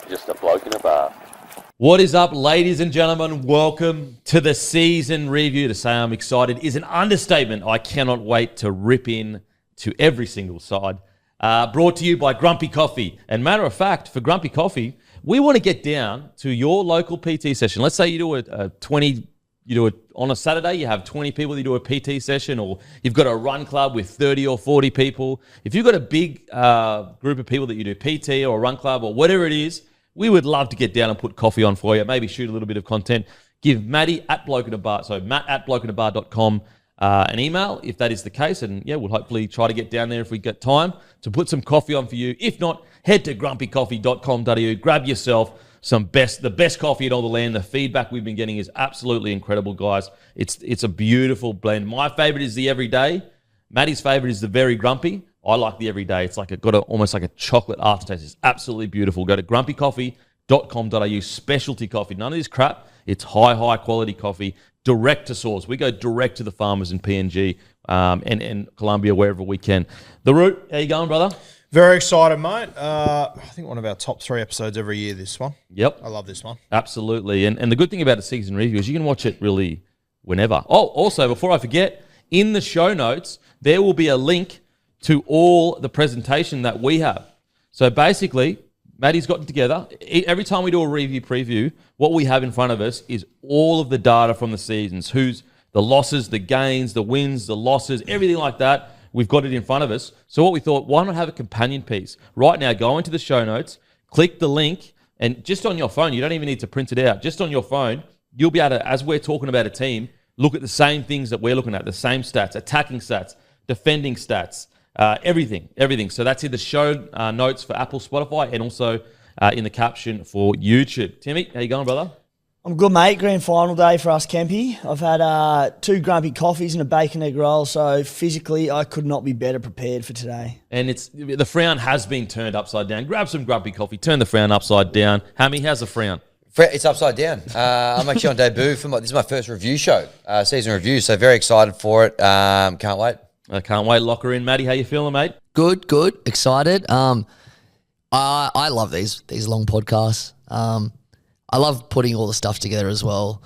just a bloke in a bar. What is up, ladies and gentlemen? Welcome to the season review. To say I'm excited is an understatement. I cannot wait to rip in to every single side. Brought to you by Grumpy Coffee. And matter of fact, for Grumpy Coffee, we want to get down to your local PT session. Let's say you do on a Saturday, you have 20 people, you do a PT session, or you've got a run club with 30 or 40 people. If you've got a big group of people that you do PT or a run club or whatever it is, we would love to get down and put coffee on for you, maybe shoot a little bit of content. Give Matty at blokeinabar, so matt@blokeinabar.com an email if that is the case. And yeah, we'll hopefully try to get down there if we get time to put some coffee on for you. If not, head to grumpycoffee.com.au, grab yourself the best coffee in all the land. The feedback we've been getting is absolutely incredible, guys. It's a beautiful blend. My favorite is the everyday. Matty's favorite is the very grumpy. I like the everyday. It's like almost like a chocolate aftertaste. It's absolutely beautiful. Go to grumpycoffee.com.au, specialty coffee. None of this crap. It's high quality coffee, direct to source. We go direct to the farmers in PNG and Colombia, wherever we can. The Root, how you going, brother? Very excited, mate. I think one of our top 3 episodes every year, this one. Yep. I love this one. Absolutely. And the good thing about a season review is you can watch it really whenever. Oh, also, before I forget, in the show notes, there will be a link to all the presentation that we have. So basically, Matty's gotten together. Every time we do a review preview, what we have in front of us is all of the data from the seasons. Who's the losses, the gains, the wins, the losses, everything like that. We've got it in front of us. So what we thought, why not have a companion piece? Right now, go into the show notes, click the link, and just on your phone, you don't even need to print it out. Just on your phone, you'll be able to, as we're talking about a team, look at the same things that we're looking at, the same stats, attacking stats, defending stats, everything. So that's in the show notes for Apple, Spotify, and also in the caption for YouTube. Timmy, how you going, brother? I'm good, mate. Grand final day for us, Kempy. I've had 2 grumpy coffees and a bacon egg roll, so physically I could not be better prepared for today. And the frown has been turned upside down. Grab some grumpy coffee, turn the frown upside down. Hammy, how's the frown? It's upside down. I'm actually on debut this is my first review show, season review, so very excited for it. Can't wait. I can't wait. Lock her in. Matty, how you feeling, mate? Good. Excited. I love these long podcasts. I love putting all the stuff together as well.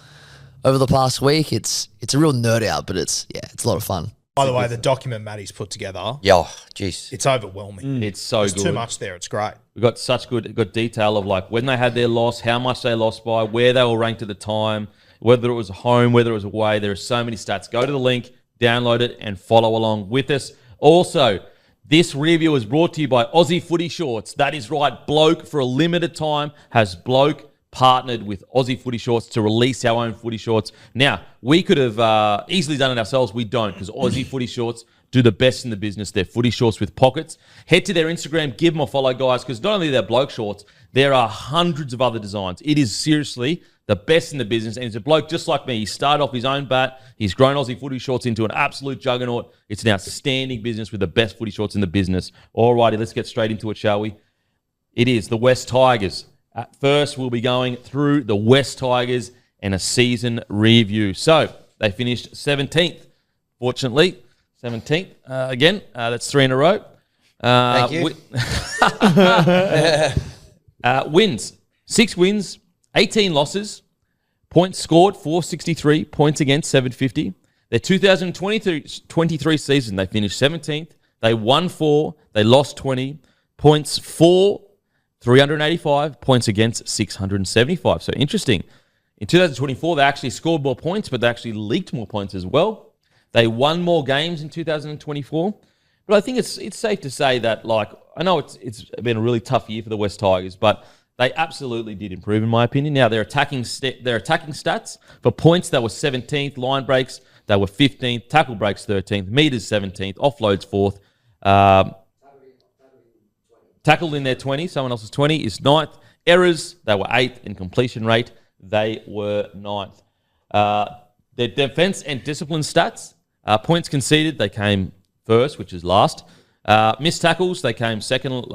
Over the past week, it's a real nerd out, but it's a lot of fun. By the way, the document Matty's put together, jeez, it's overwhelming. It's so There's good. too much there. It's great. We've got such good detail of like when they had their loss, how much they lost by, where they were ranked at the time, whether it was home, whether it was away. There are so many stats. Go to the link, download it, and follow along with us. Also, this review is brought to you by Aussie Footy Shorts. That is right. Bloke, for a limited time, has Bloke partnered with Aussie Footy Shorts to release our own footy shorts. Now, we could have easily done it ourselves. We don't, because Aussie Footy Shorts do the best in the business. They're footy shorts with pockets. Head to their Instagram, give them a follow, guys, because not only are they bloke shorts, there are hundreds of other designs. It is seriously the best in the business, and it's a bloke just like me. He started off his own bat. He's grown Aussie Footy Shorts into an absolute juggernaut. It's an outstanding business with the best footy shorts in the business. All righty, let's get straight into it, shall we? It is the West Tigers. At first, we'll be going through the West Tigers and a season review. So, they finished 17th, fortunately. 17th. Again, that's 3 in a row. Thank you. Wins. 6 wins, 18 losses. Points scored, 463. Points against, 750. Their 2023 season, they finished 17th. They won 4. They lost 20. Points for 385, points against 675. So interesting. In 2024, they actually scored more points, but they actually leaked more points as well. They won more games in 2024. But I think it's safe to say that, like, I know it's been a really tough year for the West Tigers, but they absolutely did improve, in my opinion. Now, their attacking stats, for points, they were 17th. Line breaks, they were 15th. Tackle breaks, 13th. Meters, 17th. Offloads, 4th. Tackled in their 20, someone else's 20 is 9th. Errors, they were 8th. And completion rate, they were 9th. Their defense and discipline stats, points conceded, they came first, which is last. Missed tackles, they came second,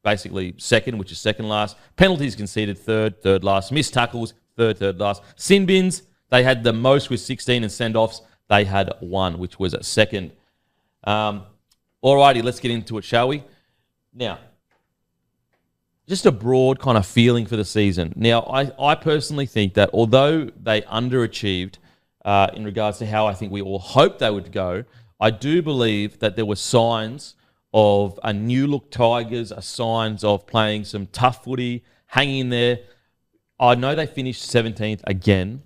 basically second, which is second last. Penalties conceded, third last. Missed tackles, third last. Sin bins, they had the most with 16, and send-offs, they had 1, which was second. Alrighty, let's get into it, shall we? Now, just a broad kind of feeling for the season. Now, I personally think that although they underachieved in regards to how I think we all hoped they would go, I do believe that there were signs of a new look Tigers, signs of playing some tough footy, hanging in there. I know they finished 17th again,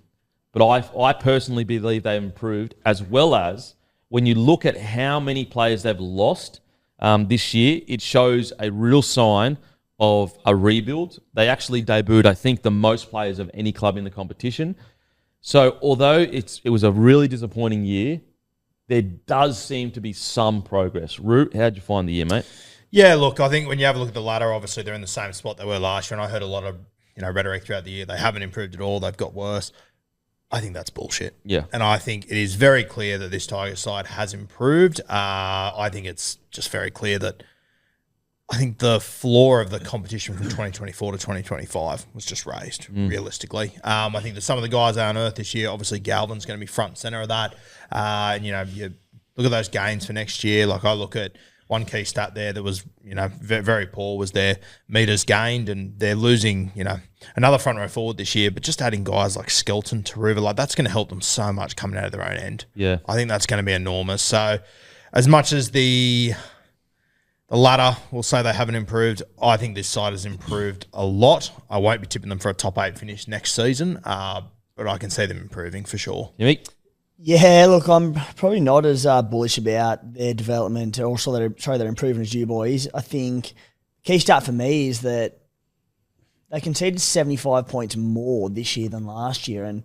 but I personally believe they've improved, as well as when you look at how many players they've lost this year, it shows a real sign of a rebuild. They actually debuted, I think, the most players of any club in the competition. So although it was a really disappointing year, there does seem to be some progress. Root, how'd you find the year, mate? Yeah, look, I think when you have a look at the ladder, obviously they're in the same spot they were last year, and I heard a lot of rhetoric throughout the year. They haven't improved at all. They've got worse. I think that's bullshit. Yeah. And I think it is very clear that this Tigers side has improved. I think it's just very clear that I think the floor of the competition from 2024 to 2025 was just raised, realistically. I think that some of the guys they unearthed this year, obviously Galvin's going to be front and centre of that. And, you look at those gains for next year. Like, I look at one key stat there that was, very poor was their metres gained, and they're losing, another front row forward this year, but just adding guys like Skelton, Taruva, like that's going to help them so much coming out of their own end. Yeah. I think that's going to be enormous. So as much as the ladder will say they haven't improved, I think this side has improved a lot. I won't be tipping them for a top 8 finish next season, but I can see them improving for sure. Timmy? Yeah, look, I'm probably not as bullish about their development, also their improvement as you boys. I think key stat for me is that they conceded 75 points more this year than last year, and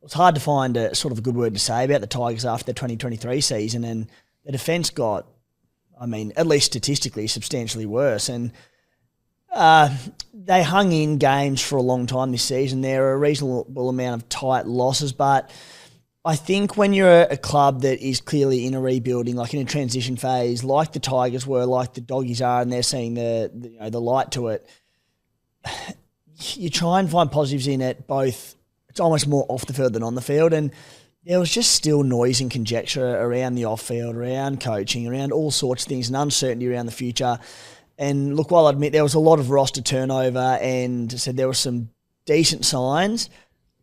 it's hard to find a sort of a good word to say about the Tigers after the 2023 season, and the defence got, at least statistically, substantially worse, and they hung in games for a long time this season. There are a reasonable amount of tight losses, but I think when you're a club that is clearly in a rebuilding, like in a transition phase, like the Tigers were, like the Doggies are, and they're seeing the light to it, you try and find positives in it. Both, it's almost more off the field than on the field, and there was just still noise and conjecture around the off field, around coaching, around all sorts of things, and uncertainty around the future. And look, while I admit there was a lot of roster turnover, and said there were some decent signs,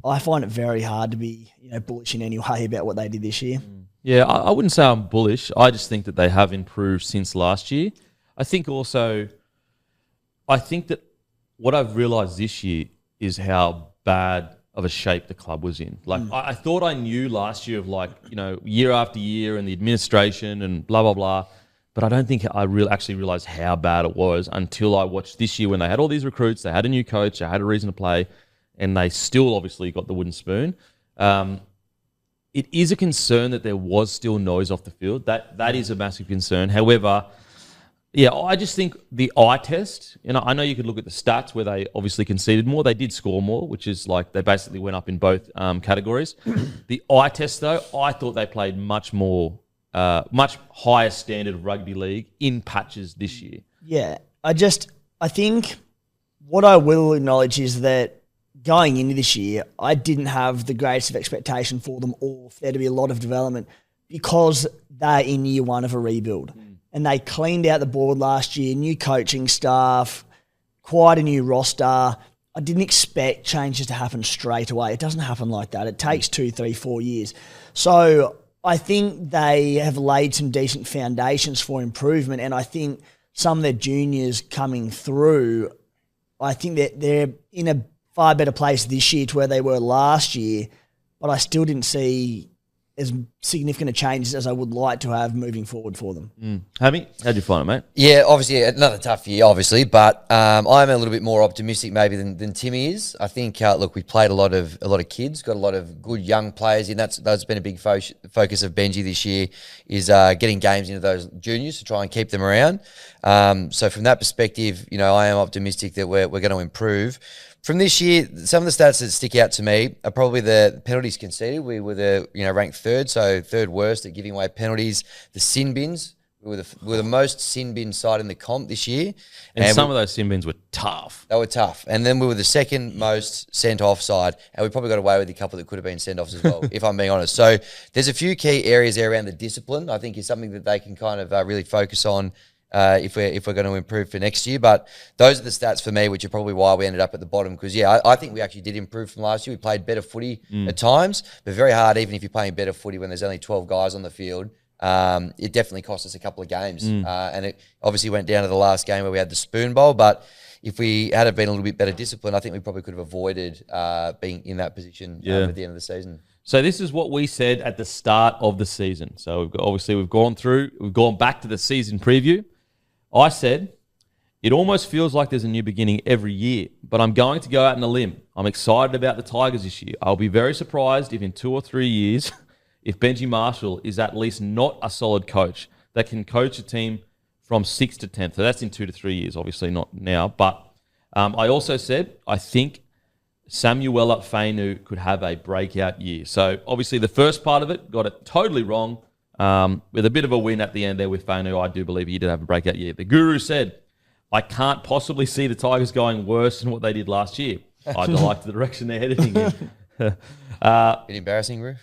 I find it very hard to be, bullish in any way about what they did this year. Yeah, I wouldn't say I'm bullish. I just think that they have improved since last year. I think that what I've realised this year is how bad of a shape the club was in. Like, I thought I knew last year of year after year and the administration and blah, blah, blah. But I don't think I actually realised how bad it was until I watched this year when they had all these recruits, they had a new coach, they had a reason to play, and they still obviously got the wooden spoon. It is a concern that there was still noise off the field. That is a massive concern. However, yeah, I just think the eye test, I know you could look at the stats where they obviously conceded more. They did score more, which is like they basically went up in both categories. The eye test, though, I thought they played much higher standard of rugby league in patches this year. Yeah, I think what I will acknowledge is that going into this year, I didn't have the greatest of expectation for them or for there to be a lot of development because they're in year one of a rebuild. And they cleaned out the board last year, new coaching staff, quite a new roster. I didn't expect changes to happen straight away. It doesn't happen like that. It takes 2, 3, 4 years. So I think they have laid some decent foundations for improvement, and I think some of their juniors coming through, I think that they're in a far better place this year to where they were last year, but I still didn't see as significant a changes as I would like to have moving forward for them. Hammy, how'd you find it, mate? Yeah, obviously another tough year, obviously, but I'm a little bit more optimistic maybe than Timmy is. I think we played a lot of kids, got a lot of good young players in. That's been a big focus of Benji this year is getting games into those juniors to try and keep them around. So from that perspective, I am optimistic that we're going to improve. From this year, some of the stats that stick out to me are probably the penalties conceded. We were ranked third, so third worst at giving away penalties. The sin bins, we were the most sin bin side in the comp this year. And some of those sin bins were tough. They were tough. And then we were the second most sent off side, and we probably got away with a couple that could have been sent offs as well, if I'm being honest. So there's a few key areas there around the discipline, I think is something that they can kind of really focus on if we're going to improve for next year. But those are the stats for me, which are probably why we ended up at the bottom. Because I think we actually did improve from last year. We played better footy at times, but very hard even if you're playing better footy when there's only 12 guys on the field. It definitely cost us a couple of games, and it obviously went down to the last game where we had the spoon bowl. But if we had been a little bit better disciplined, I think we probably could have avoided being in that position at the end of the season. So this is what we said at the start of the season. So we've gone back to the season preview. I said, it almost feels like there's a new beginning every year, but I'm going to go out on a limb. I'm excited about the Tigers this year. I'll be very surprised if in 2 or 3 years, if Benji Marshall is at least not a solid coach that can coach a team from 6th to 10th. So that's in 2 to 3 years, obviously not now. But I also said, I think Samuela Fainu could have a breakout year. So obviously the first part of it got it totally wrong. With a bit of a win at the end there with Fainu, I do believe he did have a breakout year. The Guru said, I can't possibly see the Tigers going worse than what they did last year. I like the direction they're heading in. Bit embarrassing, Roo.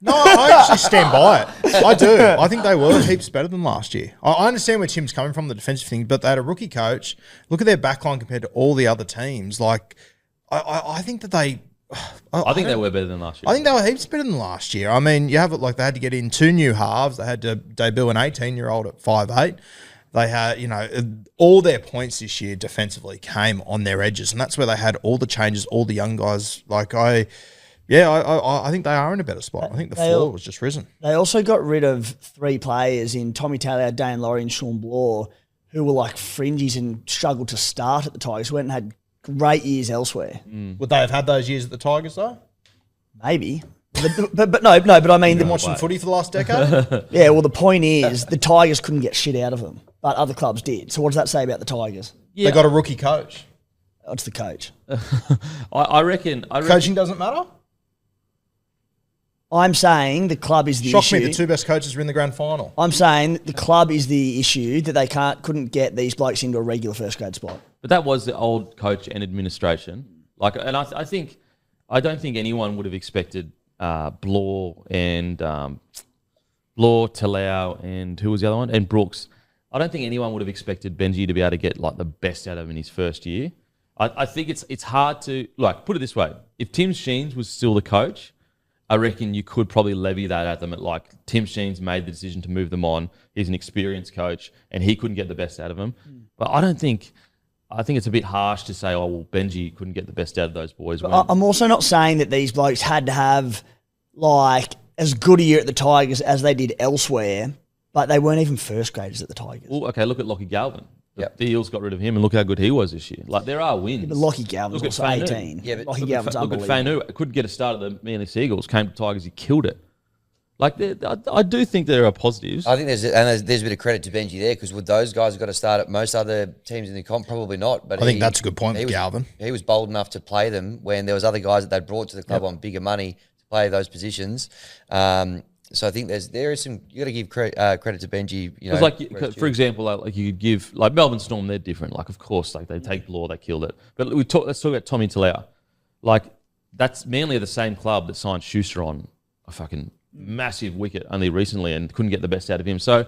No, I actually stand by it. I do. I think they were heaps better than last year. I understand where Tim's coming from, the defensive thing, but they had a rookie coach. Look at their backline compared to all the other teams. Like, I think that they... I think they were better than last year. I think they were heaps better than last year. I mean, you have it like they had to get in 2 new halves. They had to debut an 18-year-old at 5'8". They had, all their points this year defensively came on their edges, and that's where they had all the changes, all the young guys. I think they are in a better spot. I think the floor was just risen. They also got rid of 3 players in Tommy Taylor, Dane Laurie, and Sean Bloor, who were like fringies and struggled to start at the Tigers. Went and had great years elsewhere. Would they have had those years at the Tigers though? Maybe. But no. But I mean, Been watching footy for the last decade. yeah. Well, the point is, the Tigers couldn't get shit out of them, but other clubs did. So what does that say about the Tigers? They got a rookie coach. It's the coach. I reckon Coaching doesn't matter. I'm saying the club is the Shock issue. me, the 2 best coaches were in the grand final. I'm saying the club is the issue that they couldn't get these blokes into a regular first grade spot. But that was the old coach and administration. I don't think anyone would have expected Bloor and Talau and who was the other one? And Brooks. I don't think anyone would have expected Benji to be able to get like the best out of him in his first year. I think it's hard to put it this way. If Tim Sheens was still the coach, I reckon you could probably levy that at them at like Tim Sheens made the decision to move them on. He's an experienced coach and he couldn't get the best out of them. But I think it's a bit harsh to say, oh, well, Benji couldn't get the best out of those boys. I'm also not saying that these blokes had to have like as good a year at the Tigers as they did elsewhere, but they weren't even first graders at the Tigers. Well, okay, look at Lockie Galvin. Yep. The Eels got rid of him and look how good he was this year. Like, there are wins. Yeah, but Lockie Galvin's Look at also Fainu. 18. Yeah, but Lockie Galvin's Look at unbelievable. Fainu. Couldn't get a start at the Manly Seagulls. Came to Tigers, he killed it. Like, I do think there are positives. I think there's a bit of credit to Benji there because would those guys have got to start at most other teams in the comp? Probably not. But I think that's a good point with Galvin. He was bold enough to play them when there was other guys that they'd brought to the club on bigger money to play those positions. So I think there is some. You got to give credit to Benji. Because for example, like you could give like Melbourne Storm, they're different. Like of course, like they take Law, they killed it. But let's talk about Tommy Talau. Like that's Manly are the same club that signed Schuster on a fucking massive wicket only recently and couldn't get the best out of him. So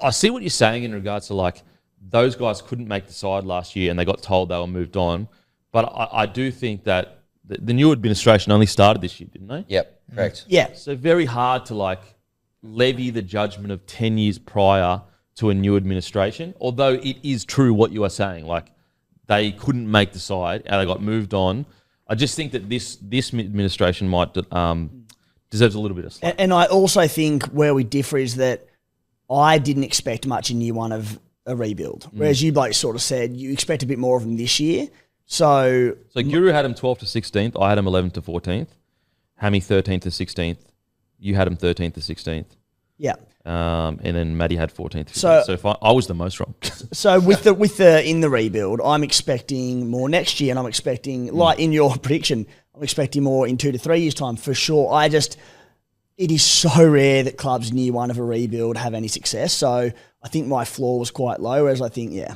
I see what you're saying in regards to like those guys couldn't make the side last year and they got told they were moved on. But I do think that the new administration only started this year, didn't they? Yep, correct. Yeah. So very hard to like levy the judgment of 10 years prior to a new administration, although it is true what you are saying. Like they couldn't make the side and they got moved on. I just think that this administration might deserves a little bit of slack. And I also think where we differ is that I didn't expect much in year one of a rebuild, whereas you blokes sort of said you expect a bit more of them this year. So Guru had him 12th to 16th. I had him 11th to 14th. Hammy 13th to 16th. You had him 13th to 16th. yeah. And then Matty had 14th. So- So if I was the most wrong. So with the in the rebuild, I'm expecting more next year, and I'm expecting like in your prediction, I'm expecting more in 2 to 3 years' time for sure. It is so rare that clubs in year one of a rebuild have any success. So I think my floor was quite low, whereas I think yeah,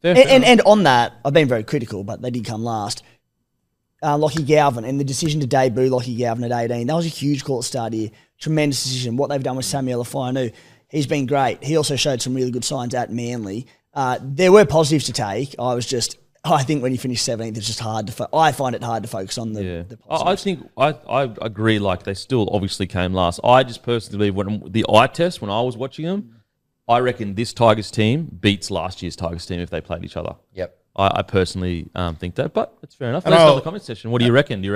fair and on that, I've been very critical, but they did come last. Lockie Galvin and the decision to debut Lockie Galvin at 18, that was a huge call at start here. Tremendous decision. What they've done with Samuel Fainu, he's been great. He also showed some really good signs at Manly. There were positives to take. I think when you finish 17th, it's just hard to. I find it hard to focus on the positives. I agree. Like they still obviously came last. I just personally believe when the eye test when I was watching them, I reckon this Tigers team beats last year's Tigers team if they played each other. Yep. I personally think that, but it's fair enough. Let's go to the comment section. What do you reckon? Do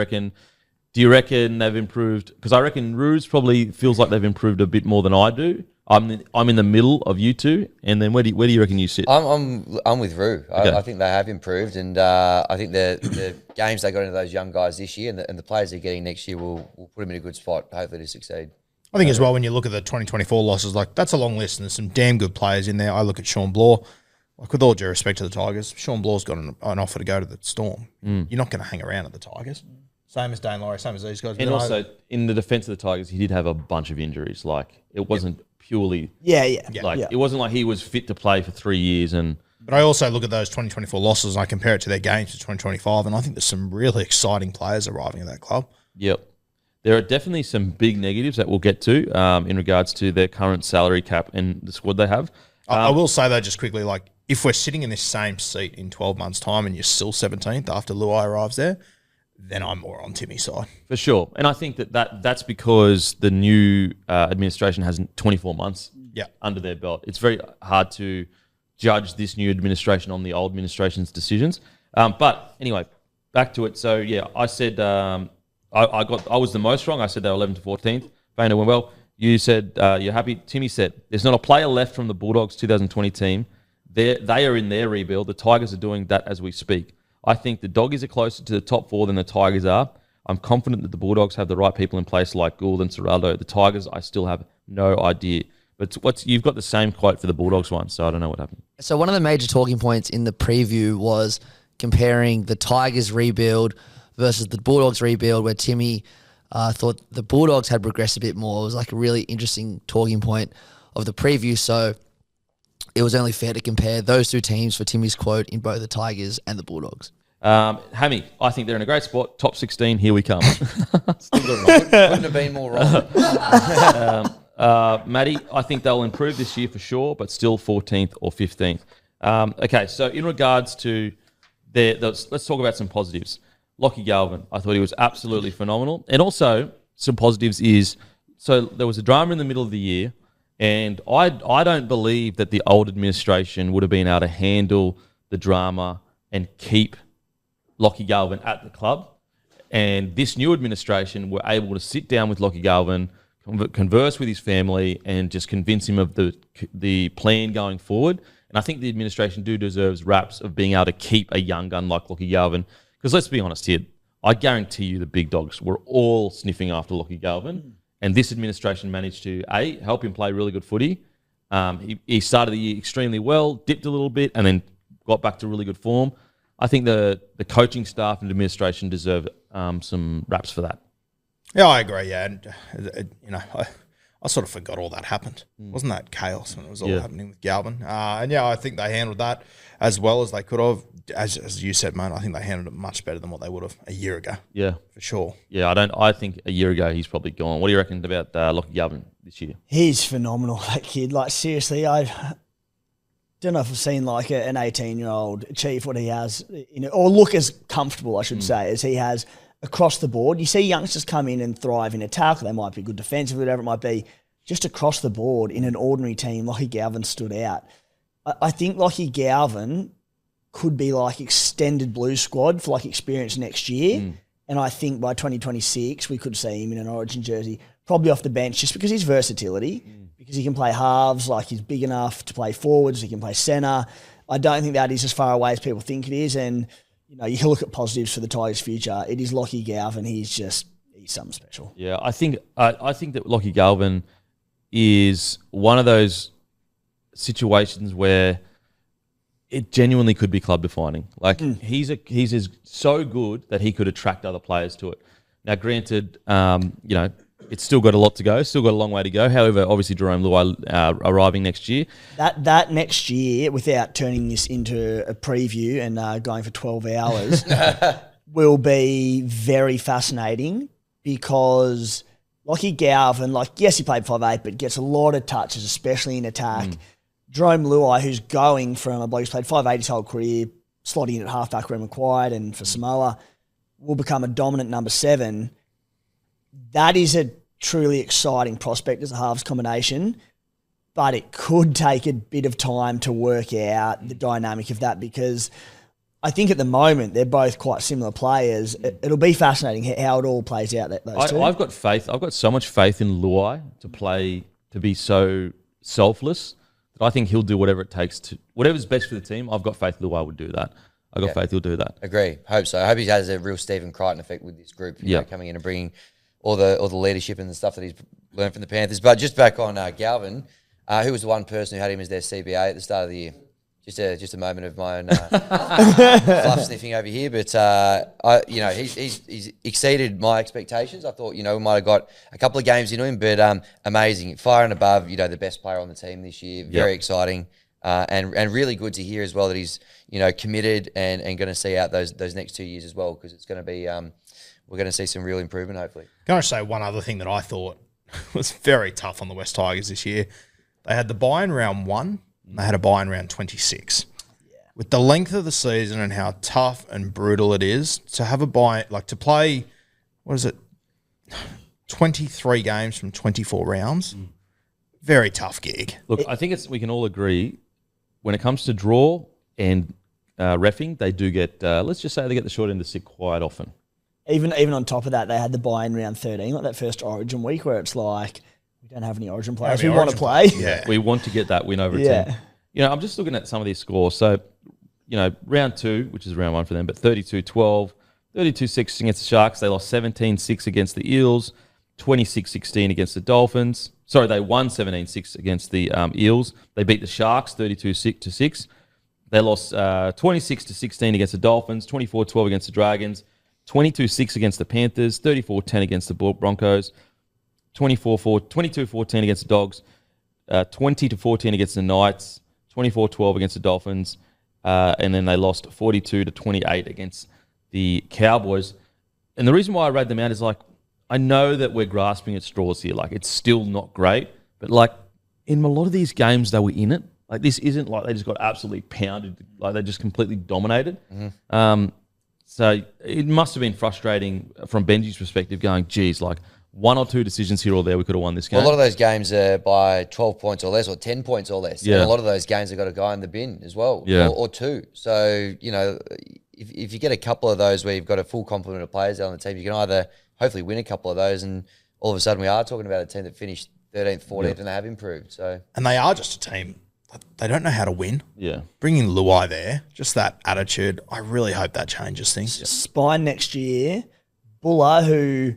you reckon they've improved? Because I reckon Roos probably feels like they've improved a bit more than I do. I'm in the middle of you two, and then where do you reckon you sit? I'm with Roo. Okay. I think they have improved, and I think the games they got into those young guys this year, and the players they're getting next year will put them in a good spot, hopefully to succeed. I think as well, when you look at the 2024 losses, like that's a long list, and there's some damn good players in there. I look at Sean Bloor. Like with all due respect to the Tigers, Sean Bloor's got an offer to go to the Storm. You're not going to hang around at the Tigers. Same as Dane Laurie, same as these guys. And also, in the defence of the Tigers, he did have a bunch of injuries. Like it wasn't purely. It wasn't like he was fit to play for 3 years. But I also look at those 2024 losses and I compare it to their games for 2025, and I think there's some really exciting players arriving at that club. Yep. There are definitely some big negatives that we'll get to in regards to their current salary cap and the squad they have. I will say though, just quickly, like if we're sitting in this same seat in 12 months' time and you're still 17th after Luai arrives there, then I'm more on Timmy's side. For sure. And I think that's because the new administration has 24 months under their belt. It's very hard to judge this new administration on the old administration's decisions. But anyway, back to it. So, yeah, I said I was the most wrong. I said they were 11 to 14th. Vayner went well. You said you're happy. Timmy said there's not a player left from the Bulldogs 2020 team. They are in their rebuild. The Tigers are doing that as we speak. I think the Doggies are closer to the top four than the Tigers are. I'm confident that the Bulldogs have the right people in place like Gould and Serraldo. The Tigers, I still have no idea. But you've got the same quote for the Bulldogs one, so I don't know what happened. So one of the major talking points in the preview was comparing the Tigers rebuild versus the Bulldogs rebuild, where Timmy thought the Bulldogs had progressed a bit more. It was like a really interesting talking point of the preview. So it was only fair to compare those two teams for Timmy's quote in both the Tigers and the Bulldogs. Hammy, I think they're in a great spot. Top 16, here we come. Still couldn't have been more wrong. Matty, I think they'll improve this year for sure, but still 14th or 15th. Okay, so in regards to let's talk about some positives. Lockie Galvin, I thought he was absolutely phenomenal. And also, some positives is, so there was a drama in the middle of the year, and I don't believe that the old administration would have been able to handle the drama and keep Lockie Galvin at the club. And this new administration were able to sit down with Lockie Galvin, converse with his family, and just convince him of the plan going forward. And I think the administration deserves raps of being able to keep a young gun like Lockie Galvin. Because let's be honest here, I guarantee you the big dogs were all sniffing after Lockie Galvin. And this administration managed to, help him play really good footy. He started the year extremely well, dipped a little bit, and then got back to really good form. I think the coaching staff and administration deserve some raps for that. Yeah, I agree. Yeah, and I sort of forgot all that happened. Wasn't that chaos when it was all happening with Galvin? And yeah, I think they handled that as well as they could have. As you said, mate, I think they handled it much better than what they would have a year ago. Yeah, for sure. Yeah, I think a year ago he's probably gone. What do you reckon about Lockie Galvin this year? He's phenomenal, that kid. Like seriously, I don't know if I've seen like an 18-year-old achieve what he has, or look as comfortable, I should say, as he has across the board. You see youngsters come in and thrive in attack. They might be good defensively, whatever it might be. Just across the board in an ordinary team, Lockie Galvin stood out. I think Lockie Galvin could be like extended blue squad for like experience next year. And I think by 2026, we could see him in an Origin jersey, probably off the bench, just because his versatility, because he can play halves, like he's big enough to play forwards, he can play centre. I don't think that is as far away as people think it is. And, you look at positives for the Tigers' future. It is Lockie Galvin. He's something special. Yeah, I think that Lockie Galvin is one of those situations where it genuinely could be club defining. Like he's so good that he could attract other players to it. Now, granted, it's still got a lot to go, still got a long way to go. However, obviously Jerome Luai arriving next year. That next year, without turning this into a preview and going for 12 hours, will be very fascinating because Lockie Galvin, yes, he played 5'8", but gets a lot of touches, especially in attack. Jerome Luai, who's going from a bloke who's played 5'8" his whole career, slotting in at halfback when required, and for Samoa, will become a dominant number 7. That is a truly exciting prospect as a halves combination, but it could take a bit of time to work out the dynamic of that, because I think at the moment they're both quite similar players. It'll be fascinating how it all plays out. Those two. I've got faith. I've got so much faith in Luai to be so selfless that I think he'll do whatever it takes to whatever's best for the team. I've got faith Luai would do that. I've got faith he'll do that. Agree. Hope so. I hope he has a real Stephen Crichton effect with this group. You know, coming in and bringing all the leadership and the stuff that he's learned from the Panthers. But just back on Galvin, who was the one person who had him as their CBA at the start of the year? Just a moment of my own fluff sniffing over here, but he's exceeded my expectations. I thought we might have got a couple of games into him, but amazing, far and above the best player on the team this year. Very exciting, and really good to hear as well that he's committed and going to see out those next 2 years as well, because it's going to be we're going to see some real improvement hopefully. Can I say one other thing that I thought was very tough on the West Tigers this year? They had the bye in round 1. They had a bye in round 26. Yeah. With the length of the season and how tough and brutal it is to have a bye, to play, 23 games from 24 rounds, very tough gig. Look, I think we can all agree when it comes to draw and reffing, they do get, let's just say they get the short end of the stick quite often. Even on top of that, they had the bye in round 13, that first Origin week where it's like, we don't have any Origin players. We want to play. Yeah. We want to get that win over a team. I'm just looking at some of these scores. So, round 2, which is round 1 for them, but 32-12, 32-6 against the Sharks. They lost 17-6 against the Eels, 26-16 against the Dolphins. Sorry, they won 17-6 against the Eels. They beat the Sharks 32-6. They lost 26-16 against the Dolphins, 24-12 against the Dragons, 22-6 against the Panthers, 34-10 against the Broncos, 22-14 against the Dogs, 20-14 against the Knights, 24-12 against the Dolphins, and then they lost 42-28 against the Cowboys. And the reason why I read them out is I know that we're grasping at straws here. It's still not great, but in a lot of these games they were in it. This isn't they just got absolutely pounded. They just completely dominated. So it must have been frustrating from Benji's perspective, going, geez, 1 or 2 decisions here or there, we could have won this game. Well, a lot of those games are by 12 points or less, or 10 points or less. Yeah. And a lot of those games have got a guy in the bin as well, or 2. So, if you get a couple of those where you've got a full complement of players on the team, you can either hopefully win a couple of those, and all of a sudden we are talking about a team that finished 13th, 14th, and they have improved. So, and they are just a team. They don't know how to win. Yeah. Bringing Luai there, just that attitude, I really hope that changes things. Spine next year, Buller, who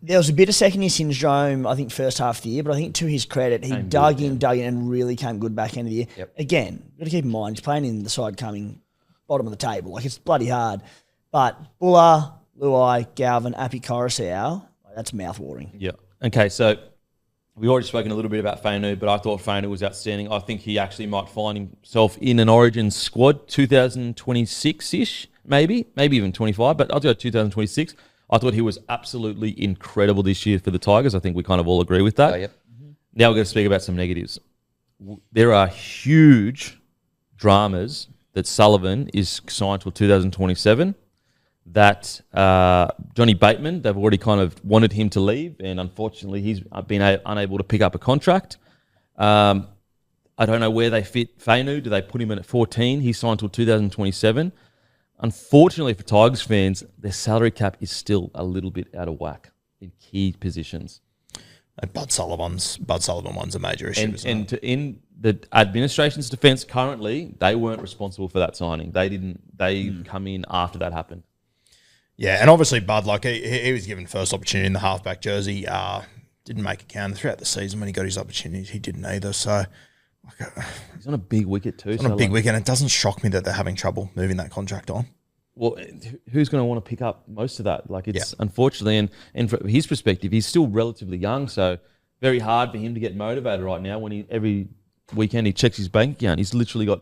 there was a bit of second-year syndrome, I think, first half of the year, but I think to his credit, he dug in, and really came good back end of the year. Yep. Again, got to keep in mind, he's playing in the side coming bottom of the table. It's bloody hard. But Buller, Luai, Galvin, Api Coruscant, that's mouth-watering. Yeah. Okay, so we already spoken a little bit about Fainu, but I thought Fainu was outstanding. I think he actually might find himself in an Origin squad 2026-ish, maybe even 25, but I'll go 2026. I thought he was absolutely incredible this year for the Tigers. I think we kind of all agree with that. Oh, yep. Now we're going to speak about some negatives. There are huge dramas that Sullivan is signed till 2027, that Johnny Bateman, they've already kind of wanted him to leave, and unfortunately he's been unable to pick up a contract. I don't know where they fit Fainu. Do they put him in at 14? He's signed till 2027. Unfortunately for Tigers fans, their salary cap is still a little bit out of whack in key positions. And Bud Sullivan's a major issue. And in the administration's defence currently, they weren't responsible for that signing. They didn't. They come in after that happened. Yeah, and obviously Bud, he was given first opportunity in the halfback jersey. Didn't make a count throughout the season when he got his opportunities. He didn't either. So he's on a big wicket too. On a big wicket, and it doesn't shock me that they're having trouble moving that contract on. Well, who's going to want to pick up most of that? Unfortunately, and from his perspective, he's still relatively young, so very hard for him to get motivated right now when every weekend he checks his bank account. He's literally got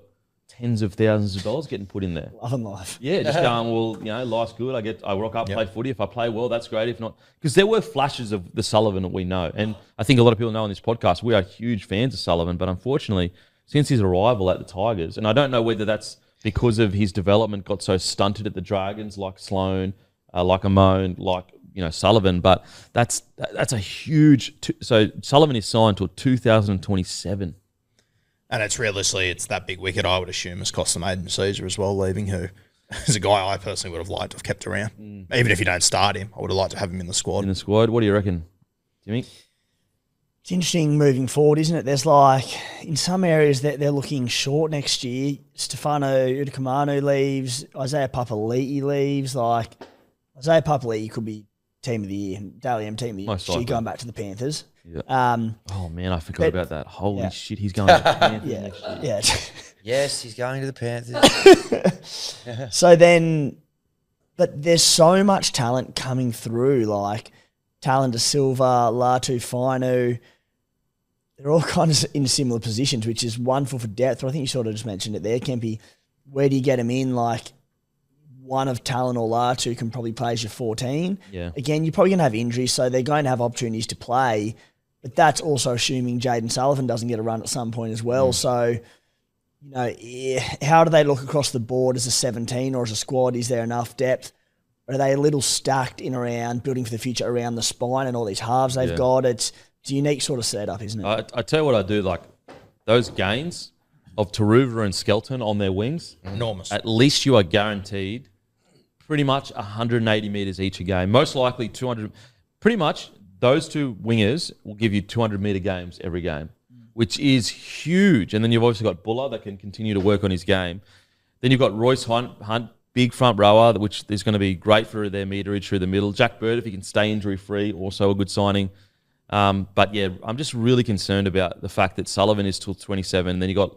tens of thousands of dollars getting put in there. Love and life. Yeah, just going, well, life's good. I rock up, play footy. If I play well, that's great. If not, because there were flashes of the Sullivan that we know. And I think a lot of people know on this podcast, we are huge fans of Sullivan. But unfortunately, since his arrival at the Tigers, and I don't know whether that's because of his development got so stunted at the Dragons, like Sloan, like Amon, like Sullivan, but that's a huge. So Sullivan is signed till 2027, And it's realistically, it's that big wicket, I would assume, has cost them Aiden Caesar as well, leaving, who is a guy I personally would have liked to have kept around. Even if you don't start him, I would have liked to have him in the squad. What do you reckon, Timmy? It's interesting moving forward, isn't it? There's like, in some areas that they're looking short next year. Stefano Udakamanu leaves, Isaiah Papali'i leaves. Like, Isaiah Papali'i could be team of the year, Dally M team of the year. Most likely. Going back to the Panthers. Yeah. Oh man, I forgot about that. Holy shit, he's going to the Panthers next year. Yeah. Yes, he's going to the Panthers. So then, but there's so much talent coming through, like Talon De Silva, Latu Fainu. They're all kind of in similar positions, which is wonderful for depth. I think you sort of just mentioned it there, Kempy. Where do you get them in? Like, one of Talon or Latu can probably play as your 14. Yeah. Again, you're probably going to have injuries, so they're going to have opportunities to play. But that's also assuming Jaden Sullivan doesn't get a run at some point as well. So, how do they look across the board as a 17 or as a squad? Is there enough depth? Or are they a little stacked in around building for the future around the spine and all these halves they've got? It's a unique sort of setup, isn't it? I tell you what I do, like those gains of Taruva and Skelton on their wings. Enormous. At least you are guaranteed pretty much 180 metres each a game. Most likely 200. Pretty much those two wingers will give you 200-metre games every game, which is huge. And then you've obviously got Buller that can continue to work on his game. Then you've got Royce Hunt, big front rower, which is going to be great for their meterage through the middle. Jack Bird, if he can stay injury-free, also a good signing. But yeah, I'm just really concerned about the fact that Sullivan is till 27. Then you got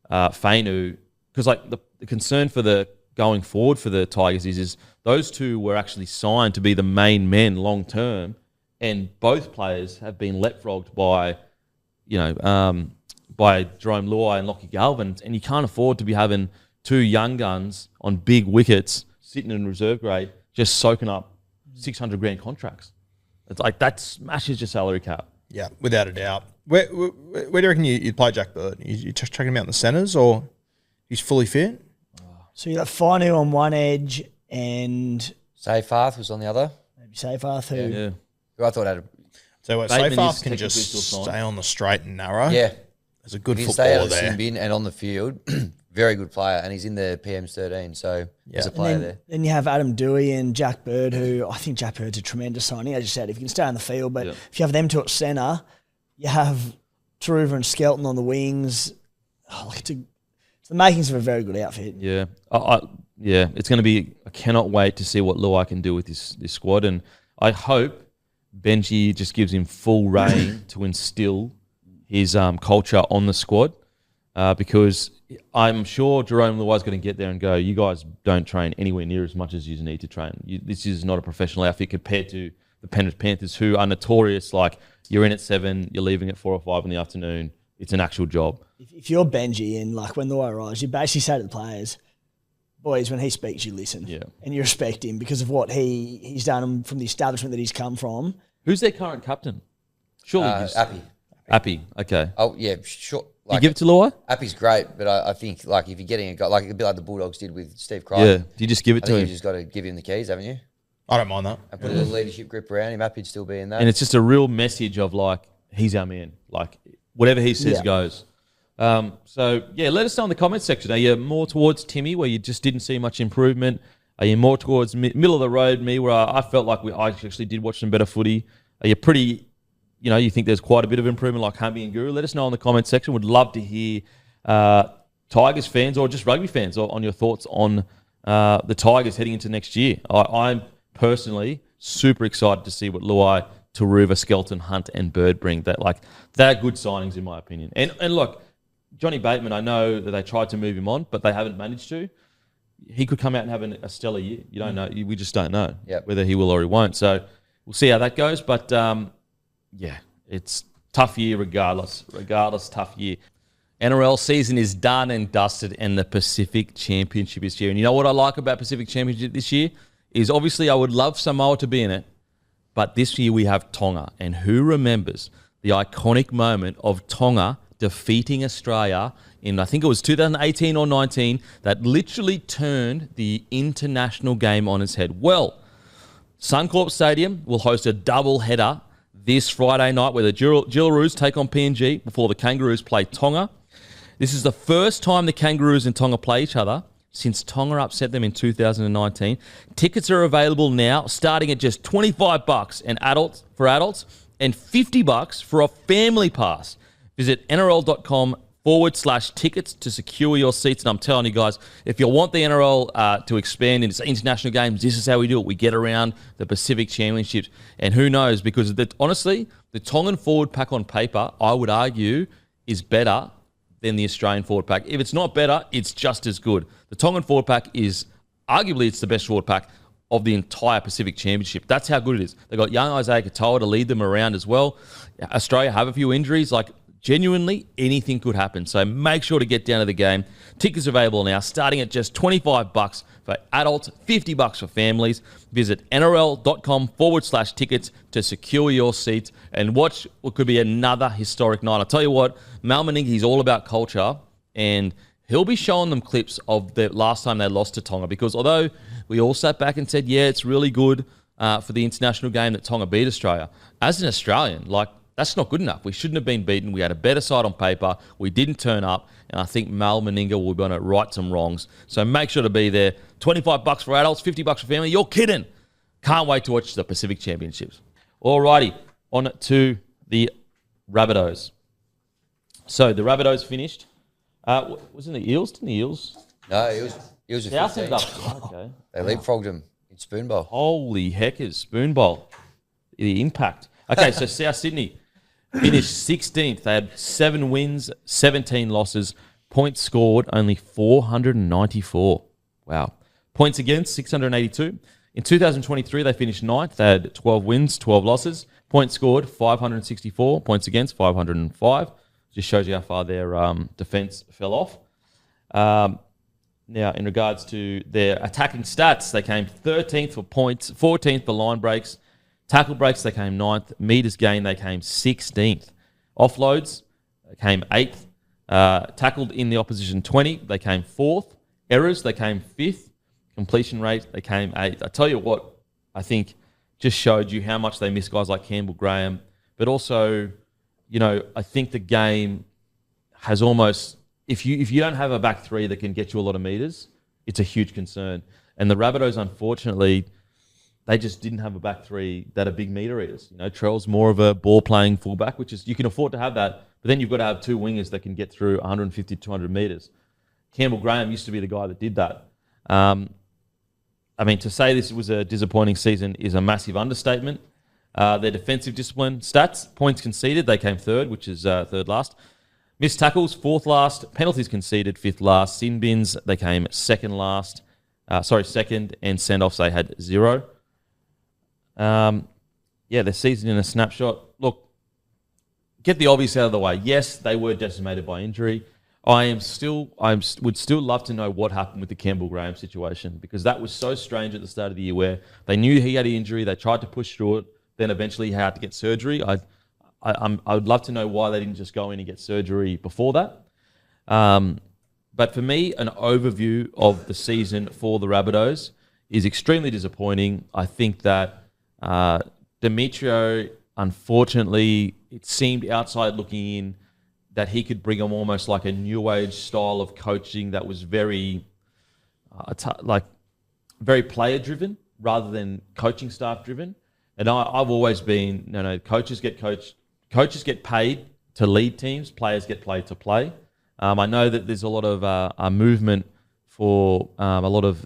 Fainu, because like the concern for the going forward for the Tigers is those two were actually signed to be the main men long term, and both players have been leapfrogged by, by Jerome Luai and Lockie Galvin, and you can't afford to be having two young guns on big wickets sitting in reserve grade just soaking up 600 grand contracts. It's like that smashes your salary cap. Yeah, without a doubt. Where do you reckon you'd play Jack Bird? You just chucking him out in the centres, or he's fully fit? So you got Fainu on one edge and Seyfarth was on the other. maybe Seyfarth, who Yeah. Who I thought had a So what, Bateman Seyfarth is can technically just still signed. stay on the straight and narrow. There's a good He can stay out footballer of the there. sin bin and on the field. Very good player, and he's in the PM's 13, so there's a And player then, there. then you have Adam Dewey and Jack Bird, who I think Jack Bird's a tremendous signing. As you said, if you can stay on the field, but if you have them two at centre, you have Taruva and Skelton on the wings. It's the makings of a very good outfit. Yeah, it's going to be. I cannot wait to see what Luai can do with this squad, and I hope Benji just gives him full reign to instill his culture on the squad, because I'm sure Jerome Luai is going to get there and go, you guys don't train anywhere near as much as you need to train. This is not a professional outfit compared to the Panthers, who are notorious. Like, you're in at 7, you're leaving at 4 or 5 in the afternoon. It's an actual job. If you're Benji and like when Luai arrives, you basically say to the players, boys, when he speaks, you listen. Yeah. And you respect him because of what he's done from the establishment that he's come from. Who's their current captain? Surely Appy. Appy. Okay. Oh, yeah, sure. You give it to Luai? Appy's great, but I think like if you're getting a guy, like a bit like the Bulldogs did with Steve Yeah. Crichton. Do you just give it I to think him? you just got to give him the keys, haven't you? I don't mind that. And put a little leadership grip around him. Appy'd still be in that. And it's just a real message of like, he's our man. Like, whatever he says goes. So, yeah, let us know in the comments section. Are you more towards Timmy, where you just didn't see much improvement? Are you more towards middle of the road, me, where I felt like I actually did watch some better footy? Are you pretty, you think there's quite a bit of improvement like Hammy and Guru? Let us know in the comments section. Would love to hear Tigers fans or just rugby fans on your thoughts on the Tigers heading into next year. I'm personally super excited to see what Luai, Taruva, Skelton, Hunt and Bird bring. They're good signings in my opinion. And look, Johnny Bateman, I know that they tried to move him on, but they haven't managed to. He could come out and have a stellar year. You don't know. We just don't know whether he will or he won't. So we'll see how that goes. But, it's tough year regardless. Tough year. NRL season is done and dusted, and the Pacific Championship is here. And you know what I like about Pacific Championship this year is obviously I would love Samoa to be in it, but this year we have Tonga. And who remembers the iconic moment of Tonga defeating Australia in, I think it was 2018 or 19, that literally turned the international game on its head? Well, Suncorp Stadium will host a double header this Friday night where the Jillaroos take on PNG before the Kangaroos play Tonga. This is the first time the Kangaroos and Tonga play each other since Tonga upset them in 2019. Tickets are available now, starting at just $25 and for adults and $50 for a family pass. Visit nrl.com/tickets to secure your seats. And I'm telling you guys, if you want the NRL to expand into international games, this is how we do it. We get around the Pacific Championships. And who knows, because honestly, the Tongan forward pack on paper, I would argue, is better than the Australian forward pack. If it's not better, it's just as good. The Tongan forward pack is, arguably, it's the best forward pack of the entire Pacific Championship. That's how good it is. They've got young Isaiah Katoa to lead them around as well. Australia have a few injuries. Genuinely, anything could happen. So make sure to get down to the game. Tickets available now, starting at just $25 for adults, $50 for families. Visit nrl.com/tickets to secure your seats and watch what could be another historic night. I'll tell you what, Mal Meninga, he's all about culture, and he'll be showing them clips of the last time they lost to Tonga, because although we all sat back and said, yeah, it's really good for the international game that Tonga beat Australia, as an Australian, that's not good enough. We shouldn't have been beaten. We had a better side on paper. We didn't turn up. And I think Mal Meninga will be going to right some wrongs. So make sure to be there. $25 for adults, $50 for family. You're kidding. Can't wait to watch the Pacific Championships. Alrighty, on to the Rabbitohs. So the Rabbitohs finished. Wasn't the Eels? Didn't the Eels? No, it was a South 15. ended up. Okay. They leapfrogged them in Spoon Bowl. Holy heckers. Spoon Bowl. The impact. Okay, so South Sydney finished 16th. They had 7 wins, 17 losses. Points scored, only 494. Wow. Points against, 682. In 2023, they finished 9th. They had 12 wins, 12 losses. Points scored, 564. Points against, 505. Just shows you how far their defence fell off. Now, in regards to their attacking stats, they came 13th for points, 14th for line breaks. Tackle breaks, they came 9th. Meters gained, they came 16th. Offloads, they came 8th. Tackled in the opposition 20, they came 4th. Errors, they came 5th. Completion rate, they came 8th. I tell you what, I think just showed you how much they miss guys like Campbell Graham. But also, I think the game has almost, if you don't have a back three that can get you a lot of meters, it's a huge concern. And the Rabbitohs, unfortunately, they just didn't have a back three that are big meter eaters. Trell's more of a ball-playing fullback, which is, you can afford to have that, but then you've got to have 2 wingers that can get through 150, 200 metres. Campbell Graham used to be the guy that did that. To say this was a disappointing season is a massive understatement. Their defensive discipline stats, points conceded, they came 3rd, which is 3rd last. Missed tackles, 4th last. Penalties conceded, 5th last. Sin bins, they came 2nd last. 2nd, and send-offs, they had 0. The season in a snapshot. Look, get the obvious out of the way. Yes, they were decimated by injury. I would still love to know what happened with the Campbell Graham situation, because that was so strange at the start of the year where they knew he had an injury, they tried to push through it, then eventually he had to get surgery. I would love to know why they didn't just go in and get surgery before that. But for me, an overview of the season for the Rabbitohs is extremely disappointing. I think that Demetrio, unfortunately, it seemed outside looking in that he could bring them almost like a new age style of coaching that was very, very player driven rather than coaching staff driven. And I've always been, coaches get paid to lead teams, players get paid to play. I know that there's a lot of a movement for a lot of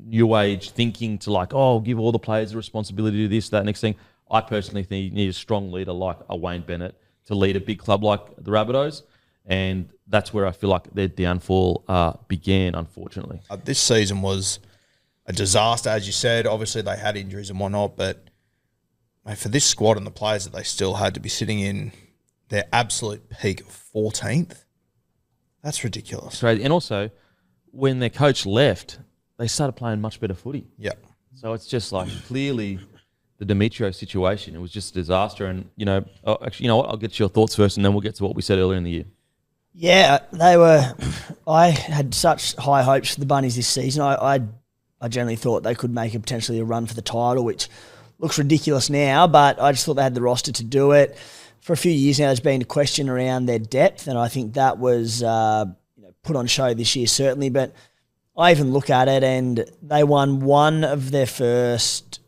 new age thinking to give all the players the responsibility to this, that, next thing. I personally think you need a strong leader like a Wayne Bennett to lead a big club like the Rabbitohs, and that's where I feel like their downfall began, unfortunately. This season was a disaster, as you said. Obviously, they had injuries and whatnot, but for this squad and the players that they still had to be sitting in their absolute peak 14th, That's ridiculous. It's crazy. And also, when their coach left, they started playing much better footy. Yeah. So it's just like clearly the Demetrio situation. It was just a disaster. And, actually, you know what? I'll get your thoughts first and then we'll get to what we said earlier in the year. Yeah, they were. I had such high hopes for the Bunnies this season. I generally thought they could make potentially a run for the title, which looks ridiculous now, but I just thought they had the roster to do it. For a few years now, there's been a question around their depth, and I think that was put on show this year, certainly. But I even look at it, and they won one of their first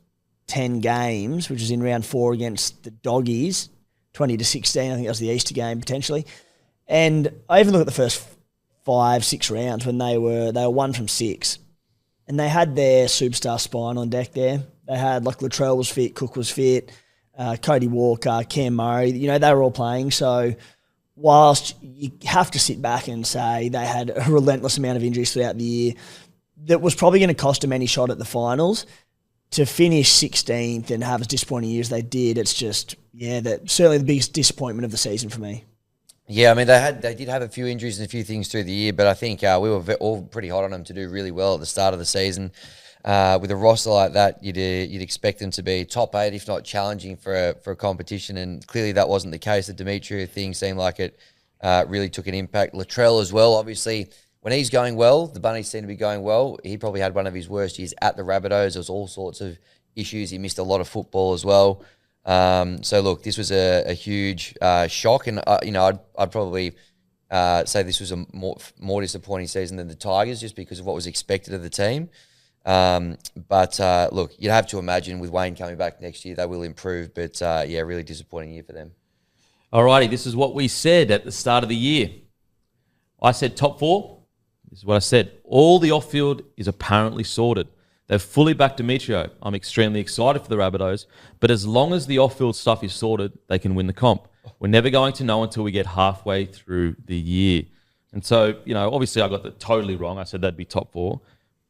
10 games, which was in round 4 against the Doggies, 20-16. I think that was the Easter game, potentially. And I even look at the first 5-6 rounds when they were 1 from 6. And they had their superstar spine on deck there. They had, like, Latrell was fit, Cook was fit, Cody Walker, Cam Murray. They were all playing. So whilst you have to sit back and say they had a relentless amount of injuries throughout the year, that was probably going to cost them any shot at the finals. To finish 16th and have as disappointing a year as they did, it's just, that's certainly the biggest disappointment of the season for me. Yeah, I mean, they did have a few injuries and a few things through the year, but I think we were all pretty hot on them to do really well at the start of the season. With a roster like that, you'd expect them to be top 8, if not challenging for a competition, and clearly that wasn't the case. The Demetrio thing seemed like it really took an impact. Latrell as well, obviously, when he's going well, the Bunnies seem to be going well. He probably had one of his worst years at the Rabbitohs. There was all sorts of issues. He missed a lot of football as well. So look, this was a huge shock, and I'd probably say this was a more disappointing season than the Tigers, just because of what was expected of the team. But look, you'd have to imagine with Wayne coming back next year, they will improve. But really disappointing year for them. Alrighty, this is what we said at the start of the year. I said top 4. This is what I said. All the off-field is apparently sorted. They've fully backed Demetrio. I'm extremely excited for the Rabbitohs. But as long as the off-field stuff is sorted, they can win the comp. We're never going to know until we get halfway through the year. And so, obviously I got that totally wrong. I said they'd be top 4.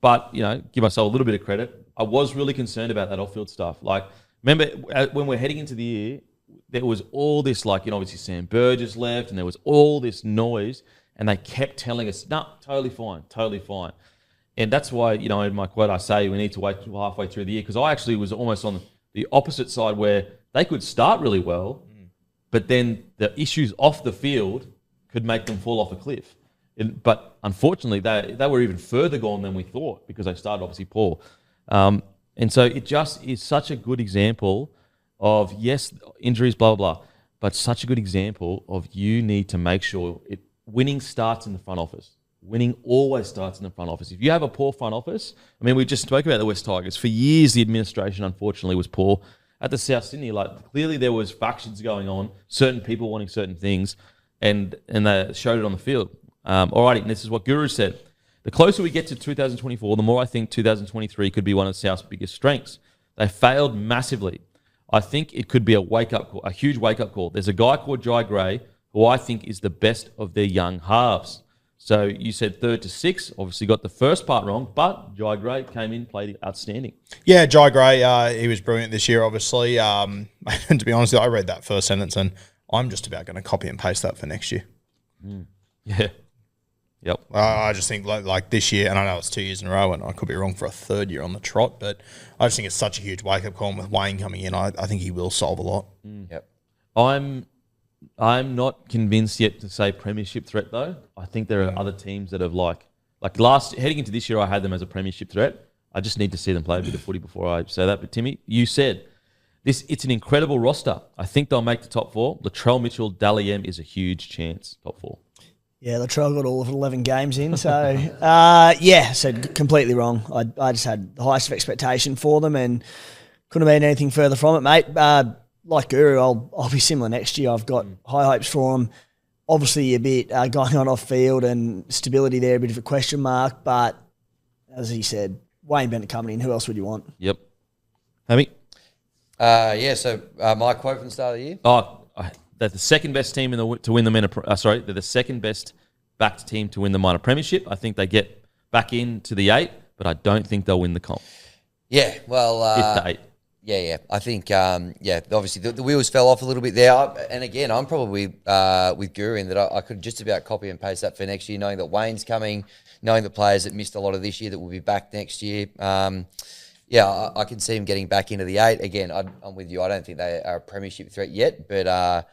But, give myself a little bit of credit. I was really concerned about that off-field stuff. Like, remember when we're heading into the year, there was all this, obviously Sam Burgess left and there was all this noise. And they kept telling us, no, totally fine, totally fine. And that's why, in my quote, I say we need to wait till halfway through the year, because I actually was almost on the opposite side where they could start really well, but then the issues off the field could make them fall off a cliff. But unfortunately, they were even further gone than we thought, because they started obviously poor. And so it just is such a good example of, yes, injuries, blah, blah, blah, but such a good example of you need to make sure winning starts in the front office. Winning always starts in the front office. If you have a poor front office, I mean, we just spoke about the West Tigers. For years, the administration, unfortunately, was poor. At the South Sydney, clearly there was factions going on, certain people wanting certain things, and they showed it on the field. Alrighty, and this is what Guru said. The closer we get to 2024, the more I think 2023 could be one of South's biggest strengths. They failed massively. I think it could be a huge wake-up call. There's a guy called Jai Gray, who I think is the best of their young halves. So you said 3rd to 6th, obviously got the first part wrong, but Jai Gray came in, played outstanding. Yeah, Jai Gray, he was brilliant this year, obviously. And to be honest, I read that first sentence and I'm just about going to copy and paste that for next year. Yeah. Yep. I just think like this year, and I know it's 2 years in a row and I could be wrong for a 3rd year on the trot, but I just think it's such a huge wake-up call. And with Wayne coming in, I think he will solve a lot. Yep. I'm not convinced yet to say premiership threat, though. I think there are other teams that have heading into this year, I had them as a premiership threat. I just need to see them play a bit of footy before I say that. But Timmy, you said it's an incredible roster. I think they'll make the top 4. Latrell Mitchell, Dally M is a huge chance, top 4. Yeah, Latrell got all of 11 games in, so so completely wrong. I just had the highest of expectation for them and couldn't have been anything further from it, mate. Like Guru, I'll be similar next year. I've got high hopes for them. Obviously, a bit going on off field and stability there, a bit of a question mark. But as he said, Wayne Bennett coming in. Who else would you want? Yep. Hammy? So my quote from the start of the year. They're the second best team to win the minor. They're the second best backed team to win the minor premiership. I think they get back into the 8, but I don't think they'll win the comp. Yeah, well, If the 8. Yeah. I think, obviously the wheels fell off a little bit there. And again, I'm probably with Guru in that I could just about copy and paste that for next year, knowing that Wayne's coming, knowing the players that missed a lot of this year that will be back next year. I can see him getting back into the 8. Again, I'm with you. I don't think they are a premiership threat yet, but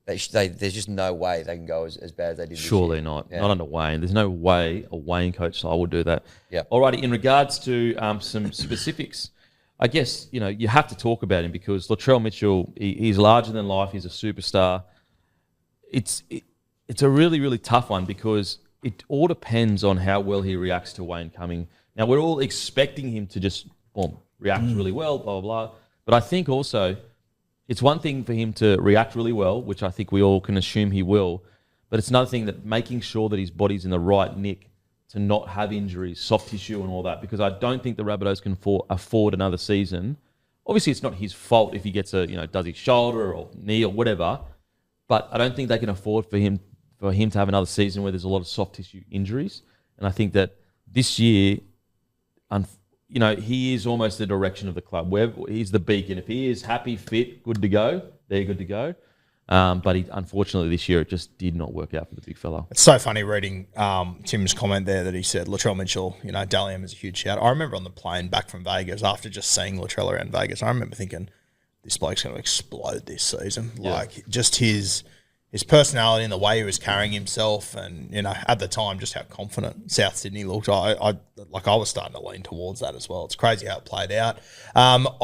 there's just no way they can go as bad as they did this year. Surely not. Yeah. Not under Wayne. There's no way a Wayne coach side will do that. Yeah. Alrighty, in regards to some specifics, I guess, you have to talk about him because Latrell Mitchell, he's larger than life. He's a superstar. It's a really, really tough one because it all depends on how well he reacts to Wayne coming. Now, we're all expecting him to just react really well, blah, blah, blah. But I think also it's one thing for him to react really well, which I think we all can assume he will, but it's another thing that making sure that his body's in the right nick to not have injuries, soft tissue and all that, because I don't think the Rabbitohs can afford another season. Obviously, it's not his fault if he gets does his shoulder or knee or whatever, but I don't think they can afford for him to have another season where there's a lot of soft tissue injuries. And I think that this year, he is almost the direction of the club. Where he's the beacon. If he is happy, fit, good to go, they're good to go. But unfortunately this year it just did not work out for the big fella. It's so funny reading Tim's comment there that he said Latrell Mitchell, Dally M is a huge shout. I remember on the plane back from Vegas after just seeing Latrell around Vegas, I remember thinking this bloke's going to explode this season. Yeah. Like just his personality and the way he was carrying himself, and at the time just how confident South Sydney looked. I was starting to lean towards that as well. It's crazy how it played out. Not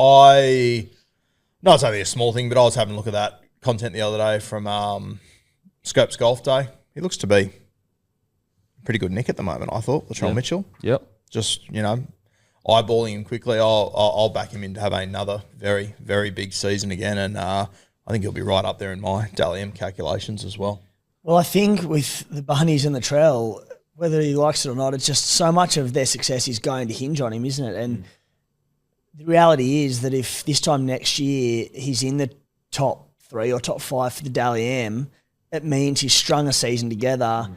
it's only a small thing, but I was having a look at that content the other day from Scopes Golf Day. He looks to be pretty good nick at the moment, I thought, Latrell Mitchell. Yep. Just, eyeballing him quickly. I'll back him in to have another very, very big season again, and I think he'll be right up there in my Dally M calculations as well. Well, I think with the Bunnies and the Latrell, whether he likes it or not, it's just so much of their success is going to hinge on him, isn't it? And the reality is that if this time next year he's in the top 3 or top 5 for the Dally M, it means he's strung a season together.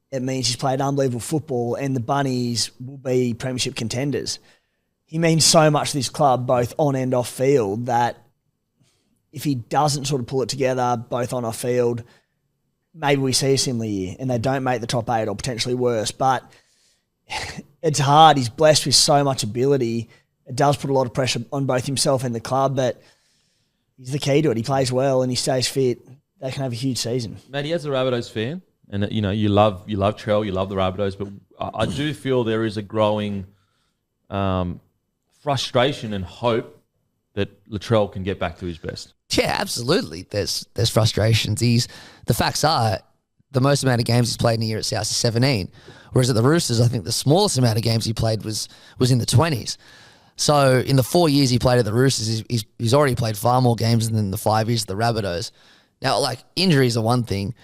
It means he's played unbelievable football, and the Bunnies will be premiership contenders. He means so much to this club, both on and off field, that if he doesn't sort of pull it together, both on off field, maybe we see a similar year and they don't make the top 8 or potentially worse. But it's hard. He's blessed with so much ability. It does put a lot of pressure on both himself and the club, but he's the key to it. He plays well and he stays fit. They can have a huge season. Matty, as a Rabbitohs fan, and you love Trell, you love the Rabbitohs, but I do feel there is a growing frustration and hope that Latrell can get back to his best. Yeah, absolutely. There's frustrations. The facts are the most amount of games he's played in a year at South is 17, whereas at the Roosters, I think the smallest amount of games he played was in the 20s. So in the 4 years he played at the Roosters, he's already played far more games than the 5 years at the Rabbitohs. Now, injuries are one thing.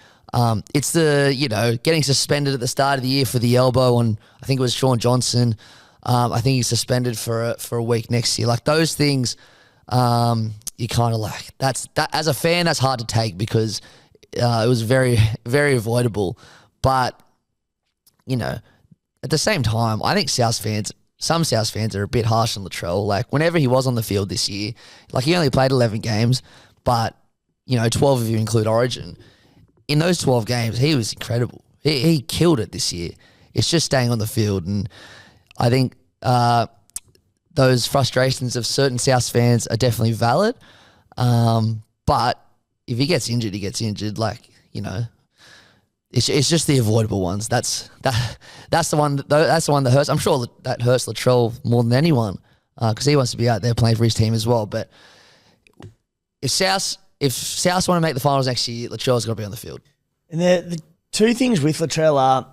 It's the, getting suspended at the start of the year for the elbow on, I think it was Sean Johnson. I think he's suspended for a week next year. Those things, you kind of that as a fan, that's hard to take because it was very, very avoidable. But, at the same time, I think some South fans are a bit harsh on Latrell. Whenever he was on the field this year, he only played 11 games, but, 12 of you include Origin. In those 12 games, he was incredible. He killed it this year. It's just staying on the field. And I think those frustrations of certain South fans are definitely valid. But if he gets injured, he gets injured. It's just the avoidable ones. That's the one. That's the one that hurts. I'm sure that hurts Latrell more than anyone because he wants to be out there playing for his team as well. But if South want to make the finals next year, Latrell's got to be on the field. And the two things with Latrell are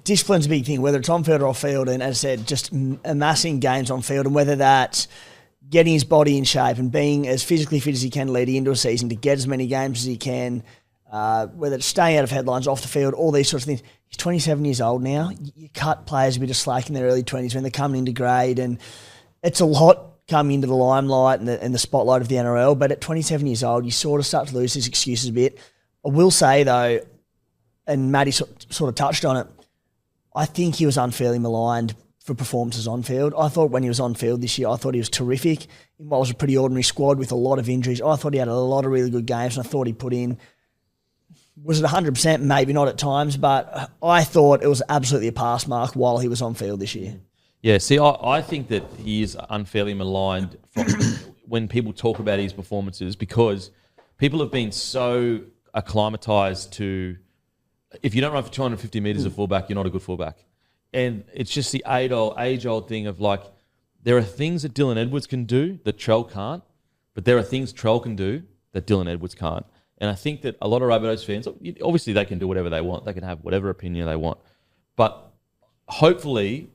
discipline's a big thing, whether it's on field or off field, and as I said, just amassing games on field, and whether that's getting his body in shape and being as physically fit as he can leading into a season to get as many games as he can, whether it's staying out of headlines, off the field, all these sorts of things. He's 27 years old now. You cut players a bit of slack in their early 20s when they're coming into grade, and it's a lot coming into the limelight and the spotlight of the NRL, but at 27 years old, you sort of start to lose these excuses a bit. I will say, though, and Matty sort of touched on it, I think he was unfairly maligned for performances on field. I thought when he was on field this year, I thought he was terrific in what was a pretty ordinary squad with a lot of injuries. I thought he had a lot of really good games, and I thought he put in. Was it 100%? Maybe not at times, but I thought it was absolutely a pass mark while he was on field this year. Yeah, see, I think that he is unfairly maligned when people talk about his performances because people have been so acclimatized to, if you don't run for 250 metres as a fullback, you're not a good fullback. And it's just the age-old thing of like, there are things that Dylan Edwards can do that Trell can't, but there are things Trell can do that Dylan Edwards can't. And I think that a lot of Rabbitohs fans, obviously they can do whatever they want. They can have whatever opinion they want. But hopefully,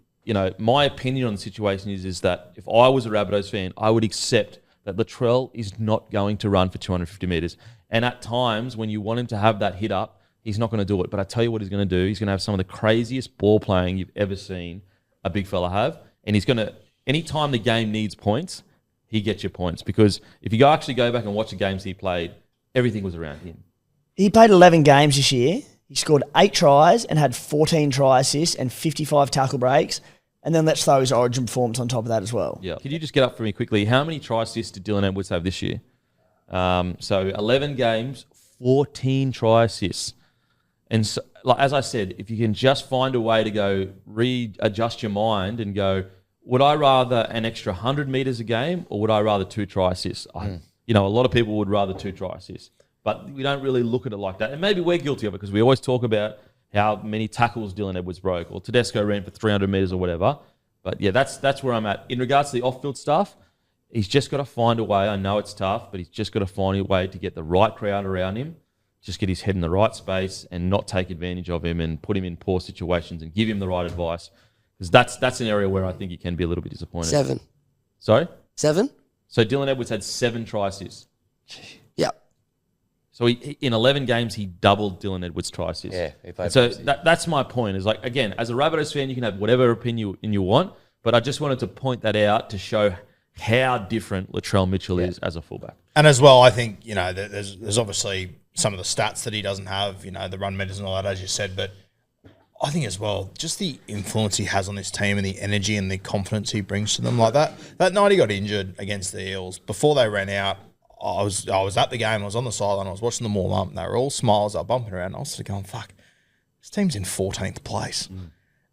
my opinion on the situation is that if I was a Rabbitohs fan, I would accept that Latrell is not going to run for 250 metres. And at times, when you want him to have that hit up, he's not going to do it. But I tell you what he's going to do. He's going to have some of the craziest ball playing you've ever seen a big fella have. And he's going to, anytime the game needs points, he gets your points. Because if you actually go back and watch the games he played, everything was around him. He played 11 games this year. He scored 8 tries and had 14 try assists and 55 tackle breaks. And then let's throw his origin performance on top of that as well. Yeah. Could you just get up for me quickly? How many try assists did Dylan Edwards have this year? So 11 games, 14 try assists. And so, like, as I said, if you can just find a way to go readjust your mind and go, would I rather an extra 100 metres a game or would I rather 2 try assists? A lot of people would rather 2 try assists. But we don't really look at it like that. And maybe we're guilty of it because we always talk about how many tackles Dylan Edwards broke or Tedesco ran for 300 metres or whatever. But yeah, that's where I'm at. In regards to the off-field stuff, he's just got to find a way. I know it's tough, but he's just got to find a way to get the right crowd around him, just get his head in the right space and not take advantage of him and put him in poor situations and give him the right advice. Because that's an area where I think he can be a little bit disappointed. 7. Sorry? 7? So Dylan Edwards had 7 try assists. Yeah. So in 11 games, he doubled Dylan Edwards' try assists. Yeah, he played. So that's my point. Is like, again, as a Rabbitohs fan, you can have whatever opinion you want, but I just wanted to point that out to show how different Latrell Mitchell is as a fullback. And as well, I think, there's obviously some of the stats that he doesn't have, the run meters and all that, as you said, but I think as well, just the influence he has on this team and the energy and the confidence he brings to them like that. That night he got injured against the Eels, before they ran out, I was at the game, I was on the sideline, I was watching them warm up, and they were all smiles, they were bumping around, and I was sort of going, fuck, this team's in 14th place.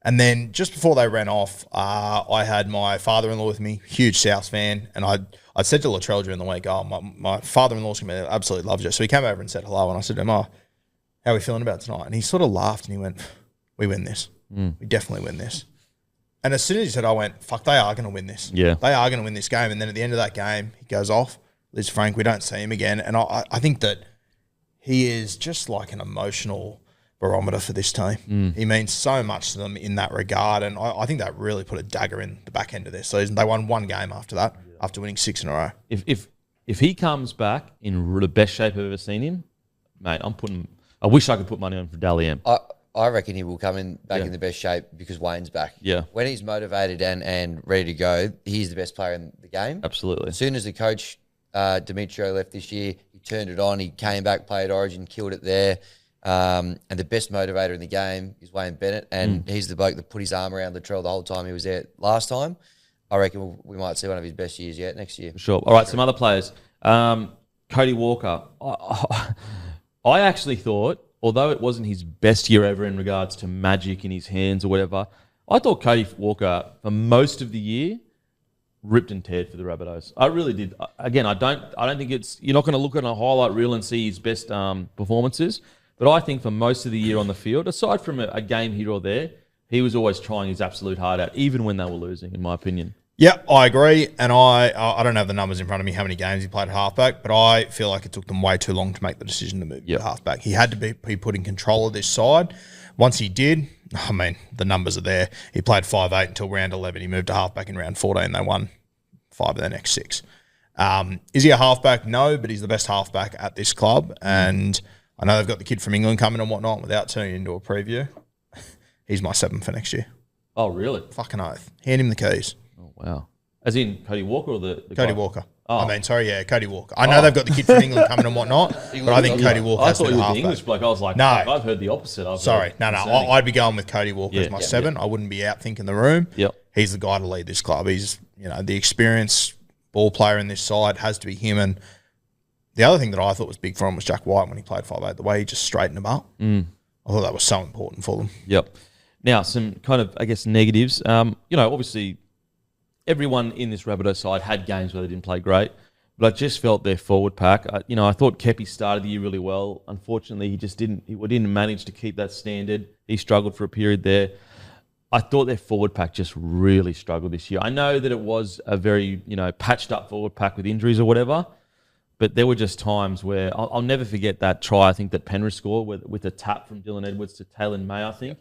And then just before they ran off, I had my father-in-law with me, huge South fan, and I said to Latrell during the week, my father-in-law's going to absolutely loves you. So he came over and said hello, and I said to him, how are we feeling about tonight? And he sort of laughed, and he went, we win this. We definitely win this. And as soon as he said, I went, fuck, they are going to win this. Yeah. They are going to win this game. And then at the end of that game, he goes off. Liz Frank, we don't see him again. And I think that he is just like an emotional barometer for this team. He means so much to them in that regard. And I think that really put a dagger in the back end of their season. They won 1 game after that, after winning 6 in a row. If he comes back in the best shape I've ever seen him, mate, I wish I could put money on for Dally M. I reckon he will come in back in the best shape because Wayne's back. Yeah. When he's motivated and ready to go, he's the best player in the game. Absolutely. As soon as the coach, Demetrio, left this year, he turned it on. He came back, played Origin, killed it there. And the best motivator in the game is Wayne Bennett, and he's the bloke that put his arm around Latrell the whole time he was there last time. I reckon we might see one of his best years yet next year. For sure. All right, some other players. Cody Walker. I actually thought, although it wasn't his best year ever in regards to magic in his hands or whatever, I thought Cody Walker, for most of the year, ripped and teared for the Rabbitohs. I really did. Again, I don't think you're not going to look at a highlight reel and see his best performances, but I think for most of the year on the field, aside from a game here or there, he was always trying his absolute heart out, even when they were losing, in my opinion. Yeah, I agree, and I don't have the numbers in front of me how many games he played at halfback, but I feel like it took them way too long to make the decision to move to halfback. He had to be put in control of this side. Once he did, I mean, the numbers are there. He played 5'8" until round 11. He moved to halfback in round 14. They won 5 of their next 6. Is he a halfback? No, but he's the best halfback at this club, and I know they've got the kid from England coming and whatnot. Without turning into a preview, he's my 7 for next year. Oh, really? Fucking oath. Hand him the keys. Wow. As in Cody Walker or the Cody guy? Walker. Oh. Cody Walker. I know they've got the kid from England coming and whatnot, but I think Cody Walker I has to thought be he the was halfback. the English bloke. I was like, No. I've heard the opposite. I'd be going with Cody Walker as my 7. Yeah. I wouldn't be out thinking the room. Yep. he's the guy to lead this club. He's, the experienced ball player in this side has to be him. And the other thing that I thought was big for him was Jack White when he played 5'8", the way he just straightened him up. I thought that was so important for them. Yep. Now, some kind of, I guess, negatives. Obviously, everyone in this Rabbitohs side had games where they didn't play great, but I just felt their forward pack. I thought Kepi started the year really well. Unfortunately, he didn't manage to keep that standard. He struggled for a period there. I thought their forward pack just really struggled this year. I know that it was a very, patched up forward pack with injuries or whatever, but there were just times where I'll never forget that try, I think, that Penrith scored with a tap from Dylan Edwards to Taylor May, I think.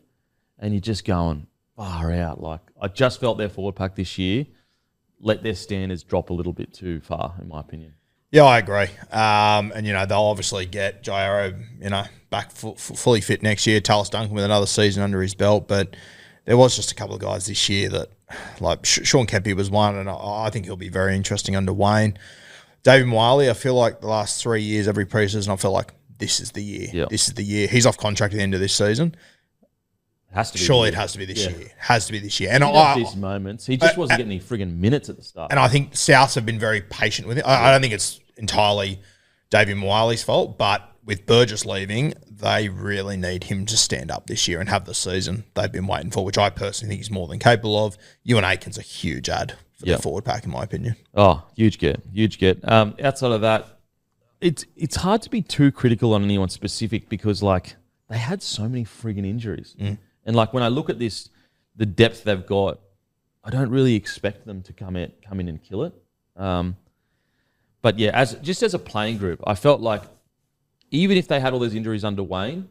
And you're just going far out. Like, I just felt their forward pack this year let their standards drop a little bit too far, in my opinion. Yeah, I agree. They'll obviously get Jairo, back fully fit next year. Talis Duncan with another season under his belt. But there was just a couple of guys this year that, like Sean Kepi was one, and I think he'll be very interesting under Wayne. David Wiley, I feel like the last 3 years, every preseason, I feel like this is the year. Yep. This is the year. He's off contract at the end of this season. It has to be. Surely it has to be this year. Has to be this year. And these moments, he just wasn't getting any friggin' minutes at the start. And I think Souths have been very patient with it. I don't think it's entirely David Wiley's fault, but with Burgess leaving, they really need him to stand up this year and have the season they've been waiting for, which I personally think he's more than capable of. Ewan Aiken's a huge add for the forward pack, in my opinion. Oh, huge get. Outside of that, it's hard to be too critical on anyone specific because, like, they had so many friggin' injuries. And, like, when I look at this, the depth they've got, I don't really expect them to come in and kill it. But, yeah, as a playing group, I felt like even if they had all those injuries under Wayne,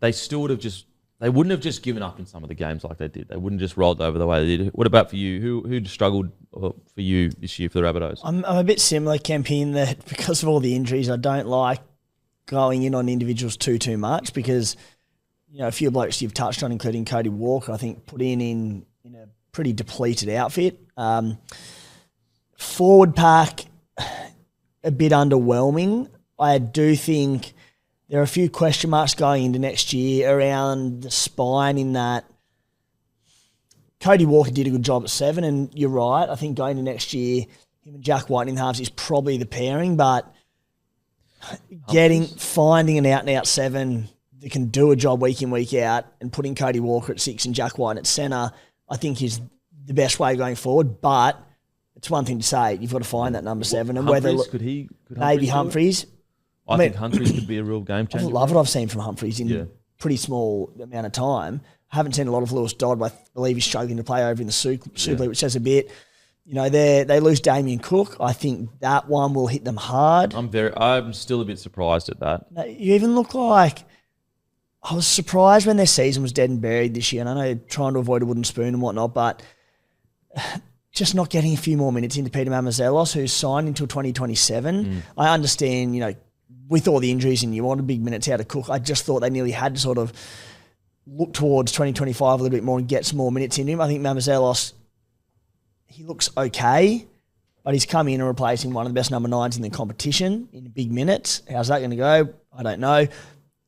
they still they wouldn't have just given up in some of the games like they did. They wouldn't just rolled over the way they did. What about for you? Who struggled for you this year for the Rabbitohs? I'm a bit similar, Kempy, in that because of all the injuries, I don't like going in on individuals too much because, a few blokes you've touched on, including Cody Walker, I think put in a pretty depleted outfit. Forward pack, a bit underwhelming. I do think there are a few question marks going into next year around the spine in that Cody Walker did a good job at 7, and you're right. I think going into next year, him and Jack White in halves is probably the pairing, but finding an out-and-out 7 that can do a job week in, week out, and putting Cody Walker at 6 and Jack White at centre, I think is the best way going forward. But it's one thing to say, you've got to find that number 7. And Humphries, could maybe Humphries. I think Humphries could be a real game changer. I love what I've seen from Humphries in a pretty small amount of time. I haven't seen a lot of Lewis Dodd, but I believe he's struggling to play over in the Super League, which says a bit. They lose Damien Cook. I think that one will hit them hard. I'm still a bit surprised at that. You even look like, I was surprised when their season was dead and buried this year, and I know they're trying to avoid a wooden spoon and whatnot, but just not getting a few more minutes into Peter Mamazelos, who's signed until 2027. I understand, with all the injuries and you wanted big minutes out of Cook, I just thought they nearly had to sort of look towards 2025 a little bit more and get some more minutes into him. I think Mamazelos, he looks okay, but he's come in and replacing one of the best number 9s in the competition in big minutes. How's that going to go? I don't know.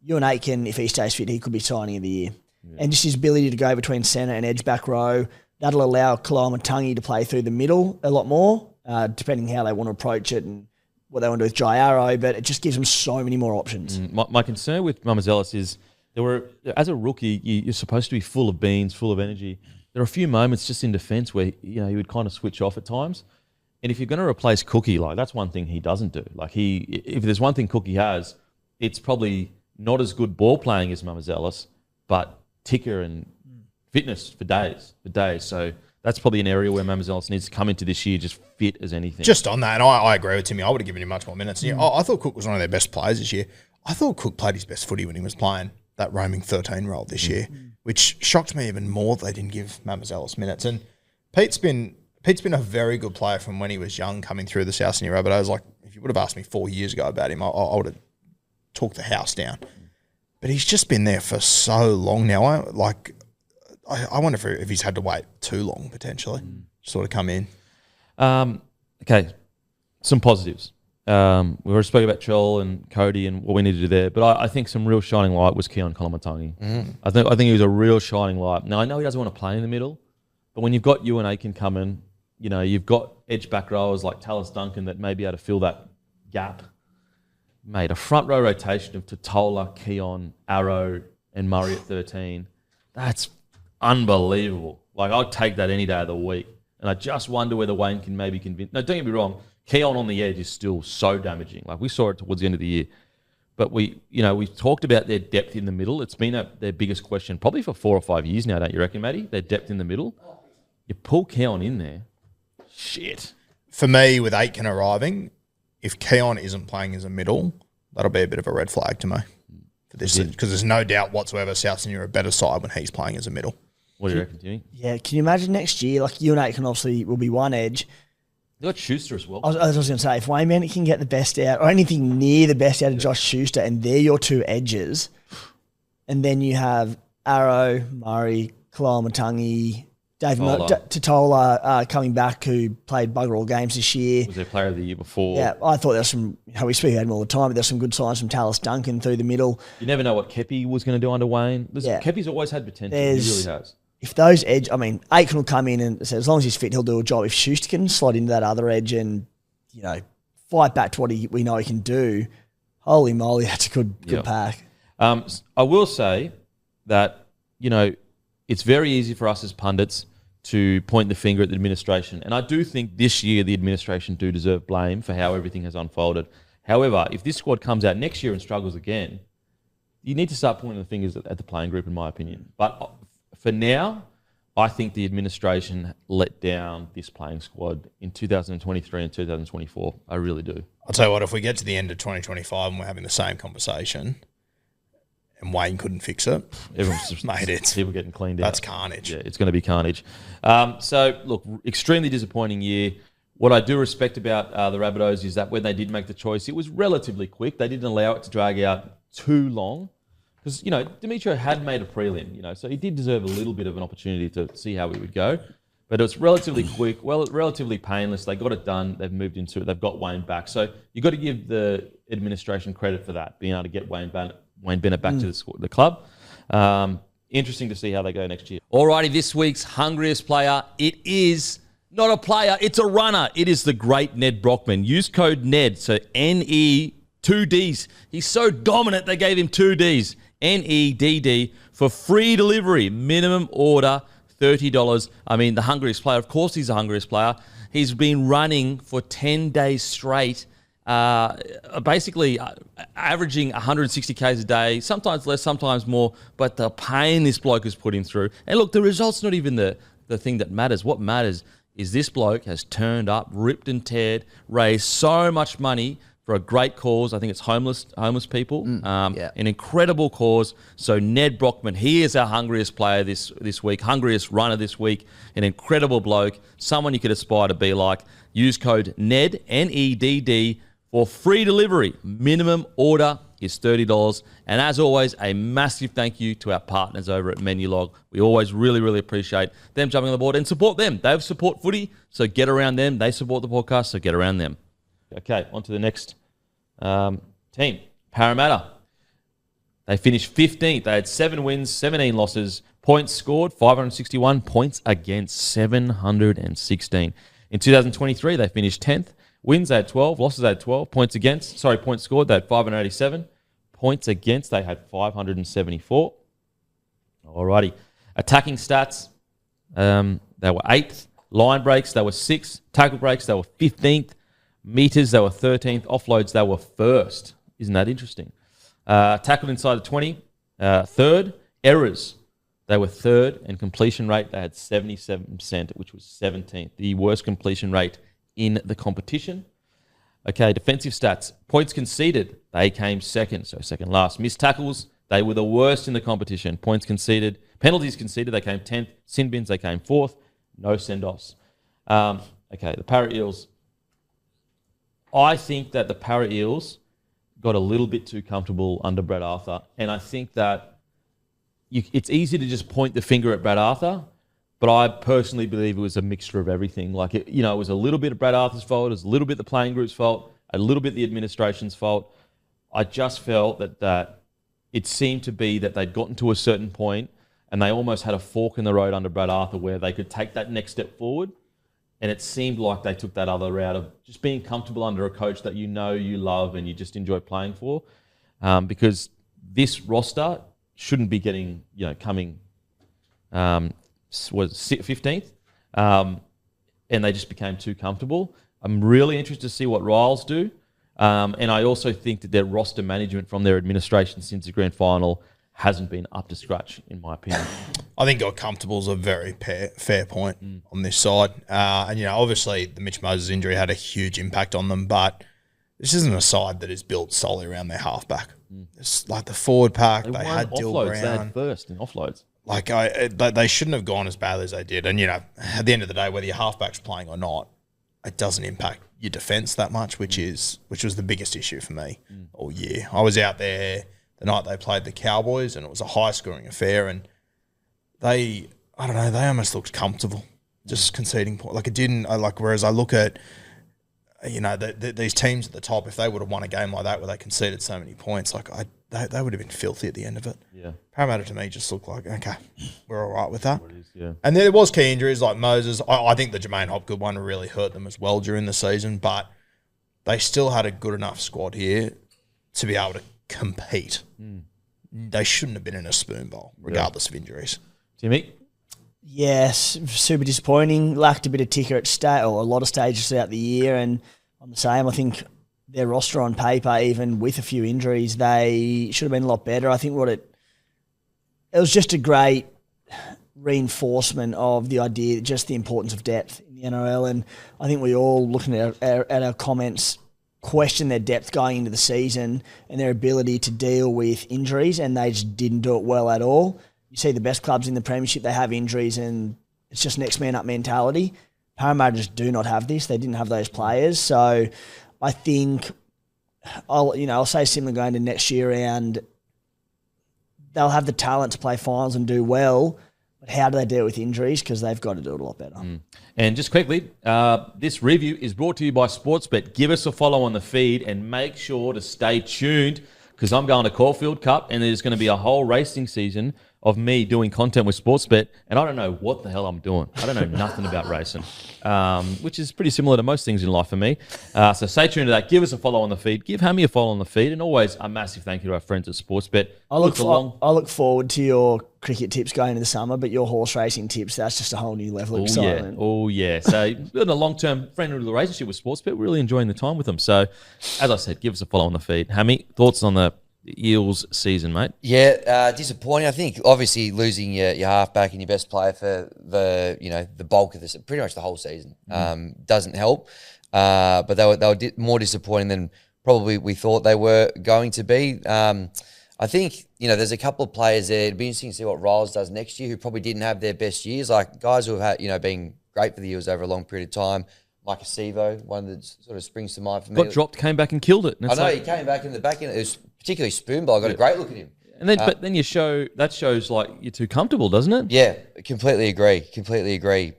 Ewan Aitken, if he stays fit, he could be signing of the year. Yeah. And just his ability to go between centre and edge back row, that'll allow Koloamatangi to play through the middle a lot more, depending how they want to approach it and what they want to do with Jairo, but it just gives them so many more options. My concern with Mamazelos is as a rookie, you're supposed to be full of beans, full of energy. There are a few moments just in defence where he would kind of switch off at times. And if you're going to replace Cookie, like that's one thing he doesn't do. Like if there's one thing Cookie has, it's probably not as good ball playing as Mamazelos, but ticker and fitness for days. So that's probably an area where Mamazelos needs to come into this year just fit as anything. Just on that, and I agree with Timmy. I would have given him much more minutes. I thought Cook was one of their best players this year. I thought Cook played his best footy when he was playing that roaming 13 role this year, which shocked me even more that they didn't give Mamazelos minutes. And Pete's been a very good player from when he was young coming through the South Sydney Rabbitohs. Like, if you would have asked me 4 years ago about him, I would have talked the house down. But he's just been there for so long now. I wonder if he's had to wait too long, potentially, to sort of come in. Okay, some positives. We already spoke about Chol and Cody and what we need to do there, but I think some real shining light was Keon Koloamatangi. I think he was a real shining light. Now, I know he doesn't want to play in the middle, But when you've got Ewan Aiken coming, you've got edge back rowers like Tallis Duncan that may be able to fill that gap. Mate, a front row rotation of Totola, Keon, Arrow, and Murray at 13. That's unbelievable. Like, I'd take that any day of the week. And I just wonder whether Wayne can maybe convince... No, don't get me wrong. Keon on the edge is still so damaging. Like, we saw it towards the end of the year. But we've talked about their depth in the middle. It's been their biggest question probably for 4 or 5 years now, don't you reckon, Matty? Their depth in the middle. You pull Keon in there. Shit. For me, with Aitken arriving, if Keon isn't playing as a middle, that'll be a bit of a red flag to me. Because there's no doubt whatsoever South Sydney are a better side when he's playing as a middle. What do you reckon, Timmy? Yeah, can you imagine next year, like you and Aitken obviously will be one edge. They got Schuster as well. I was going to say, if Wayne Bennett can get the best out, or anything near the best out of Josh Schuster, and they're your two edges, and then you have Arrow, Murray, Kalamatangi, Totola coming back, who played bugger all games this year. Was their player of the year before. Yeah, I thought there was some, we speak about him all the time, but there's some good signs from Tallis Duncan through the middle. You never know what Kepi was going to do under Wayne. Kepi's always had potential. He really has. If those edge, Aitken will come in and say, as long as he's fit, he'll do a job. If Schuster can slot into that other edge and, fight back to what we know he can do, holy moly, that's a good pack. I will say that, it's very easy for us as pundits to point the finger at the administration. And I do think this year the administration do deserve blame for how everything has unfolded. However, if this squad comes out next year and struggles again, you need to start pointing the fingers at the playing group, in my opinion. But for now, I think the administration let down this playing squad in 2023 and 2024. I really do. I'll tell you what, if we get to the end of 2025 and we're having the same conversation and Wayne couldn't fix it, everyone's just mate, it's people getting cleaned out. That's carnage. Yeah, it's going to be carnage. So, look, extremely disappointing year. What I do respect about the Rabbitohs is that when they did make the choice, it was relatively quick. They didn't allow it to drag out too long. Because, Demetrio had made a prelim, so he did deserve a little bit of an opportunity to see how he would go. But it was relatively quick, relatively painless. They got it done. They've moved into it. They've got Wayne back. So you've got to give the administration credit for that, being able to get Wayne Bennett back to the club. Interesting to see how they go next year. Alrighty, this week's hungriest player. It is not a player. It's a runner. It is the great Ned Brockman. Use code NED, so NE, 2 Ds. He's so dominant they gave him 2 Ds. NEDD for free delivery. Minimum order, $30. The hungriest player. Of course he's the hungriest player. He's been running for 10 days straight, basically averaging 160 Ks a day, sometimes less, sometimes more, but the pain this bloke has put him through. And look, the result's not even the thing that matters. What matters is this bloke has turned up, ripped and teared, raised so much money for a great cause. I think it's homeless people. An incredible cause. So Ned Brockman, he is our hungriest player this week, hungriest runner this week, an incredible bloke, someone you could aspire to be like. Use code NED, NEDD, for free delivery. Minimum order is $30. And as always, a massive thank you to our partners over at Menulog. We always really, really appreciate them jumping on the board and support them. They support footy, so get around them. They support the podcast, so get around them. Okay, on to the next team, Parramatta. They finished 15th. They had 7 wins, 17 losses, points scored, 561, points against, 716. In 2023, they finished 10th. Wins, they had 12. Losses, they had 12. Points scored, they had 587. Points against, they had 574. Alrighty. Attacking stats, they were 8th. Line breaks, they were 6th. Tackle breaks, they were 15th. Meters, they were 13th. Offloads, they were 1st. Isn't that interesting? Tackled inside the 20, 3rd. Errors, they were 3rd. And completion rate, they had 77%, which was 17th. The worst completion rate in the competition. Okay, defensive stats. Points conceded, they came 2nd, so 2nd last. Missed tackles, they were the worst in the competition. Points conceded. Penalties conceded, they came 10th. Sin bins, they came 4th. No send-offs. Okay, the Para Eels. I think that the Para Eels got a little bit too comfortable under Brad Arthur. And I think that it's easy to just point the finger at Brad Arthur, but I personally believe it was a mixture of everything. It was a little bit of Brad Arthur's fault, it was a little bit the playing group's fault, a little bit the administration's fault. I just felt that it seemed to be that they'd gotten to a certain point and they almost had a fork in the road under Brad Arthur where they could take that next step forward. And it seemed like they took that other route of just being comfortable under a coach that you love and you just enjoy playing for. Because this roster shouldn't be getting, coming, was 15th. And they just became too comfortable. I'm really interested to see what Riles do. And I also think that their roster management from their administration since the grand final hasn't been up to scratch, in my opinion. I think got comfortable is a very fair point on this side. And, obviously the Mitch Moses injury had a huge impact on them, but this isn't a side that is built solely around their halfback. It's like the forward pack, they had Dill Brown. They had first in offloads. Like, they shouldn't have gone as badly as they did. And, at the end of the day, whether your halfback's playing or not, it doesn't impact your defence that much, which was the biggest issue for me all year. I was out there the night they played the Cowboys, and it was a high-scoring affair, and they almost looked comfortable just conceding points. Like, it didn't, whereas I look at, these teams at the top, if they would have won a game like that where they conceded so many points, they would have been filthy at the end of it. Yeah. Parramatta to me just looked like, okay, we're all right with that. Yeah. And there was key injuries like Moses. I think the Jermaine Hopgood one really hurt them as well during the season, but they still had a good enough squad here to be able to compete. They shouldn't have been in a spoon bowl, regardless of injuries. Timmy? Yes, super disappointing. Lacked a bit of ticker at a lot of stages throughout the year, and I'm the same. I think their roster on paper, even with a few injuries, they should have been a lot better. I think it was just a great reinforcement of the idea, just the importance of depth in the NRL, and I think we all, looking at our comments, question their depth going into the season and their ability to deal with injuries, and they just didn't do it well at all. You see the best clubs in the premiership, they have injuries and it's just next man up mentality. Parramatta just do not have this. They didn't have those players. So I think I'll say similar going to next year round. They'll have the talent to play finals and do well, but how do they deal with injuries? Because they've got to do it a lot better. And just quickly, this review is brought to you by Sportsbet. Give us a follow on the feed and make sure to stay tuned because I'm going to Caulfield Cup and there's going to be a whole racing season of me doing content with Sportsbet, and I don't know what the hell I'm doing. I don't know nothing about racing, which is pretty similar to most things in life for me. So stay tuned to that. Give us a follow on the feed. Give Hammy a follow on the feed, and always a massive thank you to our friends at Sportsbet. I look forward to your cricket tips going into the summer, but your horse racing tips, that's just a whole new level of excitement. Oh, yeah. So building a long-term friendly relationship with Sportsbet, we're really enjoying the time with them. So, as I said, give us a follow on the feed. Hammy, thoughts on the Eels season, mate? Yeah, disappointing. I think obviously losing your halfback and your best player for the bulk of this, pretty much the whole season, doesn't help. But they were more disappointing than probably we thought they were going to be. I think there's a couple of players there. It'd be interesting to see what Riles does next year, who probably didn't have their best years, like guys who have had been great for the Eels over a long period of time. Mike Acevo, one that sort of springs to mind for me. Got dropped, came back and killed it. And I know, he came back in the back end. It was particularly Spoonball. I got a great look at him. And then, but then that shows like you're too comfortable, doesn't it? Yeah, completely agree.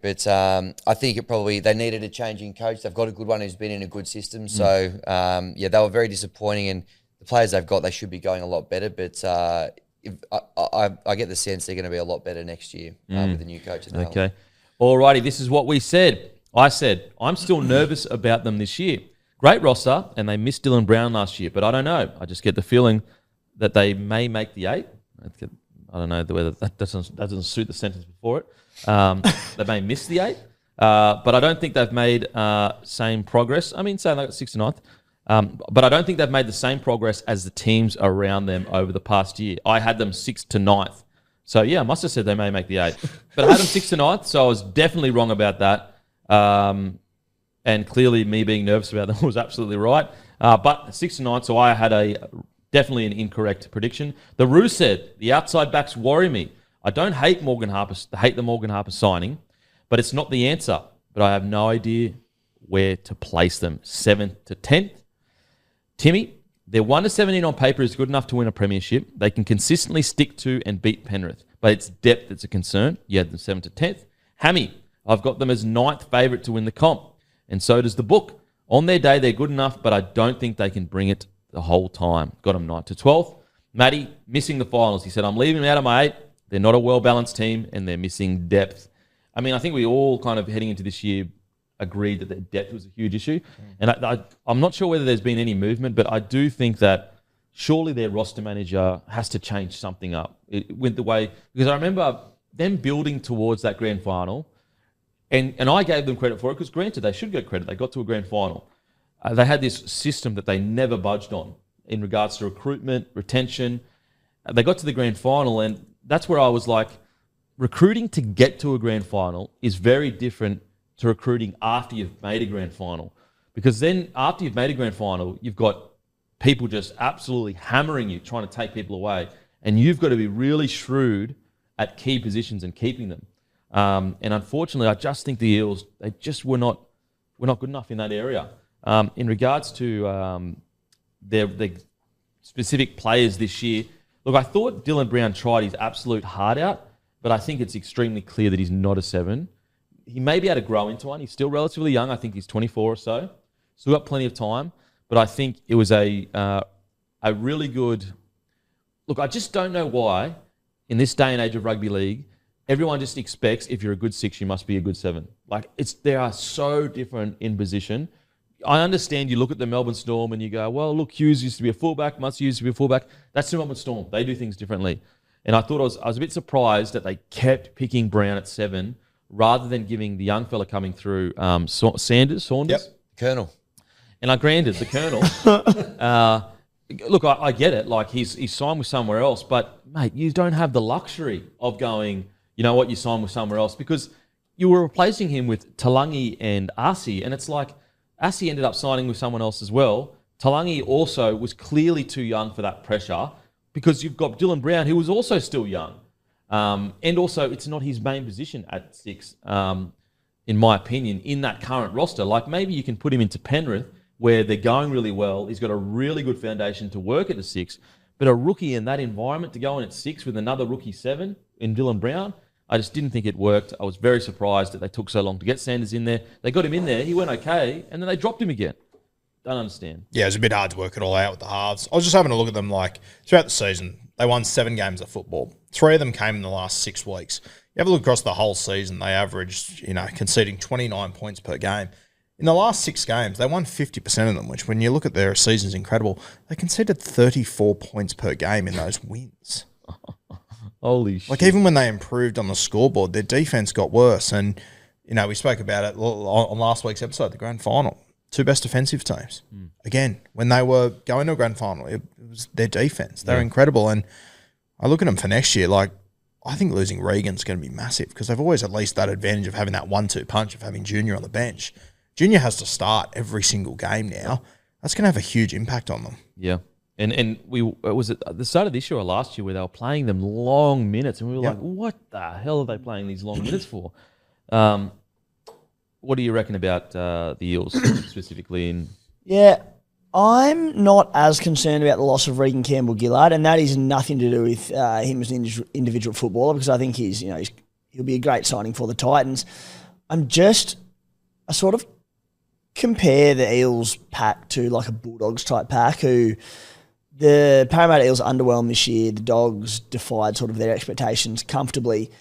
But I think they needed a changing coach. They've got a good one who's been in a good system. So, they were very disappointing. And the players they've got, they should be going a lot better. But I get the sense they're going to be a lot better next year with the new coach at the helm. Okay. Alrighty, this is what we said. I said, I'm still nervous about them this year. Great roster, and they missed Dylan Brown last year, but I don't know. I just get the feeling that they may make the 8. I don't know whether that doesn't suit the sentence before it. They may miss the 8, but I don't think they've made same progress. I mean, say they got 6th to 9th, but I don't think they've made the same progress as the teams around them over the past year. I had them 6th to 9th. So, yeah, I must have said they may make the 8. But I had them 6th to 9th, so I was definitely wrong about that. And clearly me being nervous about them was absolutely right. But 6 to 9, so I had definitely an incorrect prediction. The Roo said, the outside backs worry me. I don't hate the Morgan Harper signing, but it's not the answer. But I have no idea where to place them. 7th to 10th. Timmy, their 1 to 17 on paper is good enough to win a premiership. They can consistently stick to and beat Penrith, but it's depth that's a concern. You had them 7th to 10th. Hammy, I've got them as 9th favourite to win the comp, and so does the book. On their day, they're good enough, but I don't think they can bring it the whole time. Got them 9th to 12th. Matty, missing the finals. He said, I'm leaving them out of my 8. They're not a well-balanced team, and they're missing depth. I mean, I think we all kind of heading into this year agreed that their depth was a huge issue. And I'm not sure whether there's been any movement, but I do think that surely their roster manager has to change something up with the way, because I remember them building towards that grand final, and I gave them credit for it because granted, they should get credit. They got to a grand final. They had this system that they never budged on in regards to recruitment, retention. They got to the grand final, and that's where I was like, recruiting to get to a grand final is very different to recruiting after you've made a grand final. Because then after you've made a grand final, you've got people just absolutely hammering you, trying to take people away. And you've got to be really shrewd at key positions and keeping them. And unfortunately, I just think the Eels, they just were not good enough in that area. In regards to their specific players this year, look, I thought Dylan Brown tried his absolute heart out, but I think it's extremely clear that he's not a 7. He may be able to grow into one. He's still relatively young. I think he's 24 or so. Still got plenty of time. But I think it was a really good... Look, I just don't know why, in this day and age of rugby league, everyone just expects if you're a good 6, you must be a good 7. Like, they are so different in position. I understand you look at the Melbourne Storm and you go, well, look, Hughes used to be a fullback, Mutz used to be a fullback. That's the Melbourne Storm. They do things differently. And I thought I was a bit surprised that they kept picking Brown at 7 rather than giving the young fella coming through, Saunders. Yep, Colonel. And I granted the Colonel. Look, I get it. Like, he's signed with somewhere else. But, mate, you don't have the luxury of going, you know what, you signed with somewhere else. Because you were replacing him with Talangi and Asi. And it's like, Asi ended up signing with someone else as well. Talangi also was clearly too young for that pressure because you've got Dylan Brown, who was also still young. And also, it's not his main position at 6, in my opinion, in that current roster. Like, maybe you can put him into Penrith, where they're going really well. He's got a really good foundation to work at the 6. But a rookie in that environment to go in at 6 with another rookie 7 in Dylan Brown, I just didn't think it worked. I was very surprised that they took so long to get Sanders in there. They got him in there. He went okay, and then they dropped him again. Don't understand. Yeah, it was a bit hard to work it all out with the halves. I was just having a look at them, like, throughout the season, they won 7 games of football. 3 of them came in the last 6 weeks. You have a look across the whole season, they averaged, conceding 29 points per game. In the last 6 games, they won 50% of them, which when you look at their season is incredible. They conceded 34 points per game in those wins. Holy shit. Like, even when they improved on the scoreboard, their defense got worse. And, we spoke about it on last week's episode, the grand final. 2 best defensive teams. Again, when they were going to a grand final, it was their defense. They're incredible. And I look at them for next year, like, I think losing Regan's going to be massive because they've always at least that advantage of having that 1-2 punch of having Junior on the bench. Junior has to start every single game now. That's going to have a huge impact on them. Yeah. And it was at the start of this year or last year where they were playing them long minutes, and we were like, what the hell are they playing these long minutes for? What do you reckon about the Eels specifically? Yeah, I'm not as concerned about the loss of Regan Campbell-Gillard, and that is nothing to do with him as an individual footballer, because I think he'll be a great signing for the Titans. I sort of compare the Eels pack to like a Bulldogs type pack, who the Parramatta Eels underwhelmed this year. The Dogs defied sort of their expectations comfortably.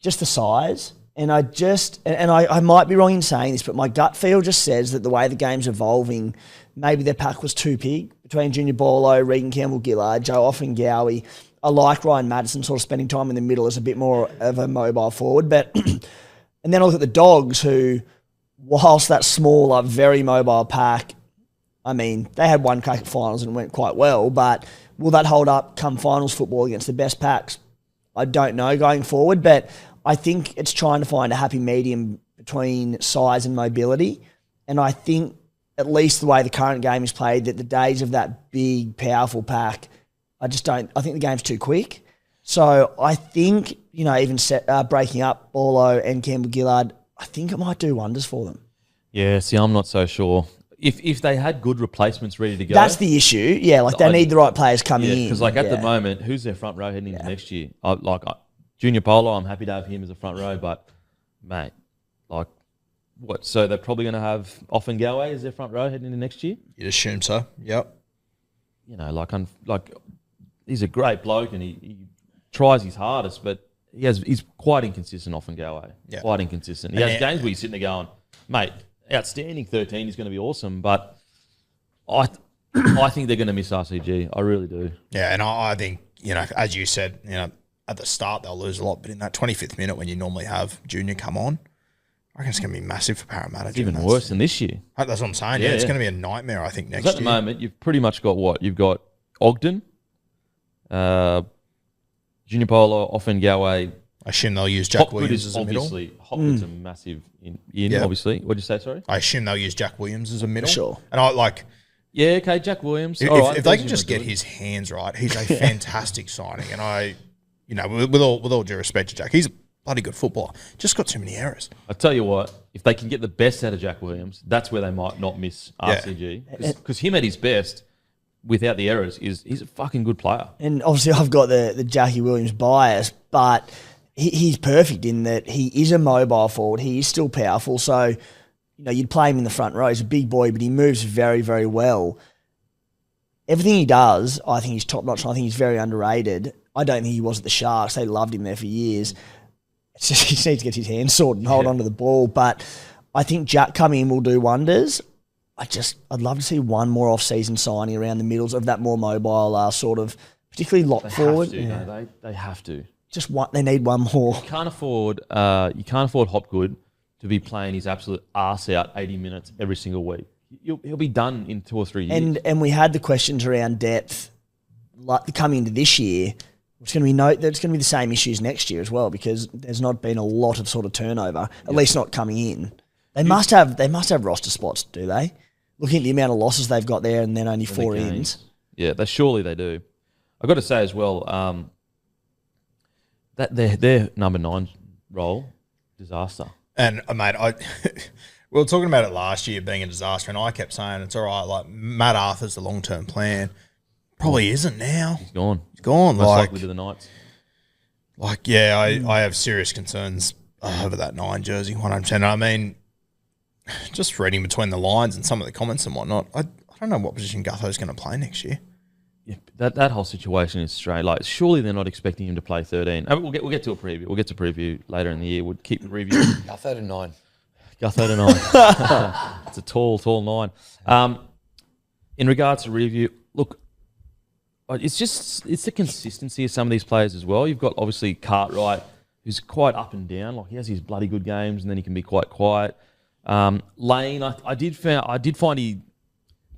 Just the size. And I might be wrong in saying this, but my gut feel just says that the way the game's evolving, maybe their pack was too big between Junior Borlo, Regan Campbell-Gillard, Joe Offengowie. I like Ryan Madison sort of spending time in the middle as a bit more of a mobile forward. But and then I look at the Dogs, who, whilst that small, very mobile pack, I mean, they had one crack at finals and it went quite well, but will that hold up come finals football against the best packs? I don't know going forward, but I think it's trying to find a happy medium between size and mobility. And I think, at least the way the current game is played, that the days of that big, powerful pack, I think the game's too quick. So I think, even breaking up Borlo and Campbell-Gillard, I think it might do wonders for them. Yeah, see, I'm not so sure. If they had good replacements ready to go... That's the issue. Yeah, they need the right players coming in. Because at the moment, who's their front row heading into next year? Junior Polo, I'm happy to have him as a front row, but, mate, what? So they're probably going to have Offengowie as their front row heading into next year? You'd assume so, yep. He's a great bloke and he tries his hardest, but he's quite inconsistent often, Galway. Yeah. Quite inconsistent. He has games where he's sitting there going, mate, outstanding 13 is going to be awesome, but I think they're going to miss RCG. I really do. Yeah, and I think, as you said, at the start they'll lose a lot, but in that 25th minute when you normally have Junior come on, I reckon it's going to be massive for Parramatta. It's even worse than this year. That's what I'm saying. Yeah, it's going to be a nightmare, I think, next year. At the moment, you've pretty much got what? You've got Ogden, Junior Polo, Offen Galway. I assume they'll use Jack Williams as a middle. Hopgood's a massive in obviously. What did you say, sorry? I assume they'll use Jack Williams as a middle. Sure. And I like... Yeah, okay, Jack Williams. If they can just get his hands right, he's a fantastic signing. And with all due respect to Jack, he's a bloody good footballer. Just got too many errors. I tell you what, if they can get the best out of Jack Williams, that's where they might not miss RCG. Because him at his best, without the errors, he's a fucking good player. And obviously I've got the Jackie Williams bias, but he's perfect in that he is a mobile forward. He is still powerful. So, you'd play him in the front row. He's a big boy, but he moves very, very well. Everything he does, I think he's top-notch. I think he's very underrated. I don't think he was at the Sharks. They loved him there for years. It's just he needs to get his hands sorted and hold on to the ball. But I think Jack coming in will do wonders. I'd love to see one more off-season signing around the middles of that more mobile sort of, particularly lock forward. They have to. Just one. They need one more. You can't afford Hopgood to be playing his absolute arse out 80 minutes every single week. He'll be done in 2 or 3 years. And we had the questions around depth coming into this year. It's going to be there's going to be the same issues next year as well because there's not been a lot of sort of turnover, at least not coming in. They must have roster spots, do they? Looking at the amount of losses they've got there and then only 4 ins. Yeah, surely they do. I've got to say as well, that their number 9 role, disaster. And, mate, we were talking about it last year being a disaster, and I kept saying it's all right. Like, Matt Arthur's the long-term plan. Probably isn't now. He's gone. Most likely to the Knights. I have serious concerns over that 9 jersey, 100%. I mean, just reading between the lines and some of the comments and whatnot, I don't know what position Gutho's going to play next year. Yeah, that whole situation is strange. Like, surely they're not expecting him to play 13. We'll get to a preview. We'll get to preview later in the year. We'll keep the review. Gutho to 9. Gutho to 9. It's a tall 9. In regards to review, look, it's the consistency of some of these players as well. You've got obviously Cartwright, who's quite up and down. Like, he has his bloody good games, and then he can be quite quiet. Lane, I did find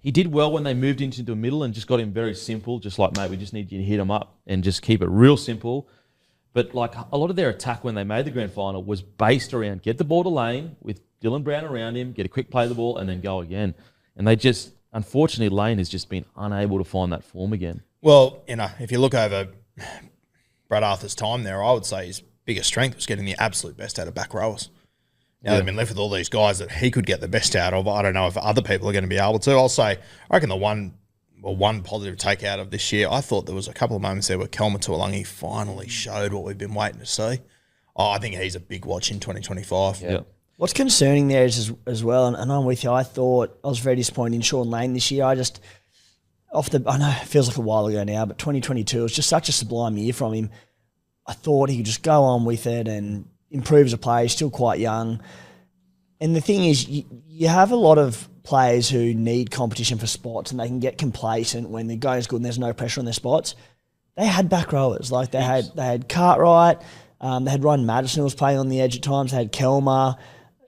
he did well when they moved into the middle and just got him very simple, just like, mate, we just need you to hit him up and just keep it real simple. But like a lot of their attack when they made the grand final was based around get the ball to Lane with Dylan Brown around him, get a quick play of the ball, and then go again. And they just, unfortunately, Lane has just been unable to find that form again. Well, if you look over Brad Arthur's time there, I would say his biggest strength was getting the absolute best out of back rowers. Now they've been left with all these guys that he could get the best out of. I don't know if other people are going to be able to. I'll say, I reckon the one positive take out of this year, I thought there was a couple of moments there where Kelma Tuolangi finally showed what we've been waiting to see. I think he's a big watch in 2025. Yeah. What's concerning there is as well, and I'm with you, I thought I was very disappointed in Sean Lane this year. I know it feels like a while ago now, but 2022 was just such a sublime year from him. I thought he could just go on with it and improve as a player. He's still quite young. And the thing is, you have a lot of players who need competition for spots and they can get complacent when the going's good and there's no pressure on their spots. They had back rowers. Like they had Cartwright, they had Ryan Madison who was playing on the edge at times, they had Kelma,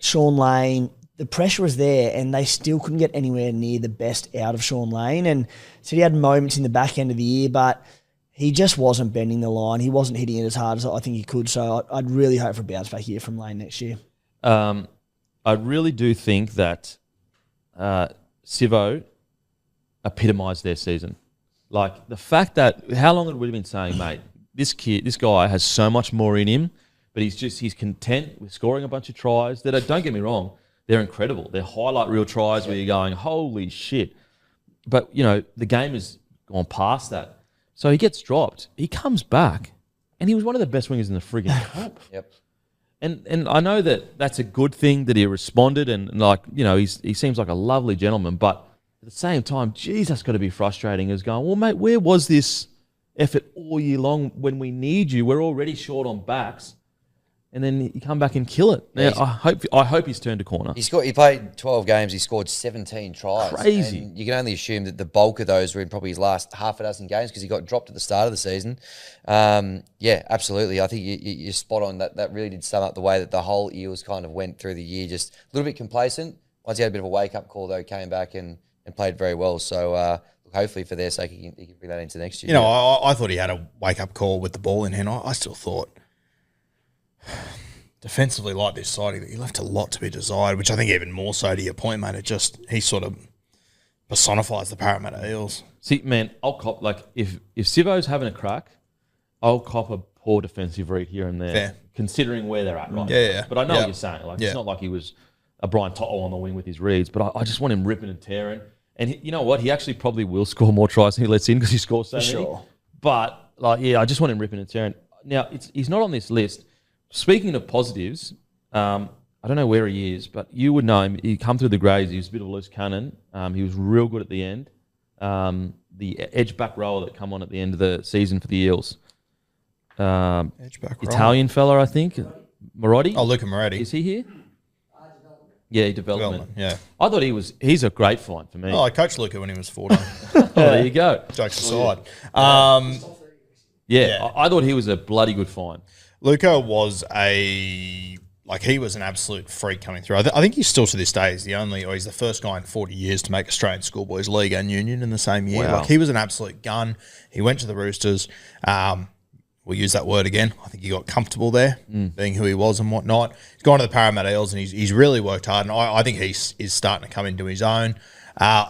Sean Lane. The pressure was there and they still couldn't get anywhere near the best out of Sean Lane. And so he had moments in the back end of the year, but he just wasn't bending the line. He wasn't hitting it as hard as I think he could. So I'd really hope for a bounce back year from Lane next year. I really do think that Sivo epitomised their season. Like the fact that how long had we been saying, mate, this guy has so much more in him, but he's content with scoring a bunch of tries that don't get me wrong, they're incredible. They're highlight reel tries where you're going, holy shit. But the game has gone past that. So he gets dropped. He comes back, and he was one of the best wingers in the friggin' comp. Yep. And I know that that's a good thing that he responded, and he seems like a lovely gentleman. But at the same time, geez, that's got to be frustrating. Is going, well, mate, where was this effort all year long when we need you. We're already short on backs. And then you come back and kill it. Now, I hope he's turned a corner. He played 12 games. He scored 17 tries. Crazy. And you can only assume that the bulk of those were in probably his last half a dozen games because he got dropped at the start of the season. Yeah, absolutely. I think you're spot on. That really did sum up the way that the whole Eels kind of went through the year. Just a little bit complacent. Once he had a bit of a wake-up call, though, came back and played very well. So hopefully for their sake, he can bring that into next year. I thought he had a wake-up call with the ball in hand. I still thought defensively, like this side, he left a lot to be desired, which I think even more so to your point, mate. He sort of personifies the Parramatta Eels. See, man, I'll cop, like, if Sivo's having a crack, I'll cop a poor defensive read here and there, Fair. Considering where they're at right Yeah. now. But I know what you're saying. Like, it's not like he was a Brian Toto on the wing with his reads, but I just want him ripping and tearing. And you know what? He actually probably will score more tries than he lets in because he scores so many. Sure. But, I just want him ripping and tearing. Now, he's not on this list. Speaking of positives, I don't know where he is, but you would know him. He come through the grades. He was a bit of a loose cannon. He was real good at the end. The edge back rower that come on at the end of the season for the Eels. Edge back rower. Italian fella, I think. Moretti. Oh, Luca Moretti. Is he here? Yeah, development. Yeah. I thought he's a great find for me. Oh, I coached Luca when he was 14. There you go. Jokes aside. I thought he was a bloody good find. Luca was he was an absolute freak coming through. I think he's still to this day he's the first guy in 40 years to make Australian Schoolboys League and Union in the same year. Wow. Like, he was an absolute gun. He went to the Roosters. We'll use that word again. I think he got comfortable there, being who he was and whatnot. He's gone to the Parramatta Eels and he's really worked hard. And I think he's starting to come into his own.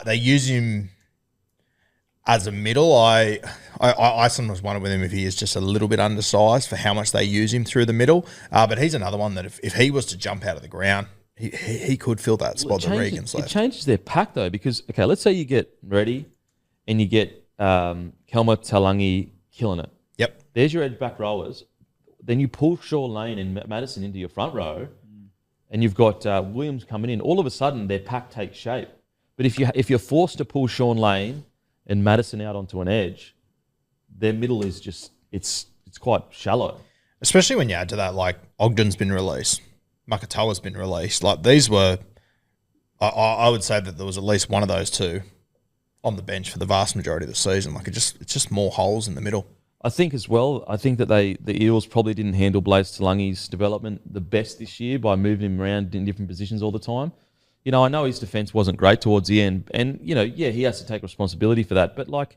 They use him as a middle. I sometimes wonder with him if he is just a little bit undersized for how much they use him through the middle. But he's another one that if he was to jump out of the ground, he could fill that spot that Regan's left. It changes their pack though, because let's say you get Reddy and you get Kelma Talangi killing it. Yep. There's your edge back rollers. Then you pull Shaw Lane and Madison into your front row, and you've got Williams coming in. All of a sudden, their pack takes shape. But if you're forced to pull Shaun Lane and Madison out onto an edge, their middle is just it's quite shallow. Especially when you add to that, like, Ogden's been released, Makatoa's been released. Like, these were, I would say that there was at least one of those two on the bench for the vast majority of the season. Like, it's just more holes in the middle. I think as well, that the Eels probably didn't handle Blaze Talangi's development the best this year by moving him around in different positions all the time. I know his defence wasn't great towards the end, and, he has to take responsibility for that. But, like,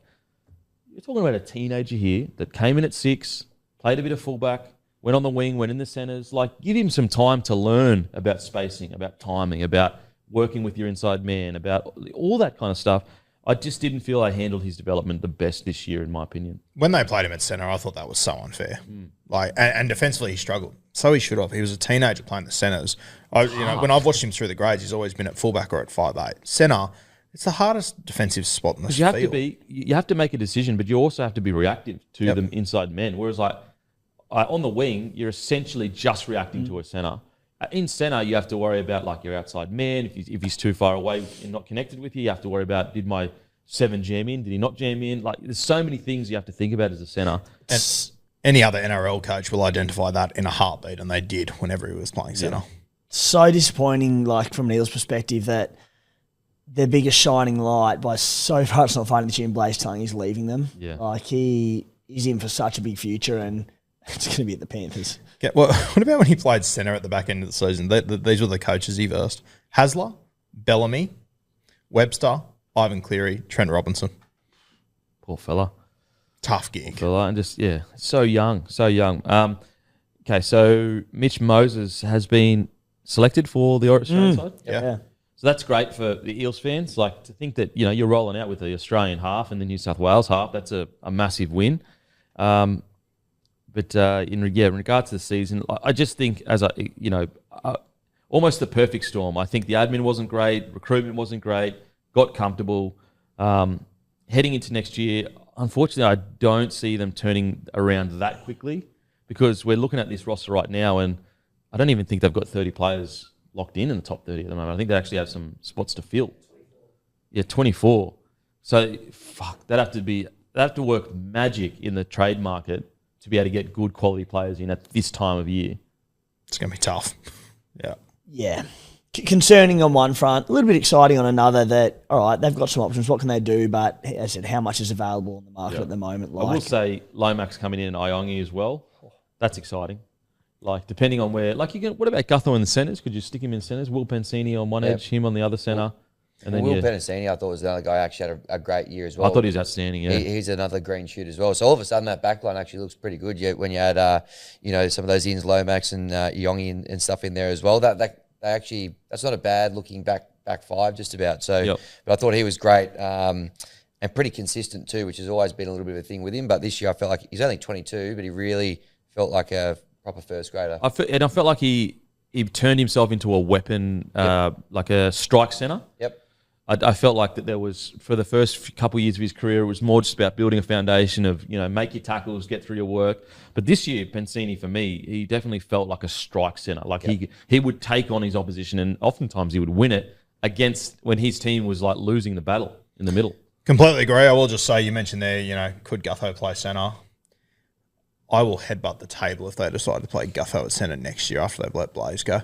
you're talking about a teenager here that came in at 6, played a bit of fullback, went on the wing, went in the centres. Like, give him some time to learn about spacing, about timing, about working with your inside man, about all that kind of stuff. I just didn't feel I handled his development the best this year, in my opinion. When they played him at centre, I thought that was so unfair. Like, and defensively, he struggled. So he should have. He was a teenager playing the centres. When I've watched him through the grades, he's always been at fullback or at 5'8". Centre, it's the hardest defensive spot in the field. You have to make a decision, but you also have to be reactive to them inside men. Whereas, on the wing, you're essentially just reacting to a centre. In centre, you have to worry about, like, your outside man. If he's too far away and not connected with you, you have to worry about, did my 7 jam in? Did he not jam in? Like, there's so many things you have to think about as a centre. And any other NRL coach will identify that in a heartbeat, and they did whenever he was playing centre. So disappointing, like, from Neil's perspective, that their biggest shining light, by so far it's not finding the year, Blaze telling he's leaving them. Yeah. Like, he's in for such a big future, and it's going to be at the Panthers. Yeah, well, what about when he played centre at the back end of the season? These were the coaches he versed. Hasler, Bellamy, Webster, Ivan Cleary, Trent Robinson. Poor fella. Tough gig. And just, so young. Okay, so Mitch Moses has been selected for the Australian side. Yeah. So that's great for the Eels fans. Like, to think that, you're rolling out with the Australian half and the New South Wales half, that's a massive win. But in regards to the season, I just think almost the perfect storm. I think the admin wasn't great, recruitment wasn't great, got comfortable. Heading into next year, unfortunately, I don't see them turning around that quickly, because we're looking at this roster right now, and I don't even think they've got 30 players locked in the top 30 at the moment. I think they actually have some spots to fill. Yeah, 24. So, that'd have to be have to work magic in the trade market to be able to get good quality players in at this time of year. It's going to be tough. Yeah. Yeah. Concerning on one front, a little bit exciting on another that, all right, they've got some options. What can they do? But as I said, how much is available on the market at the moment? I will say Lomax coming in and Iongi as well. That's exciting. Like, depending on where, like, what about Gutho in the centres? Could you stick him in centres? Will Pensini on one edge, him on the other centre? And then Will Penasini, I thought, was another guy actually had a great year as well. I thought he was outstanding, yeah. He's another green shoot as well. So all of a sudden that backline actually looks pretty good when you add, some of those ins, Lomax and Iongi and stuff in there as well. That's not a bad looking back five just about. So, But I thought he was great and pretty consistent too, which has always been a little bit of a thing with him. But this year I felt like he's only 22, but he really felt like a proper first grader. I felt like he turned himself into a weapon, like a strike centre. Yep. I felt like that there was, for the first couple of years of his career, it was more just about building a foundation of, make your tackles, get through your work. But this year, Pensini, for me, he definitely felt like a strike centre. Like he would take on his opposition, and oftentimes he would win it against when his team was like losing the battle in the middle. Completely agree. I will just say, you mentioned there, could Gutho play centre? I will headbutt the table if they decide to play Gutho at centre next year after they've let Blaze go.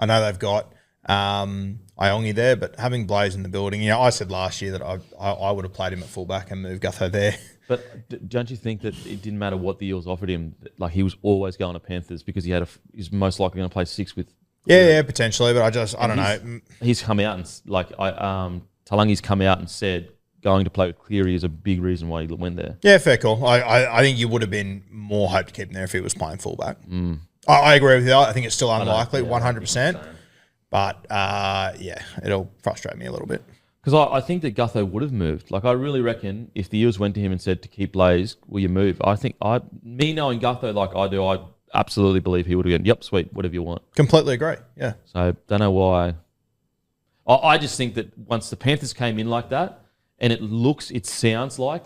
I know they've got Iongi there, but having Blaze in the building, I said last year that I would have played him at fullback and moved Gutho there. But don't you think that it didn't matter what the Eels offered him? Like, he was always going to Panthers because he's most likely going to play six with. Yeah, potentially, but I don't know. He's come out and Talangi's come out and said going to play with Cleary is a big reason why he went there. Yeah, fair call. I think you would have been more hope to keep him there if he was playing fullback. I agree with you. I think it's still unlikely, 100%. But, it'll frustrate me a little bit. Because I think that Gutho would have moved. Like, I really reckon if the Eels went to him and said to keep Blaze, will you move? I think me knowing Gutho like I do, I absolutely believe he would have gone, yep, sweet, whatever you want. Completely agree, yeah. So, don't know why. I just think that once the Panthers came in like that, and it sounds like,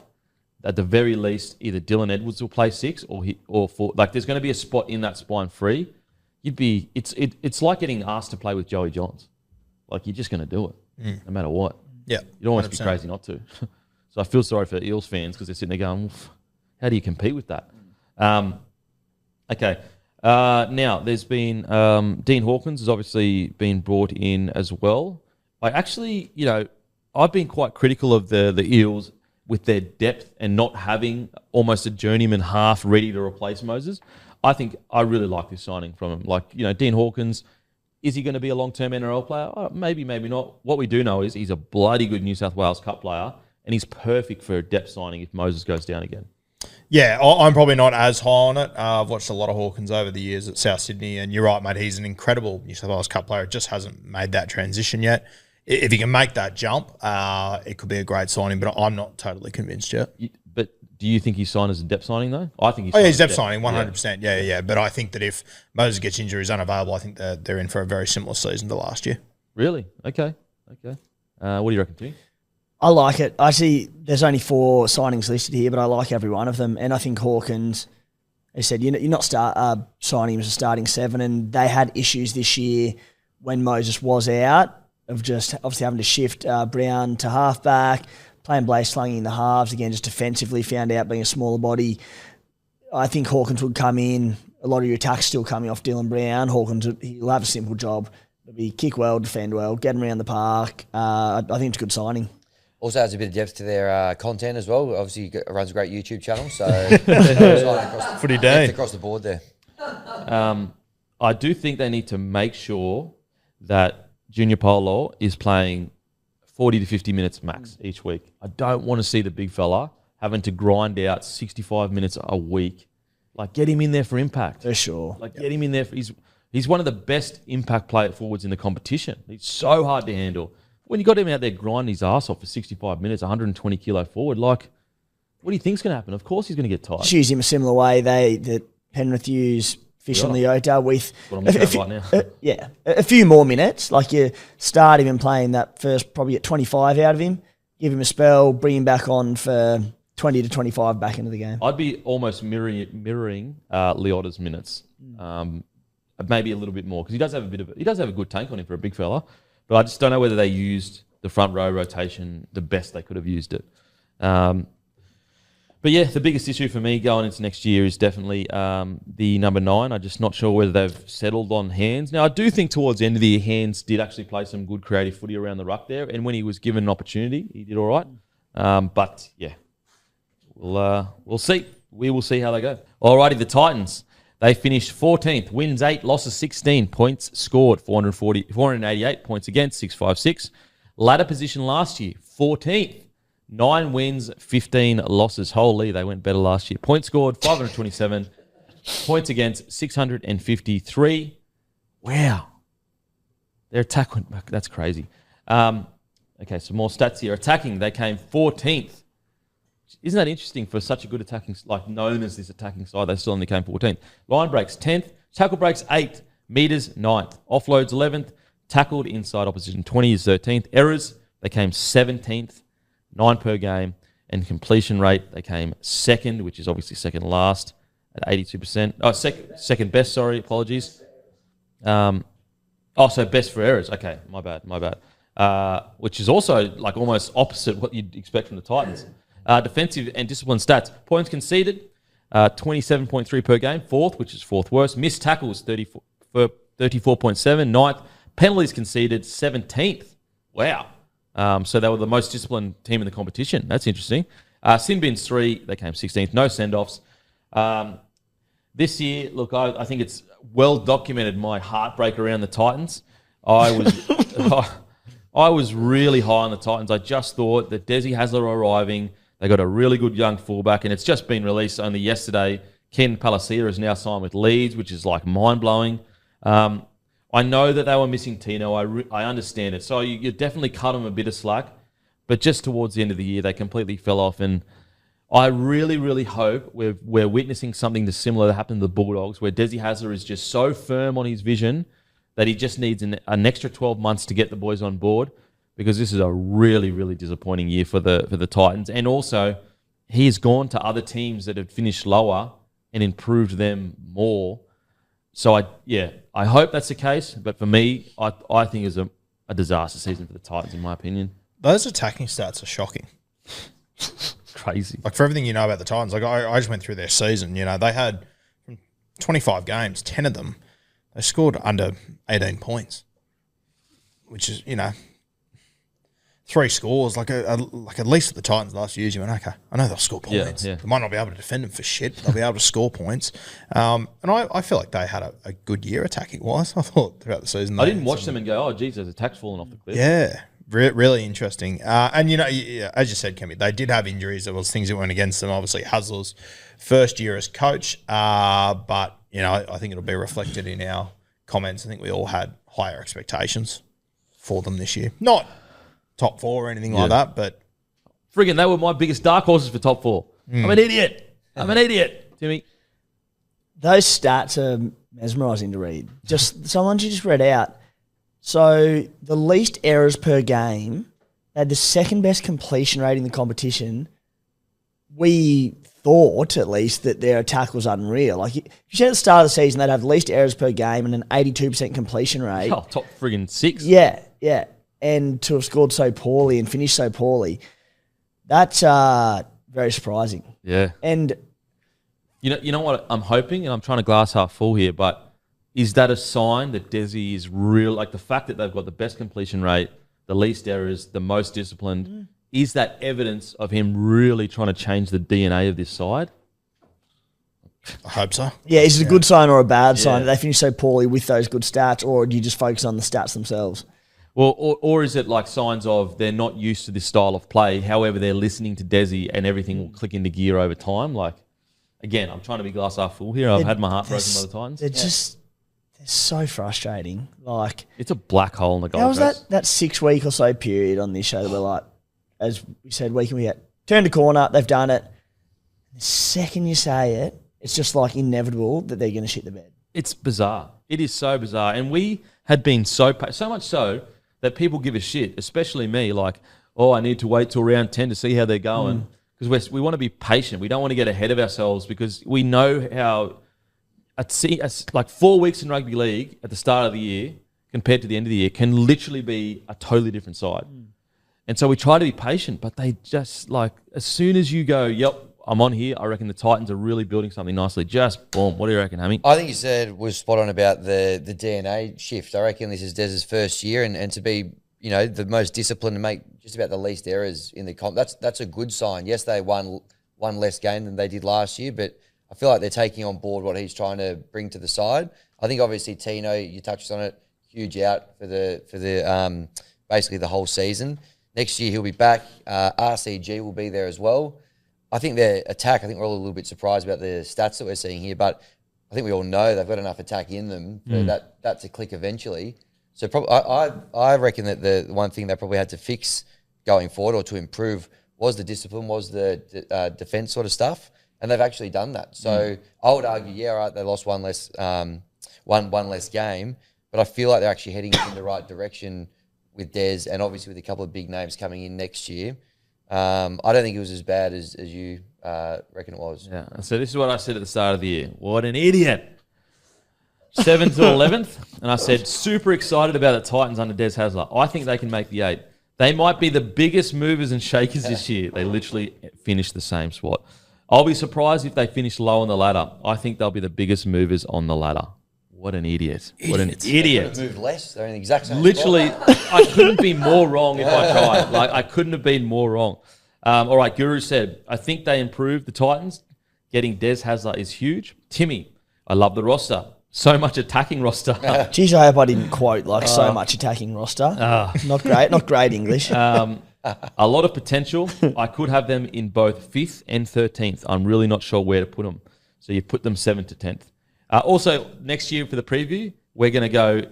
at the very least, either Dylan Edwards will play six or four. Like, there's going to be a spot in that spine free. It's like getting asked to play with Joey Johns. Like, you're just going to do it, no matter what. Yeah, you'd almost 100%. Be crazy not to. So I feel sorry for Eels fans because they're sitting there going, how do you compete with that? Okay. Now, there's been Dean Hawkins has obviously been brought in as well. I've been quite critical of the Eels with their depth and not having almost a journeyman half ready to replace Moses. I really like this signing from him. Like, Dean Hawkins, is he going to be a long-term NRL player? Maybe, maybe not. What we do know is he's a bloody good New South Wales Cup player, and he's perfect for a depth signing if Moses goes down again. Yeah, I'm probably not as high on it. I've watched a lot of Hawkins over the years at South Sydney, and you're right, mate. He's an incredible New South Wales Cup player. Just hasn't made that transition yet. If he can make that jump, it could be a great signing, but I'm not totally convinced yet. But do you think he's signed as a depth signing, though? I think he's depth signing, 100%. Yeah. But I think that if Moses gets injured or is unavailable, I think that they're in for a very similar season to last year. Really? Okay. What do you reckon, Timmy? I like it. I see there's only 4 signings listed here, but I like every one of them. And I think Hawkins, they said, you're not signing him as a starting 7, and they had issues this year when Moses was out of just obviously having to shift Brown to halfback, playing Blaze slunging in the halves, again, just defensively found out being a smaller body. I think Hawkins would come in. A lot of your attacks still coming off Dylan Brown. Hawkins, he'll have a simple job. It'll be kick well, defend well, get him around the park. I think it's a good signing. Also adds a bit of depth to their content as well. Obviously, he runs a great YouTube channel, so Footy day across the board there. I do think they need to make sure that Junior Polo is playing 40 to 50 minutes max each week. I don't want to see the big fella having to grind out 65 minutes a week. Like, get him in there for impact. For sure. Get him in there. He's one of the best impact player forwards in the competition. He's so hard to handle. When you got him out there grinding his ass off for 65 minutes, 120 kilo forward, what do you think's going to happen? Of course he's going to get tired. Just use him a similar way that Penrith use Fish and Leota with a few more minutes. Like, you start him and playing that first, probably get 25 out of him, give him a spell, bring him back on for 20 to 25 back into the game. I'd be almost mirroring Leota's minutes, maybe a little bit more, because he does have a good tank on him for a big fella. But I just don't know whether they used the front row rotation the best they could have used it. But yeah, the biggest issue for me going into next year is definitely the number 9. I'm just not sure whether they've settled on Hands. Now, I do think towards the end of the year, Hands did actually play some good creative footy around the ruck there. And when he was given an opportunity, he did all right. But yeah, we'll see. We will see how they go. Alrighty, the Titans. They finished 14th, wins 8, losses 16, points scored 488 points against 656. Ladder position last year, 14th. 9 wins, 15 losses. Holy, they went better last year. Points scored, 527. Points against, 653. Wow. Their attack went back. That's crazy. Okay, some more stats here. Attacking, they came 14th. Isn't that interesting for such a good attacking, like known as this attacking side, they still only came 14th. Line breaks, 10th. Tackle breaks, 8th. Meters, 9th. Offloads, 11th. Tackled inside opposition, 20 is 13th. Errors, they came 17th. 9 per game, and completion rate, they came second, which is obviously second last at 82%. Oh, second best, sorry, apologies. So best for errors. Okay, my bad. Which is also like almost opposite what you'd expect from the Titans. Defensive and discipline stats. Points conceded, 27.3 per game, 4th, which is 4th worst. Missed tackles, 34.7, ninth. Penalties conceded, 17th. Wow. So they were the most disciplined team in the competition. That's interesting. Sin bins 3, they came 16th. No send-offs. This year, look, I think it's well documented my heartbreak around the Titans. I was really high on the Titans. I just thought that Desi Hasler arriving, they got a really good young fullback, and it's just been released only yesterday. Ken Palacia is now signed with Leeds, which is like mind-blowing. I know that they were missing Tino. I understand it. So you definitely cut them a bit of slack. But just towards the end of the year, they completely fell off. And I really, really hope we're witnessing something similar that happened to the Bulldogs, where Desi Hasler is just so firm on his vision that he just needs an extra 12 months to get the boys on board, because this is a really, really disappointing year for the Titans. And also, he's gone to other teams that have finished lower and improved them more. So I hope that's the case, but for me, I think it's a disaster season for the Titans, in my opinion. Those attacking stats are shocking. Crazy. Like, for everything you know about the Titans, like I just went through their season. You know, they had 25 games, 10 of them, they scored under 18 points, which is, 3 scores, like at least at the Titans last year, you went, okay, I know they'll score points. Yeah. They might not be able to defend them for shit, but they'll be able to score points. And I feel like they had a good year attacking-wise. I thought throughout the season. I didn't watch them and go, oh, geez, there's attack's falling off the cliff. Yeah, really interesting. And, as you said, Kemi, they did have injuries. There was things that went against them. Obviously, Hasler's first year as coach. But, I think it'll be reflected in our comments. I think we all had higher expectations for them this year. Not top 4 or anything like that, but friggin', they were my biggest dark horses for top 4. I'm an idiot, Timmy. Those stats are mesmerising to read. Just someone you just read out. So the least errors per game, they had the second best completion rate in the competition. We thought, at least, that their attack was unreal. Like, if you said at the start of the season they'd have the least errors per game and an 82% completion rate. Oh, top friggin' 6. Yeah. And to have scored so poorly and finished so poorly, that's very surprising. Yeah. And you know what I'm hoping, and I'm trying to glass half full here, but is that a sign that Desi is real? Like, the fact that they've got the best completion rate, the least errors, the most disciplined, is that evidence of him really trying to change the DNA of this side? I hope so. yeah, is it a good sign or a bad sign that they finish so poorly with those good stats, or do you just focus on the stats themselves? Well, or is it like signs of they're not used to this style of play, however they're listening to Desi and everything will click into gear over time? Like, again, I'm trying to be glass half full here. I've had my heart broken by the Titans. They're so frustrating. Like, it's a black hole in the Gold how was Coast. that 6 week or so period on this show that we're like, as we said, week in, week out, turned a corner, they've done it. The second you say it, it's just like inevitable that they're going to shit the bed. It's bizarre. It is so bizarre. And we had been so much so that people give a shit, especially me, like, oh, I need to wait till round 10 to see how they're going. Because we want to be patient. We don't want to get ahead of ourselves, because we know how like 4 weeks in rugby league at the start of the year compared to the end of the year can literally be a totally different side. And so we try to be patient, but they just, like, as soon as you go, yep, I'm on here. I reckon the Titans are really building something nicely. Just boom. What do you reckon, Hammy? I think you said was spot on about the DNA shift. I reckon this is Dez's first year, and to be the most disciplined and make just about the least errors in the comp. That's a good sign. Yes, they won one less game than they did last year, but I feel like they're taking on board what he's trying to bring to the side. I think obviously Tino, you touched on it, huge out for the basically the whole season. Next year he'll be back. RCG will be there as well. I think their attack, I think we're all a little bit surprised about the stats that we're seeing here, but I think we all know they've got enough attack in them for that to click eventually. So I reckon that the one thing they probably had to fix going forward or to improve was the discipline, was the defence sort of stuff, and they've actually done that. So I would argue, all right, they lost one less game, but I feel like they're actually heading in the right direction with Des, and obviously with a couple of big names coming in next year. I don't think it was as bad as you reckon it was. Yeah. So this is what I said at the start of the year. What an idiot. 7th to 11th, and I said super excited about the Titans under Des Hasler. I think they can make the 8. They might be the biggest movers and shakers this year. They literally finished the same spot. I'll be surprised if they finish low on the ladder. I think they'll be the biggest movers on the ladder. What an idiot. What an idiot. They could have moved less. They're in the exact same Literally, spot. I couldn't be more wrong if I tried. I couldn't have been more wrong. All right, Guru said, I think they improved the Titans. Getting Des Hasler is huge. Timmy, I love the roster. So much attacking roster. Geez, I hope I didn't quote so much attacking roster. Not great English. A lot of potential. I could have them in both 5th and 13th. I'm really not sure where to put them. So you put them 7th to 10th. Also, next year for the preview, we're going to go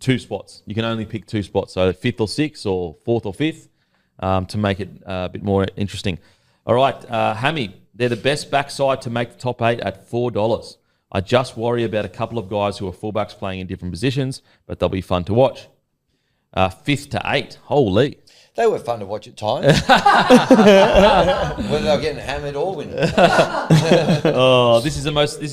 2 spots. You can only pick 2 spots. So 5th or 6th or 4th or 5th to make it a bit more interesting. All right, Hammy, they're the best backside to make the top 8 at $4. I just worry about a couple of guys who are fullbacks playing in different positions, but they'll be fun to watch. 5th to 8, holy. They were fun to watch at times. Whether they were getting hammered or winning. This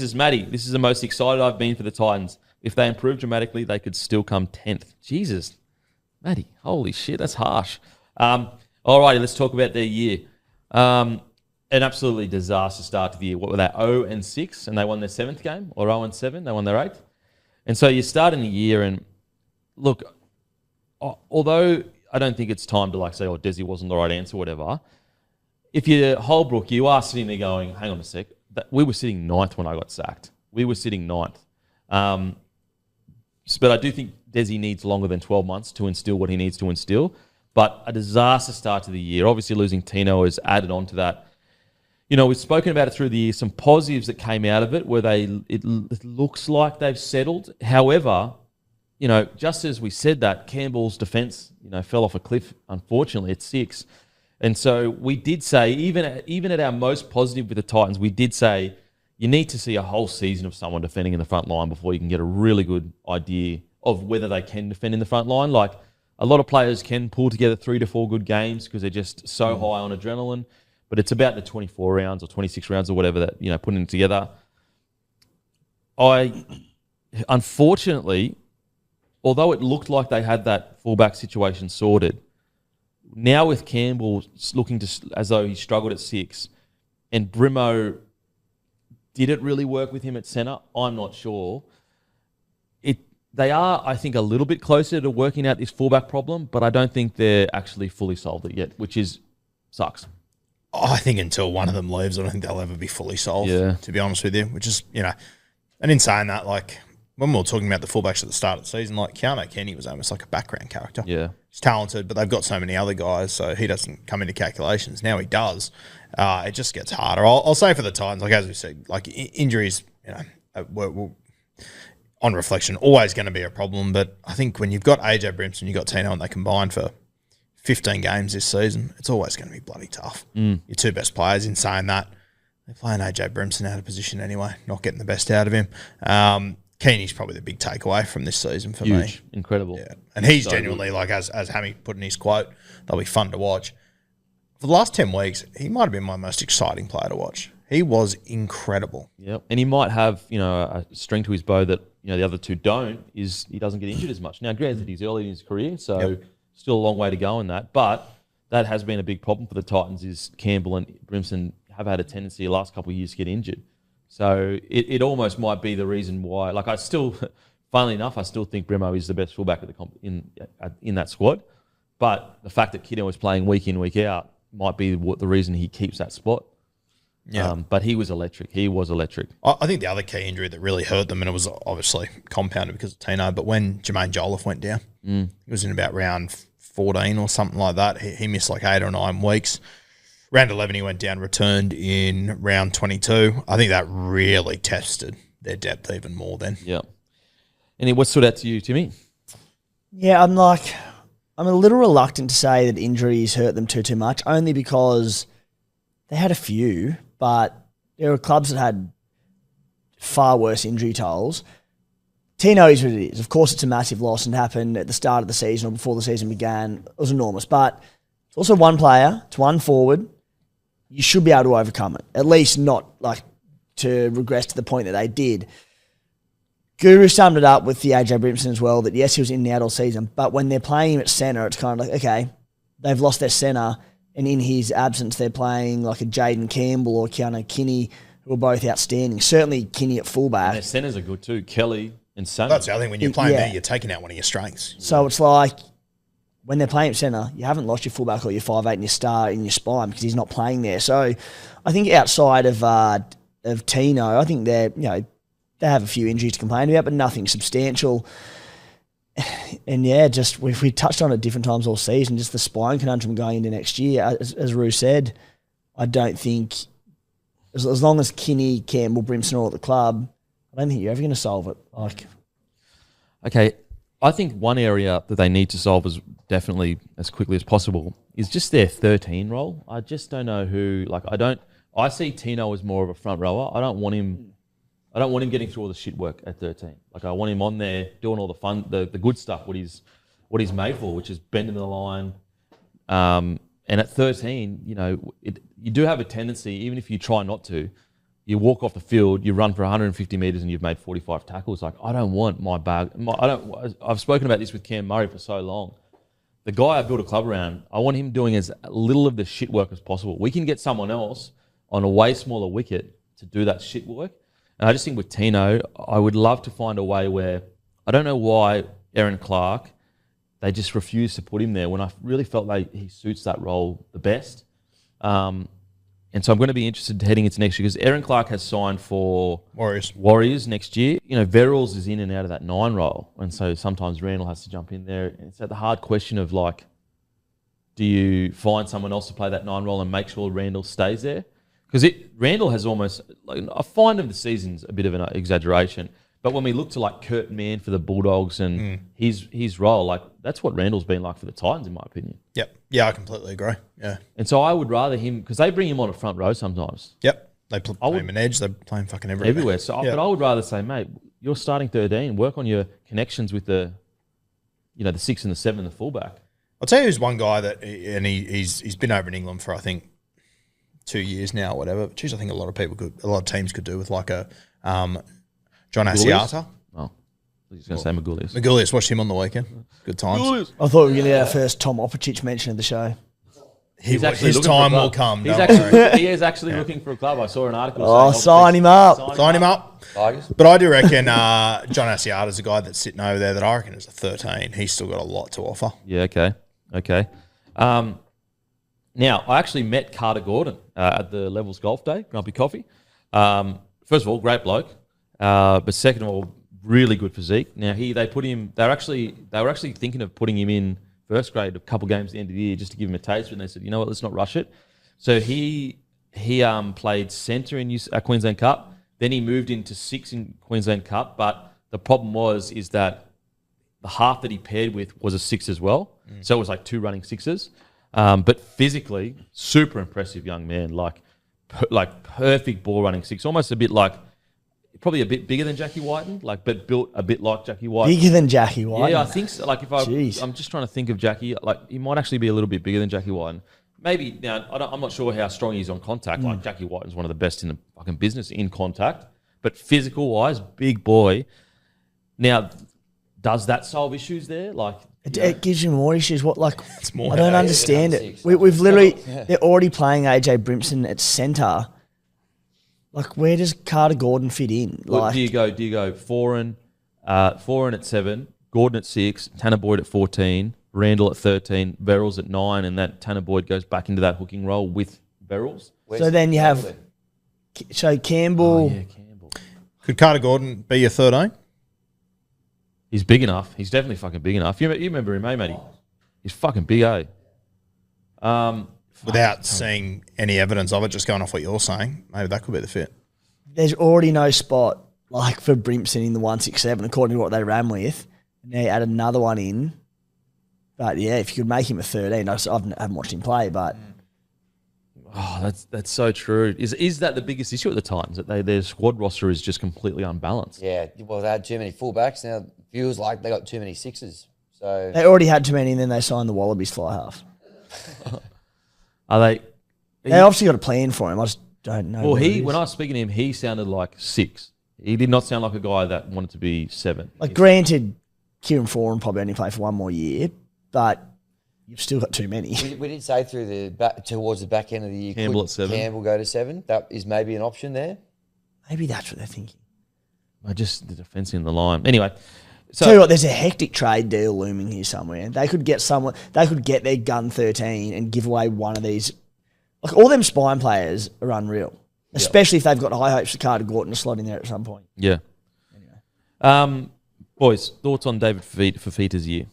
is Matty. This is the most excited I've been for the Titans. If they improve dramatically, they could still come 10th. Jesus, Matty, holy shit, that's harsh. All righty, let's talk about their year. An absolutely disaster start to the year. What were they, 0-6, and they won their 7th game? Or 0-7, they won their 8th? And so you start in the year, and look, although I don't think it's time to say, Desi wasn't the right answer, whatever. If you're Holbrook, you are sitting there going, hang on a sec, we were sitting 9th when I got sacked. We were sitting 9th. But I do think Desi needs longer than 12 months to instill what he needs to instill. But a disaster start to the year. Obviously, losing Tino has added on to that. We've spoken about it through the year. Some positives that came out of it where it looks like they've settled. However, just as we said that, Campbell's defence, fell off a cliff, unfortunately, at 6. And so we did say, even at our most positive with the Titans, we did say you need to see a whole season of someone defending in the front line before you can get a really good idea of whether they can defend in the front line. Like, a lot of players can pull together 3 to 4 good games because they're just so high on adrenaline. But it's about the 24 rounds or 26 rounds or whatever that, putting it together. Unfortunately, although it looked like they had that fullback situation sorted, now with Campbell looking as though he struggled at 6, and Brimo, did it really work with him at centre? I'm not sure. They are, I think, a little bit closer to working out this fullback problem, but I don't think they're actually fully solved it yet, which sucks. I think until one of them leaves, I don't think they'll ever be fully solved, Yeah. to be honest with you, which is, and in saying that, when we were talking about the fullbacks at the start of the season, Keanu Kenny was almost like a background character. Yeah. He's talented, but they've got so many other guys, so he doesn't come into calculations. Now he does. It just gets harder. I'll say for the Titans, as we said, injuries, were on reflection, always going to be a problem, but I think when you've got AJ Brimson, you've got Tino, and they combine for 15 games this season, it's always going to be bloody tough. Your 2 best players, in saying that, they're playing AJ Brimson out of position anyway, not getting the best out of him. Keeney's probably the big takeaway from this season for me. Incredible. Yeah. And he's so genuinely, as Hammy put in his quote, they'll be fun to watch. For the last 10 weeks, he might have been my most exciting player to watch. He was incredible. Yep. And he might have, a string to his bow that, the other 2 don't, is he doesn't get injured as much. Now, granted, he's early in his career, so still a long way to go in that. But that has been a big problem for the Titans, is Campbell and Brimson have had a tendency the last couple of years to get injured. So it almost might be the reason why. Like I still, funnily enough, I still think Bremo is the best fullback in that squad. But the fact that Kiddo is playing week in, week out might be the reason he keeps that spot. Yeah. But he was electric. I think the other key injury that really hurt them, and it was obviously compounded because of Tino, but when Jermaine Jolliffe went down, it was in about round 14 or something like that. He missed like 8 or 9 weeks. Round 11, he went down, returned in round 22. I think that really tested their depth even more then. Yeah. And what stood out to you, Timmy? Yeah, I'm a little reluctant to say that injuries hurt them too much, only because they had a few, but there were clubs that had far worse injury tolls. Tino is what it is. Of course, it's a massive loss and happened at the start of the season or before the season began. It was enormous, but it's also one player, it's one forward. You should be able to overcome it, at least not like to regress to the point that they did. Guru summed it up with the AJ Brimson as well, that yes, he was in and out all season, but when they're playing him at centre, it's kind of like, okay, they've lost their centre, and in his absence, they're playing like a Jaden Campbell or Keanu Kinney, who are both outstanding. Certainly Kinney at fullback. And their centres are good too, Kelly and Sonny. That's the other thing. When you're playing there, you're taking out one of your strengths. So it's like, when they're playing at centre, you haven't lost your fullback or your 5'8" and your star in your spine because he's not playing there. So I think outside of Tino, I think they have a few injuries to complain about, but nothing substantial. And yeah, just we touched on it different times all season, just the spine conundrum going into next year. As Roo said, I don't think, as long as Kinney, Campbell, Brimson are all at the club, I don't think you're ever going to solve it. Okay, I think one area that they need to solve is definitely as quickly as possible is just their 13 role. I just don't know who. I see Tino as more of a front rower. I don't want him getting through all the shit work at 13. Like I want him on there doing all the fun, the good stuff. What he's made for, which is bending the line. And at 13, you do have a tendency, even if you try not to. You walk off the field, you run for 150 metres and you've made 45 tackles. Like, I don't want my bag. I've spoken about this with Cam Murray for so long. The guy I built a club around, I want him doing as little of the shit work as possible. We can get someone else on a way smaller wicket to do that shit work. And I just think with Tino, I would love to find a way where, I don't know why Aaron Clark, they just refused to put him there when I really felt like he suits that role the best. And so I'm going to be interested heading into next year because Aaron Clark has signed for Warriors next year. Verrills is in and out of that 9 role. And so sometimes Randall has to jump in there. And it's the hard question of do you find someone else to play that 9 role and make sure Randall stays there? Because Randall has almost, I find of the season's a bit of an exaggeration. But when we look to Kurt Mann for the Bulldogs and his role, that's what Randall's been like for the Titans, in my opinion. Yep. Yeah, I completely agree. Yeah. And so I would rather him, because they bring him on a front row sometimes. Yep. They play him an edge. They play him fucking everywhere. Everywhere. So, But I would rather say, mate, you're starting 13. Work on your connections with the 6 and the 7 and the fullback. I'll tell you who's one guy that, and he's been over in England for, I think, 2 years now or whatever. Which I think a lot of teams could do with a John Asiata. Oh, I was going to say Magoulias. Magoulias, watched him on the weekend. Good times. Magoulias. I thought we were going to get our first Tom Opachich mention of the show. His time will come. He is actually looking for a club. I saw an article. Sign him up. Sign him up. But I do reckon John Asiata's a guy that's sitting over there that I reckon is a 13. He's still got a lot to offer. Yeah, okay. Now, I actually met Carter Gordon at the Levels Golf Day, Grumpy Coffee. First of all, great bloke. But second of all, really good physique. Now they were actually thinking of putting him in first grade a couple games at the end of the year just to give him a taste. And they said, you know what, let's not rush it. So he played centre in Queensland Cup. Then he moved into 6 in Queensland Cup. But the problem is that the half that he paired with was a 6 as well. So it was 2 running 6s. But physically, super impressive young man. Perfect ball running 6. Almost a bit probably a bit bigger than Jackie Whiten, but built a bit like Jackie Whiten. Bigger than Jackie Whiten? Yeah, I think so. I'm just trying to think of Jackie. He might actually be a little bit bigger than Jackie Whiten. Maybe, now, I'm not sure how strong he is on contact. Jackie Whiten's one of the best in the fucking business in contact. But physical-wise, big boy. Now, does that solve issues there? It gives you more issues. What like? It's more I don't headache. understand Yeah, it. We've literally they're already playing AJ Brimson at centre. Like, where does Carter Gordon fit in? Well, Like, do you go Foran at 7, Gordon at 6, Tanner Boyd at 14, Randall at 13, Verrills at 9, and that Tanner Boyd goes back into that hooking role with Verrills. so then you have Campbell. Yeah, Campbell. Could Carter Gordon be your 13? He's big enough. He's definitely fucking big enough. You remember him, Matty? He's fucking big, eh? Without seeing any evidence of it, just going off what you're saying, maybe that could be the fit. There's already no spot like for Brimson in the 167, according to what they ran with. And they add another one in. But yeah, if you could make him a 13, I haven't watched him play, but Oh, that's so true. Is that the biggest issue at the Titans, that their squad roster is just completely unbalanced? Yeah, well, they had too many fullbacks. Now it feels like they got too many sixes. So they already had too many, and then they signed the Wallabies fly half. Are they? They obviously got a plan for him. I just don't know. Well, what it is. when I was speaking to him, he sounded like 6. He did not sound like a guy that wanted to be 7. Like, granted, Kieran Foran probably only play for one more year, but you've still got too many. we did say through the back towards the back end of the year, Campbell could at 7. Campbell go to 7? That is maybe an option there. Maybe that's what they're thinking. Just the defence in the line. Anyway, so Tell you what, there's a hectic trade deal looming here somewhere. They could get someone. They could get their gun 13 and give away one of these. Like, all them spine players are unreal, especially if they've got high hopes for Carter Gordon to slot in there at some point. yeah. Anyway, boys, thoughts on David Fafita's year?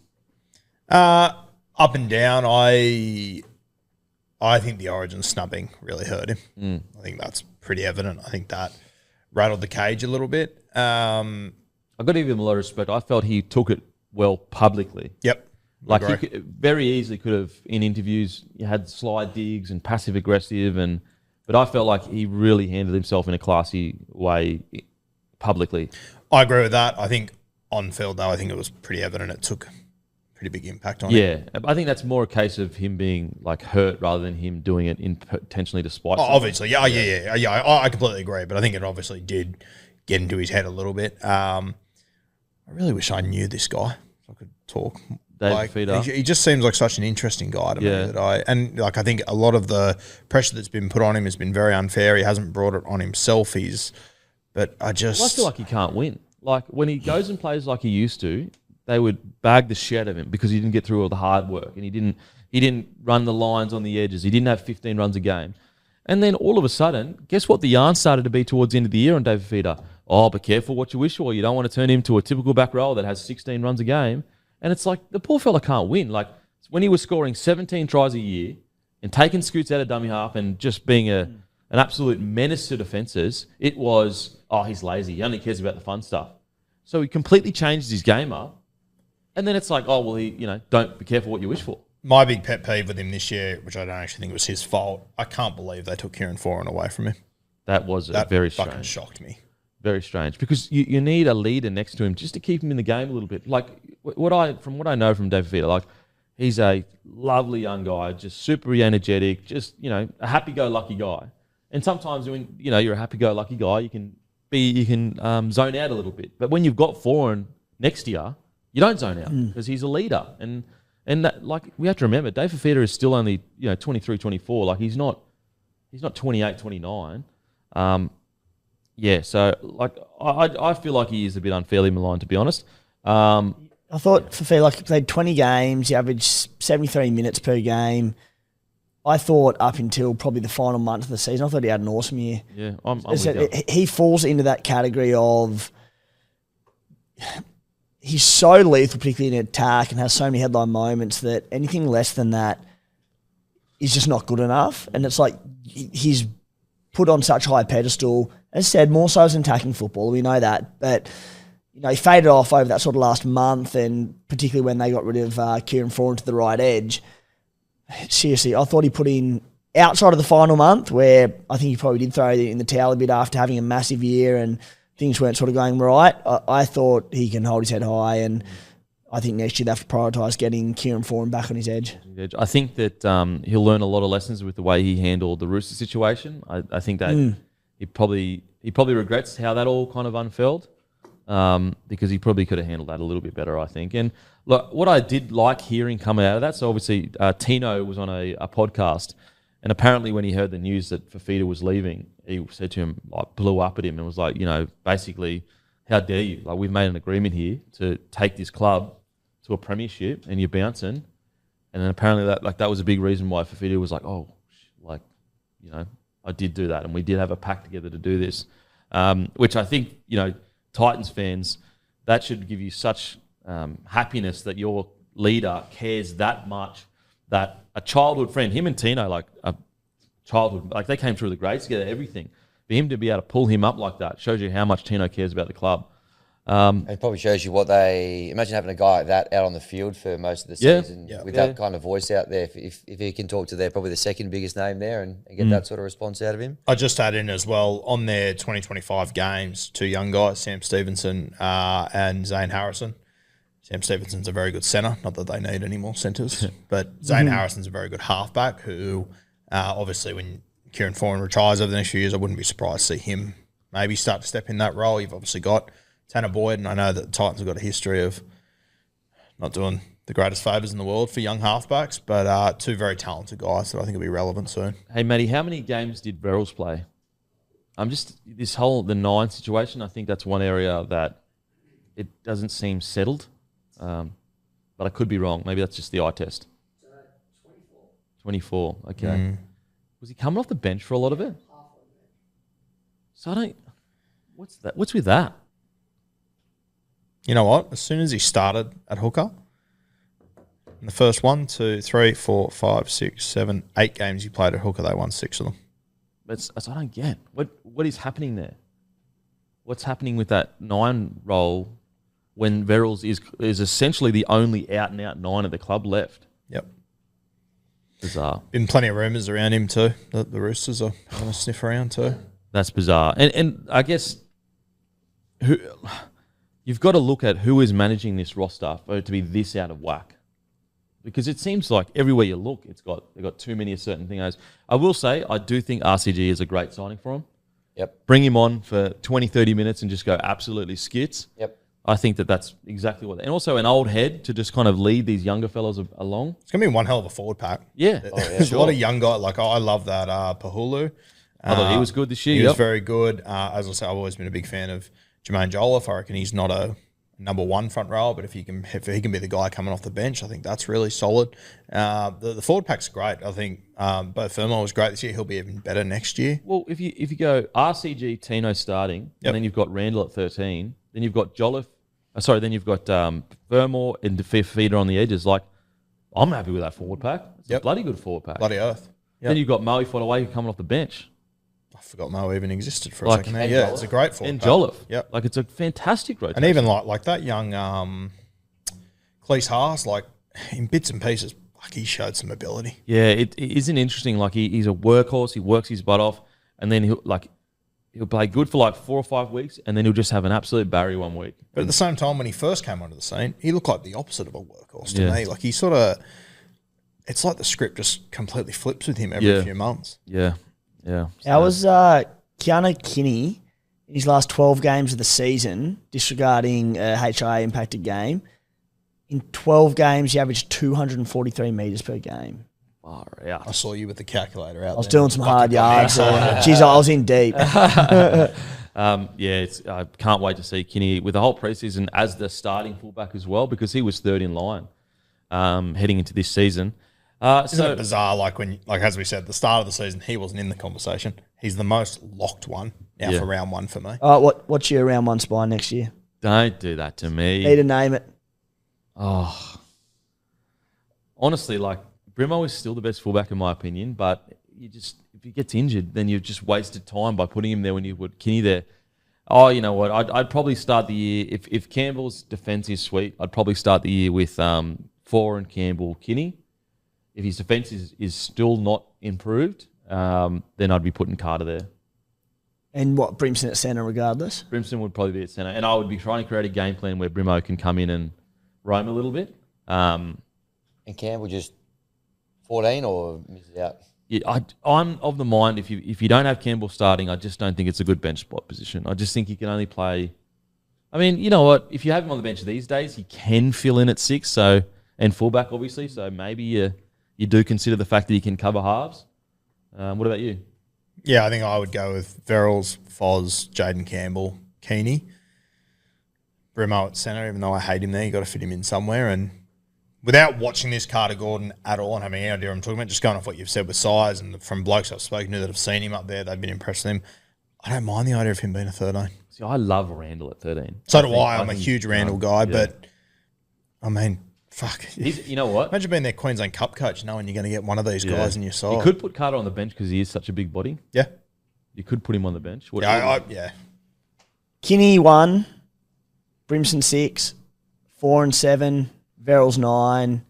Up and down. I think the Origin snubbing really hurt him. I think that's pretty evident. I think that rattled the cage a little bit. I got to give him a lot of respect. I felt he took it well publicly. Yep. Like, Agree. he very easily could have, in interviews, you had slide digs and passive aggressive, but I felt like he really handled himself in a classy way publicly. I agree with that. I think on field, though, I think it was pretty evident it took a pretty big impact on him. Yeah, I think that's more a case of him being like hurt rather than him doing it intentionally to spite. Oh, someone. obviously. Yeah. I completely agree, but I think it obviously did get into his head a little bit. I really wish I knew this guy so I could talk. David Fafita. He just seems like such an interesting guy to me. That I think a lot of the pressure that's been put on him has been very unfair. He hasn't brought it on himself. But I feel like he can't win. Like, when he goes and plays like he used to, they would bag the shit out of him because he didn't get through all the hard work and he didn't run the lines on the edges. He didn't have 15 runs a game. And then all of a sudden, guess what the yarn started to be towards the end of the year on David Fafita? Oh, be careful what you wish for. You don't want to turn him to a typical back row that has 16 runs a game. And it's like, the poor fella can't win. Like, when he was scoring 17 tries a year and taking scoots out of dummy half and just being an absolute menace to defences, it was, he's lazy. He only cares about the fun stuff. So he completely changed his game up. And then it's like, don't be careful what you wish for. My big pet peeve with him this year, which I don't actually think was his fault, I can't believe they took Kieran Foran away from him. That was That very fucking strange. shocked me. Very strange, because you need a leader next to him just to keep him in the game a little bit. Like, from what I know from David Fafita, like, he's a lovely young guy, just super energetic, just, a happy-go-lucky guy. And sometimes when you're a happy-go-lucky guy, you can zone out a little bit. But when you've got Foran next to you, you don't zone out because he's a leader. And that, like, we have to remember, Dave Fafita is still only 23, 24. Like, he's not 28, 29. So, like, I feel like he is a bit unfairly maligned, to be honest. I thought Fafita, like, he played 20 games, he averaged 73 minutes per game. I thought up until probably the final month of the season, I thought he had an awesome year. Yeah, I'm with you. He falls into that category of he's so lethal, particularly in attack, and has so many headline moments that anything less than that is just not good enough. And it's like he's put on such a high pedestal. As I said, more so as an attacking football, we know that. But he faded off over that sort of last month, and particularly when they got rid of Kieran Foran to the right edge. Seriously, I thought he put in, outside of the final month, where I think he probably did throw in the towel a bit after having a massive year and things weren't sort of going right. I thought he can hold his head high, and I think next year they have to prioritise getting Kieran Foran back on his edge. I think that he'll learn a lot of lessons with the way he handled the Roosters situation. I think that he probably regrets how that all kind of unfurled. because he probably could have handled that a little bit better, I think. And look, what I did like hearing coming out of that, so obviously Tino was on a podcast, and apparently when he heard the news that Fafita was leaving, he said to him, like, blew up at him and was like, basically, how dare you? Like, we've made an agreement here to take this club to a premiership, and you're bouncing. And then apparently that was a big reason why Fafita was like, I did do that, and we did have a pact together to do this, which I think, Titans fans, that should give you such happiness that your leader cares that much, that a childhood friend, him and Tino, like a childhood, like they came through the grades together, everything. For him to be able to pull him up like that shows you how much Tino cares about the club. It probably shows you imagine having a guy like that out on the field for most of the season with that kind of voice out there. If he can talk to probably the second biggest name there and get that sort of response out of him. I just add in as well, on their 2025 games, 2 young guys, Sam Stevenson and Zane Harrison. Sam Stevenson's a very good centre, not that they need any more centres, but Zane Harrison's a very good halfback who, obviously when Kieran Foran retires over the next few years, I wouldn't be surprised to see him maybe start to step in that role. You've obviously got Tanner Boyd, and I know that the Titans have got a history of not doing the greatest favours in the world for young halfbacks, but 2 very talented guys that I think will be relevant soon. Hey, Matty, how many games did Verrills play? The 9 situation, I think that's one area that it doesn't seem settled, but I could be wrong. Maybe that's just the eye test. 24, okay. Was he coming off the bench for a lot of it? So what's that? What's with that? You know what? As soon as he started at hooker, in the first 1, 2, 3, 4, 5, 6, 7, 8 games he played at hooker, they won 6 of them. That's I don't get. What is happening there? What's happening with that 9 role when Verrills is essentially the only out-and-out 9 of the club left? Yep. Bizarre. Been plenty of rumours around him too. The Roosters are going to sniff around too. That's bizarre. And I guess you've got to look at who is managing this roster for it to be this out of whack. Because it seems like everywhere you look, they've got too many of certain things. I will say, I do think RCG is a great signing for him. Yep. Bring him on for 20, 30 minutes and just go absolutely skits. Yep. I think that's exactly what... And also an old head to just kind of lead these younger fellas along. It's going to be one hell of a forward pack. Yeah. There's a lot of young guys. Like, I love that Pahulu. I thought he was good this year. He was very good. As I say, I've always been a big fan of Jermaine Jolliffe. I reckon he's not a number 1 front row, but if he can be the guy coming off the bench, I think that's really solid. The forward pack's great. I think Bo Fermo was great this year. He'll be even better next year. Well, if you go RCG, Tino starting, and then you've got Randall at 13, then you've got Jolliffe. Then you've got Fermor and Fafita on the edges. Like, I'm happy with that forward pack. It's a bloody good forward pack. Bloody oath. Yep. Then you've got Moe Fodaway coming off the bench. I forgot Mo even existed for a second there. Yeah, it's a great forward and pack. Jolliffe. Yep. Like, it's a fantastic rotation. And even like that young Cleese Haas, like, in bits and pieces, like, he showed some ability. Yeah, it isn't interesting. Like, he's a workhorse. He works his butt off, and then he'll play good for like 4 or 5 weeks, and then he'll just have an absolute Barry one week. But at the same time, when he first came onto the scene, he looked like the opposite of a workhorse to me. Like, he sort of, it's like the script just completely flips with him every few months. Yeah, yeah. How was Keanu Kinney in his last 12 games of the season, disregarding a HIA impacted game? In 12 games, he averaged 243 metres per game. Far out. I saw you with the calculator out. I was doing some hard yards. Jeez, I was in deep. I can't wait to see Kinney with the whole preseason as the starting fullback as well, because he was third in line heading into this season. Isn't it bizarre? Like, as we said, at the start of the season, he wasn't in the conversation. He's the most locked one now for round 1 for me. What's your round 1 spine next year? Don't do that to me. Need to name it. Oh, honestly, like, Brimo is still the best fullback in my opinion, but if he gets injured, then you've just wasted time by putting him there when you put Kinney there. Oh, you know what? I'd probably start the year, if Campbell's defence is sweet, I'd probably start the year with Foran, Campbell, Kinney. If his defence is still not improved, then I'd be putting Carter there. And what, Brimson at centre regardless? Brimson would probably be at centre. And I would be trying to create a game plan where Brimo can come in and roam a little bit. And Campbell just 14 or misses out? Yeah, I'm of the mind if you don't have Campbell starting, I just don't think it's a good bench spot position. I just think he can only play I mean, you know what? If you have him on the bench these days, he can fill in at 6, and fullback, obviously. So maybe you do consider the fact that he can cover halves. What about you? Yeah, I think I would go with Verrills, Foz, Jaden Campbell, Keeney. Brimo at centre, even though I hate him there, you got to fit him in somewhere. And without watching this Carter Gordon at all and having any idea what I'm talking about, just going off what you've said with size and from blokes I've spoken to that have seen him up there, they've been impressed with him. I don't mind the idea of him being a 13. See, I love Randall at 13. So do I. I'm a huge Randall guy, but I mean, fuck. You know what? Imagine being their Queensland Cup coach knowing you're going to get one of these guys in your side. You could put Carter on the bench because he is such a big body. Yeah. You could put him on the bench. Yeah. Kinney 1, Brimson 6, 4 and 7, Verrills 9,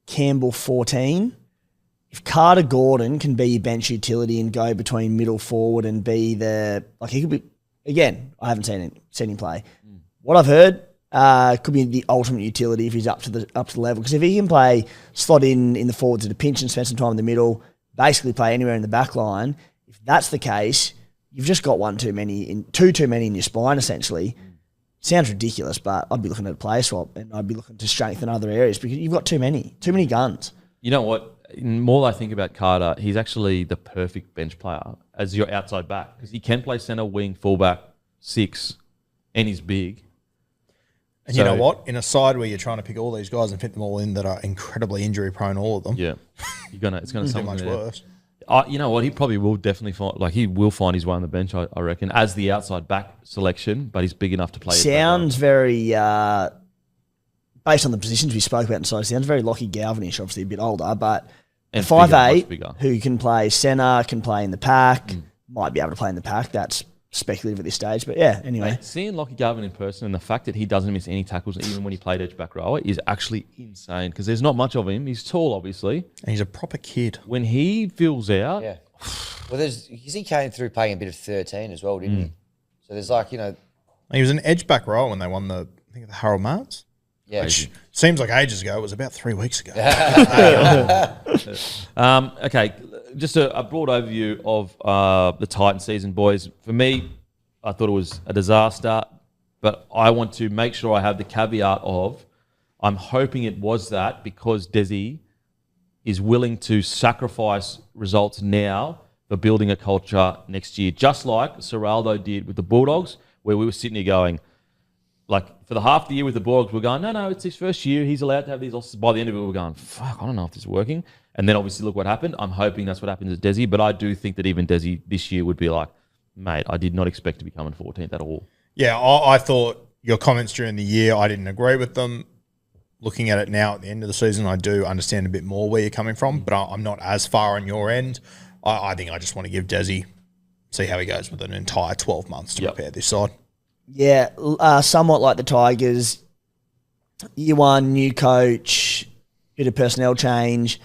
Campbell 14. If Carter Gordon can be your bench utility and go between middle forward and be he could be, again, I haven't seen him play. What I've heard, could be the ultimate utility if he's up to the level. Because if he can play, slot in the forwards at a pinch and spend some time in the middle, basically play anywhere in the back line, if that's the case, you've just got two too many in your spine, essentially. Sounds ridiculous, but I'd be looking at a player swap and I'd be looking to strengthen other areas because you've got too many guns. You know what? The more I think about Carter, he's actually the perfect bench player as your outside back because he can play centre, wing, fullback, 6, and he's big. And you know what? In a side where you're trying to pick all these guys and fit them all in that are incredibly injury prone, all of them. Yeah, it's going to be much worse. You know what? He probably will definitely find his way on the bench. I reckon as the outside back selection, but he's big enough to play. Sounds very. Based on the positions we spoke about inside, sounds very Lockie Galvinish, obviously a bit older, but 5'8", who can play centre, can play in the pack, might be able to play in the pack. That's speculative at this stage, but yeah, anyway. Mate, seeing Lockie Galvin in person and the fact that he doesn't miss any tackles even when he played edge back rower is actually insane because there's not much of him. He's tall, obviously. And he's a proper kid. When he fills out... Yeah. Well, he came through playing a bit of 13 as well, didn't he? So there's He was an edge back rower when they won the Harold Marts. Yeah. Which seems like ages ago. It was about 3 weeks ago. Okay, just a broad overview of the Titan season, boys. For me, I thought it was a disaster, but I want to make sure I have the caveat of I'm hoping it was that because Desi is willing to sacrifice results now for building a culture next year, just like Serraldo did with the Bulldogs, where we were sitting here going, for the half of the year with the Bulldogs, we're going, no, it's his first year. He's allowed to have these losses. By the end of it, we're going, fuck, I don't know if this is working. And then obviously look what happened. I'm hoping that's what happens at Desi, but I do think that even Desi this year would be like, mate, I did not expect to be coming 14th at all. Yeah, I thought your comments during the year, I didn't agree with them. Looking at it now at the end of the season, I do understand a bit more where you're coming from, but I'm not as far on your end. I think I just want to give Desi, see how he goes with an entire 12 months to prepare this side. Yeah, somewhat like the Tigers. Year one, new coach, bit of personnel change.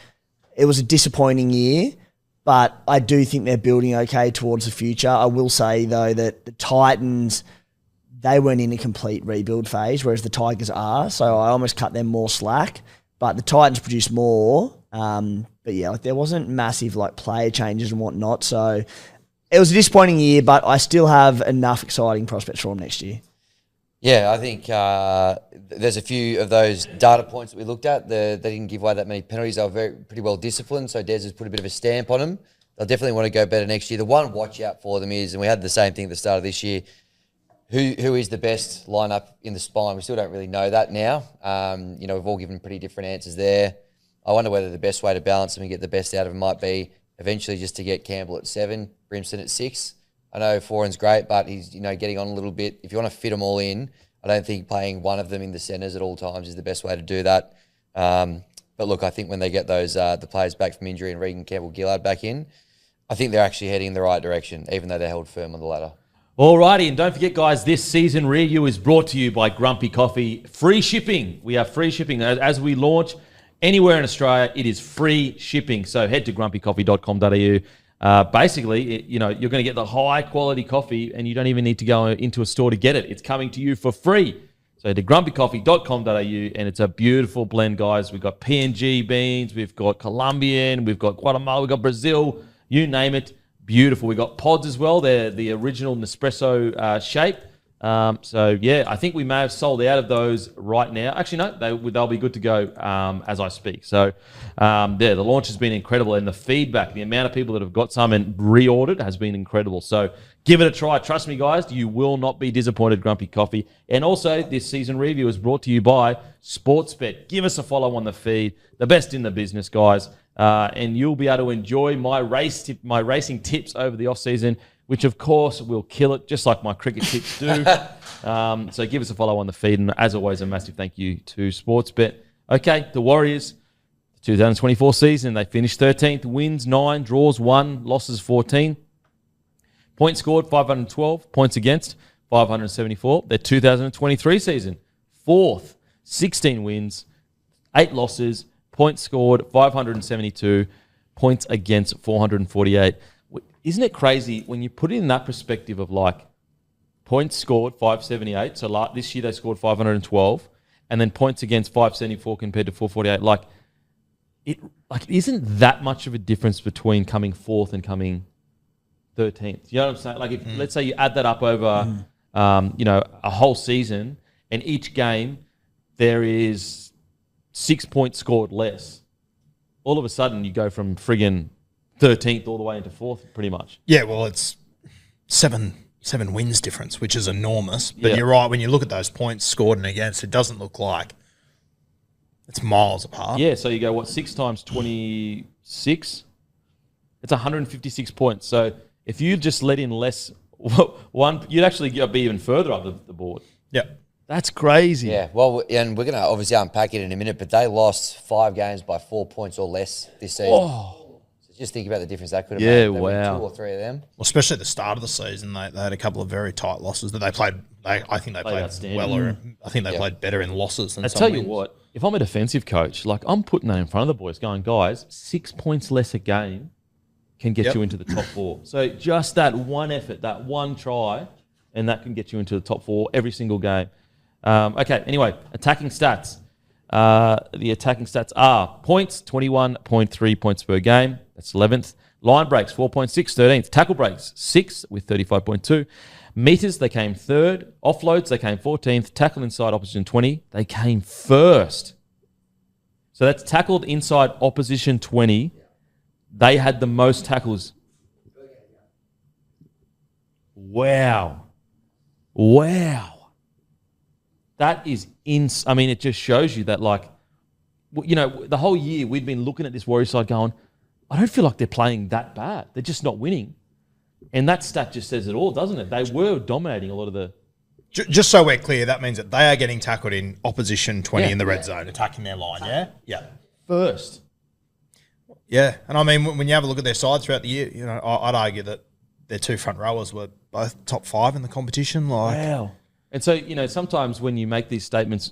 It was a disappointing year, but I do think they're building okay towards the future. I will say, though, that the Titans, they weren't in a complete rebuild phase, whereas the Tigers are, so I almost cut them more slack. But the Titans produced more. But yeah, there wasn't massive player changes and whatnot, so it was a disappointing year, but I still have enough exciting prospects for them next year. Yeah, I think there's a few of those data points that we looked at. They didn't give away that many penalties. They were pretty well disciplined, so Des has put a bit of a stamp on them. They'll definitely want to go better next year. The one watch out for them is, and we had the same thing at the start of this year, who is the best lineup in the spine? We still don't really know that now. We've all given pretty different answers there. I wonder whether the best way to balance them and get the best out of them might be eventually just to get Campbell at 7, Brimson at 6. I know Foran's great, but he's getting on a little bit. If you want to fit them all in, I don't think playing one of them in the centres at all times is the best way to do that. But look, I think when they get those the players back from injury and Regan Campbell-Gillard back in, I think they're actually heading in the right direction, even though they're held firm on the ladder. Alrighty, and don't forget, guys, this season review is brought to you by Grumpy Coffee. Free shipping. We have free shipping. As we launch anywhere in Australia, it is free shipping. So head to grumpycoffee.com.au. Basically, you're going to get the high-quality coffee, and you don't even need to go into a store to get it. It's coming to you for free. So head to grumpycoffee.com.au, and it's a beautiful blend, guys. We've got PNG beans, we've got Colombian, we've got Guatemala, we've got Brazil, you name it. Beautiful. We've got pods as well. They're the original Nespresso shape. So, yeah, I think we may have sold out of those right now. Actually, no, they'll be good to go as I speak. So, the launch has been incredible, and the feedback, the amount of people that have got some and reordered has been incredible. So, give it a try. Trust me, guys, you will not be disappointed, Grumpy Coffee. And also, this season review is brought to you by Sportsbet. Give us a follow on the feed. The best in the business, guys. And you'll be able to enjoy my racing tips over the off-season, which, of course, will kill it, just like my cricket tips do. So give us a follow on the feed. And as always, a massive thank you to Sportsbet. Okay, the Warriors, 2024 season, they finished 13th, wins 9, draws 1, losses 14. Points scored, 512. Points against, 574. Their 2023 season, 4th, 16 wins, 8 losses. Points scored, 572. Points against, 448. Isn't it crazy when you put it in that perspective of like points scored, 578. So this year they scored 512. And then points against, 574 compared to 448. It isn't that much of a difference between coming 4th and coming 13th. You know what I'm saying? Like, if let's say you add that up over, a whole season, and each game there is 6 points scored less. All of a sudden, you go from friggin' 13th all the way into 4th, pretty much. Yeah, well, it's seven wins difference, which is enormous. But You're right, when you look at those points scored and against, it doesn't look like it's miles apart. Yeah, so you go, 6 times 26? It's 156 points. So if you just let in less one, you'd actually be even further up the board. Yeah. That's crazy. Yeah, well, and we're going to obviously unpack it in a minute, but they lost 5 games by 4 points or less this season. Oh. So just think about the difference that could have Yeah, made. They win wow. 2 or 3 of them. Well, especially at the start of the season, they had a couple of very tight losses that they played. I think they played outstanding. well. I think they played better in losses than I some tell you wins. what, if I'm a defensive coach, I'm putting that in front of the boys going, guys, 6 points less a game can get you into the top 4. So just that one effort, that one try, and that can get you into the top 4 every single game. Okay, anyway, attacking stats. The attacking stats are points, 21.3 points per game. That's 11th. Line breaks, 4.6, 13th. Tackle breaks, 6 with 35.2. Meters, they came 3rd. Offloads, they came 14th. Tackle inside opposition 20, they came 1st. So that's tackled inside opposition 20. They had the most tackles. Wow. That is it just shows you that, the whole year we've been looking at this Warriors side going, I don't feel like they're playing that bad. They're just not winning. And that stat just says it all, doesn't it? They were dominating a lot of the... Just so we're clear, that means that they are getting tackled in opposition 20 in the red zone, attacking their line, yeah? Yeah. First. Yeah, and when you have a look at their side throughout the year, I'd argue that their 2 front rowers were both top 5 in the competition. Wow. And so, sometimes when you make these statements,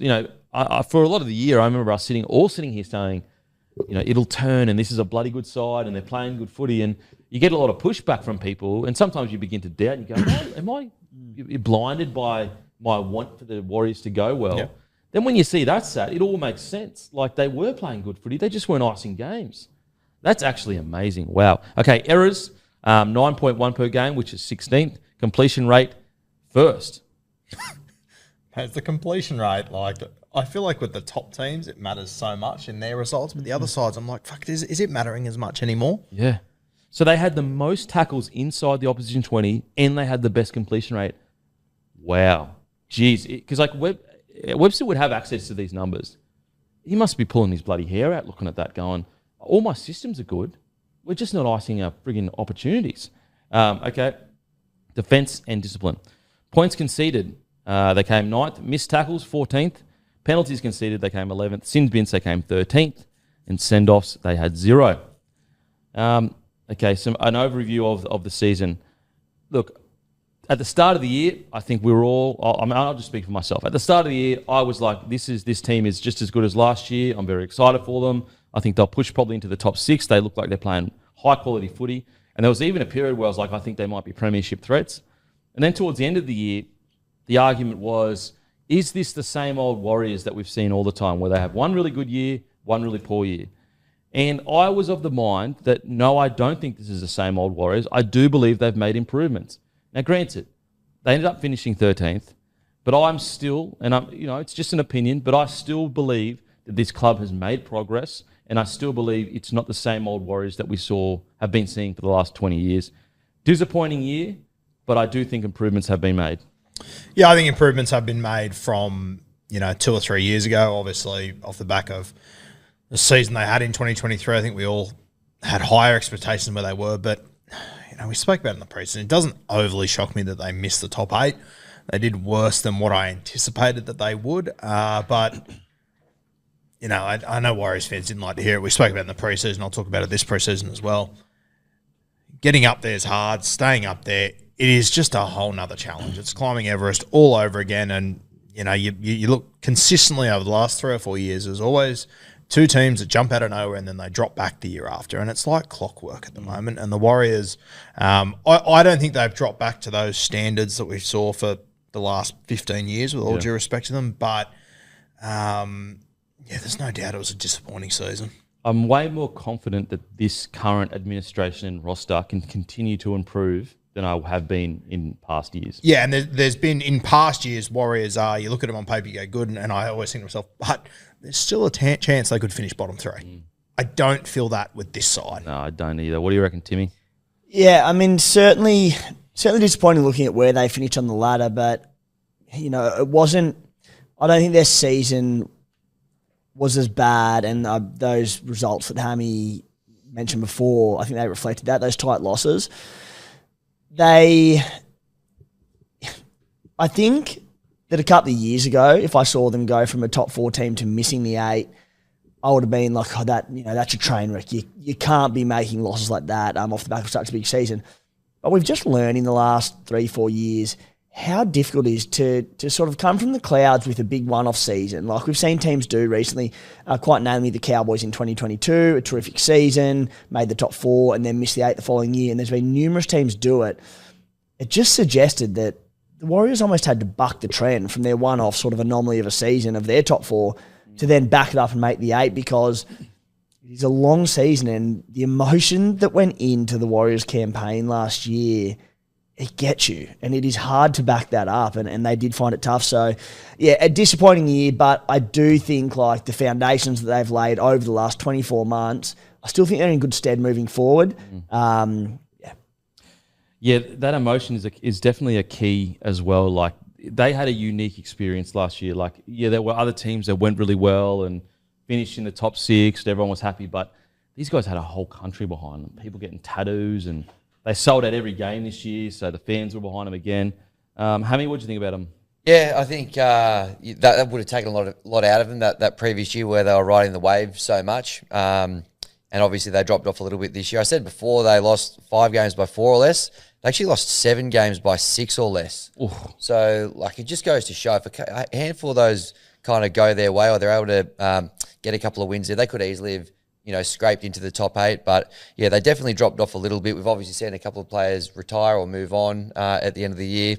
I for a lot of the year, I remember us sitting here saying, it'll turn and this is a bloody good side and they're playing good footy, and you get a lot of pushback from people, and sometimes you begin to doubt and you go, am I blinded by my want for the Warriors to go well? Yeah. Then when you see that stat, it all makes sense. Like, they were playing good footy. They just weren't icing games. That's actually amazing. Wow. Okay, errors, 9.1 per game, which is 16th. Completion rate, 1st. It's the completion rate. I feel like with the top teams, it matters so much in their results, but the other sides, I'm like, fuck, is it mattering as much anymore? Yeah. So they had the most tackles inside the opposition 20, and they had the best completion rate. Wow. Jeez. Because Webster would have access to these numbers. He must be pulling his bloody hair out looking at that going, all my systems are good. We're just not icing our friggin' opportunities. Okay. Defense and discipline. Points conceded, they came 9th. Missed tackles, 14th. Penalties conceded, they came 11th. Sins bins, they came 13th. And send-offs, they had 0. Okay, so an overview of the season. Look, at the start of the year, I think we were all... I'll just speak for myself. At the start of the year, I was like, this team is just as good as last year. I'm very excited for them. I think they'll push probably into the top 6. They look like they're playing high-quality footy. And there was even a period where I was like, I think they might be premiership threats. And then towards the end of the year, the argument was, is this the same old Warriors that we've seen all the time, where they have one really good year, one really poor year? And I was of the mind that, no, I don't think this is the same old Warriors. I do believe they've made improvements. Now, granted, they ended up finishing 13th. But I'm still, and it's just an opinion, but I still believe that this club has made progress, and I still believe it's not the same old Warriors that we have been seeing for the last 20 years. Disappointing year, but I do think improvements have been made. Yeah, I think improvements have been made from 2 or 3 years ago. Obviously, off the back of the season they had in 2023, I think we all had higher expectations than where they were. But we spoke about it in the preseason. It doesn't overly shock me that they missed the top 8. They did worse than what I anticipated that they would. But I know Warriors fans didn't like to hear it. We spoke about it in the preseason. I'll talk about it this preseason as well. Getting up there is hard. Staying up there, it is just a whole nother challenge. It's climbing Everest all over again. And, you look consistently over the last 3 or 4 years, there's always 2 teams that jump out of nowhere and then they drop back the year after. And it's like clockwork at the moment. And the Warriors, I don't think they've dropped back to those standards that we saw for the last 15 years, with all due respect to them. But, there's no doubt it was a disappointing season. I'm way more confident that this current administration and roster can continue to improve than I have been in past years. Yeah, and there's been in past years, Warriors you look at them on paper, you go good, and I always think to myself, but there's still a chance they could finish bottom 3. I don't feel that with this side. No, I don't either. What do you reckon, Timmy? Yeah, I mean, certainly disappointing looking at where they finished on the ladder, but, it wasn't – I don't think their season was as bad, and those results that Hammy mentioned before, I think they reflected that, those tight losses. I think that a couple of years ago, if I saw them go from a top 4 team to missing the 8, I would have been like, oh, that's a train wreck. You can't be making losses like that off the back of such a big season. But we've just learned in the last 3-4 years how difficult it is to sort of come from the clouds with a big one-off season. Like we've seen teams do recently, quite namely the Cowboys in 2022, a terrific season, made the top 4 and then missed the 8 the following year. And there's been numerous teams do it. It just suggested that the Warriors almost had to buck the trend from their one-off sort of anomaly of a season of their top 4 to then back it up and make the 8, because it is a long season, and the emotion that went into the Warriors campaign last year, it gets you, and it is hard to back that up, and they did find it tough. So, yeah, a disappointing year, but I do think like the foundations that they've laid over the last 24 months, I still think they're in good stead moving forward. Yeah, that emotion is definitely a key as well. Like they had a unique experience last year. Like, yeah, there were other teams that went really well and finished in the top 6, and everyone was happy, but these guys had a whole country behind them, people getting tattoos, and they sold out every game this year, so the fans were behind them again. Hammy, what do you think about them? Yeah, I think that would have taken a lot out of them that previous year where they were riding the wave so much. And obviously they dropped off a little bit this year. I said before they lost 5 games by 4 or less. They actually lost 7 games by 6 or less. Oof. So, like, it just goes to show if a handful of those kind of go their way, or they're able to get a couple of wins there, they could easily have scraped into the top 8. But, yeah, they definitely dropped off a little bit. We've obviously seen a couple of players retire or move on at the end of the year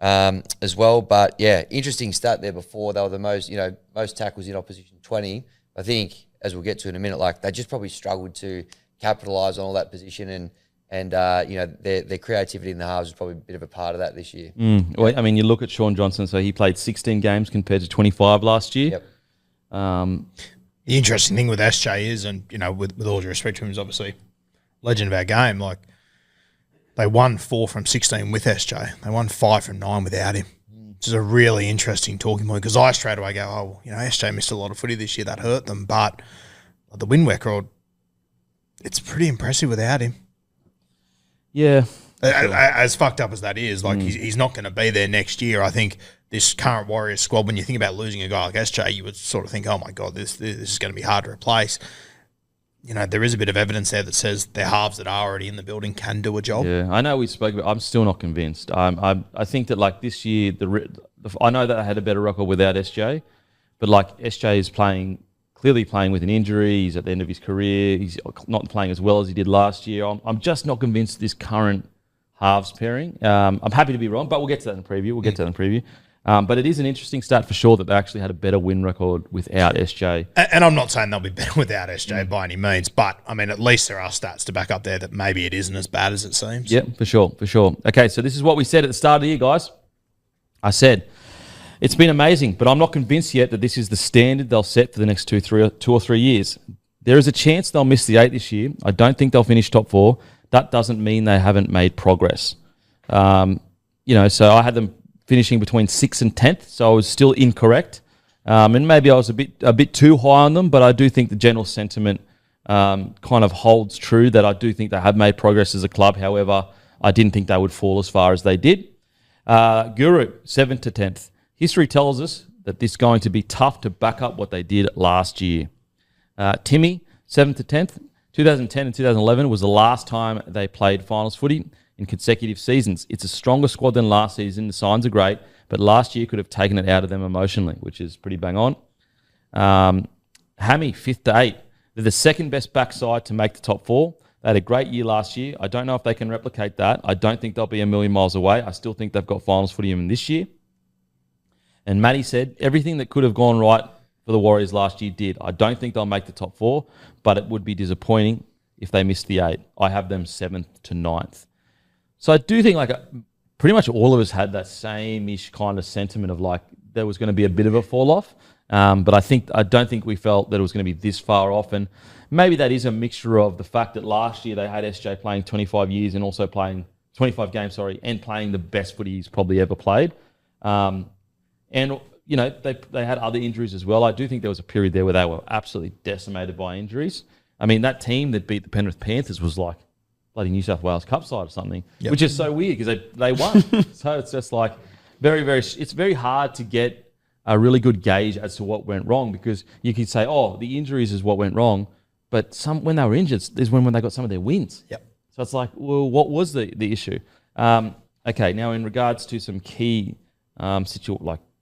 as well. But, yeah, interesting stat there before. They were the most tackles in opposition 20. I think, as we'll get to in a minute, like, they just probably struggled to capitalise on all that position, and their creativity in the halves was probably a bit of a part of that this year. Well, I mean, you look at Sean Johnson, so he played 16 games compared to 25 last year. Yep. The interesting thing with SJ is, and with all due respect to him, is obviously legend of our game. Like they won 4 from 16 with SJ. They won 5 from 9 without him. Which is a really interesting talking point, because I straight away go, SJ missed a lot of footy this year, that hurt them, but the win record, it's pretty impressive without him. Yeah. As fucked up as that is, like he's not going to be there next year. I think this current Warriors squad, when you think about losing a guy like SJ, you would sort of think, oh my God, this is going to be hard to replace. There is a bit of evidence there that says their halves that are already in the building can do a job. Yeah, I know we spoke about. I'm still not convinced. I think that like this year, I know that I had a better record without SJ, but like SJ is clearly playing with an injury. He's at the end of his career. He's not playing as well as he did last year. I'm just not convinced this current halves pairing. I'm happy to be wrong, but we'll get to that in the preview. But it is an interesting stat for sure that they actually had a better win record without SJ. And I'm not saying they'll be better without SJ by any means, but I mean, at least there are stats to back up there that maybe it isn't as bad as it seems. Yeah, for sure. Okay, so this is what we said at the start of the year, guys. I said It's been amazing, but I'm not convinced yet that this is the standard they'll set for the next 2 or 3 years. There is a chance they'll miss the 8 this year. I don't think they'll finish top 4. That doesn't mean they haven't made progress. So I had them finishing between 6th and 10th, so I was still incorrect. And maybe I was a bit too high on them, but I do think the general sentiment kind of holds true that I do think they have made progress as a club. However, I didn't think they would fall as far as they did. Guru, 7th to 10th. History tells us that this is going to be tough to back up what they did last year. Timmy, 7th to 10th. 2010 and 2011 was the last time they played finals footy in consecutive seasons. It's a stronger squad than last season. The signs are great, but last year could have taken it out of them emotionally, which is pretty bang on. Hammy, 5th to 8th. They're the second best backside to make the top 4. They had a great year last year. I don't know if they can replicate that. I don't think they'll be a million miles away. I still think they've got finals footy in this year. And Matty said, everything that could have gone right for the Warriors last year did. I don't think they'll make the top 4, but it would be disappointing if they missed the 8. I have them 7th to 9th. So I do think pretty much all of us had that same-ish kind of sentiment of there was going to be a bit of a fall-off. But I don't think we felt that it was going to be this far off. And maybe that is a mixture of the fact that last year they had SJ playing 25 years and also playing 25 games, and playing the best footy he's probably ever played. And, they had other injuries as well. I do think there was a period there where they were absolutely decimated by injuries. I mean, that team that beat the Penrith Panthers was like bloody New South Wales Cup side or something, which is so weird because they won. So it's just very, very, it's very hard to get a really good gauge as to what went wrong, because you could say, the injuries is what went wrong, but when they were injured is when they got some of their wins. Yep. So it's what was the issue? Okay, now in regards to some key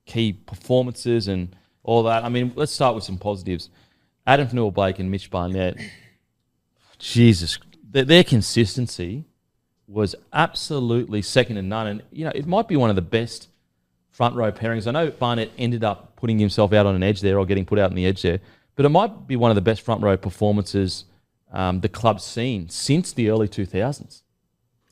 key performances and all that, I mean, let's start with some positives. Adam Fanua-Blake and Mitch Barnett, Jesus, their consistency was absolutely second to none. And, it might be one of the best front row pairings. I know Barnett ended up putting himself out on an edge there, or getting put out on the edge there, but it might be one of the best front row performances the club's seen since the early 2000s.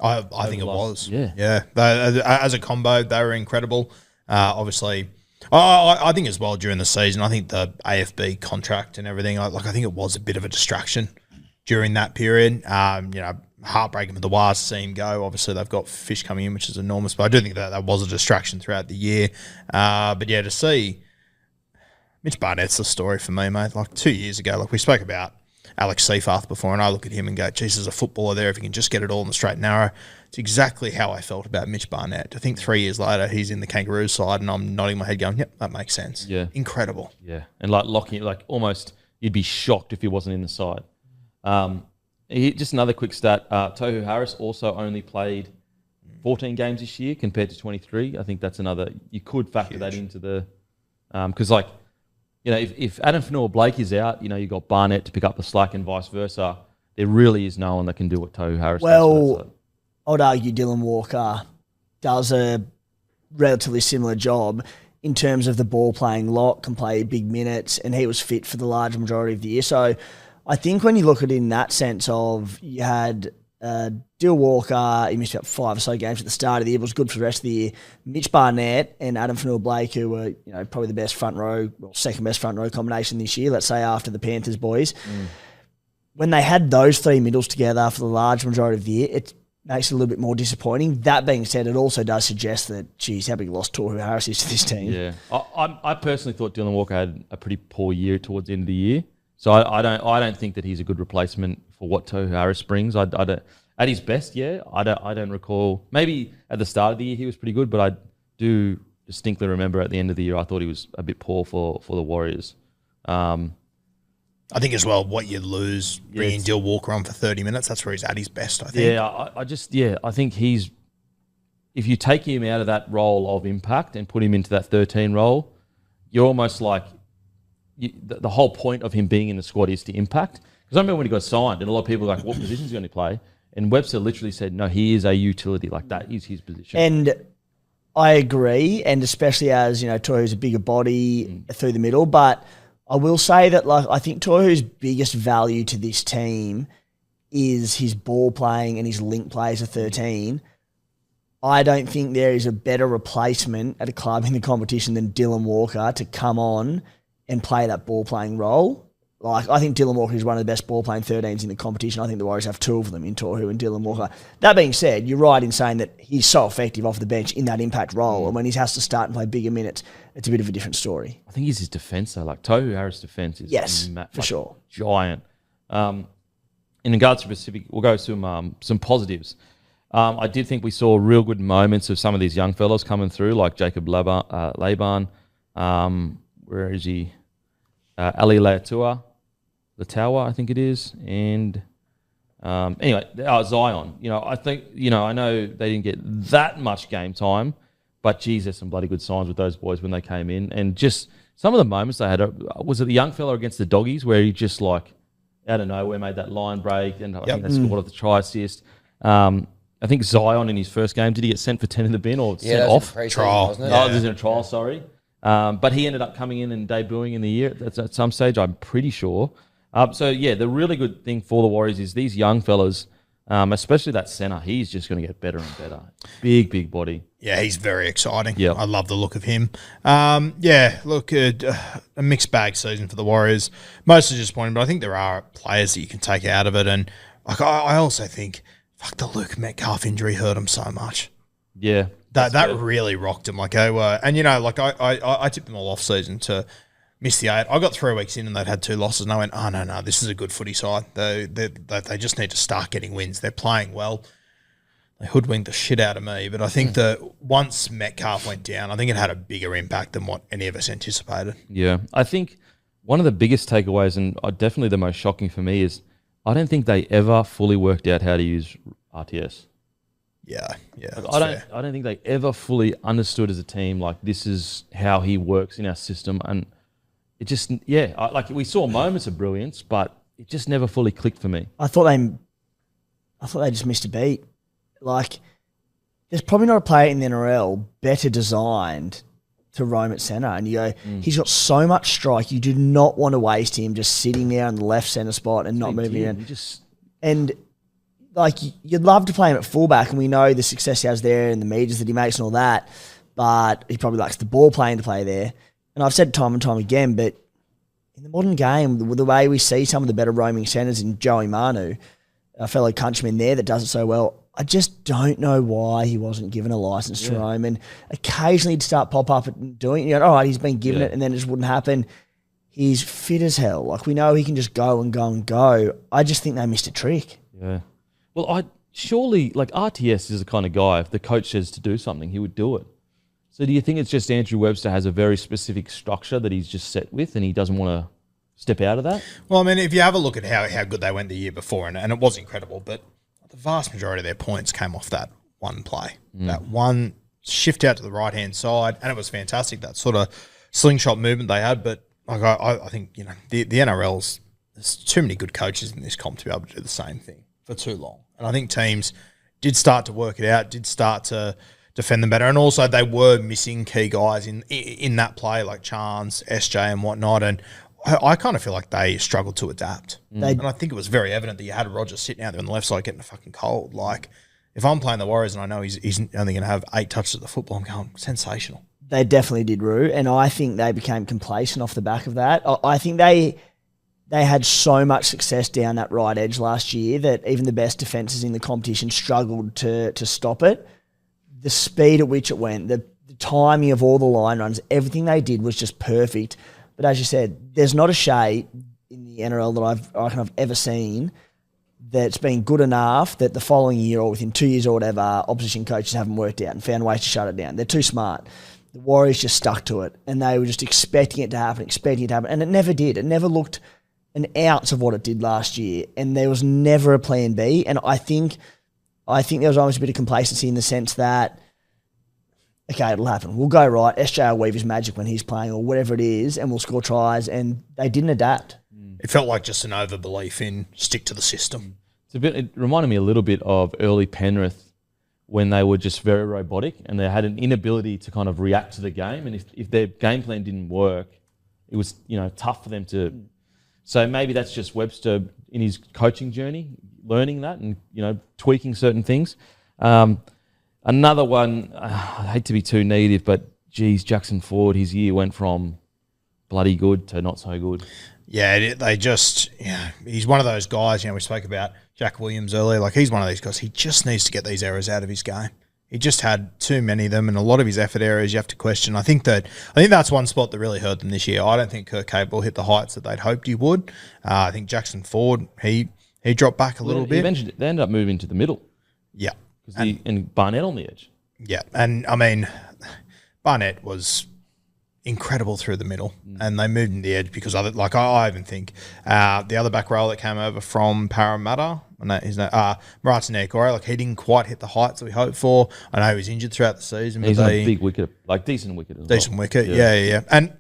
I think it was. Yeah. As a combo, they were incredible. Obviously, I think as well during the season, I think the AFB contract and everything, I think it was a bit of a distraction during that period. Heartbreaking for the Wars to see him go. Obviously, they've got Fish coming in, which is enormous, but I do think that was a distraction throughout the year. But yeah, to see Mitch Barnett's the story for me, mate. 2 years ago, we spoke about Alex Seyfarth before, and I look at him and go, geez, there's a footballer there if he can just get it all in the straight and narrow. It's exactly how I felt about Mitch Barnett. I think 3 years later, he's in the Kangaroos side, and I'm nodding my head going, yep, that makes sense. Yeah. Incredible. Yeah. And locking it, almost you'd be shocked if he wasn't in the side. Just another quick stat, Tohu Harris also only played 14 games this year compared to 23. I think that's another, you could factor that into the, because if Adam Fanua-Blake is out, you've got Barnett to pick up the slack and vice versa. There really is no one that can do what Tohu Harris does. Well, I would argue Dylan Walker does a relatively similar job in terms of the ball playing lock, can play big minutes, and he was fit for the large majority of the year. So I think when you look at it in that sense of you had Dill Walker, he missed about 5 or so games at the start of the year, was good for the rest of the year. Mitch Barnett and Adam Fanua-Blake, who were probably the best front row, or second best front row combination this year, let's say after the Panthers boys. When they had those 3 middles together for the large majority of the year, it makes it a little bit more disappointing. That being said, it also does suggest that, geez, how big a loss Tohu Harris is to this team. Yeah. I personally thought Dylan Walker had a pretty poor year towards the end of the year. So I don't think that he's a good replacement for what Tohu Harris brings. I don't, at his best, yeah. I don't recall. Maybe at the start of the year he was pretty good, but I do distinctly remember at the end of the year I thought he was a bit poor for the Warriors. I think as well, what you lose bringing Dill Walker on for 30 minutes, that's where he's at his best, I think. Yeah, I think he's, if you take him out of that role of impact and put him into that 13 role, you're almost like, the whole point of him being in the squad is to impact. Because I remember when he got signed, and a lot of people were like, what position is he going to play? And Webster literally said, no, he is a utility. That is his position. And I agree, and especially as, Tohu's a bigger body through the middle, but I will say that I think Tohu's biggest value to this team is his ball playing and his link plays at 13. I don't think there is a better replacement at a club in the competition than Dylan Walker to come on and play that ball-playing role. Like, I think Dylan Walker is one of the best ball-playing 13s in the competition. I think the Warriors have two of them in Tohu and Dylan Walker. That being said, you're right in saying that he's so effective off the bench in that impact role, and when he has to start and play bigger minutes, it's a bit of a different story. I think he's his defence, though. Like, Tohu Harris' defence is for sure. Giant. In regards to Pacific, we'll go to some positives. I did think we saw real good moments of some of these young fellas coming through, like Jacob Laban. Where is he? Ali Lataua, I think it is. And anyway, Zion. I know they didn't get that much game time, but geez, there's some bloody good signs with those boys when they came in. And just some of the moments they had, was it the young fella against the Doggies where he just like out of nowhere made that line break and I think they scored off the try assist. I think Zion in his first game, did he get sent for 10 in the bin or sent off? Trial, wasn't it? Oh, it was in a trial, sorry. But he ended up coming in and debuting in the year at some stage, I'm pretty sure. The really good thing for the Warriors is these young fellas, especially that centre, he's just going to get better and better. Big body. Yeah, he's very exciting. Yep. I love the look of him. A mixed bag season for the Warriors. Mostly disappointing, but I think there are players that you can take out of it. And like I also think, the Luke Metcalf injury hurt him so much. Yeah. That really rocked him. Like I tipped them all off season to miss the 8. I got 3 weeks in and they'd had 2 losses and I went, oh no, this is a good footy side. They just need to start getting wins. They're playing well. They hoodwinked the shit out of me. But I think that once Metcalf went down, I think it had a bigger impact than what any of us anticipated. Yeah. I think one of the biggest takeaways and definitely the most shocking for me is I don't think they ever fully worked out how to use RTS. Yeah. I don't think they ever fully understood as a team, like, this is how he works in our system. And it just, we saw moments of brilliance, but it just never fully clicked for me. I thought they just missed a beat. Like, there's probably not a player in the NRL better designed to roam at centre. And you go, he's got so much strike, you do not want to waste him just sitting there in the left centre spot and not moving around. And like, you'd love to play him at fullback, and we know the success he has there and the meters that he makes and all that, but he probably likes the ball playing to play there. And I've said time and time again, but in the modern game, the way we see some of the better roaming centres in Joey Manu, a fellow countryman there that does it so well, I just don't know why he wasn't given a licence to roam. And occasionally he'd start pop up and doing it. All right, he's been given it, and then it just wouldn't happen. He's fit as hell. Like, we know he can just go and go and go. I just think they missed a trick. Yeah. Well, surely, like, RTS is the kind of guy, if the coach says to do something, he would do it. So do you think it's just Andrew Webster has a very specific structure that he's just set with and he doesn't want to step out of that? Well, I mean, if you have a look at how good they went the year before, and it was incredible, but the vast majority of their points came off that one play, that one shift out to the right-hand side, and it was fantastic, that sort of slingshot movement they had. But like I think, the NRL's, there's too many good coaches in this comp to be able to do the same thing for too long. And I think teams did start to work it out, did start to defend them better. And also they were missing key guys in that play, like Chance, SJ and whatnot. And I kind of feel like they struggled to adapt. And I think it was very evident that you had Rogers sitting out there on the left side getting a fucking cold. Like, if I'm playing the Warriors and I know he's only going to have 8 touches at the football, I'm going, sensational. They definitely did, Roo. And I think they became complacent off the back of that. I think they had so much success down that right edge last year that even the best defences in the competition struggled to stop it. The speed at which it went, the timing of all the line runs, everything they did was just perfect. But as you said, there's not a shade in the NRL that I've ever seen that's been good enough that the following year or within 2 years or whatever, opposition coaches haven't worked out and found ways to shut it down. They're too smart. The Warriors just stuck to it, and they were just expecting it to happen, and it never did. It never looked an ounce of what it did last year, and there was never a plan B. And I think there was almost a bit of complacency in the sense that, okay, it'll happen. We'll go right. SJ will weave his magic when he's playing or whatever it is, and we'll score tries, and they didn't adapt. It felt like just an overbelief in stick to the system. It reminded me a little bit of early Penrith when they were just very robotic and they had an inability to kind of react to the game. And if their game plan didn't work, it was tough for them to. So maybe that's just Webster in his coaching journey, learning that and tweaking certain things. Another one, I hate to be too negative, but geez, Jackson Ford, his year went from bloody good to not so good. Yeah, he's one of those guys, we spoke about Jack Williams earlier. Like, he's one of these guys, he just needs to get these errors out of his game. He just had too many of them, and a lot of his effort areas you have to question. I think that's one spot that really hurt them this year. I don't think Kurt Capewell hit the heights that they'd hoped he would. I think Jackson Ford, he dropped back a little bit. Eventually, they ended up moving to the middle. Yeah. And Barnett on the edge. Yeah, and I mean, Barnett was incredible through the middle, and they moved in the edge because of it. Like, I even think the other back row that came over from Parramatta, Maratinek, like, he didn't quite hit the heights that we hoped for. I know he was injured throughout the season. He's a big wicket, like decent wicket as well. Decent wicket, yeah. And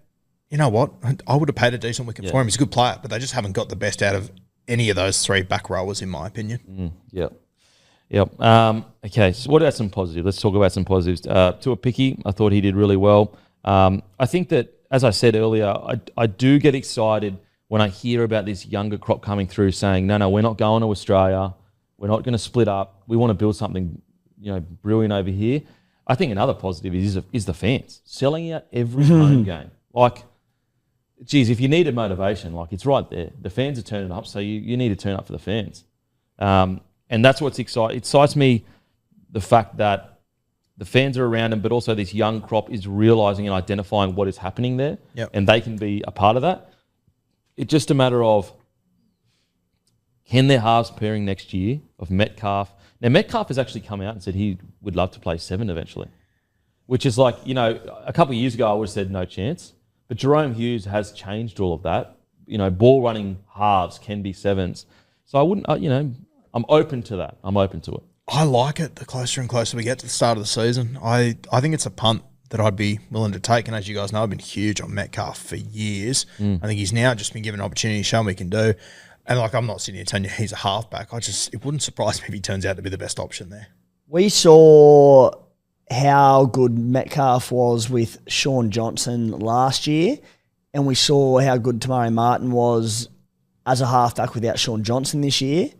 you know what? I would have paid a decent wicket for him. He's a good player, but they just haven't got the best out of any of those three back rowers, in my opinion. Yep. Okay, so what about some positives? Let's talk about some positives. Tua Picky, I thought he did really well. I think that, as I said earlier, I do get excited when I hear about this younger crop coming through saying, no, we're not going to Australia. We're not going to split up. We want to build something, brilliant over here. I think another positive is the fans selling out every home game. Like, geez, if you needed motivation, like, it's right there. The fans are turning up, so you need to turn up for the fans. And that's what's excites me, the fact that the fans are around them, but also this young crop is realising and identifying what is happening there, and they can be a part of that. It's just a matter of, can their halves pairing next year of Metcalf? Now, Metcalf has actually come out and said he would love to play 7 eventually, which is like, a couple of years ago I would have said no chance. But Jerome Hughes has changed all of that. Ball running halves can be 7s. So I wouldn't, I'm open to that. I'm open to it. I like it the closer and closer we get to the start of the season. I think it's a punt that I'd be willing to take. And as you guys know, I've been huge on Metcalf for years. I think he's now just been given an opportunity to show what he can do. And like, I'm not sitting here telling you he's a halfback. It wouldn't surprise me if he turns out to be the best option there. We saw how good Metcalf was with Sean Johnson last year, and we saw how good Tamari Martin was as a halfback without Sean Johnson this year.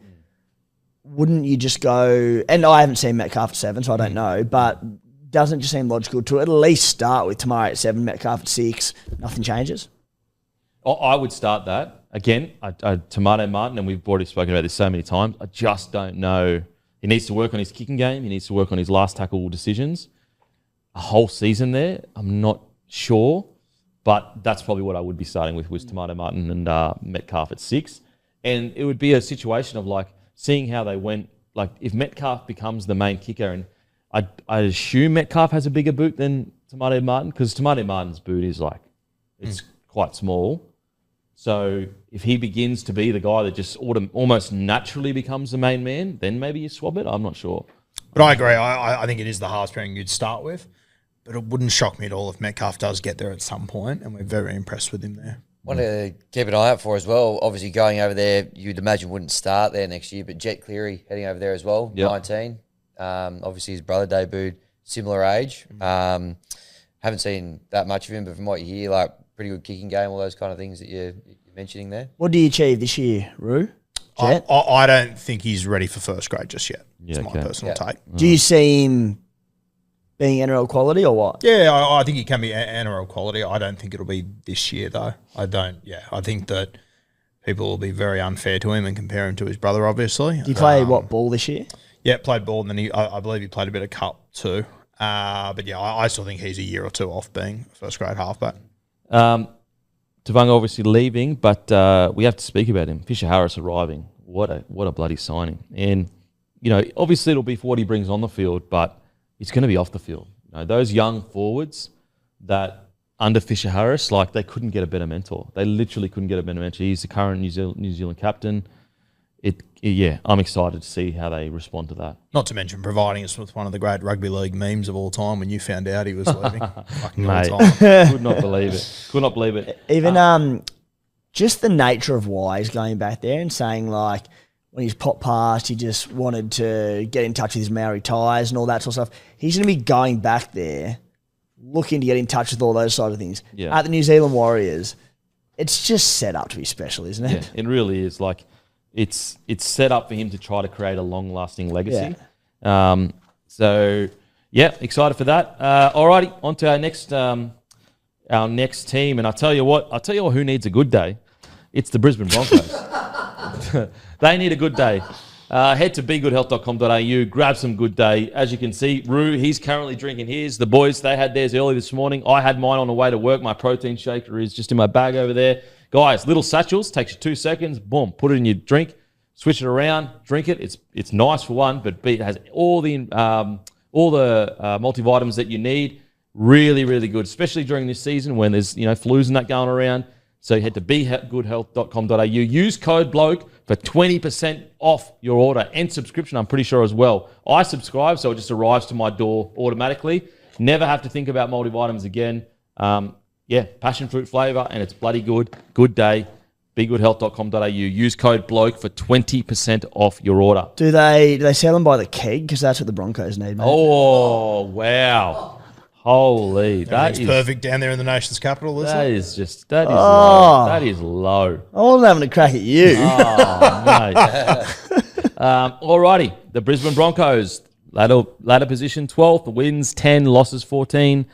Wouldn't you just go, and I haven't seen Metcalf at 7, so I don't know, but doesn't it just seem logical to at least start with Tamari at 7, Metcalf at 6, nothing changes? I would start that. Again, Tomato Martin, and we've already spoken about this so many times, I just don't know. He needs to work on his kicking game. He needs to work on his last tackle decisions. A whole season there, I'm not sure, but that's probably what I would be starting with, was Tomato Martin and Metcalf at 6. And it would be a situation of like, seeing how they went, like if Metcalf becomes the main kicker, and I assume Metcalf has a bigger boot than Tomato Martin, because Tomato Martin's boot is like, it's quite small. So if he begins to be the guy that just almost naturally becomes the main man, then maybe you swap it. I'm not sure. But I agree. I think it is the halves pairing you'd start with, but it wouldn't shock me at all if Metcalf does get there at some point, and we're very impressed with him there. Want to keep an eye out for as well. Obviously, going over there, you'd imagine wouldn't start there next year, but Jet Cleary heading over there as well, 19. Obviously, his brother debuted, similar age. Haven't seen that much of him, but from what you hear, like pretty good kicking game, all those kind of things that you're mentioning there. What did he achieve this year, Roo? Jet? I don't think he's ready for first grade just yet. It's my personal take. Do you see him being NRL quality or what? Yeah, I think he can be NRL quality. I don't think it'll be this year, though. I think that people will be very unfair to him and compare him to his brother, obviously. Did he play, ball this year? Yeah, played ball, and then I believe he played a bit of cup too. But yeah, I still think he's a year or two off being a first grade halfback. Tavanga obviously leaving, but we have to speak about him. Fisher Harris arriving. What a bloody signing. And, obviously it'll be for what he brings on the field, but it's going to be off the field. Those young forwards that under Fisher Harris, like, they couldn't get a better mentor. They literally couldn't get a better mentor. He's the current New Zealand captain. I'm excited to see how they respond to that. Not to mention providing us with one of the great rugby league memes of all time when you found out he was leaving. Fucking all time. Could not believe it. Even just the nature of why he's going back there and saying, like, when he's popped past, he just wanted to get in touch with his Maori ties and all that sort of stuff. He's going to be going back there, looking to get in touch with all those sort of things. Yeah. At the New Zealand Warriors, it's just set up to be special, isn't it? Yeah, it really is. Like, it's set up for him to try to create a long-lasting legacy. Yeah. So, Yeah, excited for that. Alrighty, on to our next team. And I tell you what, who needs a good day. It's the Brisbane Broncos. They need a good day. Head to begoodhealth.com.au, grab some good day. As you can see, Roo, he's currently drinking his. The boys, they had theirs early this morning. I had mine on the way to work. My protein shaker is just in my bag over there. Guys, little satchels, takes you 2 seconds, boom, put it in your drink, switch it around, drink it. It's nice for one, but B, it has all the multivitamins that you need. Really, really good, especially during this season when there's flus and that going around. So head to begoodhealth.com.au. Use code BLOKE for 20% off your order and subscription, I'm pretty sure, as well. I subscribe, so it just arrives to my door automatically. Never have to think about multivitamins again. Passion fruit flavour, and it's bloody good. Good day. begoodhealth.com.au. Use code BLOKE for 20% off your order. Do they sell them by the keg? Because that's what the Broncos need, mate. Oh, wow. Holy, that is perfect down there in the nation's capital, isn't it? Low. That is low. I wasn't having a crack at you. Oh, mate. Alrighty, the Brisbane Broncos, ladder position 12th, wins 10, losses 14,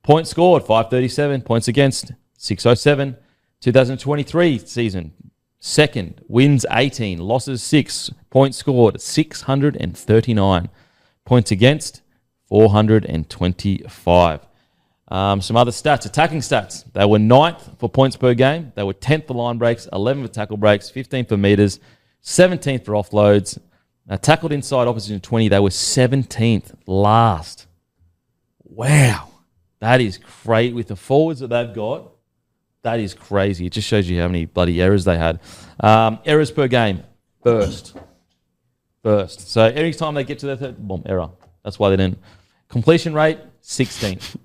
points scored 537, points against 607. 2023 season, second, wins 18, losses 6, points scored 639, points against 425. Some other stats, attacking stats. They were 9th for points per game. They were 10th for line breaks, 11th for tackle breaks, 15th for meters, 17th for offloads. Tackled inside opposition 20, they were 17th last. Wow. That is great. With the forwards that they've got, that is crazy. It just shows you how many bloody errors they had. Errors per game, first. So every time they get to their third, boom, error. That's why they didn't. Completion rate, 16th.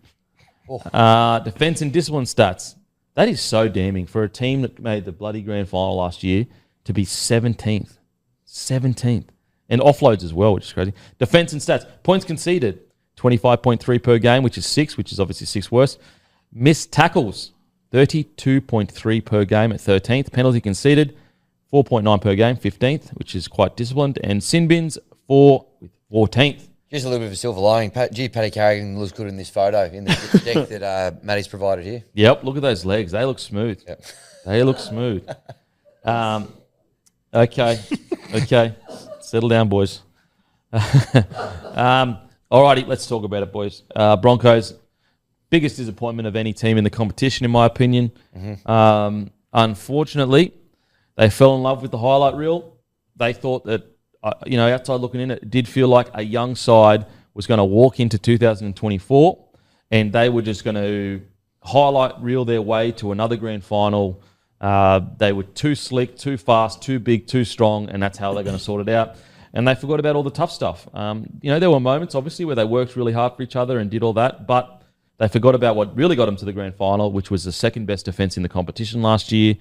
Defense and discipline stats. That is so damning for a team that made the bloody grand final last year to be 17th. 17th. And offloads as well, which is crazy. Defense and stats. Points conceded, 25.3 per game, which is 6, which is obviously 6 worse. Missed tackles, 32.3 per game at 13th. Penalty conceded, 4.9 per game, 15th, which is quite disciplined. And sin bins, 4 with 14th. Just a little bit of a silver lining. Paddy Carrigan looks good in this photo, in the deck that Matty's provided here. Yep, look at those legs. They look smooth. Yep. They look smooth. Okay. Settle down, boys. Alrighty, let's talk about it, boys. Broncos, biggest disappointment of any team in the competition, in my opinion. Mm-hmm. Unfortunately, they fell in love with the highlight reel. They thought that, outside looking in, it did feel like a young side was going to walk into 2024 and they were just going to highlight reel their way to another grand final. They were too slick, too fast, too big, too strong, and that's how they're going to sort it out. And they forgot about all the tough stuff. There were moments, obviously, where they worked really hard for each other and did all that, but they forgot about what really got them to the grand final, which was the second best defence in the competition last year.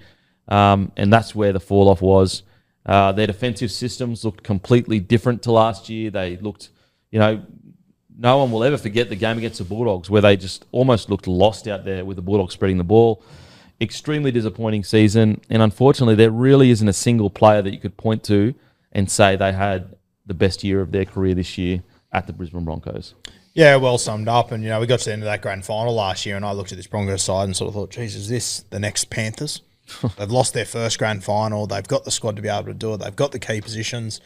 And that's where the fall-off was. Their defensive systems looked completely different to last year. They looked, no one will ever forget the game against the Bulldogs where they just almost looked lost out there with the Bulldogs spreading the ball. Extremely disappointing season. And unfortunately, there really isn't a single player that you could point to and say they had the best year of their career this year at the Brisbane Broncos. Yeah, well summed up. And, we got to the end of that grand final last year and I looked at this Broncos side and sort of thought, geez, is this the next Panthers? They've lost their first grand final. They've got the squad to be able to do it. They've got the key positions.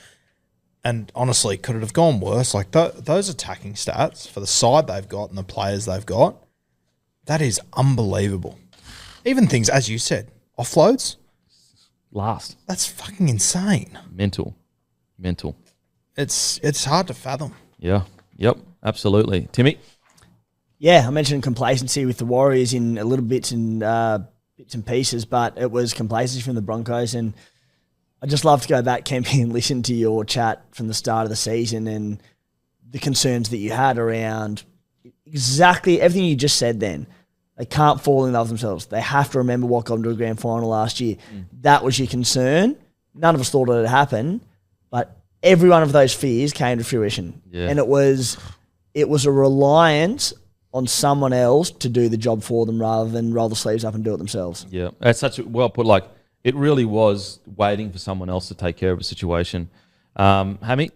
And honestly, could it have gone worse? Like those attacking stats for the side they've got and the players they've got, that is unbelievable. Even things, as you said, offloads. Last. That's fucking insane. Mental. It's hard to fathom. Yeah. Yep. Absolutely. Timmy? Yeah, I mentioned complacency with the Warriors in a little bits and pieces, but it was complacency from the Broncos. And I just love to go back, Kempy, and listen to your chat from the start of the season and the concerns that you had around exactly everything you just said then. They can't fall in love with themselves. They have to remember what got them to a grand final last year. That was your concern. None of us thought it would happen, but every one of those fears came to fruition. Yeah. And it was a reliance on someone else to do the job for them rather than roll the sleeves up and do it themselves. Yeah, that's such a well put. Like, it really was waiting for someone else to take care of a situation. Hammy?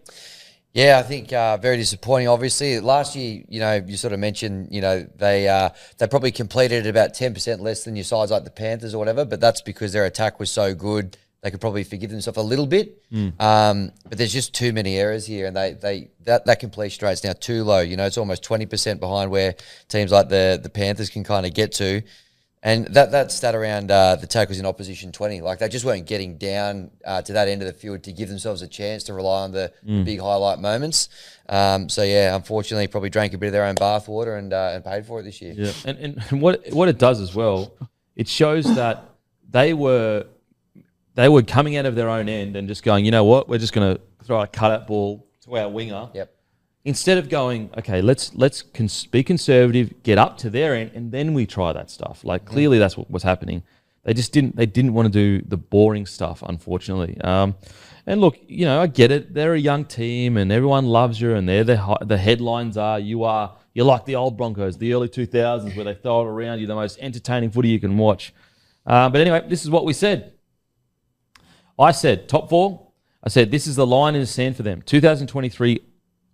Yeah, I think very disappointing. Obviously, last year, you sort of mentioned, they probably completed about 10% less than your sides like the Panthers or whatever, but that's because their attack was so good. They could probably forgive themselves a little bit, but there's just too many errors here, and that completion rate's now too low. It's almost 20% behind where teams like the Panthers can kind of get to, and that stat around the tackles in opposition 20, like they just weren't getting down to that end of the field to give themselves a chance to rely on the big highlight moments. So yeah, unfortunately, probably drank a bit of their own bathwater and paid for it this year. Yeah, and what it does as well, it shows that they were coming out of their own end and just going, you know what, we're just going to throw a cutout ball to our winger. Yep. Instead of going, okay, let's be conservative, get up to their end, and then we try that stuff. Like clearly that's what was happening. They just didn't want to do the boring stuff, unfortunately. And look, I get it. They're a young team, and everyone loves you, and the headlines are you're like the old Broncos, the early 2000s, where they throw it around. You're the most entertaining footy you can watch. But anyway, this is what we said. I said top 4. I said this is the line in the sand for them. 2023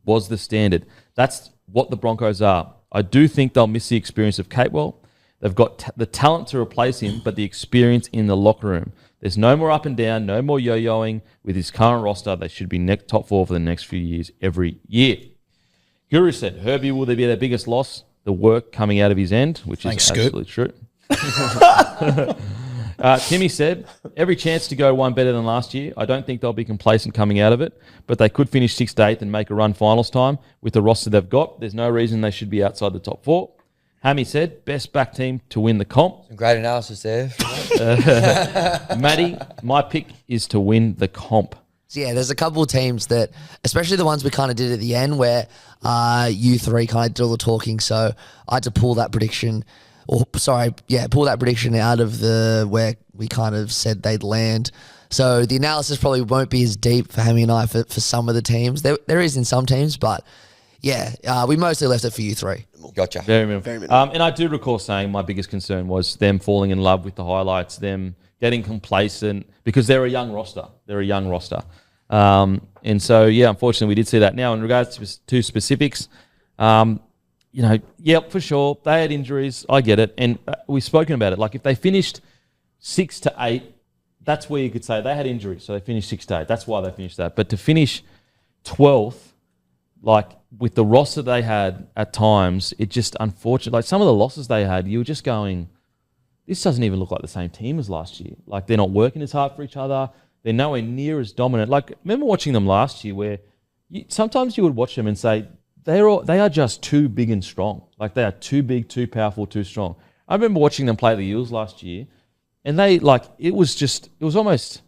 was the standard. That's what the Broncos are. I do think they'll miss the experience of Capewell. They've got the talent to replace him, but the experience in the locker room. There's no more up and down, no more yo-yoing. With his current roster, they should be top 4 for the next few years every year. Guru said, Herbie will be their biggest loss, the work coming out of his end, which is absolutely true. Timmy said, every chance to go one better than last year. I don't think they'll be complacent coming out of it, but they could finish 6th to 8th and make a run finals time with the roster they've got. There's no reason they should be outside the top 4. Hammy said, best back team to win the comp. Some great analysis there. Matty, my pick is to win the comp. So yeah, there's a couple of teams that, especially the ones we kind of did at the end where you three kind of did all the talking, so I had to pull that prediction out of where we kind of said they'd land. So the analysis probably won't be as deep for Hammy and I for some of the teams. There is in some teams, but yeah, we mostly left it for you three. Gotcha. Very minimal. And I do recall saying my biggest concern was them falling in love with the highlights, them getting complacent, because they're a young roster. And so, yeah, unfortunately, we did see that. Now, in regards to specifics, yep, for sure. They had injuries. I get it. And we've spoken about it. Like, if they finished 6 to 8, that's where you could say they had injuries. So they finished 6 to 8. That's why they finished that. But to finish 12th, like, with the roster they had at times, it just, unfortunate. Like, some of the losses they had, you were just going, this doesn't even look like the same team as last year. Like, they're not working as hard for each other. They're nowhere near as dominant. Like, remember watching them last year where sometimes you would watch them and say, they are just too big and strong. Like, they are too big, too powerful, too strong. I remember watching them play the Eels last year, and it was almost,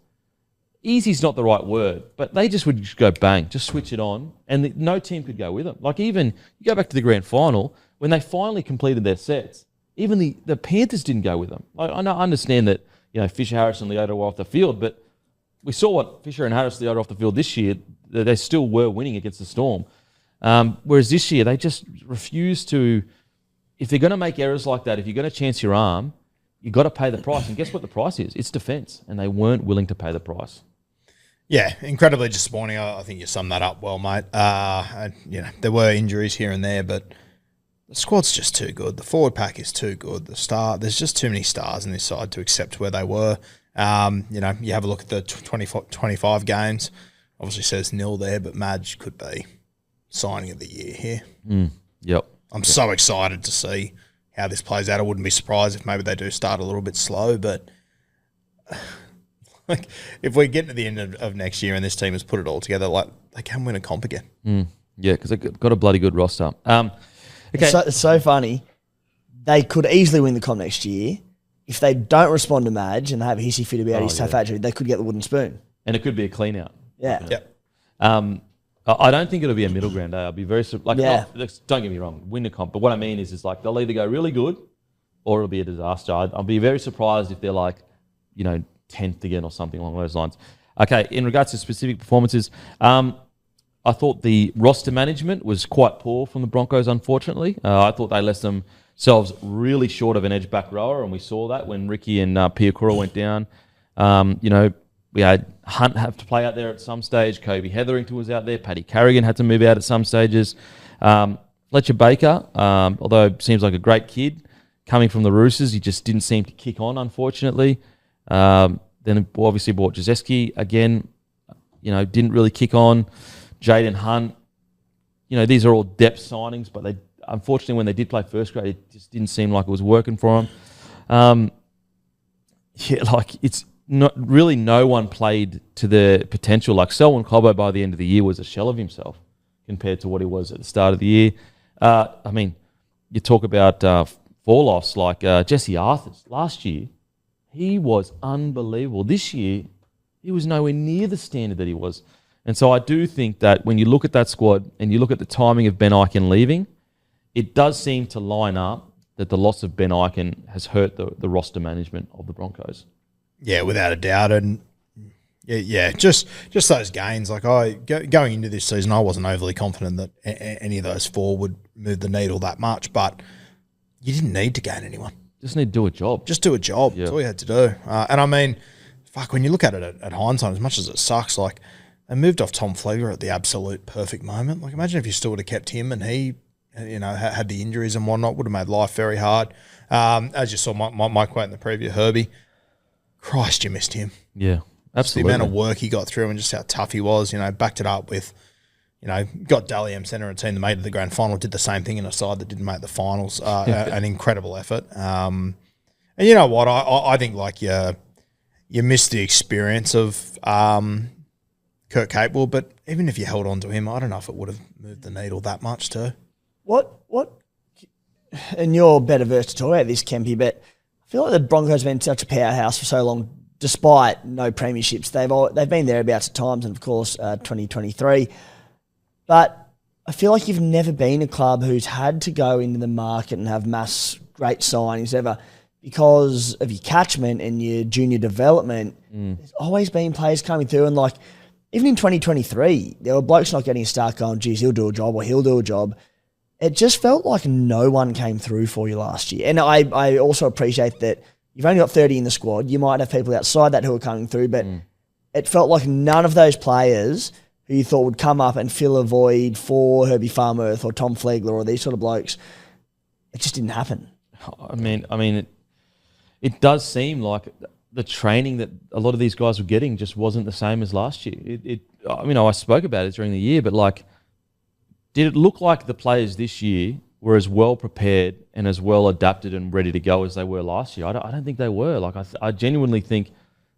easy's not the right word, but they just would just go bang, just switch it on, and no team could go with them. Like, even, you go back to the grand final, when they finally completed their sets, even the Panthers didn't go with them. I understand that, Fisher, Harris, and Leota were off the field, but we saw what Fisher and Harris, Leota off the field this year. They still were winning against the Storm. Whereas this year, they just refuse to, if they're going to make errors like that, if you're going to chance your arm, you've got to pay the price. And guess what the price is? It's defence. And they weren't willing to pay the price. Yeah, incredibly disappointing. I think you summed that up well, mate. There were injuries here and there, but the squad's just too good. The forward pack is too good. There's just too many stars in this side to accept where they were. You have a look at the 25 games. Obviously says nil there, but Madge could be signing of the year here. Yep. I'm so excited to see how this plays out. I wouldn't be surprised if maybe they do start a little bit slow, but like, if we get to the end of next year and this team has put it all together, like, they can win a comp again. Yeah, because they've got a bloody good roster. Okay. It's so funny. They could easily win the comp next year. If they don't respond to Madge and they have a hissy fit about his factory, they could get the wooden spoon. And it could be a clean out. Yeah. I don't think it'll be a middle ground. I'll be very don't get me wrong, win the comp. But what I mean is like they'll either go really good or it'll be a disaster. I'll be very surprised if they're like, 10th again or something along those lines. Okay, in regards to specific performances, I thought the roster management was quite poor from the Broncos, unfortunately. I thought they left themselves really short of an edge back rower, and we saw that when Ricky and Piakura went down. We had Hunt have to play out there at some stage. Kobe Hetherington was out there. Paddy Carrigan had to move out at some stages. Fletcher Baker, although seems like a great kid, coming from the Roosters, he just didn't seem to kick on, unfortunately. Then obviously bought Jazeski again, didn't really kick on. Jaden Hunt, these are all depth signings, but they unfortunately when they did play first grade, it just didn't seem like it was working for them. It's not really no one played to their potential. Like Selwyn Cobbo by the end of the year was a shell of himself compared to what he was at the start of the year. You talk about fall-offs like Jesse Arthurs. Last year, he was unbelievable. This year, he was nowhere near the standard that he was. And so I do think that when you look at that squad and you look at the timing of Ben Ikin leaving, it does seem to line up that the loss of Ben Ikin has hurt the roster management of the Broncos. Yeah, without a doubt. And just those gains. Like going into this season, I wasn't overly confident that any of those four would move the needle that much, but you didn't need to gain anyone. Just need to do a job. Just do a job. Yeah. That's all you had to do. And I mean, when you look at it at hindsight, as much as it sucks, like they moved off Tom Flegler at the absolute perfect moment. Like imagine if you still would have kept him and he, had the injuries and whatnot, would have made life very hard. As you saw my quote in the preview, Herbie, Christ, you missed him. Yeah, absolutely. The amount of work he got through and just how tough he was, backed it up with, got Dally M Centre, a team that made it to the grand final, did the same thing in a side that didn't make the finals. An incredible effort. And you know what? I think like you missed the experience of Kurt Capewell, but even if you held on to him, I don't know if it would have moved the needle that much too. What? And you're better versed to talk about this, Kempy, but I feel like the Broncos have been such a powerhouse for so long, despite no premierships. They've been thereabouts at times, and of course 2023. But I feel like you've never been a club who's had to go into the market and have mass great signings ever because of your catchment and your junior development. There's always been players coming through, and like even in 2023, there were blokes not getting a start going, geez, he'll do a job or he'll do a job. It just felt like no one came through for you last year. And I also appreciate that you've only got 30 in the squad. You might have people outside that who are coming through, but it felt like none of those players who you thought would come up and fill a void for Herbie Farmworth or Tom Flegler or these sort of blokes, it just didn't happen. I mean, it does seem like the training that a lot of these guys were getting just wasn't the same as last year. I spoke about it during the year, but like, did it look like the players this year were as well prepared and as well adapted and ready to go as they were last year? I don't think they were. Like I genuinely think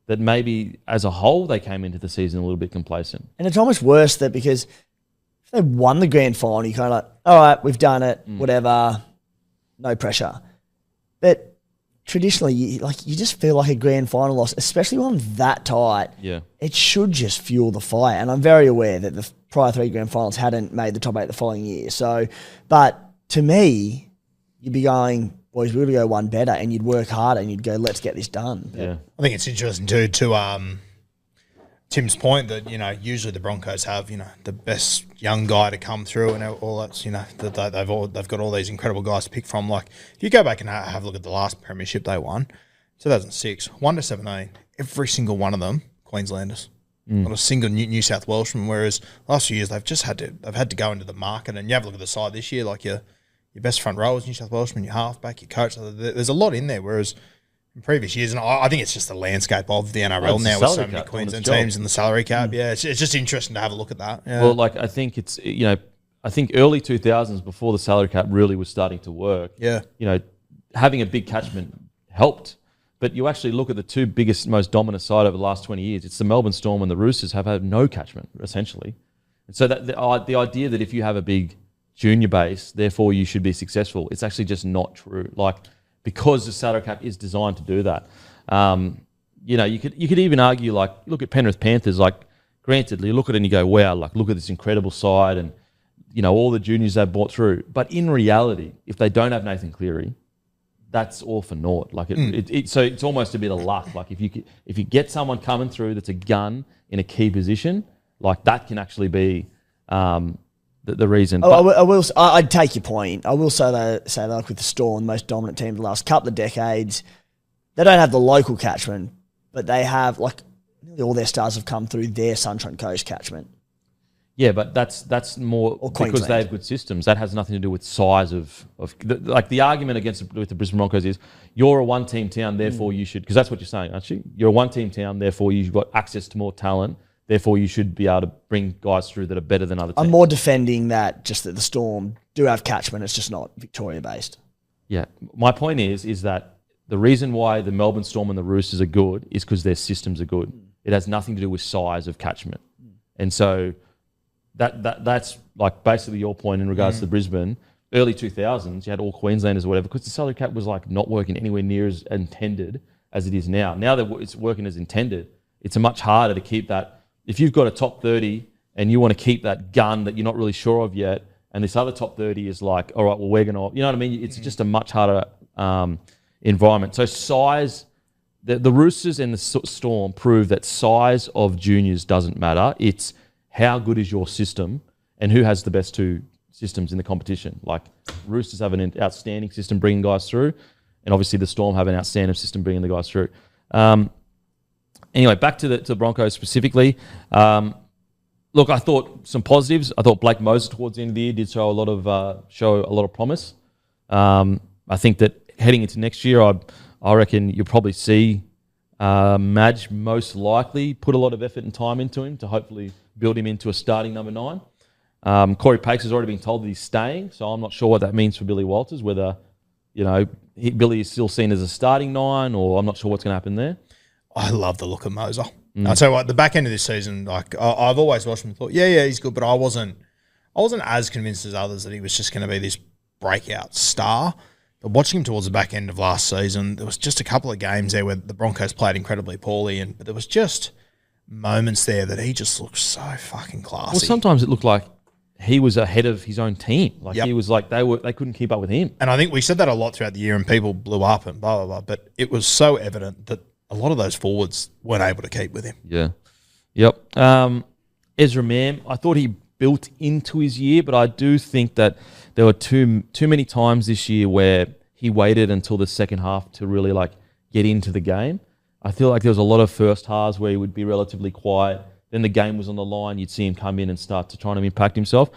that maybe as a whole they came into the season a little bit complacent. And it's almost worse that because if they won the grand final, you're kind of like, all right, we've done it, whatever, no pressure. But traditionally, you just feel like a grand final loss, especially one that tight. Yeah, it should just fuel the fire. And I'm very aware that the prior three grand finals hadn't made the top 8 the following year. So, but to me, you'd be going, boys, we're going to go one better, and you'd work harder and you'd go, let's get this done. Yeah, I think it's interesting too to Tim's point that usually the Broncos have the best young guy to come through and all that's that they've got all these incredible guys to pick from. Like if you go back and have a look at the last premiership they won, 2006, 1-17, every single one of them Queenslanders. Not a single New South Welshman. Whereas last few years they've had to go into the market, and you have a look at the side this year, like your best front row is New South Welshman, your halfback, your coach. There's a lot in there. Whereas in previous years, and I think it's just the landscape of the NRL now with so many Queensland teams and the salary cap. Yeah, it's just interesting to have a look at that. Yeah. Well, like I think it's I think early 2000s before the salary cap really was starting to work. Yeah, having a big catchment helped. But you actually look at the two biggest, most dominant side over the last 20 years. It's the Melbourne Storm and the Roosters have had no catchment, essentially. And so that the idea that if you have a big junior base, therefore you should be successful, it's actually just not true. Like, because the salary cap is designed to do that. You could even argue, like, look at Penrith Panthers. Like, granted, you look at it and you go, wow, like, look at this incredible side and, all the juniors they've brought through. But in reality, if they don't have Nathan Cleary, that's all for naught. Like so it's almost a bit of luck. Like if you get someone coming through that's a gun in a key position, like that can actually be the reason. I'd take your point. I will say that like with the Storm, the most dominant team of the last couple of decades, they don't have the local catchment, but they have like nearly all their stars have come through their Sunshine Coast catchment. Yeah, but that's more Or because Queensland. they have good systems. That has nothing to do with size of like the argument with the Brisbane Broncos is you're a one-team town, therefore you should, because that's what you're saying, aren't you? You're a one-team town, therefore you've got access to more talent, therefore you should be able to bring guys through that are better than other teams. I'm more defending that the Storm do have catchment. It's just not Victoria-based. Yeah, my point is that the reason why the Melbourne Storm and the Roosters are good is because their systems are good. It has nothing to do with size of catchment, and so. That's like basically your point in regards to Brisbane. Early 2000s, you had all Queenslanders or whatever, because the salary cap was like not working anywhere near as intended as it is now. Now that it's working as intended, it's much harder to keep that. If you've got a top 30 and you want to keep that gun that you're not really sure of yet, and this other top 30 is like, all right, well, we're going to, you know what I mean? It's just a much harder environment. So size, the Roosters and the Storm prove that size of juniors doesn't matter. It's how good is your system and who has the best two systems in the competition. Like Roosters have an outstanding system bringing guys through, and obviously the Storm have an outstanding system bringing the guys through. Anyway, back to the Broncos specifically. Look, I thought some positives. I thought Blake Moses towards the end of the year did show a lot of promise. I think that heading into next year, I reckon you'll probably see Madge most likely put a lot of effort and time into him to hopefully build him into a starting number 9. Corey Pakes has already been told that he's staying, so I'm not sure what that means for Billy Walters, whether, Billy is still seen as a starting 9, or I'm not sure what's going to happen there. I love the look of Moser. I'll tell you what, the back end of this season, like I've always watched him and thought, yeah, he's good, but I wasn't as convinced as others that he was just going to be this breakout star. But watching him towards the back end of last season, there was just a couple of games there where the Broncos played incredibly poorly, but there was just moments there that he just looked so fucking classy. Well, sometimes it looked like he was ahead of his own team. Like he was like they couldn't keep up with him. And I think we said that a lot throughout the year, and people blew up and blah, blah, blah. But it was so evident that a lot of those forwards weren't able to keep with him. Yeah. Yep. Ezra Mam, I thought he built into his year, but I do think that there were too many times this year where he waited until the second half to really like get into the game. I feel like there was a lot of first halves where he would be relatively quiet. Then the game was on the line. You'd see him come in and start to try to impact himself.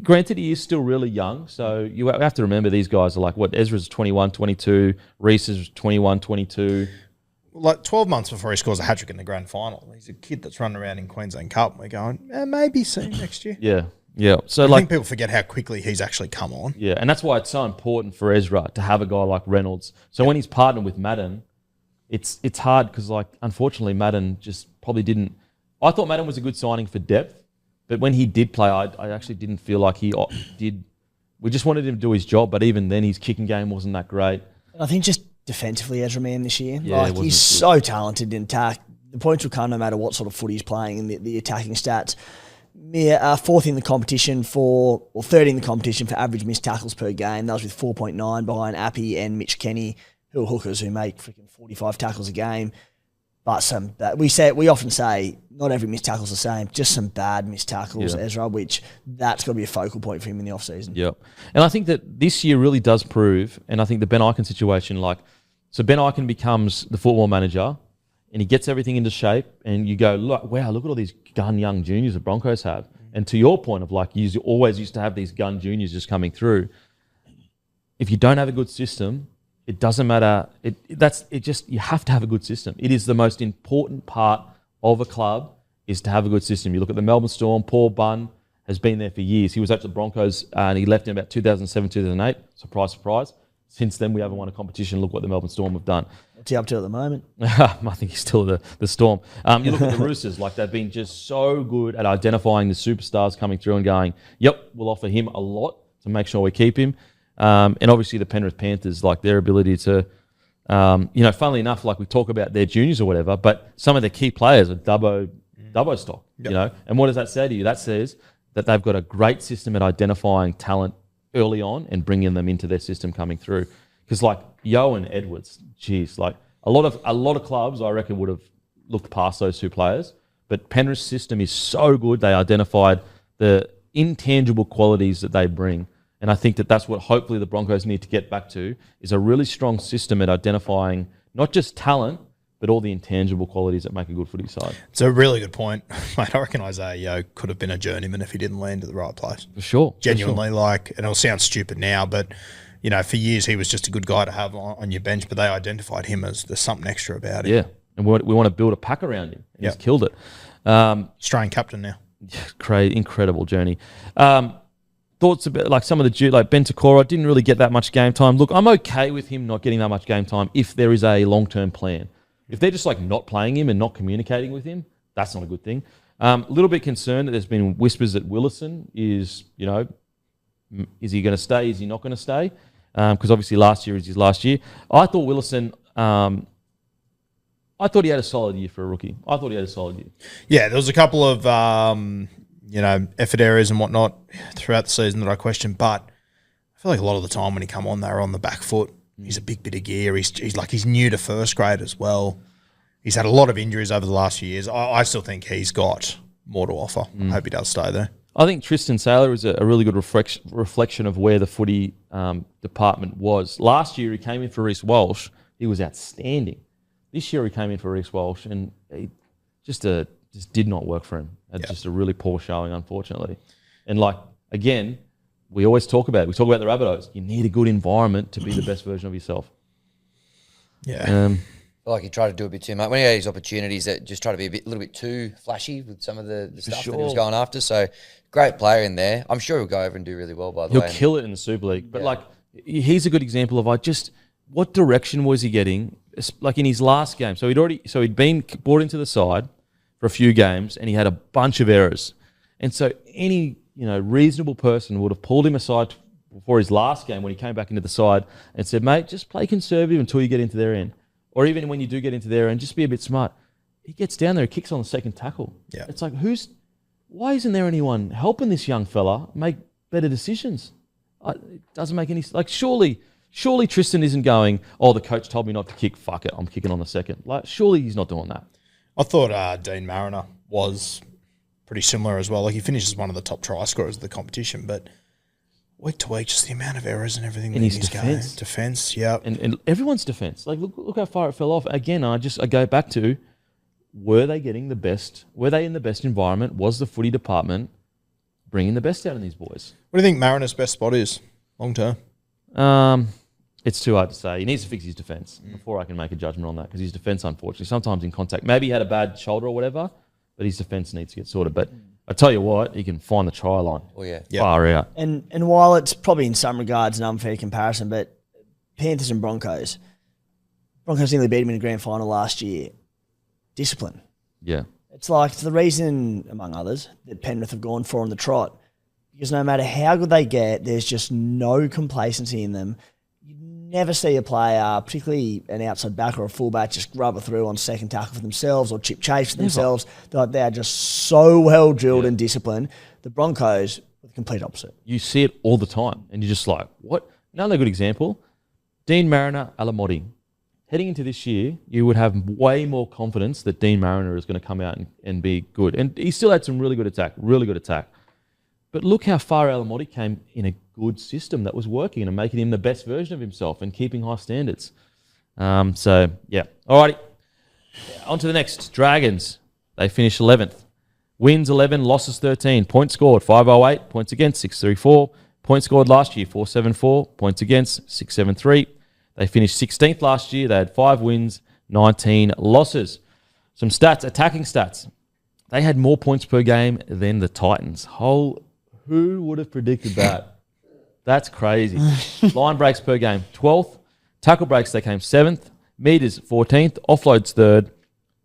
Granted, he is still really young, so you have to remember these guys are like, Ezra's 21, 22, Reece is 21, 22. Like 12 months before he scores a hat-trick in the grand final. He's a kid that's running around in Queensland Cup, and we're going, maybe soon next year. Yeah. So I think people forget how quickly he's actually come on. Yeah, and that's why it's so important for Ezra to have a guy like Reynolds. So when he's partnered with Madden, it's hard because, like, unfortunately, Madden just probably didn't. I thought Madden was a good signing for depth, but when he did play, I actually didn't feel like he did. We just wanted him to do his job, but even then, his kicking game wasn't that great. I think just defensively, Ezra Mann this year, Yeah, like he's so talented in attack. The points will come no matter what sort of foot he's playing, and the attacking stats. Fourth in the competition third in the competition for average missed tackles per game. That was with 4.9 behind Appy and Mitch Kenny, who are hookers who make freaking 45 tackles a game. But we often say not every missed tackle's the same. Just some bad missed tackles, Ezra, which that's got to be a focal point for him in the offseason. Yep. And I think that this year really does prove, and I think the Ben Ikin situation, so Ben Ikin becomes the football manager and he gets everything into shape, and you go, look at all these gun young juniors the Broncos have. And to your point of you always used to have these gun juniors just coming through. If you don't have a good system, it doesn't matter. You have to have a good system. It is the most important part of a club is to have a good system. You look at the Melbourne Storm, Paul Bunn has been there for years. He was at the Broncos and he left in about 2007, 2008. Surprise, surprise. Since then, we haven't won a competition. Look what the Melbourne Storm have done. What's he up to at the moment? I think he's still the Storm. You look at the Roosters, they've been just so good at identifying the superstars coming through and going, yep, we'll offer him a lot to make sure we keep him. And obviously the Penrith Panthers, their ability to, funnily enough, we talk about their juniors or whatever, but some of their key players are Dubbo stock, And what does that say to you? That says that they've got a great system at identifying talent early on and bringing them into their system coming through. Because Yo and Edwards, geez, a lot of clubs I reckon would have looked past those two players. But Penrith's system is so good; they identified the intangible qualities that they bring, and I think that that's what hopefully the Broncos need to get back to is a really strong system at identifying not just talent but all the intangible qualities that make a good footy side. It's a really good point. Mate, I reckon Isaiah Yeo could have been a journeyman if he didn't land at the right place. For sure. Genuinely, and it'll sound stupid now, but, for years he was just a good guy to have on your bench, but they identified him as there's something extra about him. Yeah, and we want to build a pack around him. And he's killed it. Australian captain now. Incredible journey. Thoughts about like some of the like Ben Takora didn't really get that much game time. Look, I'm okay with him not getting that much game time if there is a long-term plan. If they're just like not playing him and not communicating with him, that's not a good thing. A little bit concerned that there's been whispers that Willison is, is he going to stay? Is he not going to stay? Because obviously last year is his last year. I thought Willison, I thought he had a solid year for a rookie. Yeah, there was a couple of, effort areas and whatnot throughout the season that I questioned, but I feel like a lot of the time when he come on, they were on the back foot. He's a big bit of gear. He's new to first grade as well. He's had a lot of injuries over the last few years. I still think he's got more to offer. I hope he does stay there. I think Tristan Saylor is a really good reflection of where the footy department was. Last year, he came in for Reece Walsh. He was outstanding. This year, he came in for Reece Walsh, and he just did not work for him. Just a really poor showing, unfortunately. And again, we always talk about it. We talk about the Rabbitohs. You need a good environment to be the best version of yourself. Yeah. I feel like he tried to do a bit too much. When he had his opportunities, that just tried to be a little bit too flashy with some of the stuff that he was going after. So, great player in there. I'm sure he'll go over and do really well, by the way. He'll kill it in the Super League. But, he's a good example of what direction was he getting? Like in his last game. So he'd been brought into the side for a few games, and he had a bunch of errors. And so any reasonable person would have pulled him aside before his last game when he came back into the side and said, mate, just play conservative until you get into their end. Or even when you do get into their end, just be a bit smart. He gets down there, he kicks on the second tackle. Yeah. It's like, why isn't there anyone helping this young fella make better decisions? It doesn't make any, surely Tristan isn't going, the coach told me not to kick, fuck it, I'm kicking on the second. Surely he's not doing that. I thought Dean Mariner was pretty similar as well. He finishes one of the top try scorers of the competition, but week to week, just the amount of errors and everything. And his defense. Defense, yeah. And everyone's defense. Look how far it fell off. Again, I go back to, were they in the best environment? Was the footy department bringing the best out of these boys? What do you think Mariner's best spot is long term? It's too hard to say. He needs to fix his defence before I can make a judgment on that, because his defence, unfortunately, sometimes in contact, maybe he had a bad shoulder or whatever, but his defence needs to get sorted. But I tell you what, he can find the try line. Oh, yeah. Far out. And while it's probably in some regards an unfair comparison, but Panthers and Broncos nearly beat him in the grand final last year. Discipline. Yeah. It's the reason, among others, that Penrith have gone for on the trot. Because no matter how good they get, there's just no complacency in them. You never see a player, particularly an outside back or a fullback, just rubber through on second tackle for themselves or chip chase for themselves. They are just so well drilled and disciplined. The Broncos are the complete opposite. You see it all the time, and you're just like, what? Another good example, Dean Mariner, Alamotti. Heading into this year, you would have way more confidence that Dean Mariner is going to come out and be good. And he still had some really good attack. But look how far Alamotti came in a good system that was working and making him the best version of himself and keeping high standards. So, yeah. Alrighty. On to the next. Dragons. They finished 11th. Wins 11, losses 13. Points scored 508. Points against 634. Points scored last year 474. Points against 673. They finished 16th last year. They had 5 wins, 19 losses. Some stats, attacking stats. They had more points per game than the Titans. Who would have predicted that? That's crazy. Line breaks per game, 12th. Tackle breaks, they came 7th. Meters, 14th. Offloads, 3rd.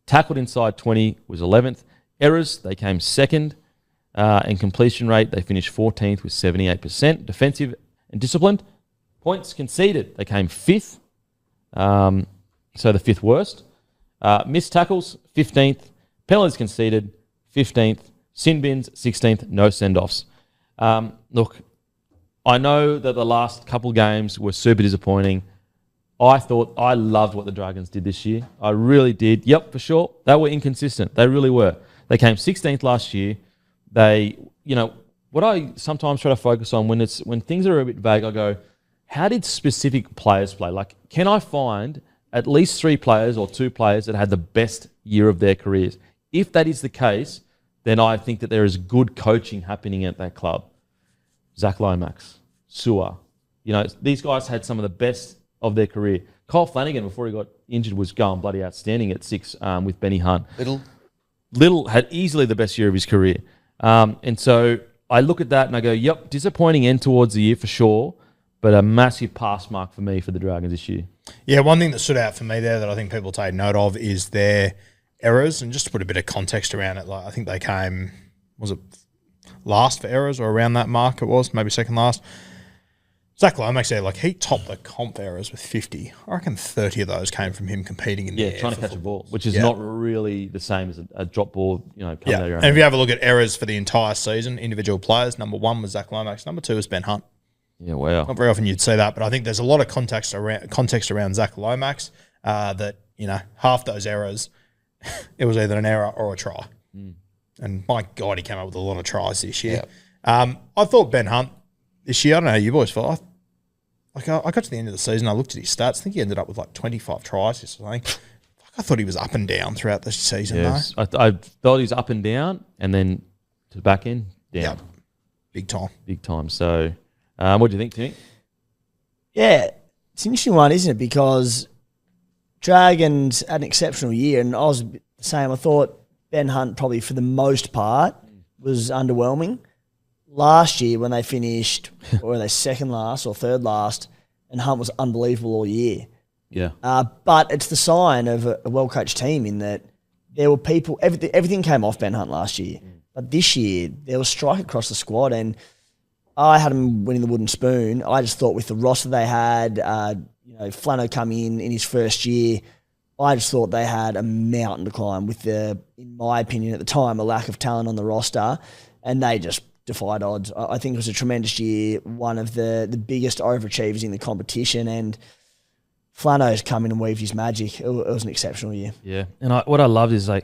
Tackled inside 20 was 11th. Errors, they came 2nd. And completion rate, they finished 14th with 78%. Defensive and disciplined. Points conceded, they came 5th. So the 5th worst. Missed tackles, 15th. Penalties conceded, 15th. Sin bins, 16th. No send-offs. Look, I know that the last couple games were super disappointing. I loved what the Dragons did this year. I really did. Yep, for sure. They were inconsistent. They really were. They came 16th last year. They, what I sometimes try to focus on when things are a bit vague, I go, how did specific players play? Can I find at least 3 players or 2 players that had the best year of their careers. If that is the case, then I think that there is good coaching happening at that club. Zach Lomax, Sua, these guys had some of the best of their career. Kyle Flanagan, before he got injured, was going bloody outstanding at 6 with Benny Hunt. Little had easily the best year of his career. And so I look at that and I go, yep, disappointing end towards the year for sure, but a massive pass mark for me for the Dragons this year. Yeah, one thing that stood out for me there that I think people take note of is their errors. And just to put a bit of context around it, I think they came, was it last for errors or around that mark it was, maybe second last. Zach Lomax there, he topped the comp errors with 50. I reckon 30 of those came from him competing in the air. Trying to catch a ball, which is not really the same as a drop ball, coming out of your own. And if you have a look at errors for the entire season, individual players, number 1 was Zach Lomax, number 2 was Ben Hunt. Yeah, wow. Not very often you'd see that, but I think there's a lot of context around Zach Lomax that, half those errors, it was either an error or a try. And my God, he came up with a lot of tries this year. I thought Ben Hunt this year, I don't know how you boys felt. I got to the end of the season, I looked at his stats. I think he ended up with 25 tries or something. I thought he was up and down throughout the season, though. I thought he was up and down, and then to the back end, down. Yep. Big time. So, what do you think, Timmy? Yeah, it's an interesting one, isn't it? Because Dragons had an exceptional year, and I was the same. I thought Ben Hunt probably for the most part was underwhelming. Last year when they finished, or were they second last or third last, and Hunt was unbelievable all year. Yeah. But it's the sign of a well-coached team in that there were people, everything came off Ben Hunt last year. But this year, there was strike across the squad, and I had him winning the wooden spoon. I just thought with the roster they had, Flano come in his first year, I just thought they had a mountain to climb with in my opinion at the time, a lack of talent on the roster, and they just defied odds. I think it was a tremendous year, one of the biggest overachievers in the competition, and Flano's come in and weaved his magic. It was an exceptional year. Yeah, and what I loved is they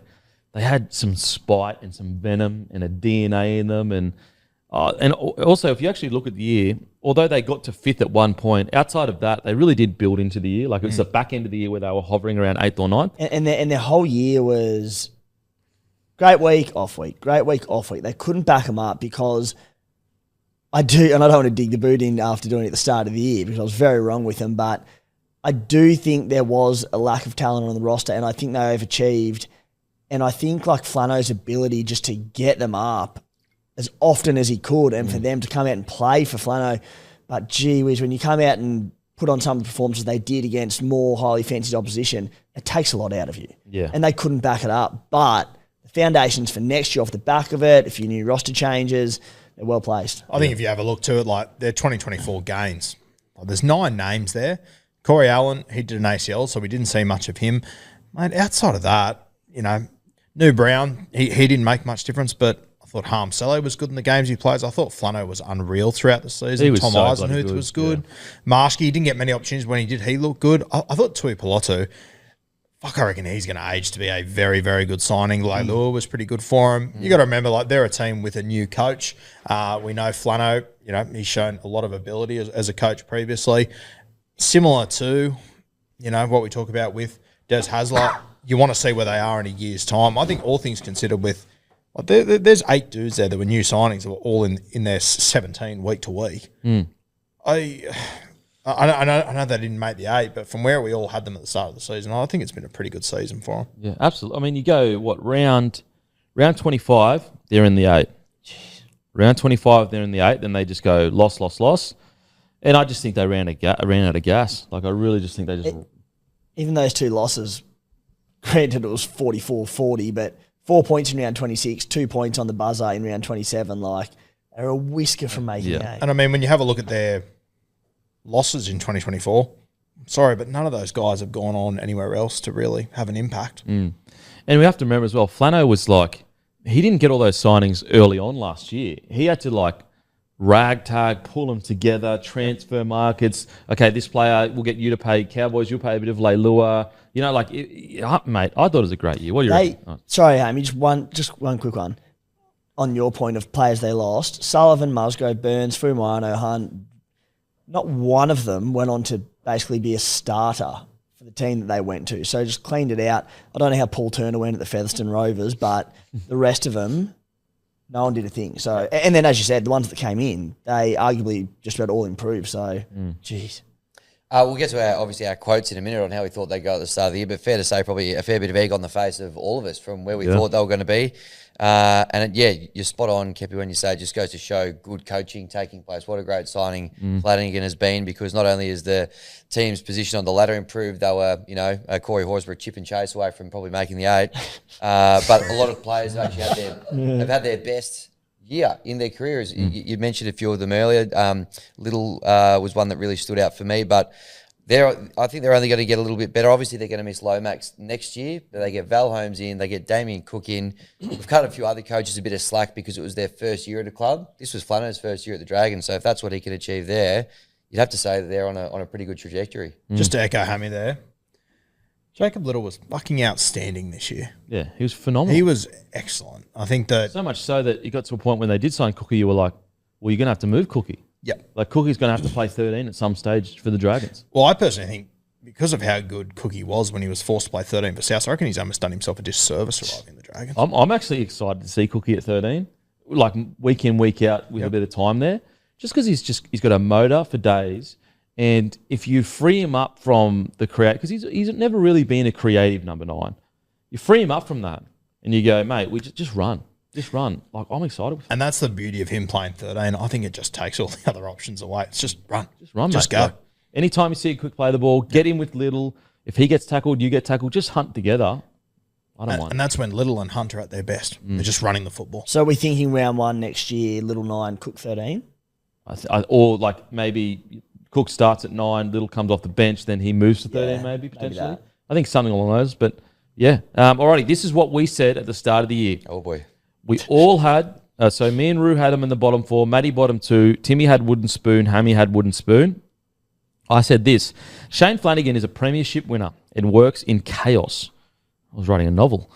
had some spite and some venom and a DNA in them, and also if you actually look at the year, although they got to 5th at one point, outside of that, they really did build into the year. It was the back end of the year where they were hovering around 8th or 9th. And their whole year was great week, off week, great week, off week. They couldn't back them up because I don't want to dig the boot in after doing it at the start of the year because I was very wrong with them, but I do think there was a lack of talent on the roster, and I think they overachieved. And I think Flano's ability just to get them up as often as he could and for them to come out and play for Flano. But gee whiz, when you come out and put on some of the performances they did against more highly fancied opposition, it takes a lot out of you. Yeah. And they couldn't back it up. But the foundations for next year off the back of it, a few new roster changes, they're well placed. I think if you have a look to it, their 2024 gains, there's 9 names there. Corey Allen, he did an ACL, so we didn't see much of him. Mate, outside of that, New Brown, he didn't make much difference, but I thought Harm Sele was good in the games he plays. I thought Flano was unreal throughout the season. He was Tom so Eisenhuth was good. Yeah. Marshke, he didn't get many opportunities. When he did, he looked good. I thought Tui Pelotu, I reckon he's going to age to be a very, very good signing. Leilua was pretty good for him. You got to remember, they're a team with a new coach. We know Flano, he's shown a lot of ability as a coach previously. Similar to, what we talk about with Des Hasler, you want to see where they are in a year's time. I think all things considered with, there's 8 dudes there that were new signings that were all in their 17 week to week. I know they didn't make the 8, but from where we all had them at the start of the season, I think it's been a pretty good season for them. Yeah, absolutely. I mean, you go, round 25, they're in the 8. Round 25, they're in the 8, then they just go loss. And I just think they ran out of gas. I really just think they just... Even those 2 losses, granted it was 44-40, but 4 points in round 26, 2 points on the buzzer in round 27, they're a whisker from making 8. And I mean, when you have a look at their losses in 2024, sorry, but none of those guys have gone on anywhere else to really have an impact. And we have to remember as well, Flano was he didn't get all those signings early on last year. He had to ragtag, pull them together, transfer markets. Okay, this player will get you to pay Cowboys, you'll pay a bit of Leilua. Mate, I thought it was a great year. What do you reckon? Sorry, Hammy, just one quick one. On your point of players they lost, Sullivan, Musgrove, Burns, Fuimaono, Hunt, not one of them went on to basically be a starter for the team that they went to. So just cleaned it out. I don't know how Paul Turner went at the Featherston Rovers, but the rest of them, no one did a thing. So, and then as you said, the ones that came in, they arguably just about all improved. So, geez. We'll get to our quotes in a minute on how we thought they'd go at the start of the year, but fair to say probably a fair bit of egg on the face of all of us from where we thought they were going to be. You're spot on, Kepi, when you say it just goes to show good coaching taking place. What a great signing Flanagan has been, because not only is the team's position on the ladder improved, they were, Corey Horsburgh chip and chase away from probably making the 8, but a lot of players have actually have had their best year in their careers. You mentioned a few of them earlier. Little was one that really stood out for me, but I think they're only going to get a little bit better. Obviously, they're going to miss Lomax next year, but they get Val Holmes in, they get Damien Cook in. We've cut a few other coaches a bit of slack because it was their first year at a club. This was Flano's first year at the Dragons, so if that's what he can achieve there, you'd have to say that they're on a pretty good trajectory. Just to echo Hammy there, Jacob Little was fucking outstanding this year. Yeah, he was phenomenal. He was excellent. I think that... So much so that it got to a point when they did sign Cookie, you were like, well, you're going to have to move Cookie. Yep. Like, Cookie's going to have to play 13 at some stage for the Dragons. Well, I personally think because of how good Cookie was when he was forced to play 13 for South, I reckon he's almost done himself a disservice arriving in the Dragons. I'm actually excited to see Cookie at 13, like week in, week out with a bit of time there, just because he's got a motor for days. And if you free him up from the because he's never really been a creative number 9. You free him up from that and you go, mate, we just run. Just run. Like, I'm excited. And that's the beauty of him playing 13. I think it just takes all the other options away. It's just run. Just run, Just mate. go. Like, anytime you see a quick play the ball, get in with Little. If he gets tackled, you get tackled. Just hunt together. I don't mind. And that's when Little and Hunt are at their best. They're just running the football. So we're thinking round 1 next year, Little 9, Cook 13? Or like maybe Cook starts at 9, Little comes off the bench, then he moves to 13 maybe, potentially. that. I think something along those. But yeah. Alrighty, this is what we said at the start of the year. Oh, boy. We all had, so me and Roo had him in the bottom 4, Matty bottom 2, Timmy had wooden spoon, Hammy had wooden spoon. I said this, Shane Flanagan is a premiership winner and works in chaos. I was writing a novel.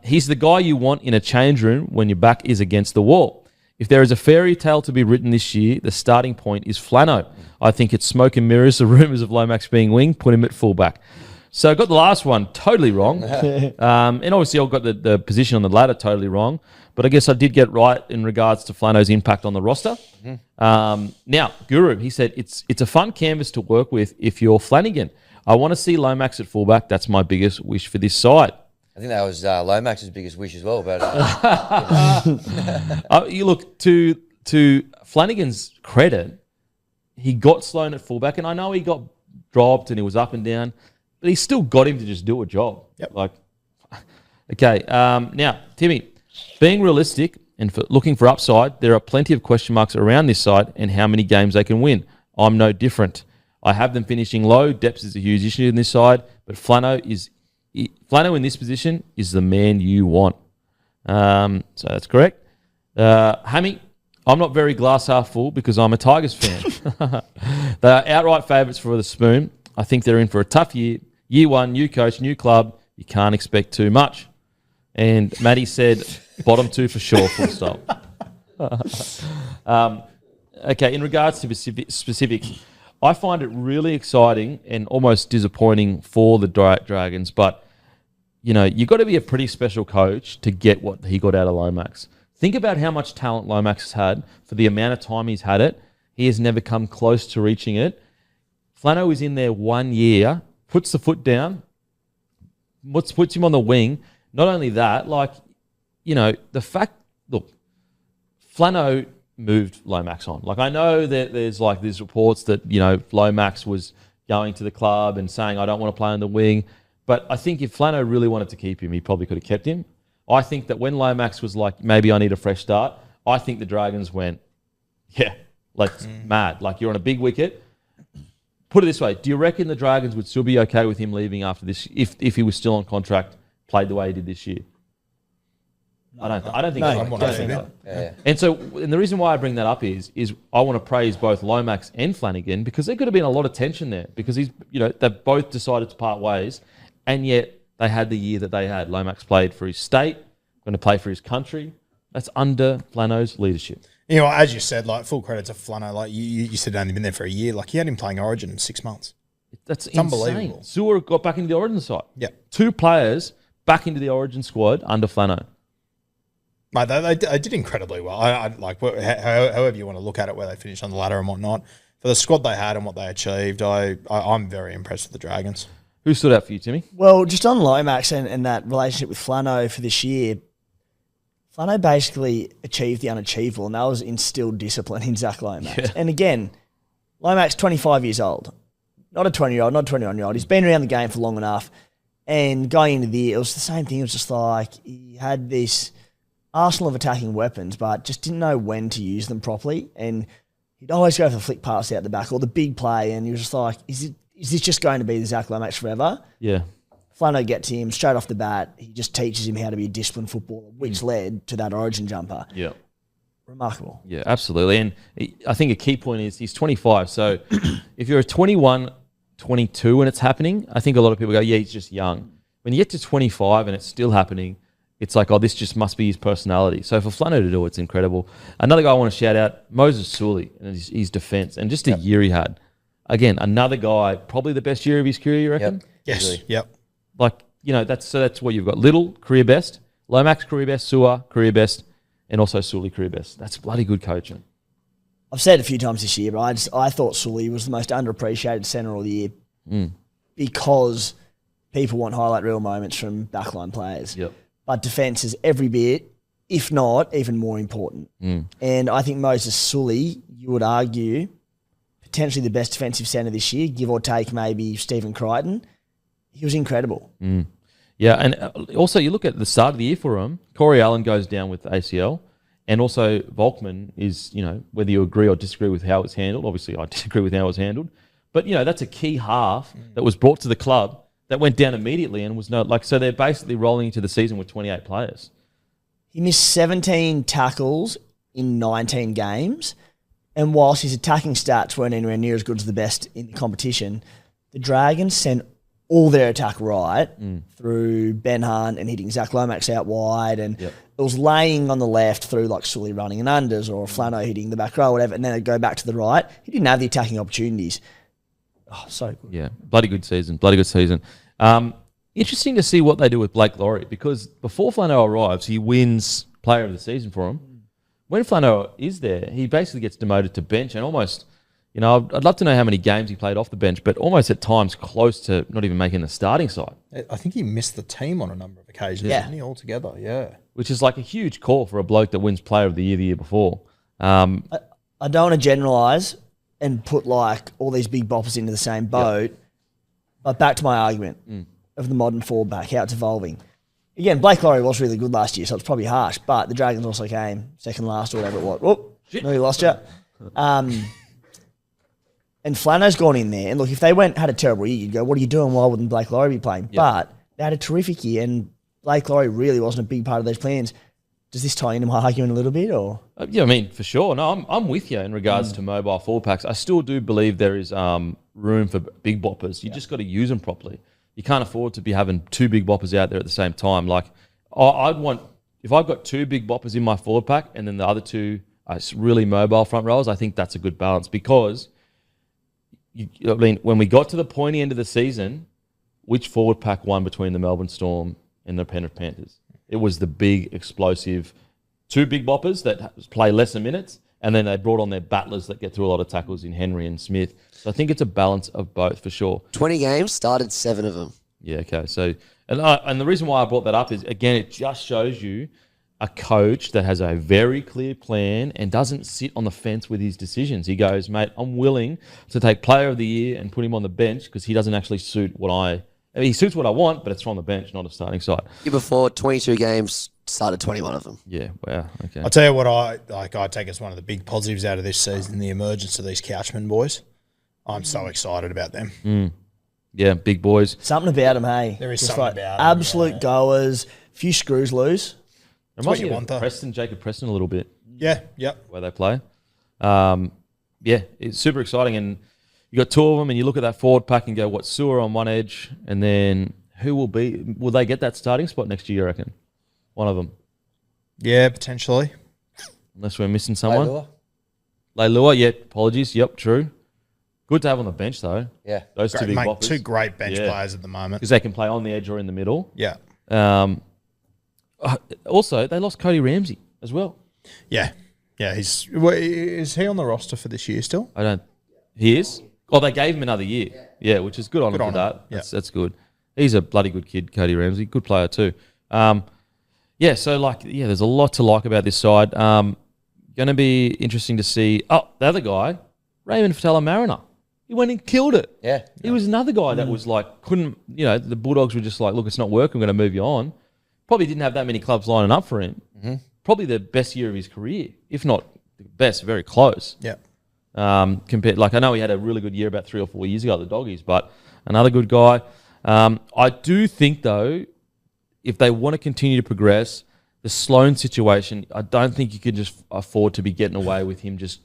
He's the guy you want in a change room when your back is against the wall. If there is a fairy tale to be written this year, the starting point is Flano. I think it's smoke and mirrors, the rumours of Lomax being wing, put him at fullback. So I got the last one totally wrong. And obviously I got the position on the ladder totally wrong. But I guess I did get right in regards to Flano's impact on the roster. Now, Guru, he said, it's a fun canvas to work with if you're Flanagan. I want to see Lomax at fullback. That's my biggest wish for this side. I think that was Lomax's biggest wish as well. But you look, to Flanagan's credit, he got Sloan at fullback, and I know he got dropped and he was up and down, but he still got him to just do a job. Yep. Okay. Now, Timmy, being realistic and looking for upside, there are plenty of question marks around this side and how many games they can win. I'm no different. I have them finishing low. Depth is a huge issue in this side, but Flano in this position is the man you want. So that's correct. Hammy, I'm not very glass half full because I'm a Tigers fan. They are outright favourites for the spoon. I think they're in for a tough year. Year 1, new coach, new club. You can't expect too much. And Matty said, bottom 2 for sure, full stop. Okay, in regards to specifics, I find it really exciting and almost disappointing for the Dragons, but you've got to be a pretty special coach to get what he got out of Lomax. Think about how much talent Lomax has had for the amount of time he's had it. He has never come close to reaching it. Flano is in there 1 year, puts the foot down, puts him on the wing. Not only that, the fact, look, Flano moved Lomax on. I know that there's reports that, Lomax was going to the club and saying, I don't want to play on the wing. But I think if Flano really wanted to keep him, he probably could have kept him. I think that when Lomax was like, maybe I need a fresh start, I think the Dragons went, mad. You're on a big wicket. Put it this way, do you reckon the Dragons would still be okay with him leaving after this, if he was still on contract, played the way he did this year? I don't think so. Yeah. And the reason why I bring that up is I want to praise both Lomax and Flanagan because there could have been a lot of tension there because they both decided to part ways, and yet they had the year that they had. Lomax played for his state, going to play for his country. That's under Flano's leadership. You know, as you said, like full credit to Flano. Like you said, he'd only been there for a year. Like he had him playing Origin in 6 months. That's It's unbelievable. Sewer got back into the Origin side. Yeah. 2 players back into the Origin squad under Flano. Mate, they did incredibly well. I like however you want to look at it, where they finished on the ladder and whatnot. For the squad they had and what they achieved, I'm very impressed with the Dragons. Who stood out for you, Timmy? Well, just on Lomax and that relationship with Flano for this year, Flano basically achieved the unachievable, and that was instilled discipline in Zach Lomax. Yeah. And again, Lomax, 25 years old. Not a 20-year-old, not a 21-year-old. He's been around the game for long enough. And going into the year, it was the same thing. It was just like he had this arsenal of attacking weapons, but just didn't know when to use them properly. And he'd always go for the flick pass out the back or the big play, and he was just like, is this just going to be the Zach Lomax forever? Yeah. Flano gets him straight off the bat. He just teaches him how to be a disciplined footballer, which led to that Origin jumper. Yeah. Remarkable. Yeah, absolutely. And I think a key point is he's 25. So if you're a 21, 22 when it's happening, I think a lot of people go, yeah, he's just young. When you get to 25 and it's still happening, it's like, oh, this just must be his personality. So for Flano to do it, it's incredible. Another guy I want to shout out, Moses Sully and his defence, and just a year he had. Again, another guy, probably the best year of his career, you reckon? Yep. Yes. Really. Yep. Like, you know, that's what you've got. Little, career best. Lomax, career best. Sewer, career best. And also Sully, career best. That's bloody good coaching. I've said it a few times this year, but I thought Sully was the most underappreciated centre of the year because people want highlight reel moments from backline players. Yep. But defence is every bit, if not even more important. And I think Moses Sully, you would argue, potentially the best defensive centre this year, give or take maybe Stephen Crichton. He was incredible. Yeah, and also you look at the start of the year for him, Corey Allen goes down with ACL, and also Volkman is, you know, whether you agree or disagree with how it's handled, obviously I disagree with how it was handled, but, you know, that's a key half that was brought to the club that went down immediately and was so they're basically rolling into the season with 28 players. He missed 17 tackles in 19 games, and whilst his attacking stats weren't anywhere near as good as the best in the competition, the Dragons sent all their attack right through Ben Hunt and hitting Zach Lomax out wide, and it was laying on the left through like Sully running and unders or Flano hitting the back row or whatever, and then they'd go back to the right. He didn't have the attacking opportunities. Oh, so good. Yeah, bloody good season. Interesting to see what they do with Blake Laurie, because before Flano arrives, he wins player of the season for him. When Flano is there, he basically gets demoted to bench and almost, you know, I'd love to know how many games he played off the bench, but almost at times close to not even making the starting side. I think he missed the team on a number of occasions, didn't he, altogether? Yeah. Which is like a huge call for a bloke that wins player of the year before. I don't want to generalise and put like all these big boppers into the same boat, but back to my argument of the modern fullback, how it's evolving. Again, Blake Laurie was really good last year, so it's probably harsh, but the Dragons also came second last or whatever it was. Oh, no, you lost you. And Flano's gone in there, and look, if they had a terrible year, you'd go, what are you doing? Why wouldn't Blake Laurie be playing? Yep. But they had a terrific year, and Blake Laurie really wasn't a big part of those plans. Does this tie into my argument a little bit, or? Yeah, I mean, for sure. No, I'm with you in regards to mobile forward packs. I still do believe there is room for big boppers. You just got to use them properly. You can't afford to be having 2 big boppers out there at the same time. Like, if I've got 2 big boppers in my forward pack and then the other 2 are really mobile front rows, I think that's a good balance, because I mean, when we got to the pointy end of the season, which forward pack won between the Melbourne Storm and the Penrith Panthers? It was the big, explosive 2 big boppers that play lesser minutes, and then they brought on their battlers that get through a lot of tackles in Henry and Smith. So I think it's a balance of both for sure. 20 games, started 7 of them. Yeah, okay. So, and the reason why I brought that up is, again, it just shows you a coach that has a very clear plan and doesn't sit on the fence with his decisions. He goes, mate, I'm willing to take player of the year and put him on the bench because he doesn't actually suit he suits what I want, but it's from the bench, not a starting side. Year before, 22 games, started 21 of them. Yeah, wow, okay. I'll tell you what I take as one of the big positives out of this season, the emergence of these Couchman boys. I'm so excited about them. Yeah, big boys. Something about them, hey? There is Just something like about them, absolute goers, few screws loose. Reminds what you me want, of though. Jacob Preston a little bit, Yeah, yep. where they play. Yeah, it's super exciting. And you got 2 of them, and you look at that forward pack and go, what, Sewer on one edge, and then who will they get that starting spot next year, you reckon? One of them. Yeah, potentially. unless we're missing someone. Leilua? Leilua, yeah, apologies. Yep, true. Good to have on the bench, though. Yeah. Those two Great, big mate, boppers. two great bench Yeah. players at the moment. Because they can play on the edge or in the middle. Yeah. Also, they lost Cody Ramsey as well. Yeah. Yeah. Is he on the roster for this year still? He is? Oh, they gave him another year. Yeah, which is good on him for that. That's good. He's a bloody good kid, Cody Ramsey. Good player too. There's a lot to like about this side. Going to be interesting to see. Oh, the other guy, Raymond Fatala-Mariner. He went and killed it. Yeah. He was another guy that was like, the Bulldogs were just like, look, it's not working. I'm going to move you on. Probably didn't have that many clubs lining up for him. Mm-hmm. Probably the best year of his career, if not the best, very close. Yeah. Compared, I know he had a really good year about 3 or 4 years ago at the Doggies, but another good guy. I do think, though, if they want to continue to progress, the Sloan situation, I don't think you could just afford to be getting away with him just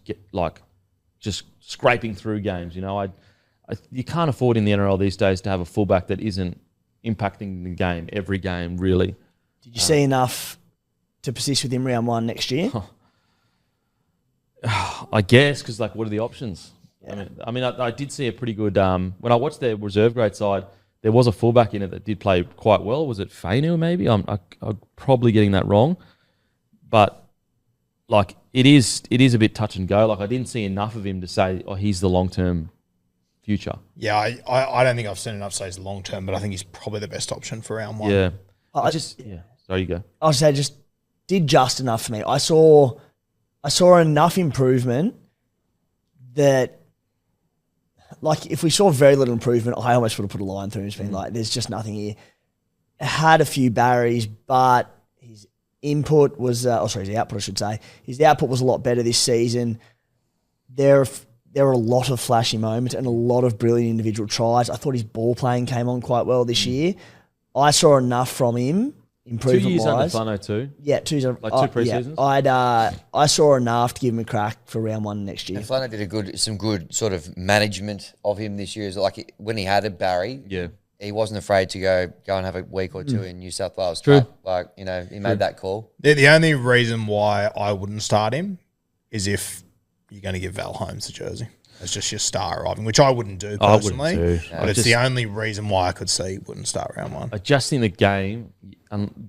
scraping through games. You can't afford in the NRL these days to have a fullback that isn't impacting the game every game, really. Did you see enough to persist with him round 1 next year? I guess, because what are the options? Yeah. I did see a pretty good when I watched their reserve grade side. There was a fullback in it that did play quite well. Was it Fainu maybe? I'm probably getting that wrong, but it is a bit touch and go. I didn't see enough of him to say, oh, he's the long term future. Yeah, I don't think I've seen enough to say he's long term, but I think he's probably the best option for round 1. Yeah, Sorry, you go. I would say just did just enough for me. I saw enough improvement that, if we saw very little improvement, I almost would have put a line through and just been there's just nothing here. Had a few barriers, but his input was, his output, I should say. His output was a lot better this season. There were a lot of flashy moments and a lot of brilliant individual tries. I thought his ball playing came on quite well this year. I saw enough from him. 2 years under Flano too. Yeah, 2 years. 2 pre-seasons. Yeah. I saw enough to give him a crack for round 1 next year. And Flano did some good sort of management of him this year. When he had a Barry, he wasn't afraid to go and have a week or two in New South Wales. True. He made that call. The only reason why I wouldn't start him is if you're going to give Val Holmes the jersey. It's just your star arriving, which I wouldn't do personally. I wouldn't too. But it's the only reason why I could see wouldn't start round 1. I just think the game,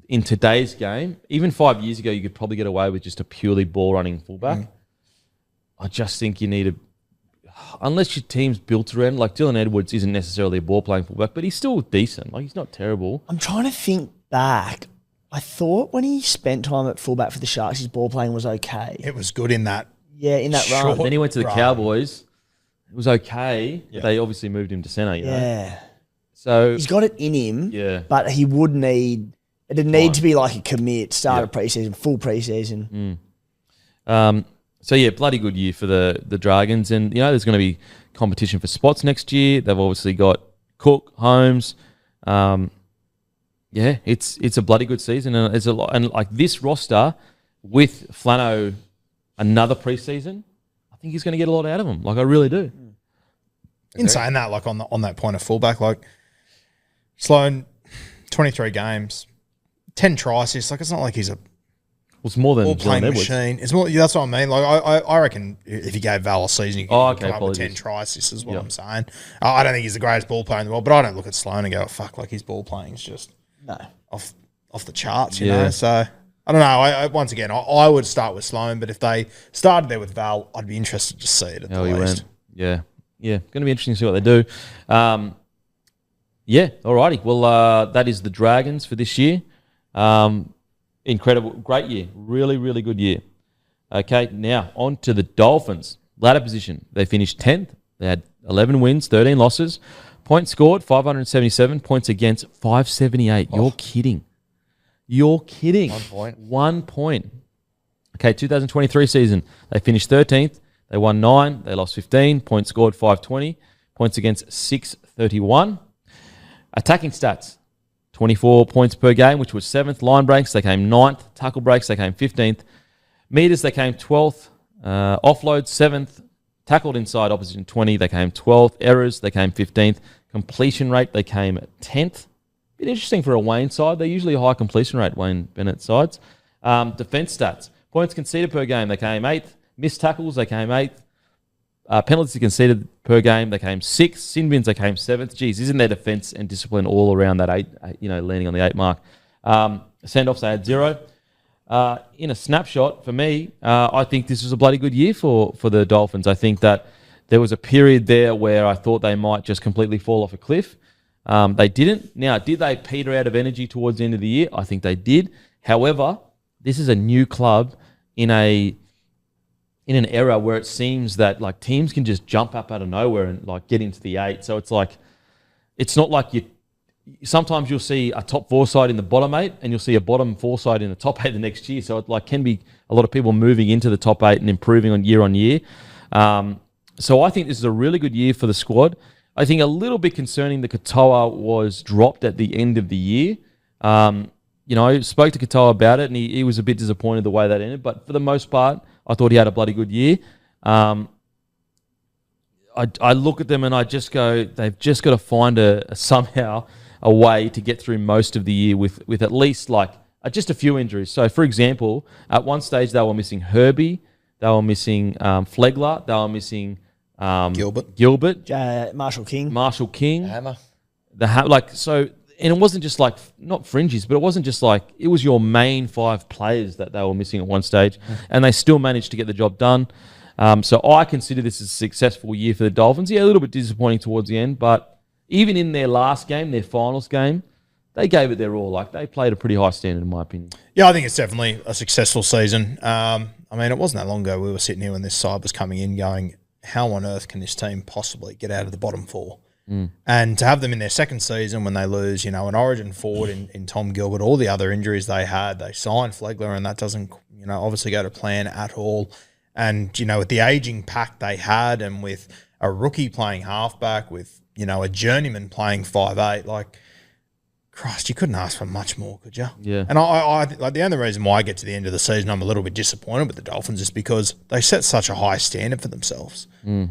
in today's game, even 5 years ago, you could probably get away with just a purely ball-running fullback. I just think you need unless your team's built around, Dylan Edwards isn't necessarily a ball-playing fullback, but he's still decent. He's not terrible. I'm trying to think back. I thought when he spent time at fullback for the Sharks, his ball-playing was okay. It was good in that. Yeah, in that run. Then he went to the Right. Cowboys. It was okay. Yeah. They obviously moved him to centre, you know. Yeah. So He's got it in him, Yeah. but he would need... It'd need to be a commit, start of pre-season, full pre-season. bloody good year for the Dragons. And, there's going to be competition for spots next year. They've obviously got Cook, Holmes. It's a bloody good season. And it's a lot. And, this roster with Flano another pre-season, I think he's going to get a lot out of them. I really do. In saying that, on that point of fullback, Sloan, 23 games, 10 tries. It's it's not like he's a It's more than ball-playing Dylan Edwards. machine. It's more. That's what I mean. I reckon if you gave Val a season, you could come up with 10 apologies. tries. This is what I'm saying. I don't think he's the greatest ball player in the world, but I don't look at Sloan and go, fuck, his ball playing is just off the charts, you know? So, I don't know. Once again, I would start with Sloan, but if they started there with Val, I'd be interested to see it at the He least. went. Yeah. Going to be interesting to see what they do. Alrighty. Well, that is the Dragons for this year. Incredible. Great year. Really, really good year. Okay, now on to the Dolphins. Ladder position. They finished 10th. They had 11 wins, 13 losses. Points scored, 577. Points against, 578. You're kidding. 1 point. 1 point. Okay, 2023 season. They finished 13th. They won 9. They lost 15. Points scored, 520. Points against, 631. Attacking stats. 24 points per game, which was 7th. Line breaks, they came 9th. Tackle breaks, they came 15th. Meters, they came 12th. Offloads, 7th. Tackled inside opposition, 20. They came 12th. Errors, they came 15th. Completion rate, they came 10th. Bit interesting for a Wayne side. They're usually a high completion rate, Wayne Bennett sides. Defense stats. Points conceded per game, they came 8th. Missed tackles, they came 8th. Penalties conceded per game, they came 6th. Sin bins, they came 7th. Geez, isn't their defence and discipline all around that 8, landing on the 8 mark? Send-offs, they had 0. In a snapshot, for me, I think this was a bloody good year for the Dolphins. I think that there was a period there where I thought they might just completely fall off a cliff. They didn't. Now, did they peter out of energy towards the end of the year? I think they did. However, this is a new club in an era where it seems that like teams can just jump up out of nowhere and like get into the 8. So it's like, it's not like sometimes you'll see a top 4 side in the bottom 8 and you'll see a bottom 4 side in the top 8 the next year. So it like can be a lot of people moving into the top 8 and improving on year. So I think this is a really good year for the squad. I think a little bit concerning that Katoa was dropped at the end of the year. Spoke to Katoa about it and he was a bit disappointed the way that ended. But for the most part, I thought he had a bloody good year. I look at them and I just go, they've just got to find somehow a way to get through most of the year with at least like just a few injuries. So, for example, at one stage they were missing Herbie, they were missing Flegler, they were missing Gilbert, Marshall King, Hammer. And it wasn't just like, not fringes, but it wasn't just like, it was your main 5 players that they were missing at one stage, and they still managed to get the job done. So I consider this a successful year for the Dolphins. Yeah, a little bit disappointing towards the end, but even in their last game, their finals game, they gave it their all. Like, they played a pretty high standard, in my opinion. Yeah, I think it's definitely a successful season. It wasn't that long ago we were sitting here when this side was coming in going, how on earth can this team possibly get out of the bottom 4? And to have them in their second season when they lose, an origin forward in Tom Gilbert, all the other injuries they had, they signed Flegler and that doesn't, obviously go to plan at all. And, with the aging pack they had and with a rookie playing halfback, with, a journeyman playing 5'8", like, Christ, you couldn't ask for much more, could you? Yeah. And I like the only reason why I get to the end of the season, I'm a little bit disappointed with the Dolphins is because they set such a high standard for themselves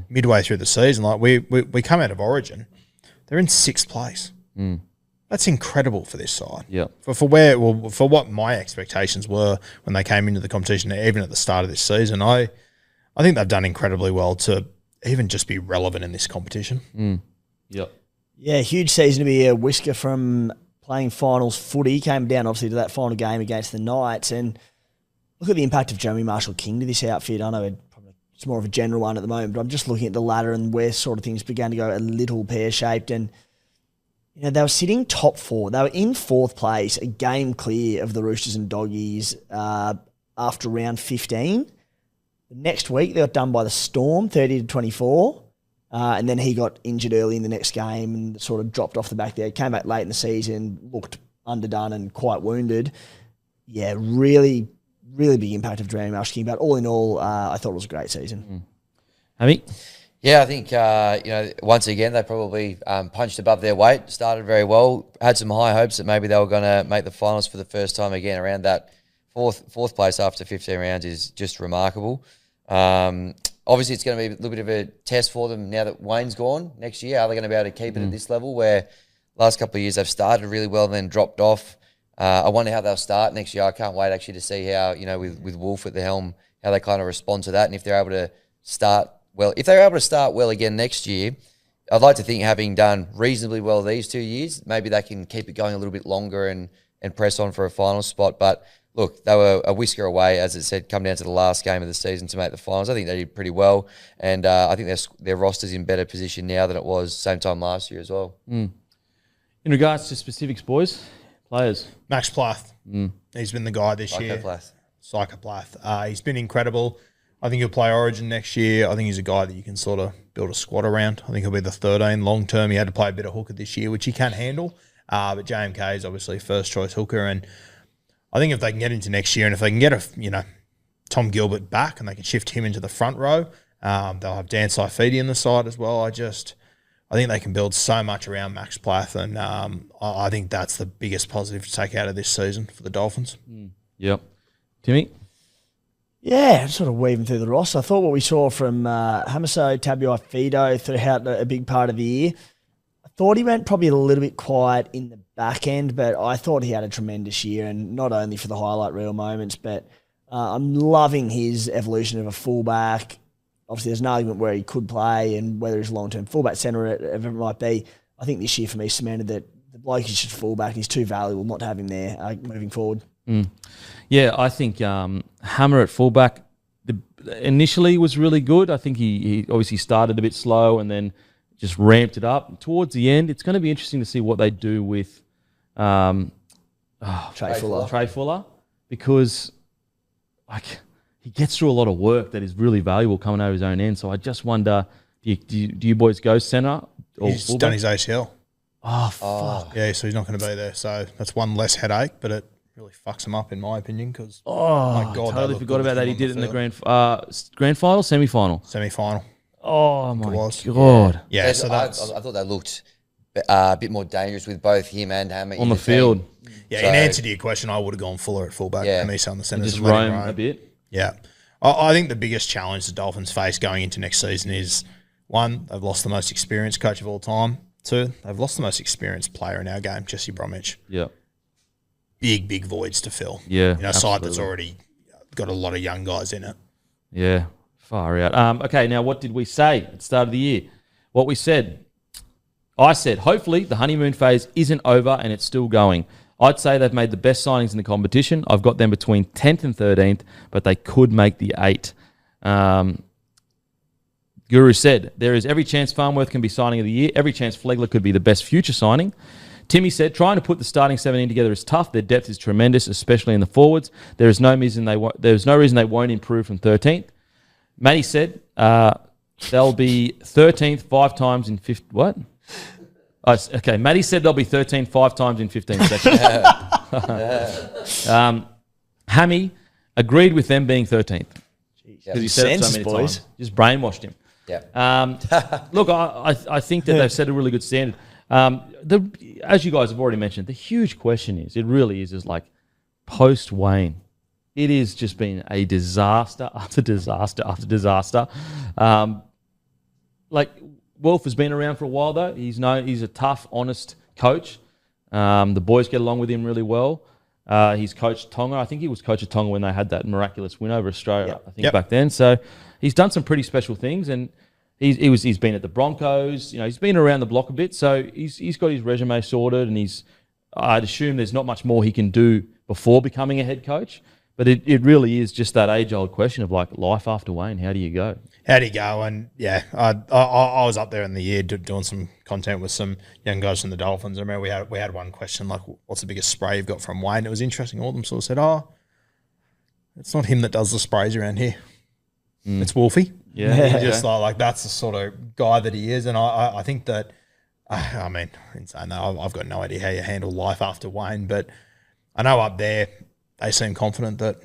midway through the season. Like we come out of Origin, they're in 6th place. That's incredible for this side. Yeah. For what my expectations were when they came into the competition, even at the start of this season, I think they've done incredibly well to even just be relevant in this competition. Yep. Yeah, huge season to be a whisker from playing finals footy. Came down, obviously, to that final game against the Knights. And look at the impact of Jeremy Marshall-King to this outfit. I know it's more of a general one at the moment, but I'm just looking at the ladder and where sort of things began to go a little pear-shaped. And, they were sitting top 4. They were in 4th place, a game clear of the Roosters and Doggies after round 15. The next week, they got done by the Storm, 30-24. And then he got injured early in the next game and sort of dropped off the back there. Came back late in the season, looked underdone and quite wounded. Yeah, really, really big impact of Jeremy Marshall-King. But all in all, I thought it was a great season. Hammy? Yeah, I think, once again, they probably punched above their weight, started very well, had some high hopes that maybe they were going to make the finals for the first time again. Around that fourth place after 15 rounds is just remarkable. Obviously, it's going to be a little bit of a test for them now that Wayne's gone next year. Are they going to be able to keep it at this level where last couple of years they've started really well and then dropped off? I wonder how they'll start next year. I can't wait actually to see how, with Wolf at the helm, how they kind of respond to that and if they're able to start well. If they're able to start well again next year, I'd like to think having done reasonably well these 2 years, maybe they can keep it going a little bit longer and press on for a final spot. But look, they were a whisker away, as it said, come down to the last game of the season to make the finals. I think they did pretty well, and I think their roster's in better position now than it was same time last year as well. In regards to specifics, boys, players. Max Plath. He's been the guy this year. Psychoplath. He's been incredible. I think he'll play Origin next year. I think he's a guy that you can sort of build a squad around. I think he'll be the 13 long term. He had to play a bit of hooker this year, which he can handle. But JMK is obviously first choice hooker, and I think if they can get into next year and if they can get Tom Gilbert back and they can shift him into the front row, they'll have Dan Saifidi in the side as well. I think they can build so much around Max Plath, and I think that's the biggest positive to take out of this season for the Dolphins. Yep. Timmy? Yeah, sort of weaving through the roster. I thought what we saw from Hamiso Tabuai-Fidow throughout a big part of the year, I thought he went probably a little bit quiet in the back end, but I thought he had a tremendous year, and not only for the highlight reel moments, but I'm loving his evolution of a fullback. Obviously, there's an argument where he could play and whether he's a long-term fullback centre, whatever it might be. I think this year for me cemented that the bloke is just fullback and he's too valuable not to have him there moving forward. Yeah, I think Hammer at fullback initially was really good. I think he obviously started a bit slow and then just ramped it up. Towards the end, it's going to be interesting to see what they do with Trey Fuller, because he gets through a lot of work that is really valuable coming out of his own end. So I just wonder, do you boys go centre or He's fullback? done his ACL. Oh, fuck. Yeah, so he's not going to be there. So that's one less headache, but it really fucks him up in my opinion because, Oh, my God, they totally look forgot good about that. with He him did it on in the the grand final, semi-final. semi-final. Oh, my was. God. Yeah, so that's I thought they looked a bit more dangerous with both him and Hammer On the field. yeah. So- in answer to your question, I would have gone Fuller at fullback Yeah. and Issa on the centre. Just and let him roam roam. a bit. Yeah. I think the biggest challenge the Dolphins face going into next season is, one, they've lost the most experienced coach of all time. Two, they've lost the most experienced player in our game, Jesse Bromwich. Yeah. Big voids to fill. Yeah, A side that's absolutely. already got a lot of young guys in it. Yeah, far out. Okay, now what did we say at the start of the year? What we said. I said, hopefully the honeymoon phase isn't over and it's still going. I'd say they've made the best signings in the competition. I've got them between 10th and 13th, but they could make the 8. Guru said, there is every chance Farnworth can be signing of the year. Every chance Flegler could be the best future signing. Timmy said, trying to put the starting 17 together is tough. Their depth is tremendous, especially in the forwards. There's no reason they won't improve from 13th. Matty said, they'll be 13th 5 times in 15... What? Oh, okay, Matty said they'll be 13th 5 times in 15 seconds. Hammy agreed with them being 13th. Because he said it so many times. Just brainwashed him. Yeah. Look, I think that they've set a really good standard. As you guys have already mentioned, the huge question is like post-Wayne. It has just been a disaster after disaster after disaster. Like, Wolf has been around for a while, though. He's a tough, honest coach. The boys get along with him really well. He's coached Tonga. I think he was coach of Tonga when they had that miraculous win over Australia, I think, back then. So he's done some pretty special things, and he's been at the Broncos. He's been around the block a bit, so he's got his resume sorted, and I'd assume there's not much more he can do before becoming a head coach. But it really is just that age-old question of, like, life after Wayne. How do you go? How do you go? And, yeah, I was up there in the year doing some content with some young guys from the Dolphins. I remember we had one question, like, what's the biggest spray you've got from Wayne? It was interesting. All of them sort of said, it's not him that does the sprays around here. It's Wolfie. Yeah. Just like that's the sort of guy that he is. And I think that, I mean, in saying that, I've got no idea how you handle life after Wayne, but I know up there they seem confident that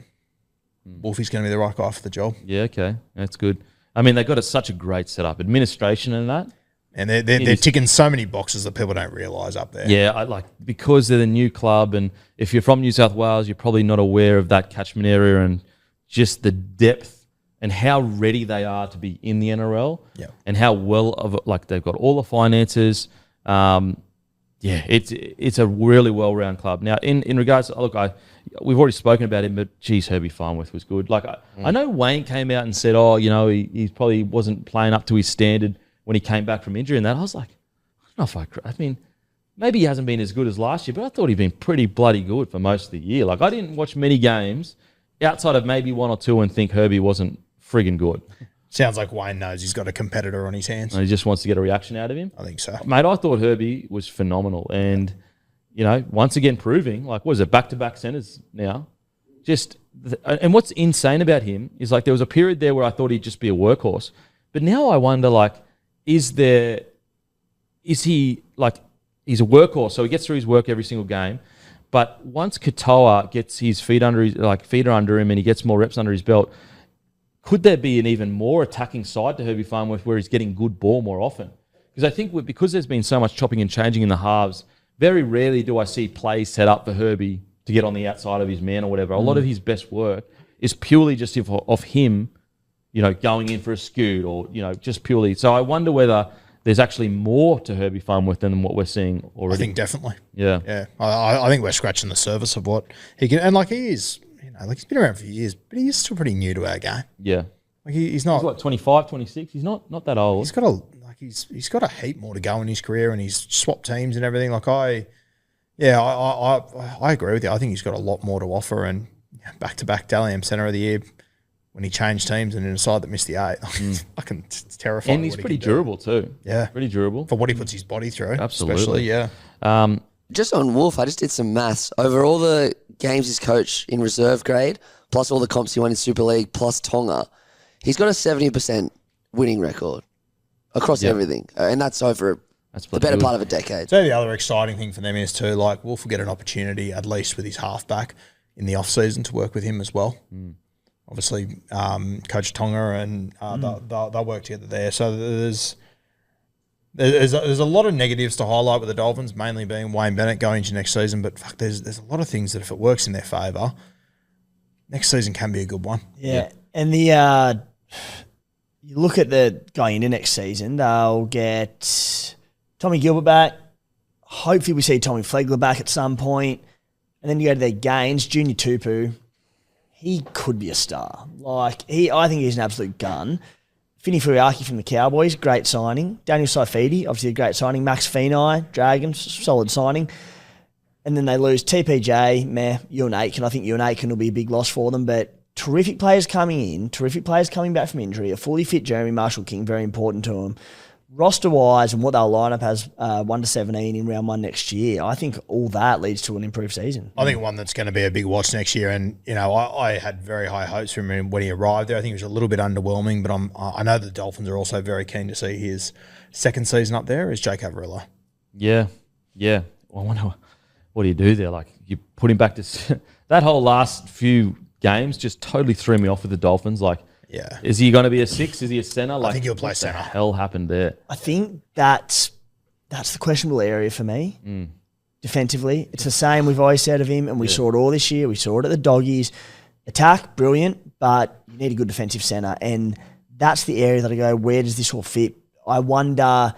Wolfie's going to be the right guy for the job. Yeah, okay. That's good. I mean, they've got such a great setup. Administration and that. And they're ticking so many boxes that people don't realise up there. Yeah, because they're the new club, and if you're from New South Wales, you're probably not aware of that catchment area and just the depth and how ready they are to be in the NRL. Yeah. And how they've got all the finances. It's a really well-rounded club. Now, in regards to, we've already spoken about him, but geez, Herbie Farnworth was good. I know Wayne came out and said, he probably wasn't playing up to his standard when he came back from injury and that. I was like, I don't know if I mean, maybe he hasn't been as good as last year, but I thought he'd been pretty bloody good for most of the year. I didn't watch many games outside of maybe one or two and think Herbie wasn't friggin' good. Sounds like Wayne knows he's got a competitor on his hands. And he just wants to get a reaction out of him. I think so. Mate, I thought Herbie was phenomenal. And, once again proving, what is it, back-to-back centres now? And what's insane about him is, there was a period there where I thought he'd just be a workhorse. But now I wonder, he's a workhorse, so he gets through his work every single game. But once Katoa gets his feet under him and he gets more reps under his belt, could there be an even more attacking side to Herbie Farnworth where he's getting good ball more often? Because I think because there's been so much chopping and changing in the halves, very rarely do I see plays set up for Herbie to get on the outside of his man or whatever. A lot of his best work is purely just of him, going in for a scoot or, just purely. So I wonder whether there's actually more to Herbie Farnworth than what we're seeing already. I think definitely. Yeah. Yeah. I think we're scratching the surface of what he can. And he is, like he's been around for years, but he's still pretty new to our game. Yeah. Like he's not. He's what, 25, 26? He's not that old. He's got a heap more to go in his career, and he's swapped teams and everything. Like I agree with you. I think he's got a lot more to offer, and back-to-back Dally M Centre of the Year when he changed teams and in a side that missed the 8. Fucking it's terrifying. And he's pretty durable too. Yeah. Pretty durable. For what he puts his body through. Absolutely. Especially, yeah. Just on Wolf, I just did some maths. Over all the games he's coached in reserve grade, plus all the comps he won in Super League, plus Tonga, he's got a 70% winning record across everything. And that's over the better part of a decade. So the other exciting thing for them is too, like Wolf will get an opportunity, at least with his halfback, in the off-season to work with him as well. Obviously, Coach Tonga and they'll work together there. So there's a lot of negatives to highlight with the Dolphins, mainly being Wayne Bennett going into next season. But fuck, there's a lot of things that if it works in their favour, next season can be a good one. Yeah. And the you look at the going into next season, they'll get Tommy Gilbert back. Hopefully we see Tommy Flegler back at some point. And then you go to their gains, Junior Tupu. He could be a star. I think he's an absolute gun. Finny Furiaki from the Cowboys, great signing. Daniel Saifidi, obviously a great signing. Max Feeney, Dragons, solid signing. And then they lose TPJ, Ewan Aitken. I think Ewan Aitken will be a big loss for them, but terrific players coming in, terrific players coming back from injury. A fully fit Jeremy Marshall-King, very important to them. Roster-wise and what they'll line up as 1 to 17 in round 1 next year, I think all that leads to an improved season. I think one that's going to be a big watch next year, and I had very high hopes for him when he arrived there. I think it was a little bit underwhelming, but I know the Dolphins are also very keen to see his second season up there. Is Jake Averillo? Yeah. Well, I wonder what do you do there? Like you put him back to that whole last few games just totally threw me off with the Dolphins. Like. Yeah. Is he going to be a 6? Is he a centre? I think he'll play centre. What the hell happened there? I think that's the questionable area for me. Defensively. It's the same we've always said of him, and we saw it all this year. We saw it at the Doggies. Attack, brilliant, but you need a good defensive centre. And that's the area that I go, where does this all fit? I wonder,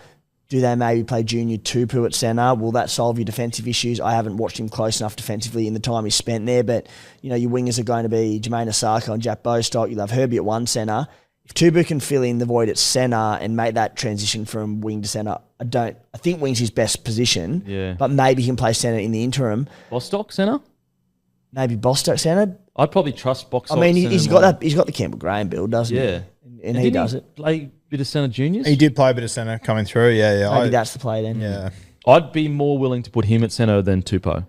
do they maybe play Junior Tupu at centre? Will that solve your defensive issues? I haven't watched him close enough defensively in the time he's spent there, but your wingers are going to be Jermaine Asako and Jack Bostock. You'll have Herbie at one centre. If Tupu can fill in the void at centre and make that transition from wing to centre, I think wing's his best position, but maybe he can play centre in the interim. Bostock centre? Maybe Bostock centre. I'd probably trust Bostock. I mean, he's got the Campbell Graham build, doesn't he? Yeah. And he does it. Play a bit of centre juniors? He did play a bit of centre coming through, yeah. Maybe that's the play then. Yeah. I'd be more willing to put him at centre than Tupou.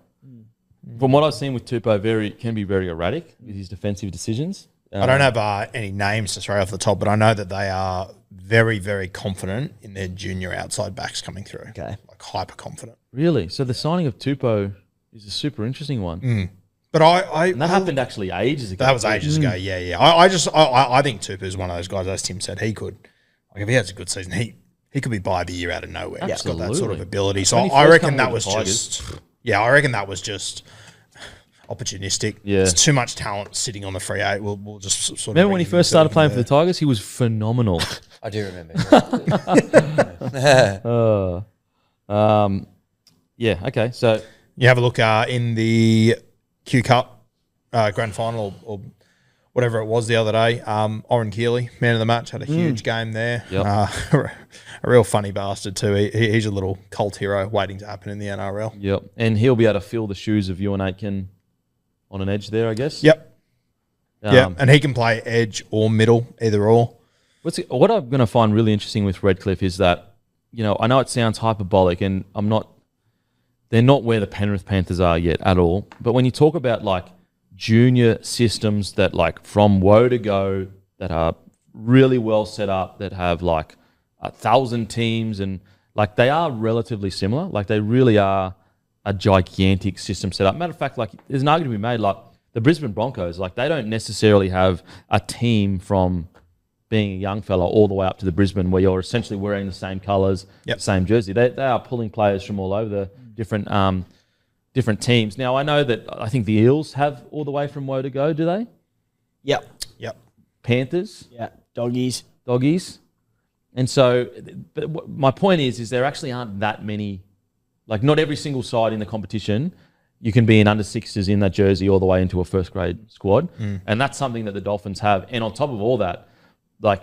From what I've seen with Tupou, can be very erratic with his defensive decisions. I don't have any names to throw off the top, but I know that they are very, very confident in their junior outside backs coming through. Okay. Like hyper confident. Really? So the signing of Tupou is a super interesting one. But and that happened actually ages ago. That was ages ago, yeah. I think Tupu is one of those guys, as Tim said, he could, like if he has a good season, he could be by the year out of nowhere. Absolutely. He's got that sort of ability. So When he I first reckon come that with was the Tigers. just opportunistic. Yeah. There's too much talent sitting on the free 8. We'll just sort of Remember when he bring first him started playing for there. the Tigers? He was phenomenal. I do remember. Yeah, okay. So You have a look in the Q Cup grand final or whatever it was the other day. Oren Keeley, man of the match, had a huge game there. Yep. A real funny bastard too. He's a little cult hero waiting to happen in the NRL. Yep. And he'll be able to fill the shoes of Ewan Aitken on an edge there, I guess. Yep. And he can play edge or middle, either or. What I'm going to find really interesting with Redcliffe is that, I know it sounds hyperbolic and they're not where the Penrith Panthers are yet at all. But when you talk about like junior systems that like from woe to go that are really well set up, that have like 1,000 teams and like they are relatively similar. Like they really are a gigantic system set up. Matter of fact, like there's an argument to be made like the Brisbane Broncos, like they don't necessarily have a team from being a young fella all the way up to the Brisbane where you're essentially wearing the same colours, the same jersey. They are pulling players from all over the different teams. Now, I know that I think the Eels have all the way from woe to go, do they? Yep. Panthers? Yeah. Doggies. And so, my point is there actually aren't that many, like not every single side in the competition, you can be in under sixes in that jersey all the way into a first grade squad. And that's something that the Dolphins have. And on top of all that, like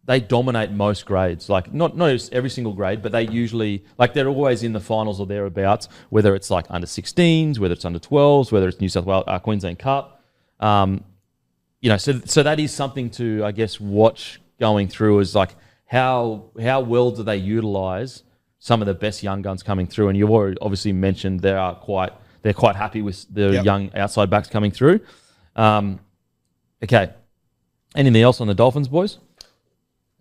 they dominate most grades. Like not every single grade, but they usually, like they're always in the finals or thereabouts, whether it's like under 16s, whether it's under 12s, whether it's New South Wales, Queensland Cup. So that is something to, I guess, watch going through is like how well do they utilise some of the best young guns coming through. And you've already obviously mentioned they're quite happy with the young outside backs coming through. Okay. Anything else on the Dolphins, boys?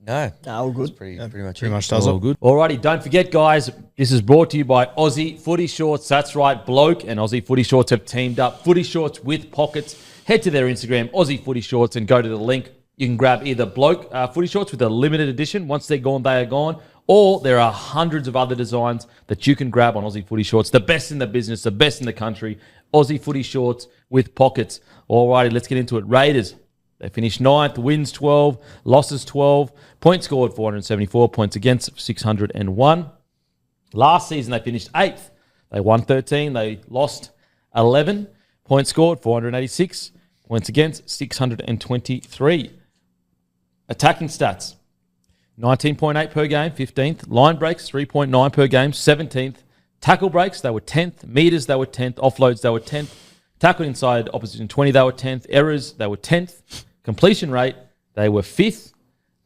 No, all good. Pretty much does All it. good. Alrighty, don't forget, guys, this is brought to you by Aussie Footy Shorts. That's right, Bloke and Aussie Footy Shorts have teamed up. Footy Shorts with pockets. Head to their Instagram, Aussie Footy Shorts, and go to the link. You can grab either Bloke Footy Shorts with a limited edition. Once they're gone, they are gone. Or there are hundreds of other designs that you can grab on Aussie Footy Shorts. The best in the business, the best in the country. Aussie Footy Shorts with pockets. Alrighty, let's get into it. Raiders. They finished 9th, wins 12, losses 12, points scored 474, points against 601. Last season they finished 8th. They won 13, they lost 11, points scored 486, points against 623. Attacking stats, 19.8 per game, 15th. Line breaks, 3.9 per game, 17th. Tackle breaks, they were 10th. Meters, they were 10th. Offloads, they were 10th. Tackle inside opposition 20, they were 10th. Errors, they were 10th. Completion rate, they were 5th.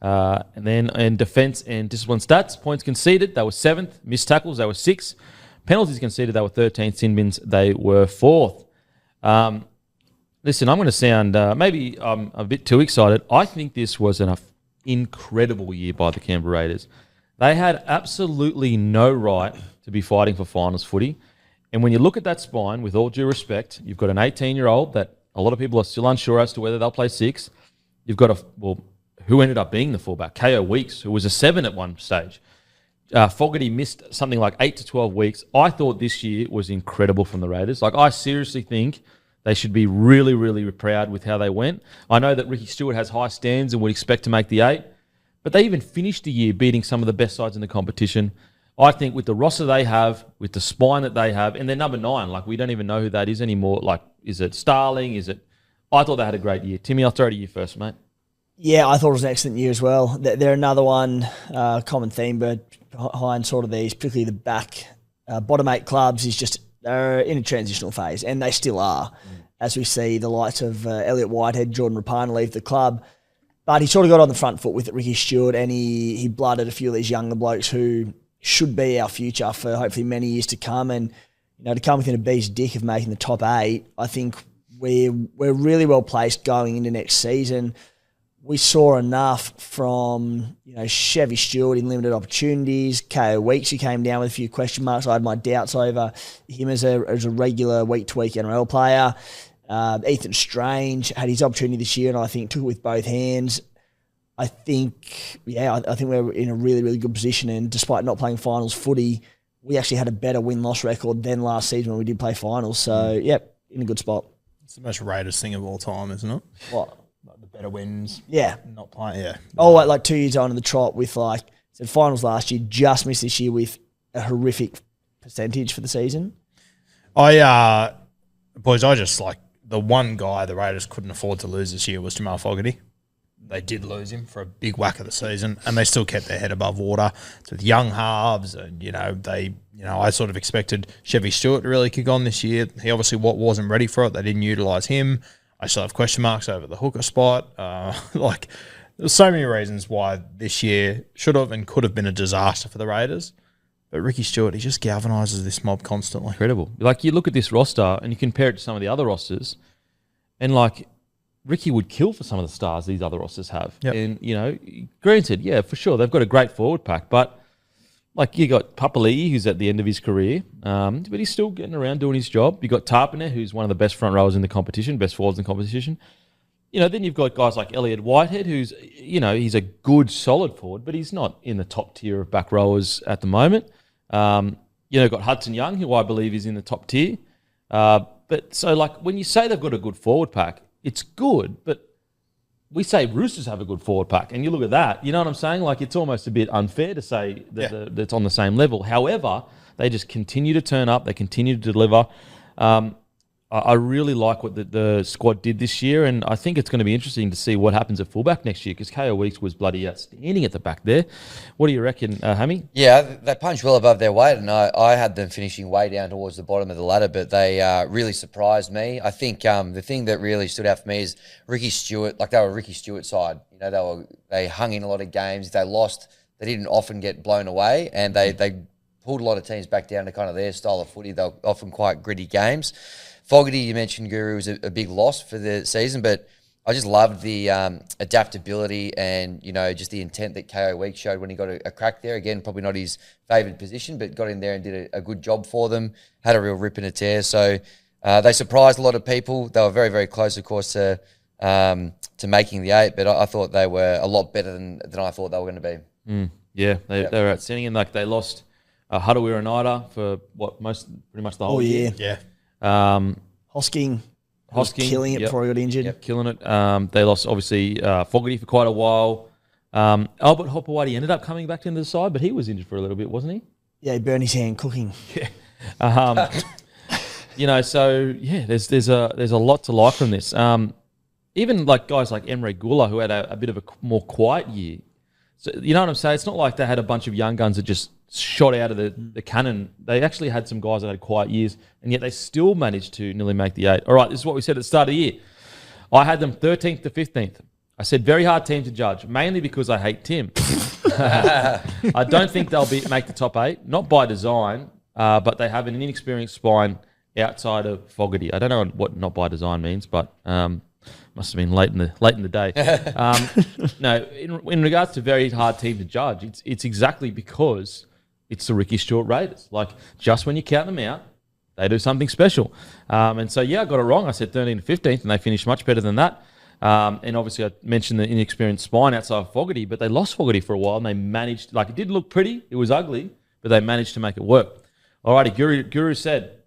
And then in defense and discipline stats, points conceded, they were 7th. Missed tackles, they were 6th. Penalties conceded, they were 13th. Sin bins, they were 4th. Listen, I'm going to sound maybe I'm a bit too excited. I think this was an incredible year by the Canberra Raiders. They had absolutely no right to be fighting for finals footy. And when you look at that spine, with all due respect, you've got an 18-year-old that a lot of people are still unsure as to whether they'll play 6. You've got who ended up being the fullback? Ko Weeks, who was a 7 at one stage. Fogarty missed something like 8 to 12 weeks. I thought this year was incredible from the Raiders. Like, I seriously think they should be really, really proud with how they went. I know that Ricky Stewart has high stands and would expect to make the 8, but they even finished the year beating some of the best sides in the competition. I think with the roster they have, with the spine that they have, and they're number 9, like we don't even know who that is anymore. Like, is it Starling? I thought they had a great year. Timmy, I'll throw to you first, mate. Yeah, I thought it was an excellent year as well. They're another one, common theme, but behind sort of these, particularly the back bottom 8 clubs, is just they're in a transitional phase, and they still are, as we see the likes of Elliot Whitehead, Jordan Rapana leave the club. But he sort of got on the front foot with Ricky Stewart, and he blooded a few of these younger blokes who should be our future for hopefully many years to come. And to come within a bee's dick of making the top 8, I think we're really well placed going into next season. We saw enough from Chevy Stewart in limited opportunities. Ko Weeks, who came down with a few question marks. I had my doubts over him as a regular week-to-week NRL player. Ethan Strange had his opportunity this year, and I think took it with both hands. I think we're in a really, really good position. And despite not playing finals footy, we actually had a better win-loss record than last season when we did play finals. So, in a good spot. It's the most Raiders thing of all time, isn't it? What? Like the better wins. Yeah. Not playing, yeah. Oh, like 2 years on in the trot with said finals last year, just missed this year with a horrific percentage for the season. I just the one guy the Raiders couldn't afford to lose this year was Jamal Fogarty. They did lose him for a big whack of the season, and they still kept their head above water. So with young halves, and I sort of expected Chevy Stewart to really kick on this year. He obviously wasn't ready for it. They didn't utilise him. I still have question marks over the hooker spot. There's so many reasons why this year should have and could have been a disaster for the Raiders. But Ricky Stewart, he just galvanises this mob constantly. Incredible. Like, you look at this roster and you compare it to some of the other rosters, and Ricky would kill for some of the stars these other rosters have. Yep. And, granted, yeah, for sure, they've got a great forward pack, but you got Papali'i, who's at the end of his career, but he's still getting around doing his job. You got Tarpiner, who's one of the best front rowers in the competition, best forwards in the competition. Then you've got guys like Elliot Whitehead, who's, he's a good, solid forward, but he's not in the top tier of back rowers at the moment. Got Hudson Young, who I believe is in the top tier. When you say they've got a good forward pack, it's good, but we say Roosters have a good forward pack, and you look at that, you know what I'm saying? It's almost a bit unfair to say that it's on the same level. However, They just continue to turn up. They continue to deliver. I really like what the squad did this year, and I think it's going to be interesting to see what happens at fullback next year because KO Weeks was bloody outstanding at the back there. What do you reckon, Hammy? Yeah, they punched well above their weight, and I had them finishing way down towards the bottom of the ladder, but they really surprised me. I think the thing that really stood out for me is Ricky Stewart. Like, they were Ricky Stewart's side. You know, they hung in a lot of games. If they lost, they didn't often get blown away, and they pulled a lot of teams back down to kind of their style of footy. They were often quite gritty games. Fogarty, you mentioned, Guru, was a big loss for the season, but I just loved the adaptability and, you know, just the intent that KO Week showed when he got a crack there. Again, probably not his favoured position, but got in there and did a good job for them, had a real rip and a tear. So they surprised a lot of people. They were very, very close, of course, to making the 8, but I thought they were a lot better than I thought they were going to be. Yeah, they were outstanding. And like they lost Hudawira Naida for pretty much the whole year. Yeah. Hosking was killing it before he got injured. Yep, killing it. They lost, obviously, Fogarty for quite a while. Albert Hopewadi ended up coming back into the side, but he was injured for a little bit, wasn't he? Yeah, he burned his hand cooking. Yeah. You know, so, yeah, there's a lot to like from this. Even like guys like Emre Gula, who had a bit of a more quiet year. So, you know what I'm saying? It's not like they had a bunch of young guns that just shot out of the cannon. They actually had some guys that had quiet years, and yet they still managed to nearly make the 8. All right, this is what we said at the start of the year. I had them 13th to 15th. I said very hard team to judge, mainly because I hate Tim. I don't think they'll make the top 8, not by design, but they have an inexperienced spine outside of Fogarty. I don't know what not by design means, but must have been late in the day. No, in regards to very hard team to judge, it's exactly because it's the Ricky Stewart Raiders. Like, just when you count them out, they do something special. And so, yeah, I got it wrong. I said 13th to 15th, and they finished much better than that. And obviously, I mentioned the inexperienced spine outside of Fogarty, but they lost Fogarty for a while, and they managed, like, it did look pretty. It was ugly, but they managed to make it work. All righty, Guru said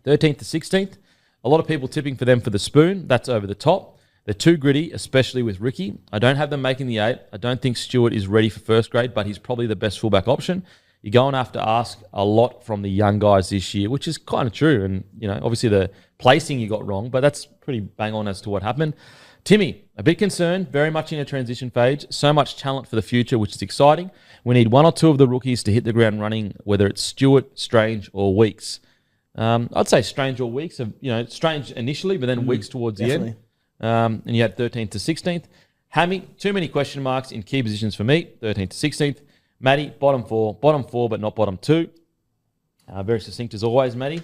13th to 16th. A lot of people tipping for them for the spoon. That's over the top. They're too gritty, especially with Ricky. I don't have them making the 8. I don't think Stewart is ready for first grade, but he's probably the best fullback option. You're going to have to ask a lot from the young guys this year, which is kind of true. And, you know, obviously the placing you got wrong, but that's pretty bang on as to what happened. Timmy, a bit concerned, very much in a transition phase. So much talent for the future, which is exciting. We need 1 or 2 of the rookies to hit the ground running, whether it's Stewart, Strange, or Weeks. I'd say Strange or Weeks. You know, Strange initially, but then Weeks towards the end. And you had 13th to 16th. Hammy, too many question marks in key positions for me, 13th to 16th. Matty, bottom 4, but not bottom 2. Very succinct as always, Matty.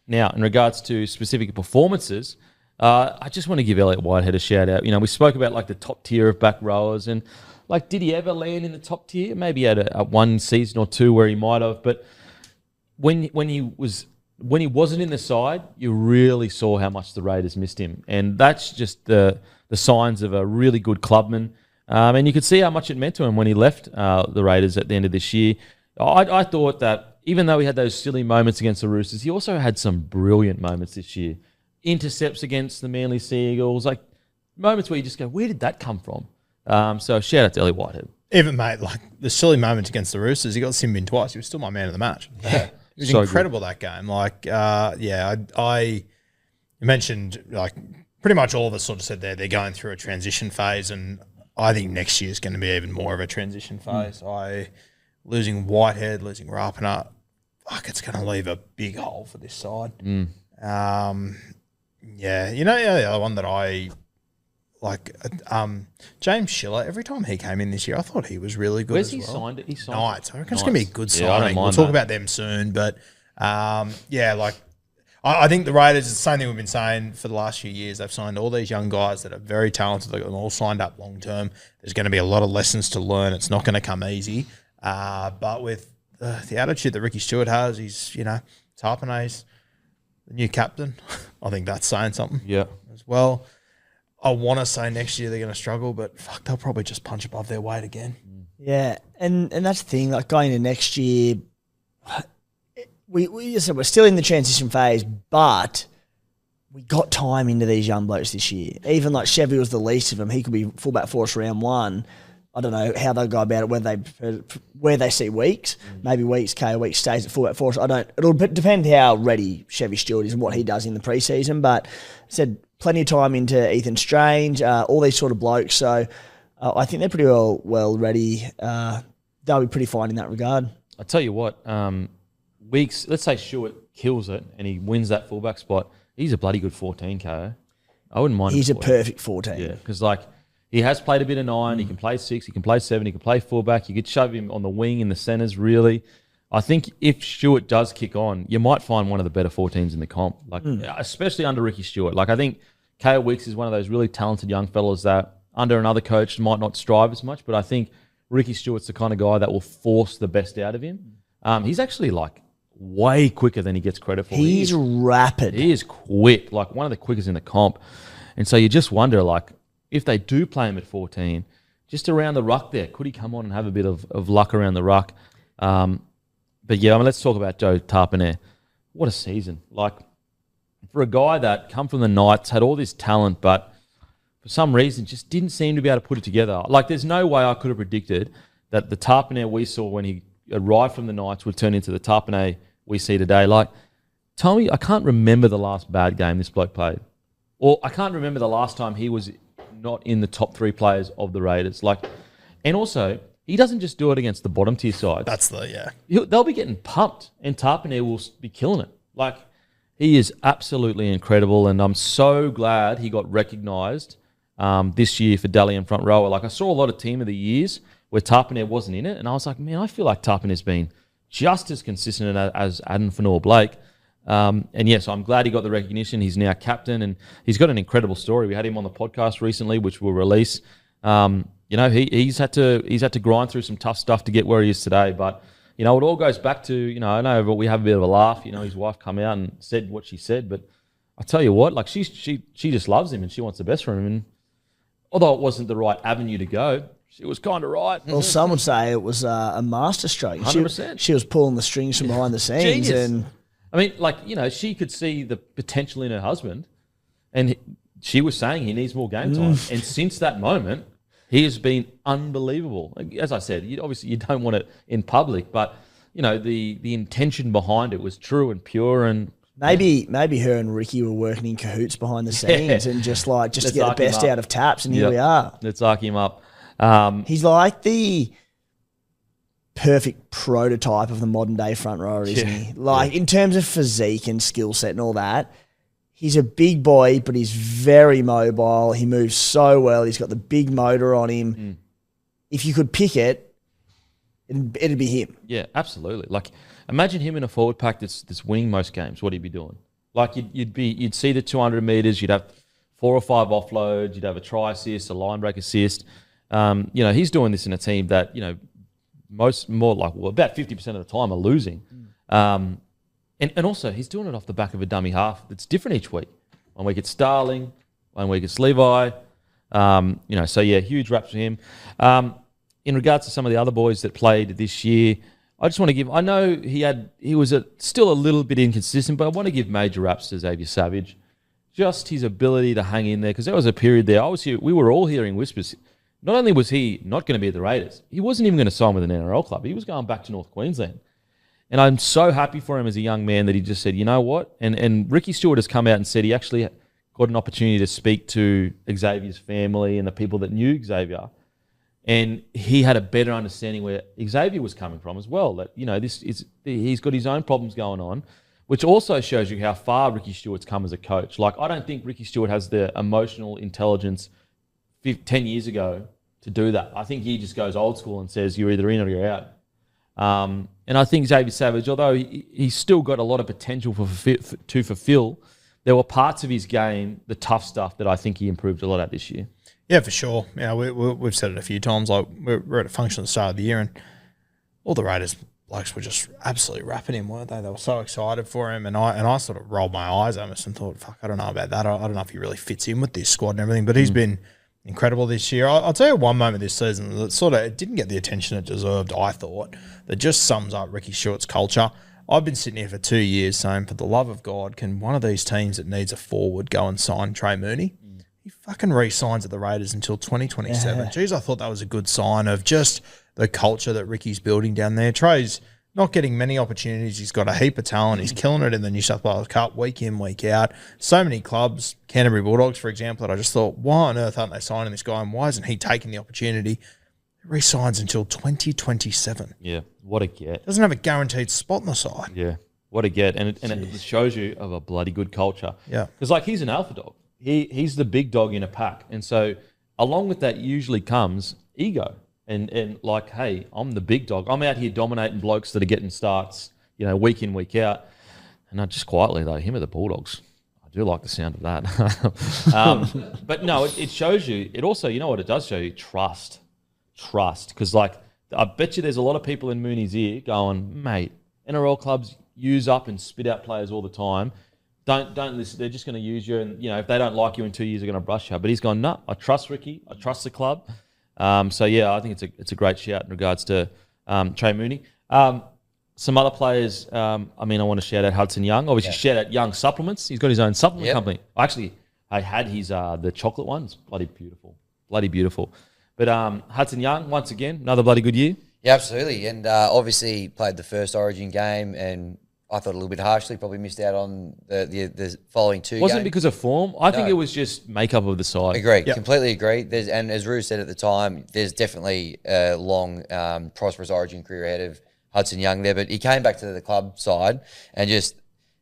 Now, in regards to specific performances, I just want to give Elliot Whitehead a shout out. You know, we spoke about like the top tier of back rowers, and like, did he ever land in the top tier? Maybe he had a one season or two where he might have, but when he wasn't in the side, you really saw how much the Raiders missed him, and that's just the signs of a really good clubman. And you could see how much it meant to him when he left the Raiders at the end of this year. I thought that even though he had those silly moments against the Roosters, he also had some brilliant moments this year. Intercepts against the Manly Sea Eagles, like moments where you just go, where did that come from? So shout out to Elliot Whitehead. Even, mate, like the silly moments against the Roosters, he got sin bin twice. He was still my man of the match. Yeah. It was so incredible, good. That game. Like, you mentioned, like, pretty much all of us sort of said they're going through a transition phase, and I think next year is going to be even more of a transition phase. Losing Whitehead, losing Rapana, it's going to leave a big hole for this side. The other one that I like, James Schiller. Every time he came in this year, I thought he was really good. Where's he signed it? He signed Knights. I reckon it's going to be a good signing. I don't mind we'll talk about them soon, but I think the Raiders, it's the same thing we've been saying for the last few years. They've signed all these young guys that are very talented. They've got them all signed up long term. There's going to be a lot of lessons to learn. It's not going to come easy. But with the attitude that Ricky Stewart has, he's, Tarpanay's the new captain. I think that's saying something as well. I want to say next year they're going to struggle, but they'll probably just punch above their weight again. Yeah, and that's the thing. Like, going into next year, we're still in the transition phase, but we got time into these young blokes this year. Even like Chevy was the least of them. He could be fullback for us round 1. I don't know how they'll go about it, where they see Weeks. Maybe Weeks, Weeks stays at fullback for us. It'll depend how ready Chevy Stewart is and what he does in the preseason. But said plenty of time into Ethan Strange, all these sort of blokes. So I think they're pretty well ready. They'll be pretty fine in that regard. I tell you what, Weeks. Let's say Stewart kills it and he wins that fullback spot. He's a bloody good 14, KO. I wouldn't mind. He's a perfect 14. Yeah, because he has played a bit of 9. He can play 6. He can play 7. He can play fullback. You could shove him on the wing in the centres, really. I think if Stewart does kick on, you might find one of the better 14s in the comp, especially under Ricky Stewart. I think Kale Wicks is one of those really talented young fellas that under another coach might not strive as much, but I think Ricky Stewart's the kind of guy that will force the best out of him. He's actually way quicker than he gets credit for. He's rapid. He is quick, one of the quickest in the comp. And so you just wonder, if they do play him at 14, just around the ruck there, could he come on and have a bit of luck around the ruck? But yeah, let's talk about Joe Tarpanair. What a season. For a guy that come from the Knights, had all this talent, but for some reason just didn't seem to be able to put it together. There's no way I could have predicted that the Tarpanair we saw when he arrived from the Knights would turn into the Tarpanair we see today. Tommy, I can't remember the last bad game this bloke played. Or I can't remember the last time he was not in the top 3 players of the Raiders. And also, he doesn't just do it against the bottom tier sides. That's They'll be getting pumped, and Tarpanair will be killing it. He is absolutely incredible, and I'm so glad he got recognised this year for Dalian front rower. I saw a lot of team of the years where Tarpanair wasn't in it, and I was like, man, I feel like Tarpanair's been just as consistent as Adam Fanor-Blake. So I'm glad he got the recognition. He's now captain, and he's got an incredible story. We had him on the podcast recently, which we'll release. He's had to grind through some tough stuff to get where he is today. But it all goes back to I know, but we have a bit of a laugh. His wife come out and said what she said, but I tell you what, she just loves him and she wants the best from him. And although it wasn't the right avenue to go, she was kind of right. Well, some would say it was a masterstroke. 100%. She was pulling the strings from behind the scenes. Genius. And she could see the potential in her husband, and she was saying he needs more game time. And since that moment, he has been unbelievable. As I said, you don't want it in public, but the intention behind it was true and pure. And maybe her and Ricky were working in cahoots behind the scenes and just to get the best out of Taps, and here we are. Let's arc him up. He's like the perfect prototype of the modern day front rower, isn't he? In terms of physique and skill set and all that, he's a big boy, but he's very mobile. He moves so well. He's got the big motor on him. If you could pick it, it'd be him. Yeah, absolutely. Imagine him in a forward pack that's winning most games. What'd he be doing? You'd see the 200 meters. You'd have 4 or 5 offloads. You'd have a try assist, a line break assist. He's doing this in a team that about 50% of the time are losing. And also, he's doing it off the back of a dummy half that's different each week. One week it's Starling, one week it's Levi. Huge raps for him. In regards to some of the other boys that played this year, I just want to give. I know he was still a little bit inconsistent, but I want to give major raps to Xavier Savage. Just his ability to hang in there, because there was a period there. We were all hearing whispers. Not only was he not going to be at the Raiders, he wasn't even going to sign with an NRL club. He was going back to North Queensland. And I'm so happy for him as a young man that he just said, you know what? And Ricky Stewart has come out and said he actually got an opportunity to speak to Xavier's family and the people that knew Xavier. And he had a better understanding where Xavier was coming from as well. That, he's got his own problems going on, which also shows you how far Ricky Stewart's come as a coach. I don't think Ricky Stewart has the emotional intelligence 10 years ago to do that. I think he just goes old school and says, you're either in or you're out. And I think Xavier Savage, although he's still got a lot of potential to fulfill, there were parts of his game, the tough stuff, that I think he improved a lot at this year. Yeah, for sure. We've said it a few times. We're at a function at the start of the year, and all the Raiders blokes were just absolutely rapping him, weren't they? They were so excited for him, and I sort of rolled my eyes at him and thought, fuck, I don't know about that. I don't know if he really fits in with this squad and everything, but he's been incredible this year. I'll tell you one moment this season that it didn't get the attention it deserved, I thought, that just sums up Ricky Stewart's culture. I've been sitting here for 2 years saying, for the love of God, can one of these teams that needs a forward go and sign Trey Mooney? he fucking re-signs at the Raiders until 2027. Jeez, I thought that was a good sign of just the culture that Ricky's building down there. Trey's not getting many opportunities. He's got a heap of talent. He's killing it in the New South Wales Cup week in, week out. So many clubs, Canterbury Bulldogs, for example, that I just thought, why on earth aren't they signing this guy and why isn't he taking the opportunity? He re-signs until 2027. Yeah, what a get. Doesn't have a guaranteed spot on the side. Yeah, what a get. And it shows you of a bloody good culture. Yeah. Because, like, he's an alpha dog. He's the big dog in a pack. And so along with that usually comes ego. And like, hey, I'm the big dog. I'm out here dominating blokes that are getting starts, week in, week out. And I just quietly, though, him are the Bulldogs. I do like the sound of that. But no, it shows you. It also, you know what it does show you? Trust. Because, like, I bet you there's a lot of people in Mooney's ear going, mate, NRL clubs use up and spit out players all the time. Don't listen. They're just going to use you. And, if they don't like you in 2 years, they're going to brush you. But he's gone, no, I trust Ricky. I trust the club. So, yeah, I think it's a great shout in regards to Trey Mooney. Some other players, I want to shout out Hudson Young. Obviously, shout out Young Supplements. He's got his own supplement company. I had his the chocolate one. It's bloody beautiful. But Hudson Young, once again, another bloody good year. Yeah, absolutely. And obviously played the first Origin game and I thought a little bit harshly, probably missed out on the following two games. Wasn't it because of form? I think it was just makeup of the side. Agree, completely agree. And as Rue said at the time, there's definitely a long, prosperous Origin career ahead of Hudson Young there. But he came back to the club side and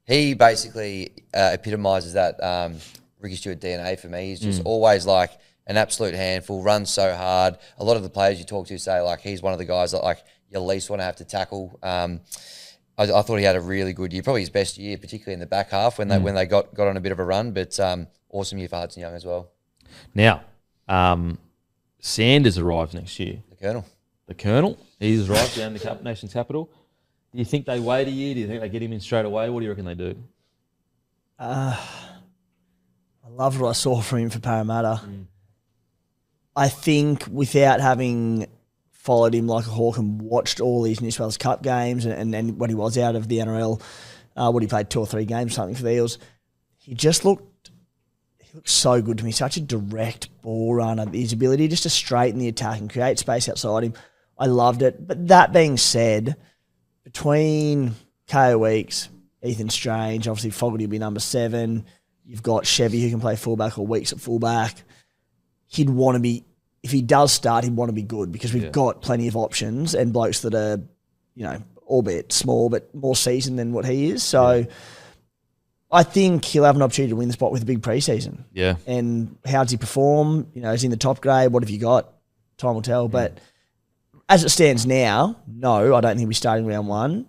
he basically epitomises that Ricky Stewart DNA for me. He's just always like an absolute handful, runs so hard. A lot of the players you talk to say like he's one of the guys that like you least want to have to tackle. I thought he had a really good year, probably his best year, particularly in the back half when they got on a bit of a run. But awesome year for Hudson Young as well. Now, Sanders arrives next year. The Colonel. He's arrived down the nation's capital. Do you think they wait a year? Do you think they get him in straight away? What do you reckon they do? I loved what I saw from him for Parramatta. I think without having followed him like a hawk and watched all these New South Wales Cup games and when he was out of the NRL, he played 2 or 3 games, something for the Eels, he looked so good to me. Such a direct ball runner. His ability just to straighten the attack and create space outside him, I loved it. But that being said, between KO Weeks, Ethan Strange, obviously Fogarty will be number 7. You've got Chevy who can play fullback or Weeks at fullback. He'd want to be, if he does start, he'd want to be good because we've got plenty of options and blokes that are, albeit small, but more seasoned than what he is. So I think he'll have an opportunity to win the spot with a big preseason. Yeah. And how does he perform? Is he in the top grade? What have you got? Time will tell. But as it stands now, no, I don't think we're starting round 1,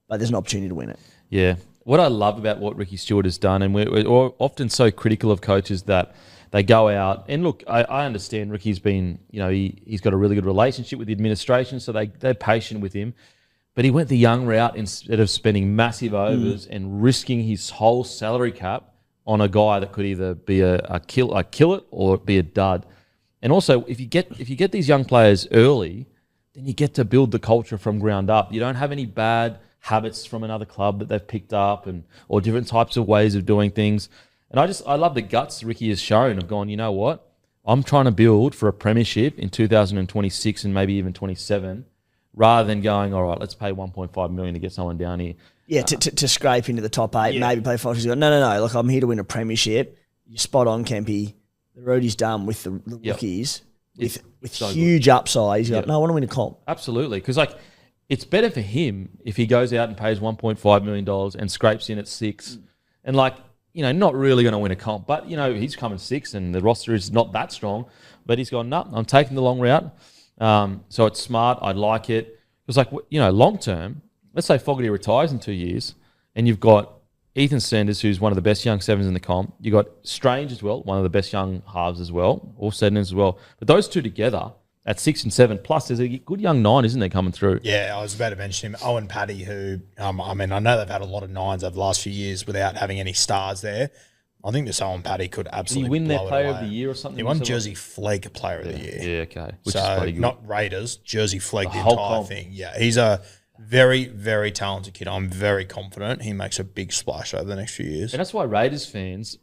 but there's an opportunity to win it. Yeah. What I love about what Ricky Stewart has done, and we're often so critical of coaches that they go out and look. I understand Ricky's been, he's got a really good relationship with the administration, so they're patient with him. But he went the young route instead of spending massive overs and risking his whole salary cap on a guy that could either be a kill it or be a dud. And also, if you get these young players early, then you get to build the culture from ground up. You don't have any bad habits from another club that they've picked up or different types of ways of doing things. And I love the guts Ricky has shown of going, you know what? I'm trying to build for a premiership in 2026 and maybe even 27 rather than going, all right, let's pay $1.5 million to get someone down here. Yeah, to scrape into the top 8, maybe play 5 years. No. Look, I'm here to win a premiership. You're spot on, Kempy. The road is done with the rookies with so huge upside. He's like, no, I want to win a comp. Absolutely. Because, it's better for him if he goes out and pays $1.5 million and scrapes in at 6 and, not really going to win a comp. But, he's coming 6 and the roster is not that strong. But he's gone, no, I'm taking the long route. So it's smart. I like it. Because, long term, let's say Fogarty retires in 2 years and you've got Ethan Sanders, who's one of the best young 7s in the comp. You've got Strange as well, one of the best young halves as well, or 7s as well. But those two together at 6 and 7, plus there's a good young 9, isn't there, coming through? Yeah, I was about to mention him. Owen Paddy, who, I know they've had a lot of 9s over the last few years without having any stars there. I think this Owen Paddy could absolutely win their blow it Player away. of the Year or something? He won Jersey Flegg Player of the Year. Yeah, okay. Which so is bloody good. Not Raiders, Jersey Flegg, the whole entire comp. thing. Yeah, he's a very, very talented kid. I'm very confident he makes a big splash over the next few years. And that's why Raiders fans,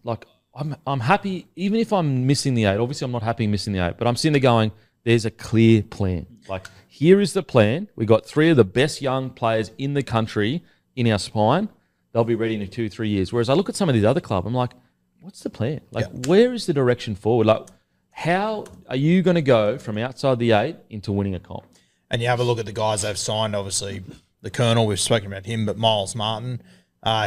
I'm happy, even if I'm missing the 8. Obviously, I'm not happy missing the 8, but I'm sitting there going, there's a clear plan. Like, here is the plan. We got 3 of the best young players in the country in our spine. They'll be ready in 2-3 years. Whereas I look at some of these other clubs, I'm like, what's the plan? Like, where is the direction forward? Like, how are you going to go from outside the 8 into winning a comp? And you have a look at the guys they've signed, obviously, the Colonel, we've spoken about him, but Miles Martin,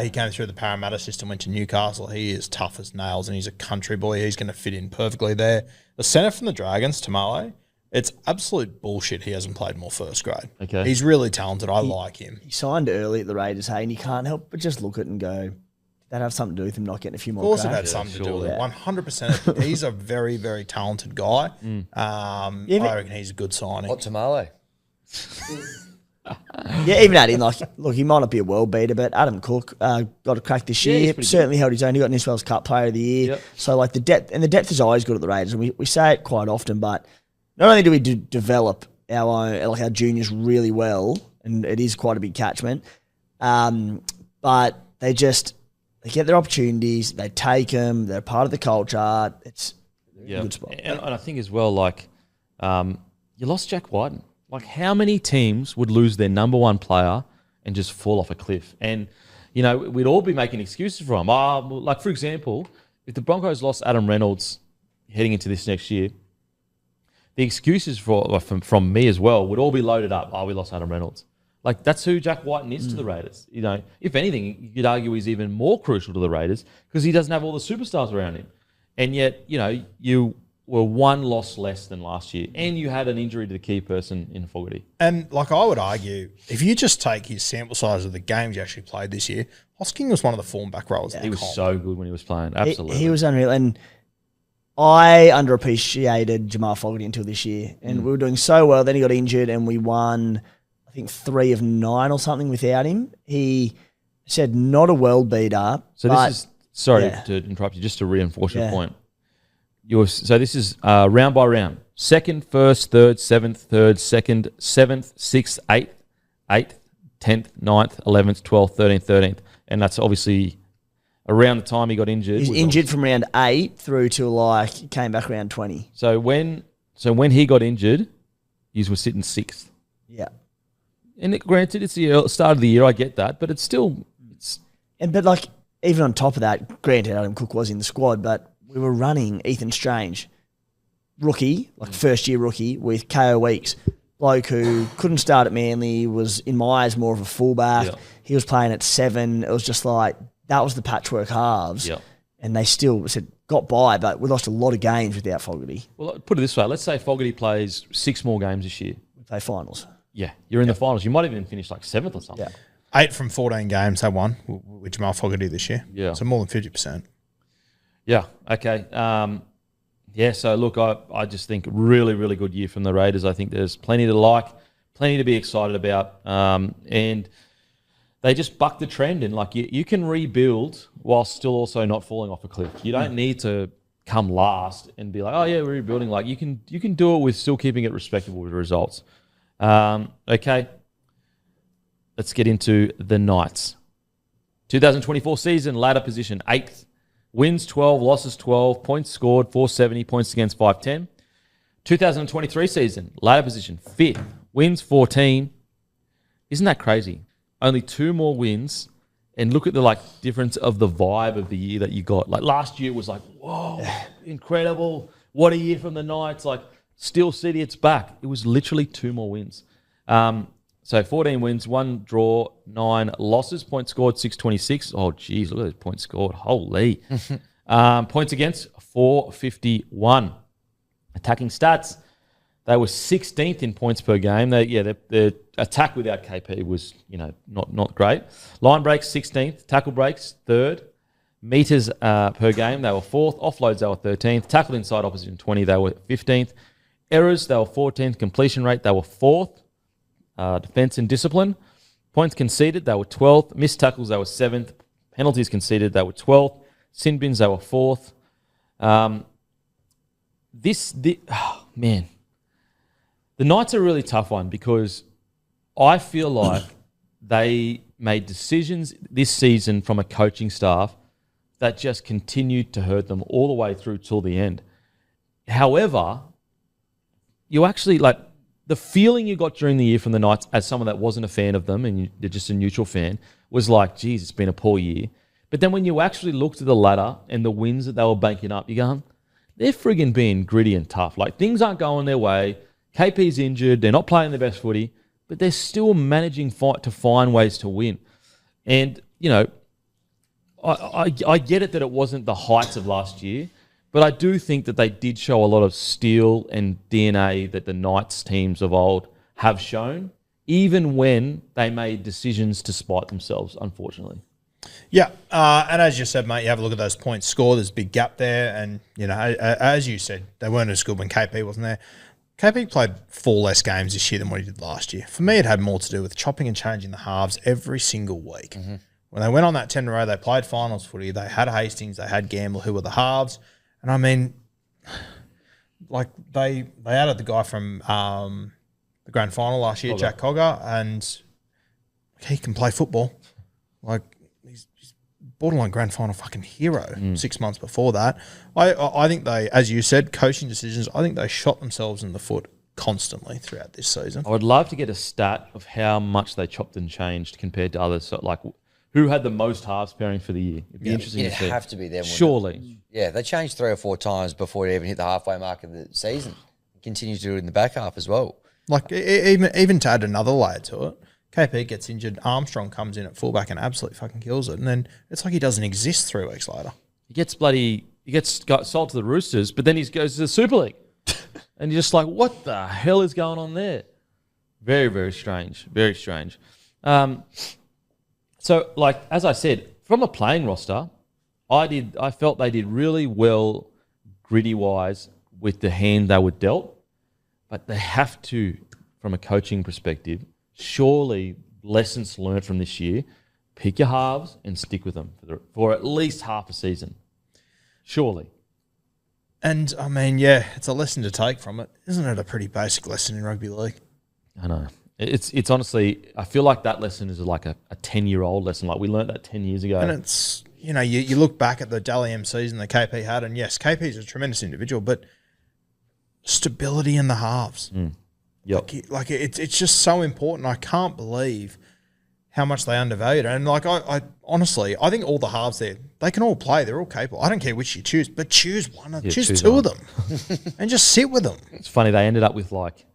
he came through the Parramatta system, went to Newcastle. He is tough as nails, and he's a country boy. He's going to fit in perfectly there. The centre from the Dragons, Tamale, it's absolute bullshit he hasn't played more first grade. Okay. He's really talented. I like him. He signed early at the Raiders, hey, and you can't help but just look at it and go, did that have something to do with him not getting a few more Of course it cracks? had something to do with it. 100%. He's a very, very talented guy. I reckon he's a good signing. Hot tamale. Yeah, even at him, like, look, he might not be a world beater, but Adam Cook got a crack this year. Certainly held his own. He got New Cup Player of the Year. Yep. So, like, the depth is always good at the Raiders, and we say it quite often. But not only do we develop our own, like our juniors really well, and it is quite a big catchment, but they get their opportunities, they take them, they're part of the culture. It's a good spot. And I think as well, like, you lost Jack Whiten. Like, how many teams would lose their number 1 player and just fall off a cliff? And, you know, we'd all be making excuses for him. Like, for example, if the Broncos lost Adam Reynolds heading into this next year, the excuses from me as well would all be loaded up. We lost Adam Reynolds. Like, that's who Jack Whiten is to the Raiders. You know, if anything, you could argue he's even more crucial to the Raiders because he doesn't have all the superstars around him. And yet, you know, you were 1 loss less than last year, and you had an injury to the key person in Fogarty. And, like, I would argue, if you just take his sample size of the games he actually played this year, Hosking was one of the form back rowers. He was so good when he was playing. Absolutely. He was unreal. And I underappreciated Jamal Fogarty until this year. And we were doing so well. Then he got injured, and we won, I think, 3 of 9 or something without him. He said not a world beater. So this is, sorry to interrupt you, just to reinforce your point. So this is round by round. 2nd, 1st, 3rd, 7th, 3rd, 2nd, 7th, 6th, 8th, 8th, 10th, 9th, 11th, 12th, 13th, 13th. And that's obviously around the time he got injured. He's injured from round 8 through to, like, he came back around 20. So when he got injured, he was sitting 6th. Yeah. And granted, it's the start of the year, I get that, but it's still... But, like, even on top of that, granted, Adam Cook was in the squad, but we were running Ethan Strange, rookie, like first-year rookie, with KO Weeks, bloke who couldn't start at Manly, was, in my eyes, more of a fullback. Yeah. He was playing at 7. It was just like, that was the patchwork halves. Yeah. And they still got by, but we lost a lot of games without Fogarty. Well, put it this way. Let's say Fogarty plays 6 more games this year. We play finals. Yeah, you're in the finals. You might even finish like 7th or something. Yeah. 8 from 14 games, they won with Jamal Fogarty this year. Yeah. So more than 50%. Yeah, okay. So look, I just think really, really good year from the Raiders. I think there's plenty to like, plenty to be excited about. And they just bucked the trend. And like you can rebuild while still also not falling off a cliff. You don't need to come last and be like, oh yeah, we're rebuilding. Like you can do it with still keeping it respectable with results. Okay. Let's get into the Knights. 2024 season, ladder position, 8th. Wins 12, losses 12, points scored 470, points against 510. 2023 season, ladder position, 5th. Wins 14. Isn't that crazy? Only 2 more wins. And look at the difference of the vibe of the year that you got. Like last year was like, whoa, incredible. What a year from the Knights. Like Steel City, it's back. It was literally 2 more wins. So 14 wins, 1 draw, 9 losses. Points scored, 626. Oh, geez, look at those points scored. Holy. Points against, 451. Attacking stats, they were 16th in points per game. The attack without KP was, not great. Line breaks, 16th. Tackle breaks, 3rd. Meters per game, they were 4th. Offloads, they were 13th. Tackle inside opposition, 20, they were 15th. Errors, they were 14th. Completion rate, they were 4th. Defense and discipline. Points conceded, they were 12th. Missed tackles, they were 7th. Penalties conceded, they were 12th. Sin bins, they were 4th. Man. The Knights are a really tough one because I feel like they made decisions this season from a coaching staff that just continued to hurt them all the way through till the end. However, you actually, like, the feeling you got during the year from the Knights as someone that wasn't a fan of them and you're just a neutral fan was like, geez, it's been a poor year. But then when you actually looked at the ladder and the wins that they were banking up, you're going, they're friggin' being gritty and tough. Like, things aren't going their way. KP's injured. They're not playing their best footy, but they're still managing to find ways to win. And, you know, I get it that it wasn't the heights of last year, but I do think that they did show a lot of steel and DNA that the Knights teams of old have shown, even when they made decisions to spite themselves, unfortunately. Yeah, and as you said, mate, you have a look at those points scored. There's a big gap there, and you know, as you said, they weren't as good when KP wasn't there. KP played 4 less games this year than what he did last year. For me, it had more to do with chopping and changing the halves every single week. Mm-hmm. When they went on that 10 in a row, they played finals footy. They had Hastings, they had Gamble, who were the halves, and I mean, like they added the guy from the grand final last year, Jack Cogger, and he can play football. Like, he's borderline grand final fucking hero 6 months before that. I think they, as you said, coaching decisions, I think they shot themselves in the foot constantly throughout this season. I would love to get a stat of how much they chopped and changed compared to others. So, like, who had the most halves pairing for the year? It'd be interesting to see. It'd have to be them. Surely. Yeah, they changed 3 or 4 times before it even hit the halfway mark of the season. Continue to do it in the back half as well. Like, even to add another layer to it, KP gets injured, Armstrong comes in at fullback and absolutely fucking kills it, and then it's like he doesn't exist 3 weeks later. He gets sold to the Roosters, but then he goes to the Super League. And you're just like, what the hell is going on there? Very, very strange. Very strange. So, like, as I said, from a playing roster, I felt they did really well gritty-wise with the hand they were dealt, but they have to, from a coaching perspective, surely lessons learned from this year, pick your halves and stick with them for at least half a season. Surely. And, I mean, yeah, it's a lesson to take from it. Isn't it a pretty basic lesson in rugby league? I know. It's honestly, I feel like that lesson is like a 10-year-old lesson. Like, we learned that 10 years ago. And it's, you know, you look back at the Dally M season that KP had, and yes, KP is a tremendous individual, but stability in the halves. Yep. Like it's just so important. I can't believe how much they undervalued it. And like I honestly, I think all the halves there, they can all play. They're all capable. I don't care which you choose, but choose one. Choose 2 of them, and just sit with them. It's funny, they ended up with, like,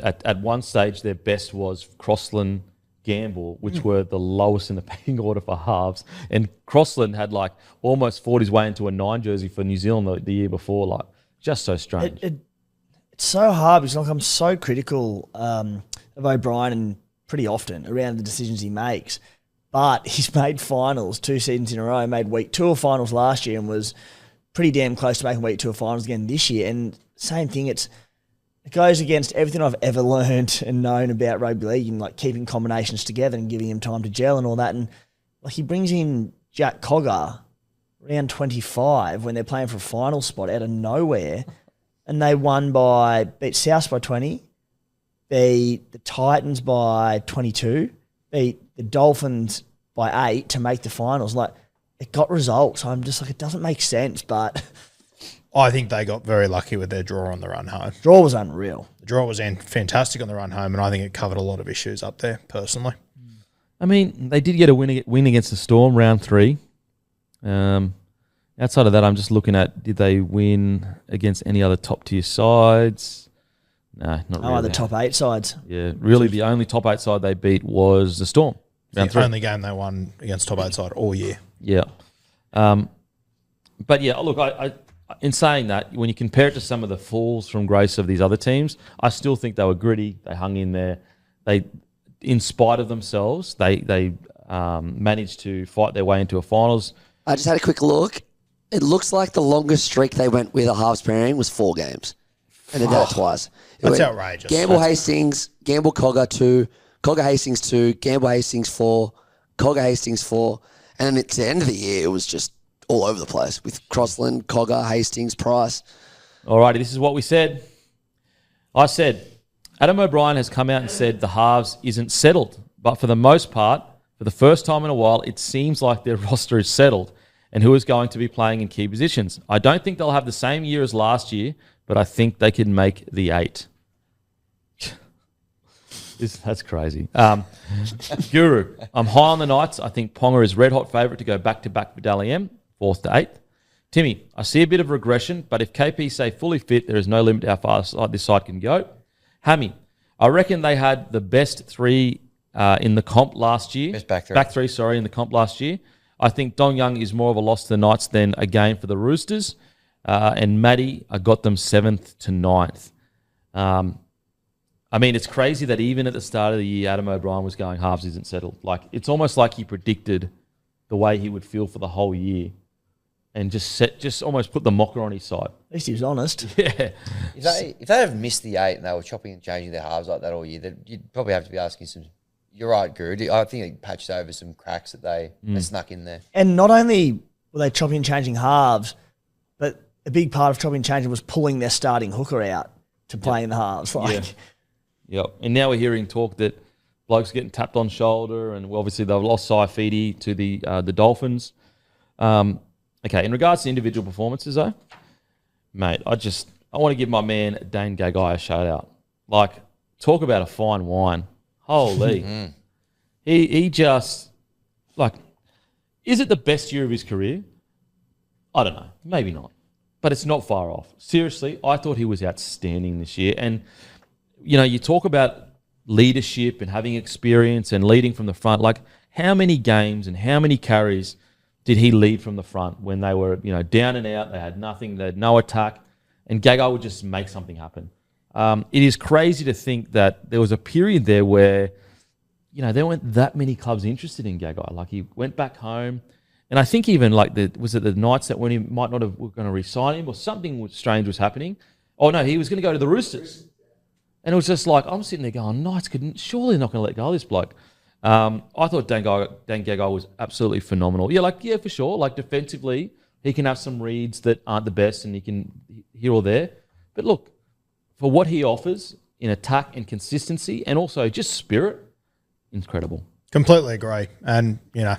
at one stage their best was Crossland, Gamble, which were the lowest in the pecking order for halves. And Crossland had, like, almost fought his way into a 9 jersey for New Zealand the year before. Like, just so strange. It's so hard because, like, I'm so critical of O'Brien and pretty often around the decisions he makes. But he's made finals 2 seasons in a row, made week 2 of finals last year and was pretty damn close to making week 2 of finals again this year. And same thing, it goes against everything I've ever learned and known about rugby league and, like, keeping combinations together and giving him time to gel and all that. And, like, he brings in Jack Cogger round 25 when they're playing for a final spot out of nowhere, and they beat South by 20, beat the Titans by 22, beat the Dolphins by 8 to make the finals. Like, it got results. I'm just like, it doesn't make sense, but I think they got very lucky with their draw on the run home. Draw was unreal. The draw was fantastic on the run home, and I think it covered a lot of issues up there, personally. I mean, they did get a win against the Storm, round 3. Outside of that, I'm just looking at, did they win against any other top-tier sides? No, not really. Oh, the top 8 sides. Yeah, really the only top 8 side they beat was the Storm. It's the only game they won against top 8 side all year. Yeah. But, yeah, look, I in saying that, when you compare it to some of the falls from grace of these other teams, I still think they were gritty. They hung in there. They, in spite of themselves, they managed to fight their way into a finals. I just had a quick look. It looks like the longest streak they went with a halves pairing was 4 games. And they did it twice. That's outrageous. Gamble Hastings, Gamble Cogger 2, Cogger Hastings 2, Gamble Hastings 4, Cogger Hastings 4. And then at the end of the year, it was just all over the place with Crossland, Cogger, Hastings, Price. Alrighty, this is what we said. I said, Adam O'Brien has come out and said the halves isn't settled. But for the most part, for the first time in a while, it seems like their roster is settled. and who is going to be playing in key positions. I don't think they'll have the same year as last year, but I think they can make the 8. That's crazy. Guru, I'm high on the Knights. I think Ponga is red hot favourite to go back-to-back for Dally M, 4th to 8th. Timmy, I see a bit of regression, but if KP say fully fit, there is no limit to how far this side can go. Hammy, I reckon they had the best 3 in the comp last year. Best back 3. Back 3, sorry, in the comp last year. I think Dong Young is more of a loss to the Knights than a gain for the Roosters. And Matty, I got them 7th to 9th. I mean, it's crazy that even at the start of the year, Adam O'Brien was going halves isn't settled. Like, it's almost like he predicted the way he would feel for the whole year and just almost put the mocker on his side. At least he was honest. Yeah. If they have missed the 8 and they were chopping and changing their halves like that all year, then you'd probably have to be asking some. You're right, Guru. I think they patched over some cracks that they snuck in there. And not only were they chopping and changing halves, but a big part of chopping and changing was pulling their starting hooker out to play in the halves. Yep. And now we're hearing talk that blokes getting tapped on shoulder, and obviously they've lost Saifidi to the Dolphins. Okay, in regards to individual performances, though, mate, I want to give my man Dane Gagai a shout out. Like, talk about a fine wine. Holy. He just, like, is it the best year of his career? I don't know. Maybe not. But it's not far off. Seriously, I thought he was outstanding this year. And, you know, you talk about leadership and having experience and leading from the front. Like, how many games and how many carries did he lead from the front when they were, you know, down and out, they had nothing, they had no attack, and Gagai would just make something happen. It is crazy to think that there was a period there where, you know, there weren't that many clubs interested in Gagai. Like, he went back home, and I think even like was it the Knights that when he might not have were going to re-sign him or something strange was happening? Oh no, he was going to go to the Roosters, and it was just like I'm sitting there going, Knights surely not going to let go of this bloke. I thought Dan Gagai was absolutely phenomenal. Yeah, for sure. Like, defensively, he can have some reads that aren't the best, and he can here or there. But look, for what he offers in attack and consistency, and also just spirit, incredible. Completely agree. And, you know,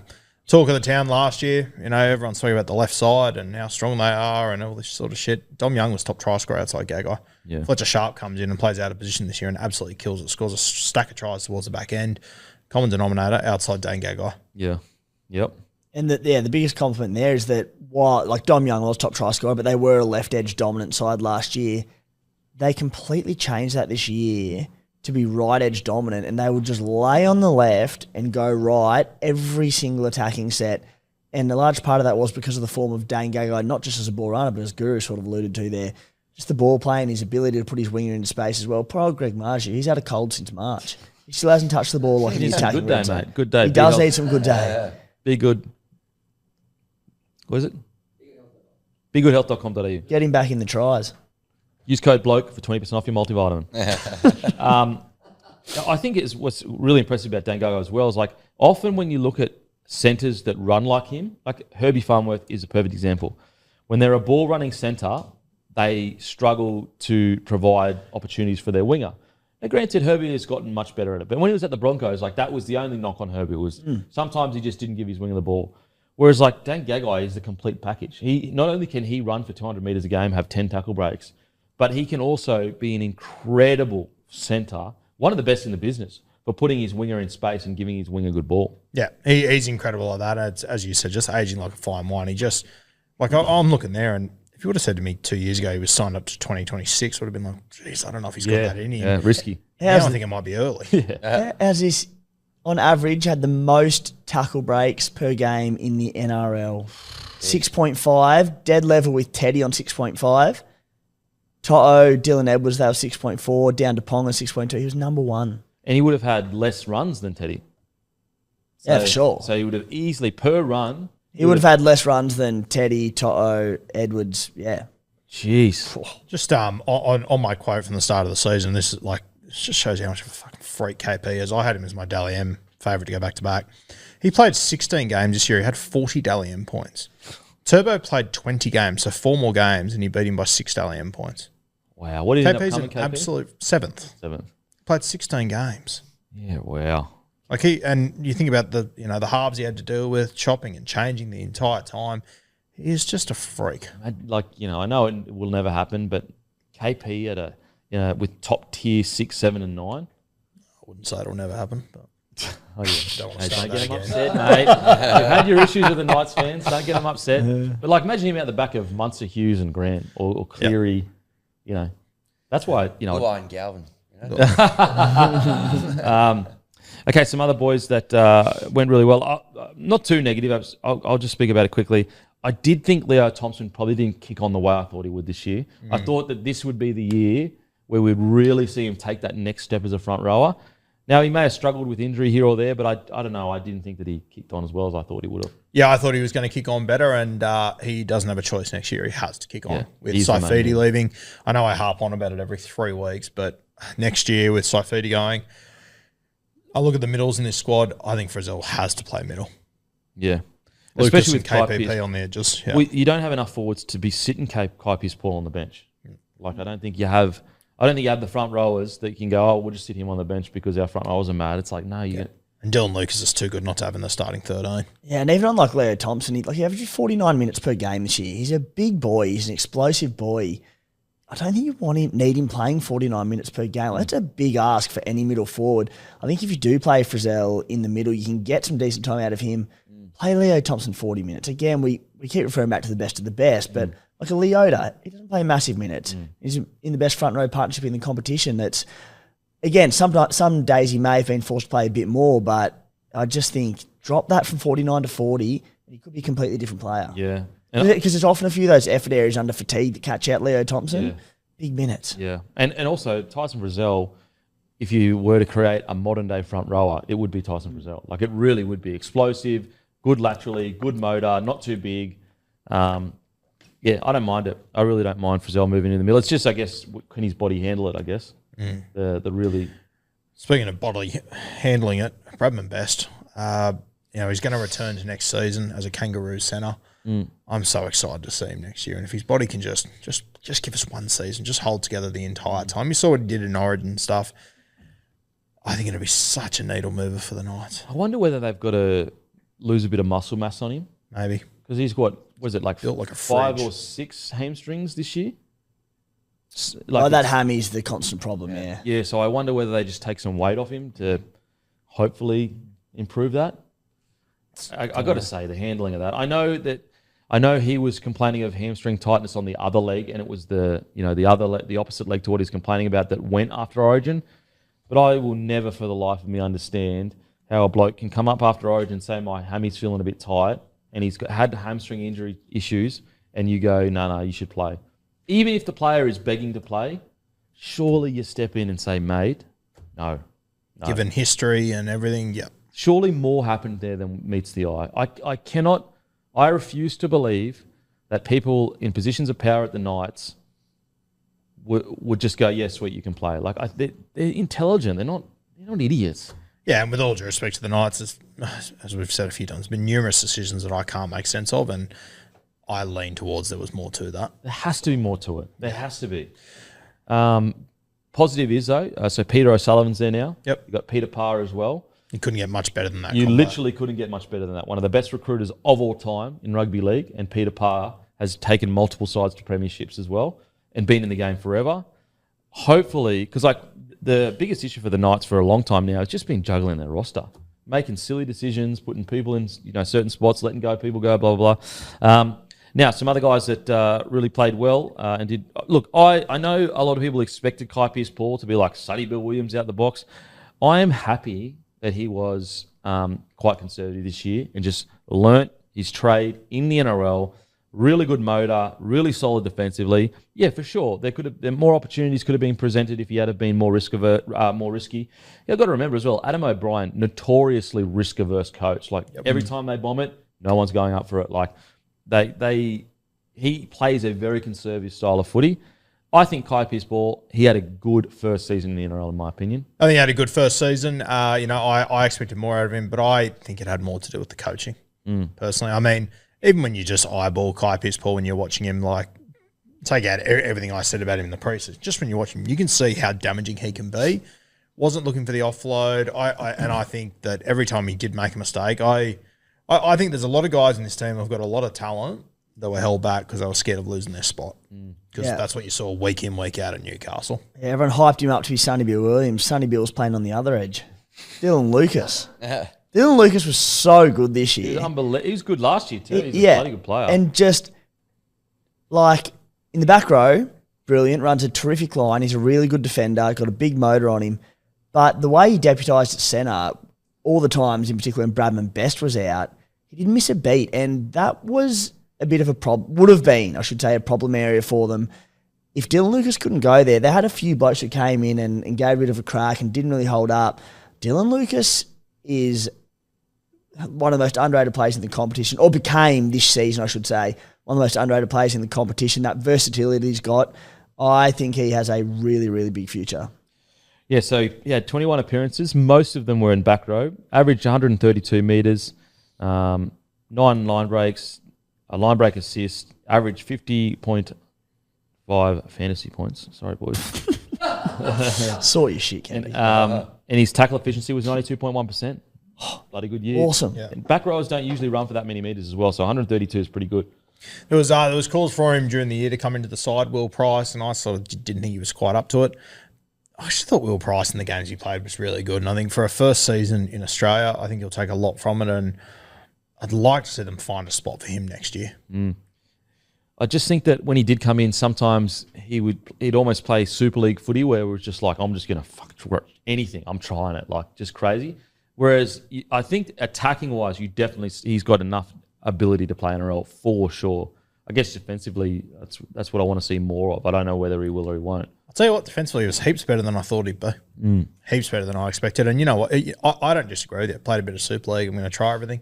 talk of the town last year, you know, everyone's talking about the left side and how strong they are and all this sort of shit. Dom Young was top try scorer outside Gagai. Yeah. Fletcher Sharp comes in and plays out of position this year and absolutely kills it, scores a stack of tries towards the back end. Common denominator outside Dane Gagai. Yeah. Yep. And the biggest compliment there is that while, like, Dom Young was top try scorer, but they were a left edge dominant side last year, they completely changed that this year to be right edge dominant, and they would just lay on the left and go right every single attacking set. And a large part of that was because of the form of Dane Gagai, not just as a ball runner, but as Guru sort of alluded to there. Just the ball play and his ability to put his winger into space as well. Poor old Greg Margie, he's had a cold since March. He still hasn't touched the ball like he's tackling. Good day, mate. Good day. He does need some good day. Be good. What is it? BeGoodHealth.com.au. Get him back in the tries. Use code BLOKE for 20% off your multivitamin. I think what's really impressive about Dan Gagai as well is, like, often when you look at centres that run like him, like Herbie Farnworth is a perfect example. When they're a ball-running centre, they struggle to provide opportunities for their winger. Now, granted, Herbie has gotten much better at it, but when he was at the Broncos, like, that was the only knock on Herbie was sometimes he just didn't give his winger the ball. Whereas, like, Dan Gagai is the complete package. He not only can he run for 200 metres a game, have 10 tackle breaks, but he can also be an incredible centre, one of the best in the business, for putting his winger in space and giving his winger good ball. Yeah, he's incredible at that. It's, as you said, just aging like a fine wine. He just, like, I'm looking there, and if you would have said to me 2 years ago he was signed up to 2026, I would have been like, geez, I don't know if he's got that in him. Yeah, risky. Now I think it might be early. As this, on average, had the most tackle breaks per game in the NRL. 6.5, dead level with Teddy on 6.5. To'o, Dylan Edwards, they were 6.4, down to Ponga 6.2. He was number one. And he would have had less runs than Teddy. Yeah, for sure. So he would have easily, per run... He would have had less runs than Teddy, To'o, Edwards, yeah. Jeez. Just on my quote from the start of the season, this is like, this just shows how much of a fucking freak KP is. I had him as my Dally M favourite to go back to back. He played 16 games this year. He had 40 Dally M points. Turbo played 20 games, so 4 more games, and he beat him by 6 Dally M points. Wow. What did he end up KP's coming, an KP? absolute 7th. Played 16 games. Yeah, wow. Like, and you think about the halves he had to deal with, chopping and changing the entire time. He's just a freak. I know it will never happen, but KP at with top tier 6, 7, and 9. I wouldn't say it'll never happen, but Oh, yeah. don't want to Hey, start don't get that them again. upset, mate. You've had your issues with the Knights fans. Don't get them upset. But imagine him out the back of Munster, Hughes, and Grant, or Cleary. That's why Blue Eye and Galvin. Okay, some other boys that went really well. Not too negative. I'll just speak about it quickly. I did think Leo Thompson probably didn't kick on the way I thought he would this year. I thought that this would be the year where we'd really see him take that next step as a front rower. Now, he may have struggled with injury here or there, but I don't know. I didn't think that he kicked on as well as I thought he would have. Yeah, I thought he was going to kick on better, and he doesn't have a choice next year. He has to kick on. Yeah, With he's the main Saifidi man. leaving, I know I harp on about it every 3 weeks, but next year with Saifidi going, I look at the middles in this squad. I think Frizzell has to play middle. Yeah. Lucas Especially and with KPP Kai on the edges. Yeah. Pearce. You don't have enough forwards to be sitting Kai Pearce-Paul on the bench. I don't think you have the front rowers that you can go, we'll just sit him on the bench because our front rowers are mad. It's like, no, you And Dylan Lucas is too good not to have in the starting 13. Yeah, and even on like Leo Thompson, he averages 49 minutes per game this year. He's a big boy. He's an explosive boy. I don't think you need him playing 49 minutes per game. That's a big ask for any middle forward. I think if you do play Frizzell in the middle, you can get some decent time out of him. Play Leo Thompson 40 minutes. Again, we keep referring back to the best of the best, but like a Leota, he doesn't play massive minutes. He's in the best front row partnership in the competition. That's, again, some days he may have been forced to play a bit more, but I just think drop that from 49 to 40, and he could be a completely different player. Yeah. Because there's often a few of those effort areas under fatigue that catch out Leo Thompson. Yeah. Big minutes. Yeah. And also, Tyson Frizzell, if you were to create a modern-day front rower, it would be Tyson Frizzell. Like, it really would be explosive, good laterally, good motor, not too big. Yeah, I don't mind it. I really don't mind Frizzell moving in the middle. It's just, I guess, can his body handle it, I guess? The really... Speaking of bodily handling it, Bradman Best, he's going to return to next season as a Kangaroo centre. I'm so excited to see him next year. And if his body can just give us one season, just hold together the entire time. You saw what he did in Origin and stuff. I think it'll be such a needle mover for the Knights. I wonder whether they've got to lose a bit of muscle mass on him. Maybe. Because he's got, was it like Built like a 5 fridge. or 6 hamstrings this year? That hammy's the constant problem, yeah. Yeah, so I wonder whether they just take some weight off him to hopefully improve that. I got to say, the handling of that. I know he was complaining of hamstring tightness on the other leg, and it was the opposite leg to what he's complaining about that went after Origin. But I will never, for the life of me, understand how a bloke can come up after Origin and say my hammy's feeling a bit tight, and he's had hamstring injury issues, and you go, no, you should play. Even if the player is begging to play, surely you step in and say, mate, no. Given history and everything, yep. Surely more happened there than meets the eye. I refuse to believe that people in positions of power at the Knights would just go, yeah, sweet, you can play. Like, they're intelligent. They're not idiots. Yeah, and with all due respect to the Knights, as we've said a few times, there's been numerous decisions that I can't make sense of, and I lean towards there was more to that. There has to be more to it. There has to be. Positive is, though, so Peter O'Sullivan's there now. Yep. You've got Peter Parr as well. You couldn't get much better than that. You combo. literally couldn't get much better than that. One of the best recruiters of all time in rugby league, and Peter Parr has taken multiple sides to premierships as well and been in the game forever. Hopefully, because the biggest issue for the Knights for a long time now has just been juggling their roster, making silly decisions, putting people in certain spots, letting people go, blah, blah, blah. Now, some other guys that really played well and did... Look, I know a lot of people expected Kai Pearce-Paul to be like Sonny Bill Williams out the box. I am happy that he was quite conservative this year and just learnt his trade in the NRL. Really good motor, really solid defensively. Yeah, for sure. More opportunities could have been presented if he had been more risky. Yeah, I've got to remember as well, Adam O'Brien, notoriously risk-averse coach. Every time they bomb it, no one's going up for it. He plays a very conservative style of footy. I think Kai Pearce-Paul, he had a good first season in the NRL, in my opinion. I think he had a good first season. I expected more out of him, but I think it had more to do with the coaching, personally. I mean, even when you just eyeball Kai Pearce-Paul when you're watching him, take out everything I said about him in the preseason, just when you watch him, you can see how damaging he can be. Wasn't looking for the offload. I think that every time he did make a mistake, I think there's a lot of guys in this team who've got a lot of talent they were held back because they were scared of losing their spot. Because Yeah. that's what you saw week in, week out at Newcastle. Yeah, everyone hyped him up to be Sonny Bill Williams. Sonny Bill's playing on the other edge. Dylan Lucas. Dylan Lucas was so good this year. He was good last year too. He's a Yeah. bloody good player. And just like in the back row, brilliant, runs a terrific line. He's a really good defender, got a big motor on him. But the way he deputised at centre, all the times, in particular when Bradman Best was out, he didn't miss a beat. And that was a bit of a problem, would have been, I should say, a problem area for them. If Dylan Lucas couldn't go there, they had a few blokes that came in and gave a bit of a crack and didn't really hold up. Dylan Lucas is one of the most underrated players in the competition, or became this season, I should say, one of the most underrated players in the competition. That versatility he's got, I think he has a really, really big future. Yeah, so he had 21 appearances. Most of them were in back row. Averaged 132 metres, 9 line breaks, a line break assist, averaged 50.5 fantasy points. Sorry, boys. Sort your shit, Kenny. And his tackle efficiency was 92.1%. Bloody good year. Awesome. And back rowers don't usually run for that many metres as well, so 132 is pretty good. There was calls for him during the year to come into the side, Will Price, and I sort of didn't think he was quite up to it. I actually thought Will Price in the games he played was really good, and I think for a first season in Australia, I think he'll take a lot from it, and I'd like to see them find a spot for him next year. I just think that when he did come in, sometimes he'd almost play Super League footy where it was just like, I'm just going to anything. I'm trying it, like just crazy. Whereas I think attacking-wise, he's got enough ability to play NRL for sure. I guess defensively, that's what I want to see more of. I don't know whether he will or he won't. I'll tell you what, defensively, he was heaps better than I thought he'd be. Heaps better than I expected. And you know what? I don't disagree with you. Played a bit of Super League. I'm going to try everything.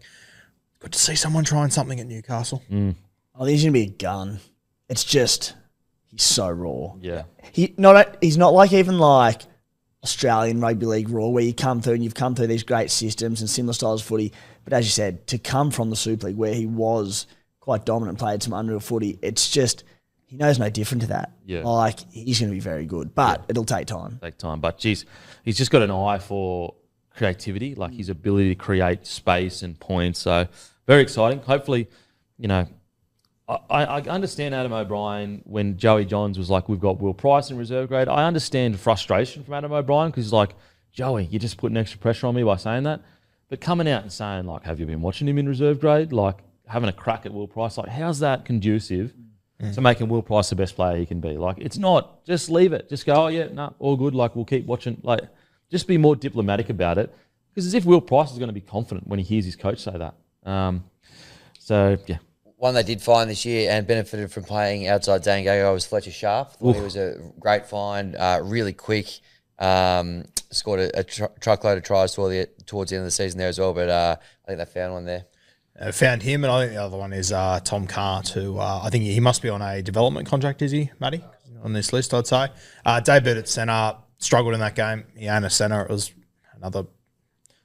Good to see someone trying something at Newcastle. Oh, he's going to be a gun. It's just, he's so raw. Yeah. He's not like even like Australian rugby league raw where you come through and you've come through these great systems and similar styles of footy. But as you said, to come from the Super League where he was quite dominant, played some unreal footy, it's just, he knows no different to that. Yeah. Like, he's going to be very good, but it'll take time. But geez, he's just got an eye for creativity, like his ability to create space and points. So very exciting. Hopefully, you know, I understand Adam O'Brien when Joey Johns was like, we've got Will Price in reserve grade. I understand frustration from Adam O'Brien because he's like, Joey, you're just putting extra pressure on me by saying that. But coming out and saying, like, have you been watching him in reserve grade? Like, having a crack at Will Price, like, how's that conducive to making Will Price the best player he can be? Like, it's not. Just leave it. Just go, oh, yeah, no, all good. Like, we'll keep watching. Like, just be more diplomatic about it. Because as if Will Price is going to be confident when he hears his coach say that. So, yeah. One they did find this year and benefited from playing outside Dane Gagai was Fletcher Sharp. Thought he was a great find, really quick. Scored a truckload of tries towards the end of the season there as well. But I think they found one there. Found him, and I think the other one is Tom Cart, who I think he must be on a development contract, is he, Matty? On this list, I'd say. Dave Bird at centre, struggled in that game. He ain't a centre. It was another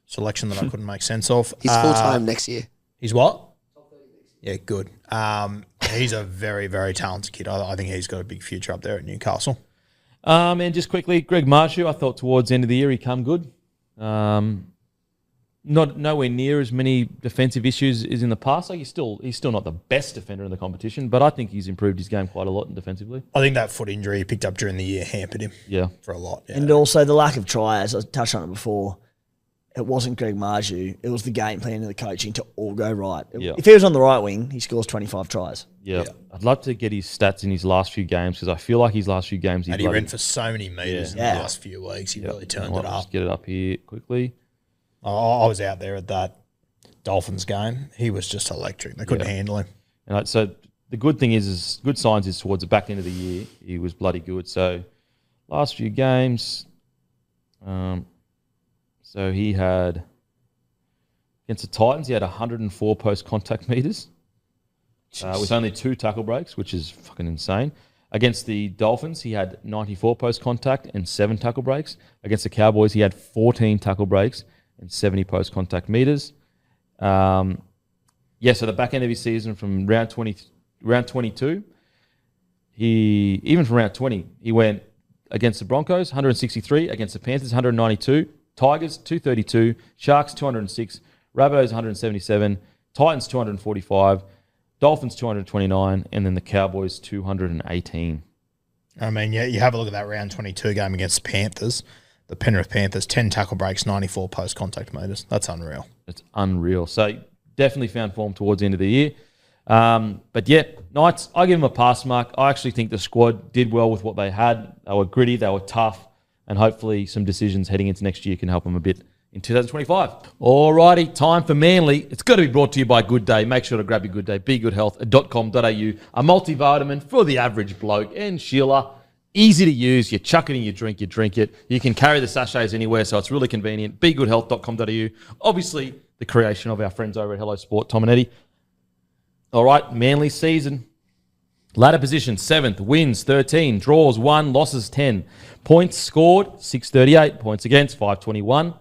selection that I couldn't make sense of. He's full-time next year. He's what? Yeah, good. He's a very, very talented kid. I think he's got a big future up there at Newcastle. And just quickly, Greg Marshew, I thought towards the end of the year he come good. Nowhere near as many defensive issues as in the past. Like he's still not the best defender in the competition, but I think he's improved his game quite a lot defensively. I think that foot injury he picked up during the year hampered him for a lot. Yeah. And also the lack of try, as I touched on it before, it wasn't Greg Marshew. It was the game plan and the coaching to all go right. If he was on the right wing, he scores 25 tries. Yeah. I'd love to get his stats in his last few games because I feel like his last few games... he ran for so many metres in the last few weeks. He really turned it up. Just get it up here quickly. I was out there at that Dolphins game. He was just electric. They couldn't handle him. And so the good thing is good signs is towards the back end of the year, he was bloody good. So last few games... So he had, against the Titans, he had 104 post-contact meters with only 2 tackle breaks, which is fucking insane. Against the Dolphins, he had 94 post-contact and 7 tackle breaks. Against the Cowboys, he had 14 tackle breaks and 70 post-contact meters. So the back end of his season from round 22, even from round 20, he went against the Broncos, 163, against the Panthers, 192, Tigers, 232, Sharks, 206, Rabbitohs, 177, Titans, 245, Dolphins 229, and then the Cowboys 218. I mean, yeah, you have a look at that round 22 game against the Panthers. The Penrith Panthers, 10 tackle breaks, 94 post-contact meters. That's unreal. It's unreal. So definitely found form towards the end of the year. But yeah, Knights, I give them a pass mark. I actually think the squad did well with what they had. They were gritty, they were tough, and hopefully some decisions heading into next year can help them a bit in 2025. Alrighty, time for Manly. It's got to be brought to you by Good Day. Make sure to grab your Good Day, begoodhealth.com.au, a multivitamin for the average bloke. And Sheila, easy to use. You chuck it in your drink, you drink it. You can carry the sachets anywhere, so it's really convenient. begoodhealth.com.au. Obviously, the creation of our friends over at Hello Sport, Tom and Eddie. All right, Manly season. Ladder position, 7th, wins 13, draws 1, losses 10. Points scored, 638. Points against, 521.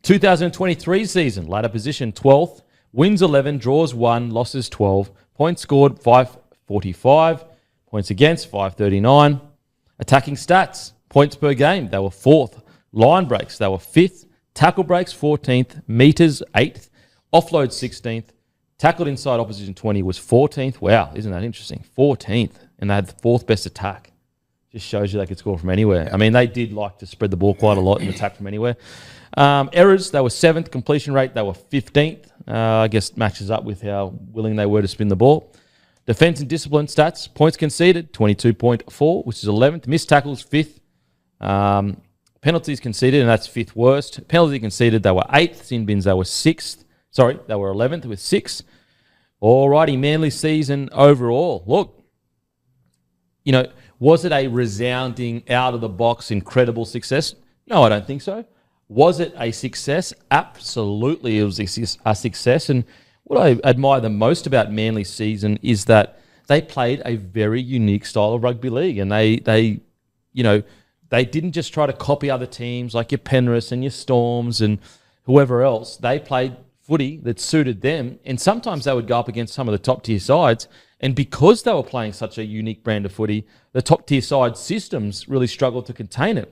2023 season, ladder position, 12th, wins 11, draws 1, losses 12. Points scored, 545. Points against, 539. Attacking stats, points per game, they were 4th. Line breaks, they were 5th. Tackle breaks, 14th. Meters, 8th. Offload, 16th. Tackled inside opposition 20 was 14th. Wow, isn't that interesting? 14th. And they had the 4th best attack. Just shows you they could score from anywhere. I mean, they did like to spread the ball quite a lot and attack from anywhere. Errors, they were 7th. Completion rate, they were 15th. I guess matches up with how willing they were to spin the ball. Defense and discipline stats, points conceded, 22.4, which is 11th. Missed tackles, 5th. Penalties conceded, and that's 5th worst. Penalty conceded, they were 8th. Sin bins, they were 6th. Sorry, they were 11th with 6. Alrighty, Manly season overall. Look, was it a resounding, out-of-the-box, incredible success? No, I don't think so. Was it a success? Absolutely, it was a success. And what I admire the most about Manly's season is that they played a very unique style of rugby league, and they didn't just try to copy other teams like your Penrith and your Storms and whoever else. They played footy that suited them, and sometimes they would go up against some of the top-tier sides, and because they were playing such a unique brand of footy, the top-tier side systems really struggled to contain it.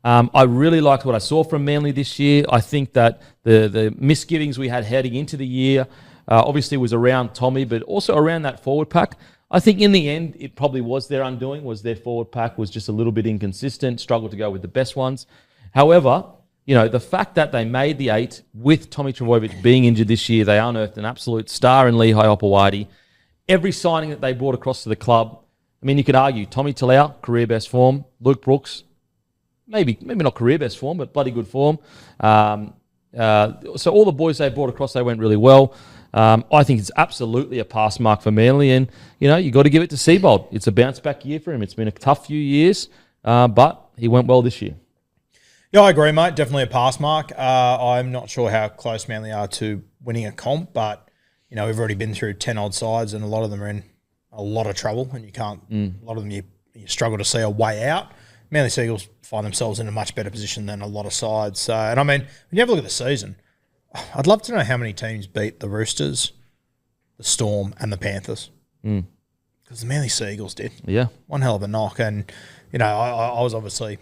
I really liked what I saw from Manly this year. I think that the misgivings we had heading into the year obviously was around Tommy, but also around that forward pack. I think in the end, it probably was their undoing, was their forward pack was just a little bit inconsistent, struggled to go with the best ones. However, the fact that they made the 8 with Tommy Trbojevic being injured this year, they unearthed an absolute star in Lehigh Opawati. Every signing that they brought across to the club, I mean, you could argue Tommy Talau, career best form. Luke Brooks, maybe not career best form, but bloody good form. So all the boys they brought across, they went really well. I think it's absolutely a pass mark for Manly, and you got to give it to Seibold. It's a bounce back year for him. It's been a tough few years, but he went well this year. Yeah, I agree, mate. Definitely a pass mark. I'm not sure how close Manly are to winning a comp, but we've already been through 10 odd sides, and a lot of them are in a lot of trouble, and you can't. A lot of them you struggle to see a way out. Manly Seagulls find themselves in a much better position than a lot of sides. So, and I mean, when you have a look at the season, I'd love to know how many teams beat the Roosters, the Storm, and the Panthers. Because the Manly Seagulls did. Yeah, one hell of a knock, and I was obviously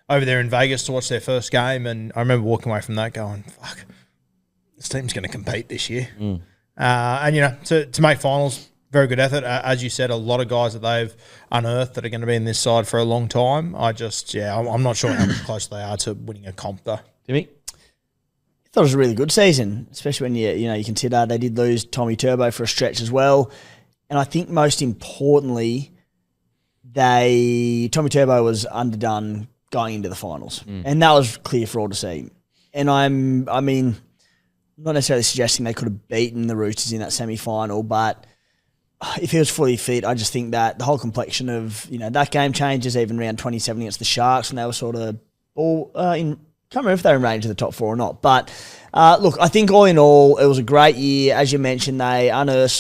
over there in Vegas to watch their first game, and I remember walking away from that going, fuck, this team's going to compete this year. And, to make finals, very good effort. As you said, a lot of guys that they've unearthed that are going to be in this side for a long time. I'm not sure how much closer they are to winning a comp, though. Timmy? I thought it was a really good season, especially when you consider they did lose Tommy Turbo for a stretch as well. And I think most importantly, Tommy Turbo was underdone going into the finals. And that was clear for all to see. And I'm not necessarily suggesting they could have beaten the Roosters in that semi-final, but if he was fully fit, I just think that the whole complexion of, that game changes, even round 27 against the Sharks, when they were sort of all can't remember if they were in range of the top 4 or not. But look, I think all in all, it was a great year. As you mentioned, they unearthed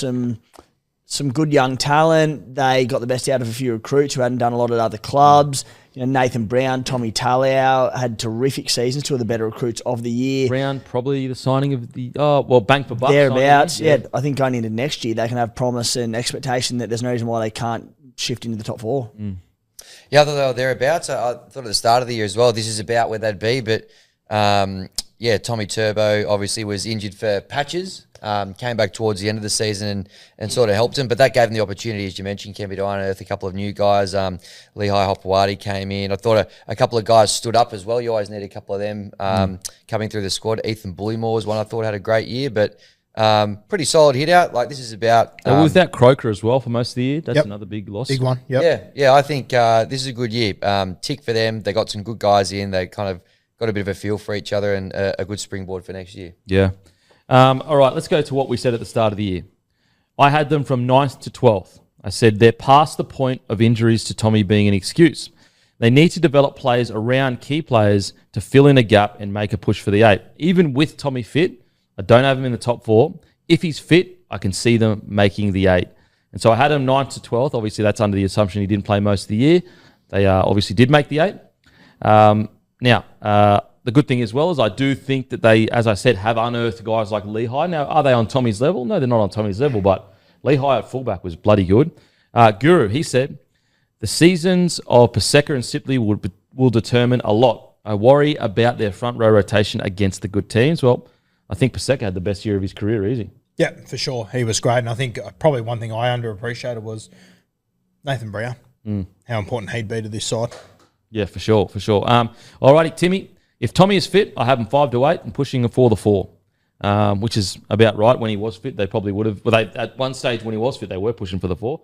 some good young talent. They got the best out of a few recruits who hadn't done a lot at other clubs. Nathan Brown, Tommy Talau had terrific seasons, 2 of the better recruits of the year. Brown, probably the signing of the bang for buck. Thereabouts, yeah. I think going into next year, they can have promise and expectation that there's no reason why they can't shift into the top 4. Yeah, I thought they were thereabouts. I thought at the start of the year as well, this is about where they'd be. But, Tommy Turbo obviously was injured for patches. came back towards the end of the season and sort of helped him. But that gave him the opportunity, as you mentioned, Kempy, to unearth a couple of new guys. Lehigh Hopewadi came in. I thought a couple of guys stood up as well. You always need a couple of them coming through the squad. Ethan Bullymore was one I thought had a great year, but pretty solid hit out. Like, this is about... without Croker as well for most of the year. That's another big loss. Big one. Yep. Yeah. I think this is a good year. Tick for them. They got some good guys in. They kind of got a bit of a feel for each other and a good springboard for next year. Yeah. All right, let's go to what we said at the start of the year. I had them from 9th to 12th. I said they're past the point of injuries to Tommy being an excuse. They need to develop players around key players to fill in a gap and make a push for the 8. Even with Tommy fit, I don't have him in the top 4. If he's fit, I can see them making the 8. And so I had him 9th to 12th. Obviously, that's under the assumption he didn't play most of the year. They obviously did make the 8. The good thing as well is I do think that they, as I said, have unearthed guys like Lehigh. Now, are they on Tommy's level? No, they're not on Tommy's level, but Lehigh at fullback was bloody good. Guru, he said, the seasons of Paseka and Sipley will determine a lot. I worry about their front row rotation against the good teams. Well, I think Paseka had the best year of his career, easy. Yeah, for sure. He was great. And I think probably one thing I underappreciated was Nathan Brown, how important he'd be to this side. Yeah, for sure. All righty, Timmy. If Tommy is fit, I have him 5 to 8 and pushing him for the 4, which is about right. When he was fit, they probably would have. Well, at one stage when he was fit, they were pushing for the 4.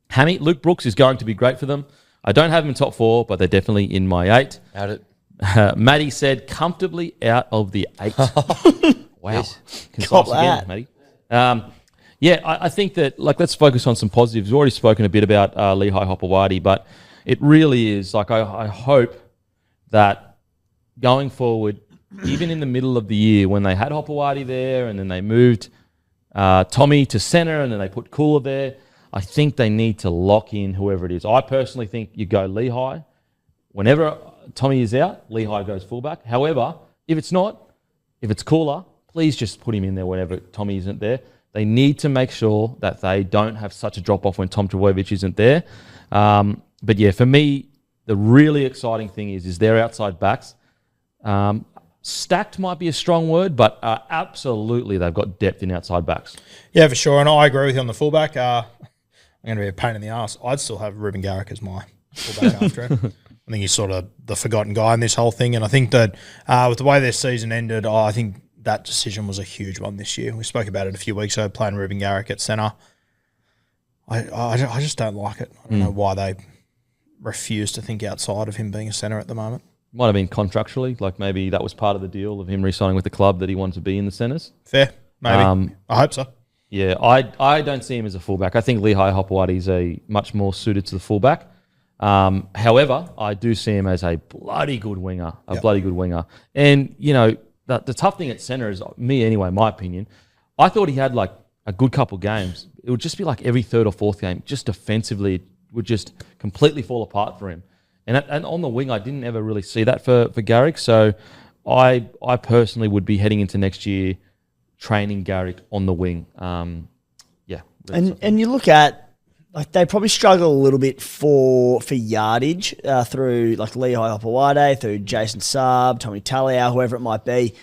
Hammy, Luke Brooks is going to be great for them. I don't have him in top 4, but they're definitely in my 8. Out it. Matty said comfortably out of the 8. Wow. Yes. Concise again, Matty. I think that, let's focus on some positives. We've already spoken a bit about Lehigh Hopewadi, but it really is, I hope that going forward, even in the middle of the year when they had Hopewadi there and then they moved Tommy to centre and then they put Cooler there, I think they need to lock in whoever it is. I personally think you go Lehigh. Whenever Tommy is out, Lehigh goes fullback. However, if it's Cooler, please just put him in there whenever Tommy isn't there. They need to make sure that they don't have such a drop-off when Tom Trbojevic isn't there. But yeah, for me, the really exciting thing is their outside backs. Stacked might be a strong word, but absolutely they've got depth in outside backs. Yeah, for sure. And I agree with you on the fullback. I'm going to be a pain in the ass. I'd still have Ruben Garrick as my fullback after him. I think he's sort of the forgotten guy in this whole thing. And I think that with the way their season ended, I think that decision was a huge one this year. We spoke about it a few weeks ago, playing Ruben Garrick at centre. I just don't like it. I don't know why they refuse to think outside of him being a centre at the moment. Might have been contractually, maybe that was part of the deal of him re-signing with the club that he wanted to be in the centres. Fair, maybe. I hope so. Yeah, I don't see him as a fullback. I think Lehigh Hopewadi is a much more suited to the fullback. However, I do see him as a bloody good winger, And, the tough thing at centre is, me anyway, my opinion, I thought he had a good couple games. It would just be every third or fourth game, just defensively, it would just completely fall apart for him. And on the wing, I didn't ever really see that for Garrick. So I personally would be heading into next year training Garrick on the wing. And you look at, they probably struggle a little bit for yardage through Lehigh Hopewadi, through Jason Saab, Tommy Taliau, whoever it might be.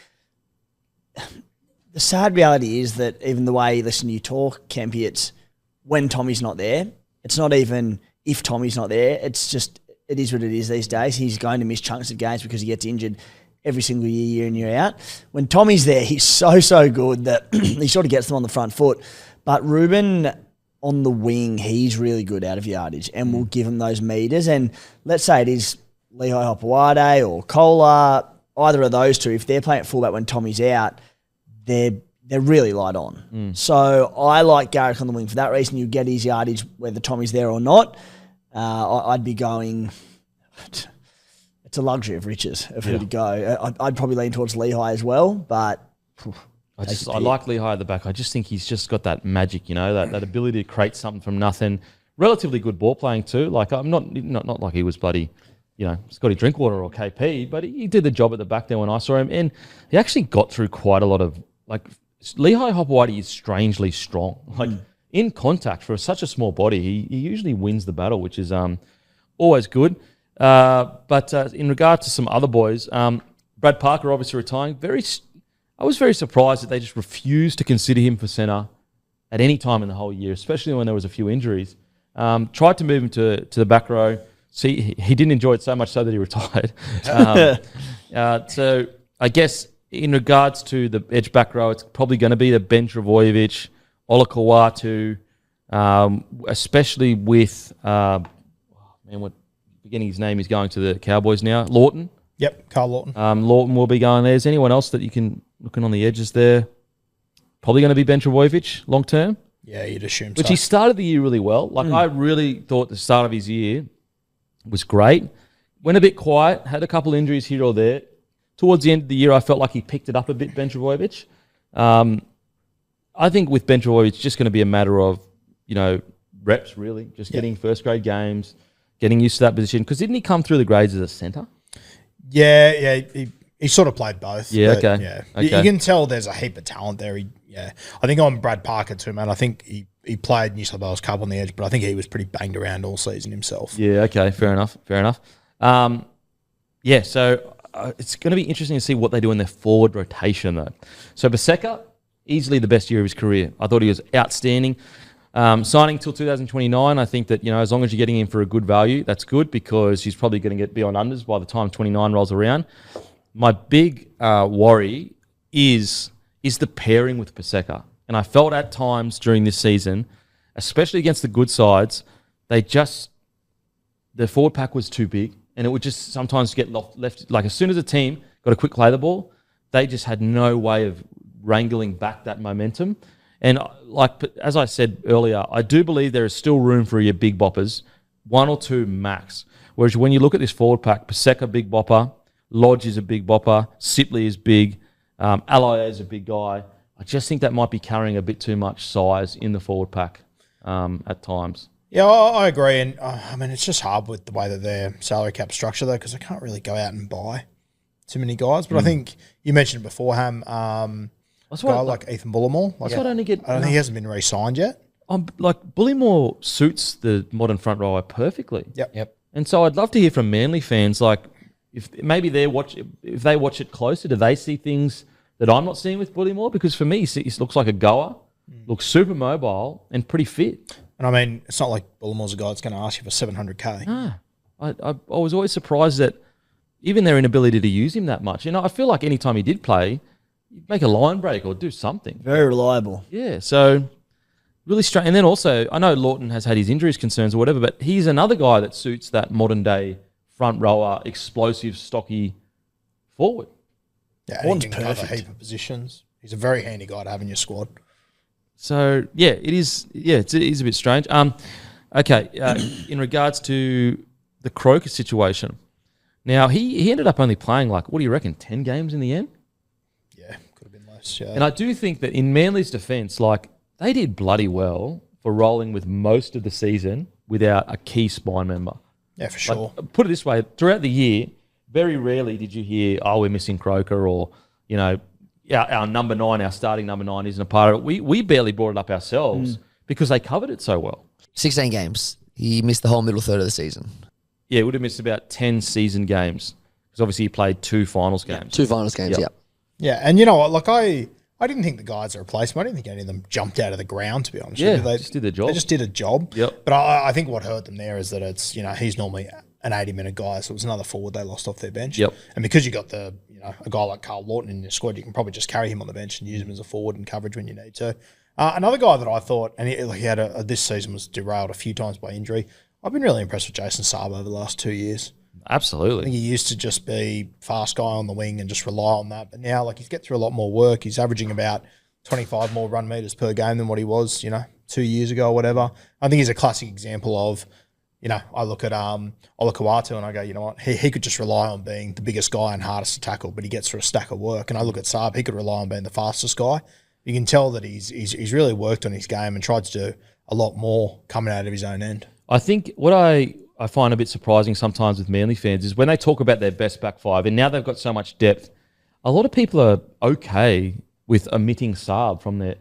The sad reality is that even the way you listen to you talk, Kempy, it's when Tommy's not there. It's not even if Tommy's not there. It's just, it is what it is these days. He's going to miss chunks of games because he gets injured every single year in, year out. When Tommy's there, he's so good that he sort of gets them on the front foot. But Ruben on the wing, he's really good out of yardage and will give him those metres. And let's say it is Lehigh Hopewadi or Kohler, either of those two, if they're playing at fullback when Tommy's out, they're really light on. So I like Garrick on the wing for that reason. You get his yardage whether Tommy's there or not. I'd be going... It's a luxury of riches of who to go. I'd probably lean towards Lehigh as well, but... I like Lehigh at the back. I just think he's just got that magic, that ability to create something from nothing. Relatively good ball playing too. I'm not like he was bloody... Scotty Drinkwater or KP, but he did the job at the back there when I saw him. And he actually got through quite a lot of, Lehigh Hopewadi is strangely strong. In contact for such a small body, he usually wins the battle, which is always good. But in regard to some other boys, Brad Parker obviously retiring. I was very surprised that they just refused to consider him for centre at any time in the whole year, especially when there was a few injuries. Tried to move him to the back row. See, he didn't enjoy it so much so that he retired. So I guess in regards to the edge back row, it's probably going to be the Ben Travojevic, Ola Kawatu, especially with forgetting his name, he's going to the Cowboys now. Lawton. Yep, Carl Lawton. Lawton will be going there. Is anyone else that you can looking on the edges there? Probably going to be Ben Travojevic long term. Yeah, you'd assume Which so. he started the year really well. Like I really thought the start of his year was great. Went a bit quiet, had a couple injuries here or there. Towards the end of the year, I felt like he picked it up a bit, Ben Travojevic. I think with Ben Travojevic, it's just going to be a matter of, reps really, just getting first grade games, getting used to that position. Because didn't he come through the grades as a centre? Yeah, he sort of played both. Yeah, but, okay. Yeah. Okay. You can tell there's a heap of talent there. I think on Brad Parker too, man. I think he played New South Wales Cup on the edge, but I think he was pretty banged around all season himself. Yeah, okay, fair enough. So it's going to be interesting to see what they do in their forward rotation, though. So Paseka, easily the best year of his career. I thought he was outstanding. Signing till 2029, I think that, as long as you're getting him for a good value, that's good because he's probably going to get beyond unders by the time 29 rolls around. My big worry is the pairing with Paseka. And I felt at times during this season, especially against the good sides, the forward pack was too big and it would just sometimes get left. Like as soon as a team got a quick play the ball, they just had no way of wrangling back that momentum. And as I said earlier, I do believe there is still room for your big boppers, one or two max. Whereas when you look at this forward pack, Paseka, big bopper, Lodge is a big bopper, Sipley is big, Allier is a big guy. I just think that might be carrying a bit too much size in the forward pack at times. Yeah, I agree. And it's just hard with the way that their salary cap structure, though, because they can't really go out and buy too many guys. But I think you mentioned it before, Ham, That's guy like Ethan Bullimore. That's what I don't get. I don't think he hasn't been re-signed yet. Bullimore suits the modern front rower perfectly. Yep. And so I'd love to hear from Manly fans, like if maybe if they watch it closer, do they see things that I'm not seeing with Bullimore? Because for me, he looks like a goer, looks super mobile and pretty fit. And it's not like Bullimore's a guy that's going to ask you for $700K. No. I was always surprised that even their inability to use him that much. I feel like any time he did play, he'd make a line break or do something. Very reliable. Yeah, so really strange. And then also, I know Lawton has had his injuries concerns or whatever, but he's another guy that suits that modern day front rower, explosive, stocky forward. Yeah, Horn's he can cover a perfect. heap of positions. He's a very handy guy to have in your squad. So it is. Yeah, it is a bit strange. Okay. In regards to the Croker situation, now he ended up only playing what do you reckon, 10 games in the end? Yeah, could have been less. Yeah. And I do think that in Manly's defence, they did bloody well for rolling with most of the season without a key spine member. Yeah, for sure. Put it this way, throughout the year, very rarely did you hear, we're missing Croker or, our number 9, our starting number 9 isn't a part of it. We barely brought it up ourselves because they covered it so well. 16 games. He missed the whole middle third of the season. Yeah, would have missed about 10 season games because obviously he played 2 finals games. 2 finals games, Yep. yeah. Yeah, and you know what? I didn't think the guys that replaced him, I didn't think any of them jumped out of the ground, to be honest. Yeah, with you. They just did their job. They just did a job. Yep. But I think what hurt them there is that it's, he's normally an 80-minute guy, so it was another forward they lost off their bench. Yep. And because you got a guy like Carl Lawton in your squad, you can probably just carry him on the bench and use him as a forward in coverage when you need to. Another guy that I thought, and he had this season was derailed a few times by injury. I've been really impressed with Jason Saab over the last 2 years. I Absolutely. think he used to just be fast guy on the wing and just rely on that. But now, he's getting through a lot more work. He's averaging about 25 more run meters per game than what he was, 2 years ago or whatever. I think he's a classic example of, I look at Olakawatu and I go, you know what, he could just rely on being the biggest guy and hardest to tackle, but he gets through a stack of work. And I look at Saab, he could rely on being the fastest guy. You can tell that he's really worked on his game and tried to do a lot more coming out of his own end. I think what I find a bit surprising sometimes with Manly fans is when they talk about their best back five, and now they've got so much depth, a lot of people are okay with omitting Saab from there.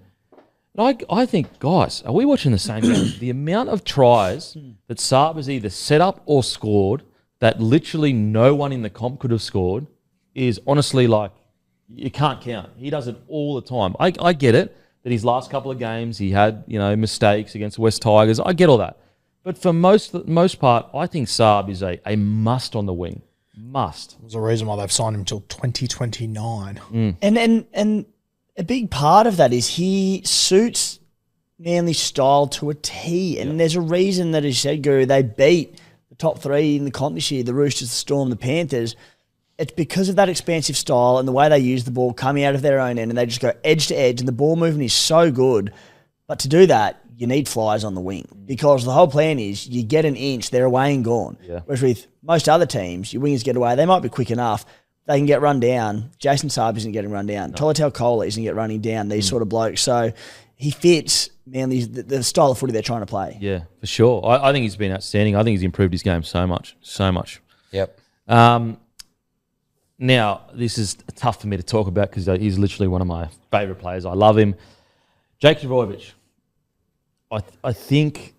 I think, guys, are we watching the same game? The amount of tries that Saab has either set up or scored that literally no one in the comp could have scored is honestly you can't count. He does it all the time. I get it that his last couple of games he had, mistakes against the West Tigers. I get all that. But for most part, I think Saab is a must on the wing. Must. There's a reason why they've signed him until 2029. And a big part of that is he suits Manly's style to a T. And there's a reason that, as you said, Guru, they beat the top three in the comp this year, the Roosters, the Storm, the Panthers. It's because of that expansive style and the way they use the ball coming out of their own end, and they just go edge to edge, and the ball movement is so good. But to do that, you need flyers on the wing, because the whole plan is you get an inch, they're away and gone. Yeah. Whereas with most other teams, your wingers get away. They might be quick enough. They can get run down. Jason Saab isn't getting run down. No. Tolatel Cole isn't getting running down, these sort of blokes. So he fits Manly's the style of footy they're trying to play. Yeah, for sure. I think he's been outstanding. I think he's improved his game so much. Yep. Now, this is tough for me to talk about because he's literally one of my favourite players. I love him. Jake Trbojevic. I think,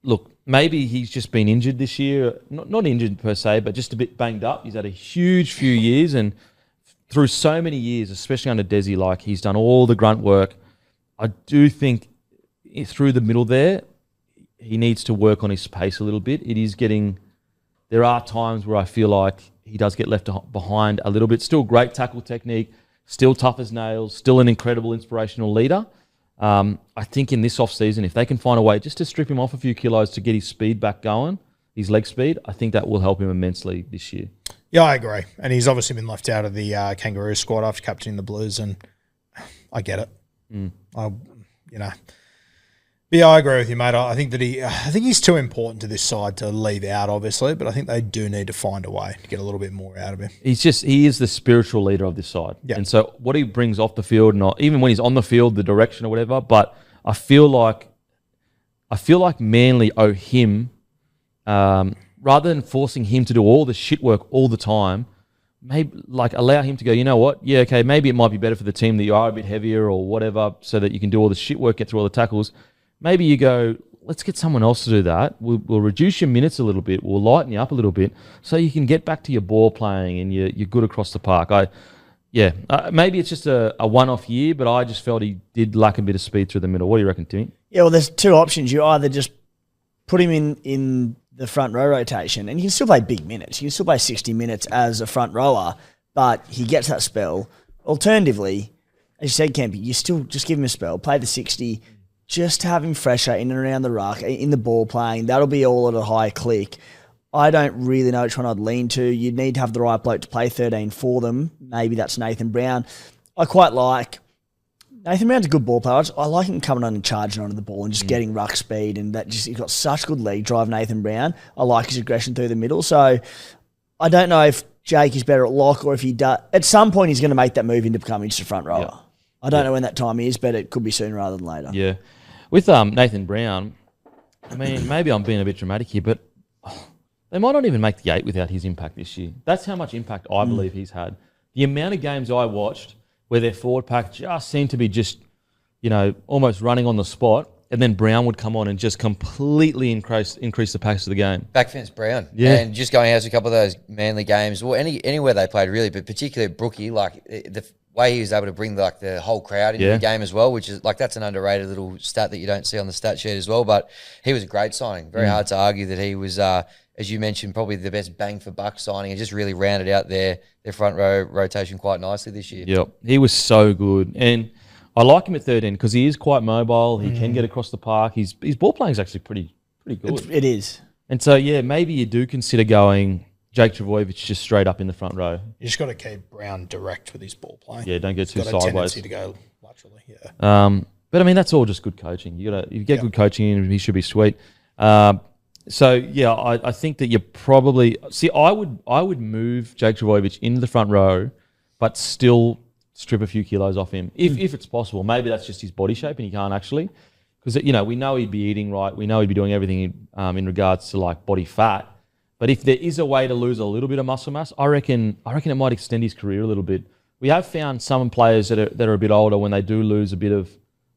look, maybe he's just been injured this year. Not injured per se, but just a bit banged up. He's had a huge few years, and through so many years, especially under Desi, he's done all the grunt work. I do think through the middle there, he needs to work on his pace a little bit. There are times where I feel like he does get left behind a little bit. Still great tackle technique, still tough as nails, still an incredible inspirational leader. I think in this off-season, if they can find a way just to strip him off a few kilos to get his speed back going, his leg speed, I think that will help him immensely this year. Yeah, I agree. And he's obviously been left out of the Kangaroo squad after captaining the Blues, and I get it. Yeah, I agree with you, mate. I think that he's too important to this side to leave out, obviously, but I think they do need to find a way to get a little bit more out of him. He is the spiritual leader of this side. Yeah. And so what he brings off the field, not even when he's on the field, the direction or whatever, but I feel like Manly owe him, rather than forcing him to do all the shit work all the time, maybe allow him to go, you know what? Yeah, okay, maybe it might be better for the team that you are a bit heavier or whatever so that you can do all the shit work, get through all the tackles. Maybe you go, let's get someone else to do that. We'll reduce your minutes a little bit. We'll lighten you up a little bit so you can get back to your ball playing and you're good across the park. Maybe it's just a one-off year, but I just felt he did lack a bit of speed through the middle. What do you reckon, Timmy? Yeah, well, there's two options. You either just put him in the front row rotation, and you can still play big minutes. You can still play 60 minutes as a front rower, but he gets that spell. Alternatively, as you said, Kempy, you still just give him a spell, play the 60, just to have him fresher in and around the ruck, in the ball playing. That'll be all at a high click. I don't really know which one I'd lean to. You'd need to have the right bloke to play 13 for them. Maybe that's Nathan Brown. I quite like... Nathan Brown's a good ball player. I like him coming on and charging onto the ball and just getting ruck speed, and that just he's got such good leg drive, Nathan Brown. I like his aggression through the middle. So I don't know if Jake is better at lock or if he does. At some point, he's going to make that move into becoming just a front rower. Yeah. I don't know when that time is, but it could be sooner rather than later. Yeah. With Nathan Brown, I mean, maybe I'm being a bit dramatic here, but they might not even make the 8 without his impact this year. That's how much impact I believe he's had. The amount of games I watched where their forward pack just seemed to be just, almost running on the spot, and then Brown would come on and just completely increase the pace of the game. Backfence Brown. Yeah. And just going out to a couple of those Manly games, or anywhere they played really, but particularly Brookie, the way he was able to bring the whole crowd into the game as well, which is that's an underrated little stat that you don't see on the stat sheet as well. But he was a great signing. Very hard to argue that he was, as you mentioned, probably the best bang for buck signing, and just really rounded out their front row rotation quite nicely this year. Yep, he was so good, and I like him at 13 because he is quite mobile. He can get across the park. His ball playing is actually pretty good. It is. And so maybe you do consider going Jake Trbojevic just straight up in the front row. You just got to keep Brown direct with his ball playing. Yeah, don't get too sideways. sideways. To go laterally. Yeah. But I mean that's all just good coaching. You get good coaching in, he should be sweet. I think that you probably I would move Jake Trbojevic into the front row, but still strip a few kilos off him if it's possible. Maybe that's just his body shape and he can't actually, because we know he'd be eating right. We know he'd be doing everything in regards to body fat. But if there is a way to lose a little bit of muscle mass, I reckon it might extend his career a little bit. We have found some players that are a bit older, when they do lose a bit of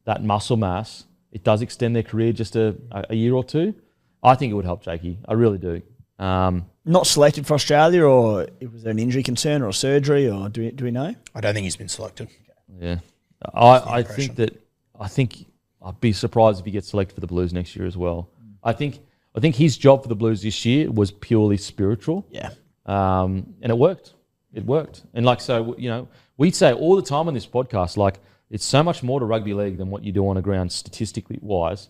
that muscle mass, it does extend their career just a year or two. I think it would help Jakey. I really do. Not selected for Australia, or was there an injury concern or a surgery, or do we know? I don't think he's been selected. Yeah, I think I'd be surprised if he gets selected for the Blues next year as well. I think his job for the Blues this year was purely spiritual. Yeah. And it worked. It worked. And we say all the time on this podcast, like, it's so much more to rugby league than what you do on a ground statistically wise.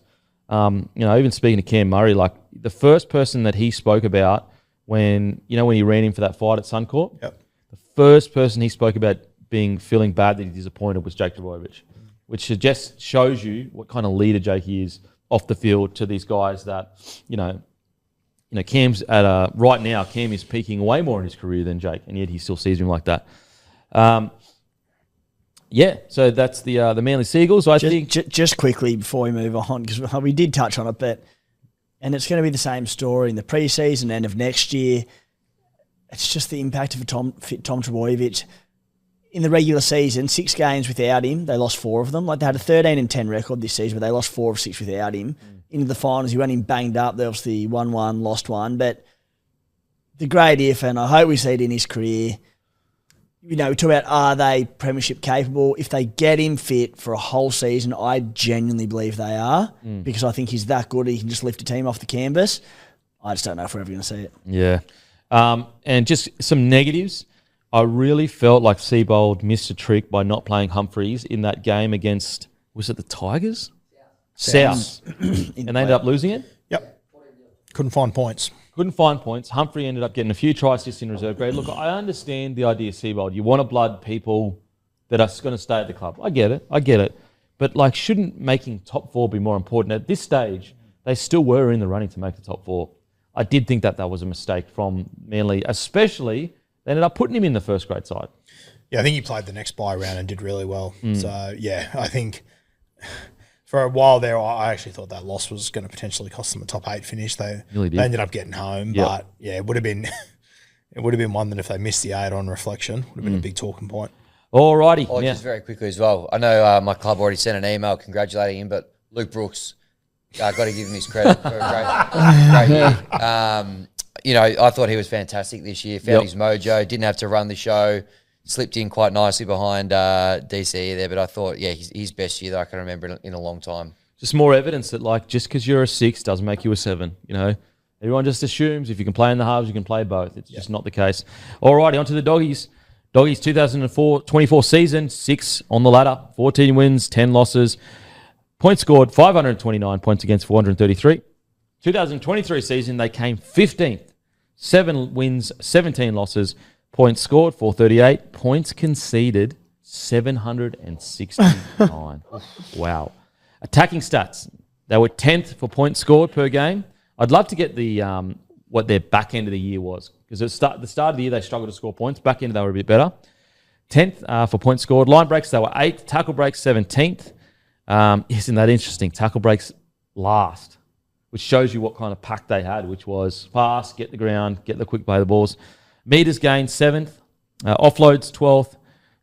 Even speaking to Cam Murray, like, the first person that he spoke about when he ran in for that fight at Suncorp, Yep. the first person he spoke about feeling bad that he disappointed was Jake Trbojevic, which just shows you what kind of leader Jake is off the field to these guys that, Cam's right now, Cam is peaking way more in his career than Jake, and yet he still sees him like that. So that's the Manly Seagulls. I think Just quickly before we move on, because we did touch on it, and it's going to be the same story in the preseason and of next year. It's just the impact of Tom Trbojevic. In the regular season, 6 games without him, they lost 4 of them. Like, they had a 13-10 record this season, but they lost 4 of 6 without him. Into the finals, he went in banged up. They obviously won 1, lost 1. But the great if, and I hope we see it in his career, we talk about, are they premiership capable? If they get him fit for a whole season, I genuinely believe they are, because I think he's that good. He can just lift a team off the canvas. I just don't know if we're ever going to see it. Yeah. And just some negatives. I really felt like Seibold missed a trick by not playing Humphreys in that game against, was it the Tigers? South. And they ended up losing it? Yep. Couldn't find points. Humphrey ended up getting a few tries just in reserve grade. Look, I understand the idea, Seibold. You want to blood people that are going to stay at the club. I get it. But, shouldn't making top 4 be more important? At this stage, they still were in the running to make the top 4. I did think that was a mistake from Manly, especially they ended up putting him in the first grade side. Yeah, I think he played the next bye round and did really well. So, yeah, I think for a while there, I actually thought that loss was going to potentially cost them a top 8 finish. They ended up getting home, but yeah, it would have been one that if they missed the 8 on reflection, would have been a big talking point. Alrighty. Oh, just very quickly as well. I know my club already sent an email congratulating him, but Luke Brooks, got to give him his credit for a great year. I thought he was fantastic this year. Found his mojo. Didn't have to run the show. Slipped in quite nicely behind DCE there. But I thought, his best year that I can remember in a long time. Just more evidence that, just because you're a 6 doesn't make you a 7. Everyone just assumes if you can play in the halves, you can play both. It's just not the case. Alrighty, on to the Doggies. Doggies 2024 season, 6 on the ladder. 14 wins, 10 losses. Points scored, 529 points against 433. 2023 season, they came 15th. 7 wins, 17 losses. Points scored, 438. Points conceded, 769. Wow. Attacking stats. They were 10th for points scored per game. I'd love to get the what their back end of the year was, because at the start of the year, they struggled to score points. Back end, they were a bit better. 10th for points scored. Line breaks, they were 8th. Tackle breaks, 17th. Isn't that interesting? Tackle breaks last, which shows you what kind of pack they had, which was fast, get the ground, get the quick play the balls. Meters gained, 7th. Offloads, 12th.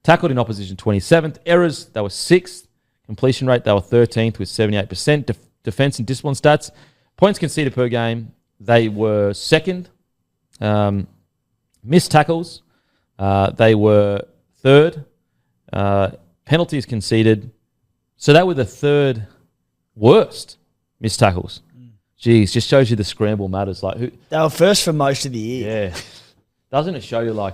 Tackled in opposition, 27th. Errors, they were 6th. Completion rate, they were 13th with 78%. Defense and discipline stats. Points conceded per game, they were 2nd. Missed tackles, they were 3rd. Penalties conceded. So they were the 3rd worst missed tackles. Jeez, just shows you the scramble matters. They were first for most of the year. Yeah. Doesn't it show you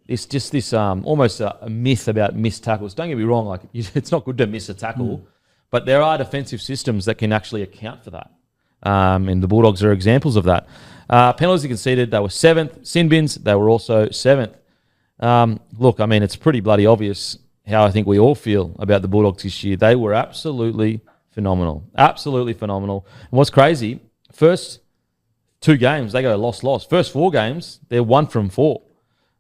it's just this almost a myth about missed tackles? Don't get me wrong, it's not good to miss a tackle, but there are defensive systems that can actually account for that. And the Bulldogs are examples of that. Penalties conceded, they were 7th. Sin bins, they were also 7th. Look, it's pretty bloody obvious how I think we all feel about the Bulldogs this year. They were absolutely phenomenal. Absolutely phenomenal. And what's crazy, first 2 games, they go loss. First 4 games, they're 1 from 4.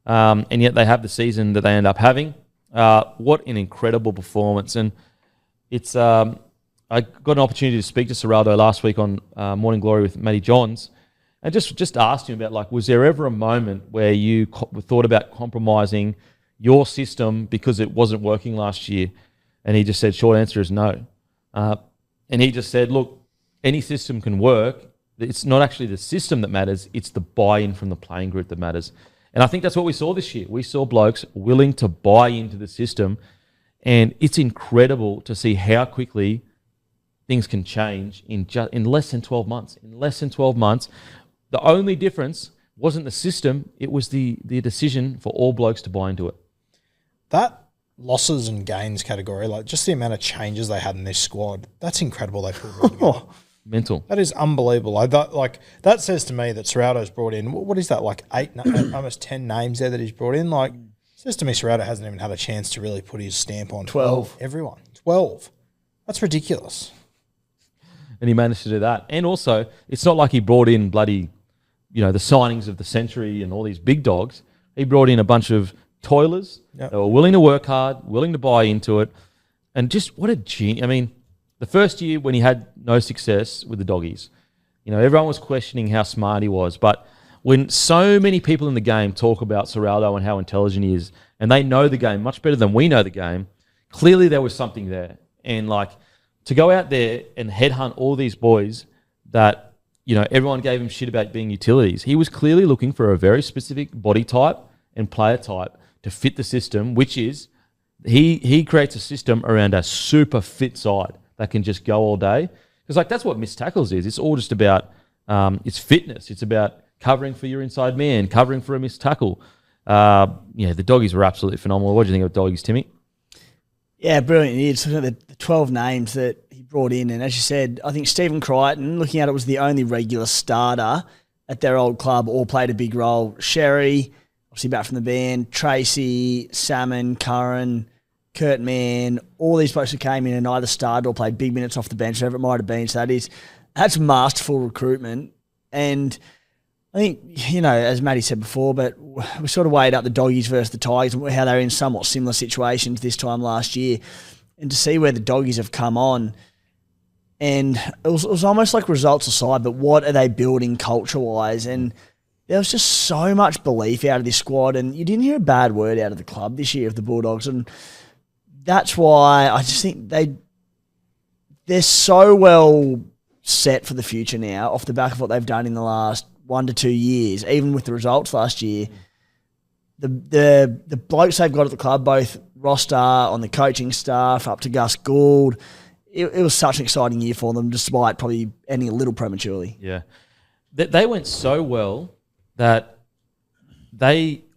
And yet they have the season that they end up having. What an incredible performance. And it's I got an opportunity to speak to Serraldo last week on Morning Glory with Matty Johns, and just asked him about, was there ever a moment where you thought about compromising your system because it wasn't working last year? And he just said, short answer is no. And he just said, look, any system can work. it's not actually the system that matters, it's the buy-in from the playing group that matters. And I think that's what we saw this year. We saw blokes willing to buy into the system, and it's incredible to see how quickly things can change in less than 12 months. In less than 12 months, the only difference wasn't the system, it was the decision for all blokes to buy into it. That losses and gains category, like just the amount of changes they had in this squad, that's incredible they pulled it together. Mental. That is unbelievable. That says to me that Serrato's brought in, what is that, like almost 10 names there that he's brought in? Like, says to me Serrato hasn't even had a chance to really put his stamp on 12. Everyone. 12. That's ridiculous. And he managed to do that. And also, it's not like he brought in bloody, the signings of the century and all these big dogs. He brought in a bunch of toilers that were willing to work hard, willing to buy into it. And just what a genius. I mean, the first year when he had no success with the doggies, everyone was questioning how smart he was. But when so many people in the game talk about Serraldo and how intelligent he is, and they know the game much better than we know the game, clearly there was something there. And to go out there and headhunt all these boys that, everyone gave him shit about being utilities, he was clearly looking for a very specific body type and player type to fit the system, which is he creates a system around a super fit side that can just go all day. Because that's what missed tackles is. It's all just about it's fitness. It's about covering for your inside man, covering for a missed tackle. The doggies were absolutely phenomenal. What do you think of doggies, Timmy? Yeah, brilliant. It's the 12 names that he brought in. And as you said, I think Stephen Crichton, looking at it, was the only regular starter at their old club, all played a big role. Sherry, obviously back from the band, Tracy, Salmon, Curran, Kurt Mann, all these folks who came in and either started or played big minutes off the bench, whatever it might have been. So that's masterful recruitment. And I think, as Matty said before, but we sort of weighed up the doggies versus the Tigers and how they were in somewhat similar situations this time last year. And to see where the doggies have come on, and it was almost like results aside, but what are they building culture-wise? And there was just so much belief out of this squad, and you didn't hear a bad word out of the club this year of the Bulldogs. And that's why I just think they're so well set for the future now off the back of what they've done in the last 1 to 2 years, even with the results last year. The blokes they've got at the club, both roster, on the coaching staff, up to Gus Gould, it was such an exciting year for them, despite probably ending a little prematurely. Yeah. They went so well that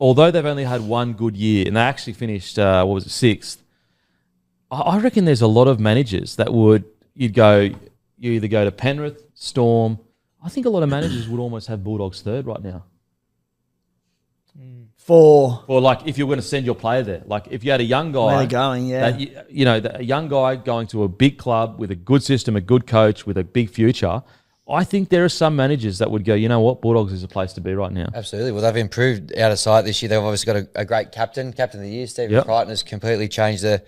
although they've only had one good year, and they actually finished, 6th, I reckon there's a lot of managers that you either go to Penrith, Storm. I think a lot of managers would almost have Bulldogs third right now. Or if you're going to send your player there, if you had a young guy, where they're going, a young guy going to a big club with a good system, a good coach, with a big future. I think there are some managers that would go, you know what, Bulldogs is a place to be right now. Absolutely. Well, they've improved out of sight this year. They've obviously got a great captain of the year. Stephen Crichton has completely changed the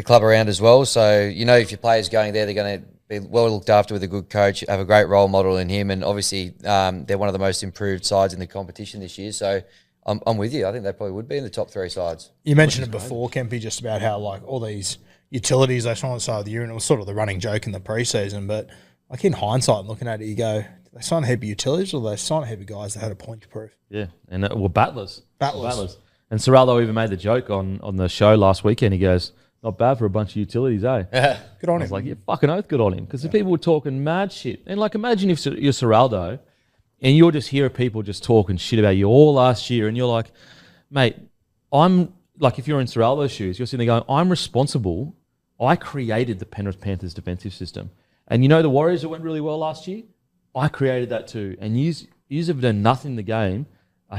club around as well. So, if your player's going there, they're going to be well looked after with a good coach, have a great role model in him. And obviously, they're one of the most improved sides in the competition this year. So I'm with you. I think they probably would be in the top 3 sides. You mentioned it before, Kempy, just about how all these utilities they signed at the start of the year, and it was sort of the running joke in the preseason, but in hindsight and looking at it, you go, did they sign a heap of utilities or did they sign a heap of guys that had a point to prove? Yeah, and battlers. Battlers. And Serraldo even made the joke on the show last weekend. He goes, not bad for a bunch of utilities, eh? Good on him. I was like, yeah, fucking oath, good on him. Because the people were talking mad shit. And imagine if you're Serraldo and you'll just hear people just talking shit about you all last year, and you're like, mate, I'm if you're in Serraldo's shoes, you're sitting there going, I'm responsible. I created the Penrith Panthers defensive system. And the Warriors that went really well last year, I created that too. And yous have done nothing in the game.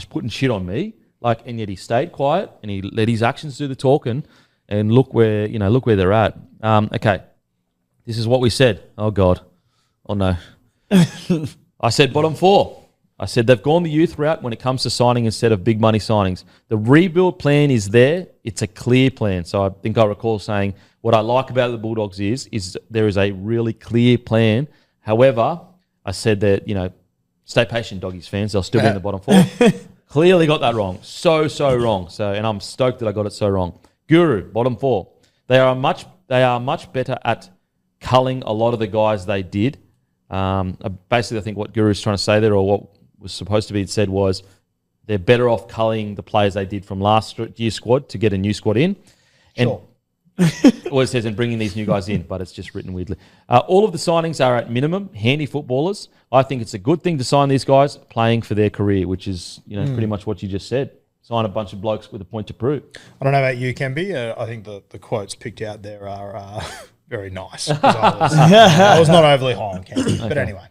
Putting shit on me. And yet he stayed quiet and he let his actions do the talking. And look where they're at. Okay, this is what we said. Oh God, oh no. I said bottom 4. I said they've gone the youth route when it comes to signing instead of big money signings. The rebuild plan is there. It's a clear plan. So I think I recall saying what I like about the Bulldogs is there is a really clear plan. However, I said that, stay patient, Doggies fans. They'll still be in the bottom 4. Clearly got that wrong. So wrong. And I'm stoked that I got it so wrong. Guru, bottom 4. They are much better at culling a lot of the guys they did. Basically, I think what Guru's trying to say there, or what was supposed to be said, was they're better off culling the players they did from last year's squad to get a new squad in. And Sure. Well, it says, and bringing these new guys in, but it's just written weirdly. All of the signings are at minimum handy footballers. I think it's a good thing to sign these guys playing for their career, which is pretty much what you just said. Sign a bunch of blokes with a point to prove. I don't know about you, Kemby. I think the quotes picked out there are very nice. 'Cause I was not overly high on Kemby. But anyway.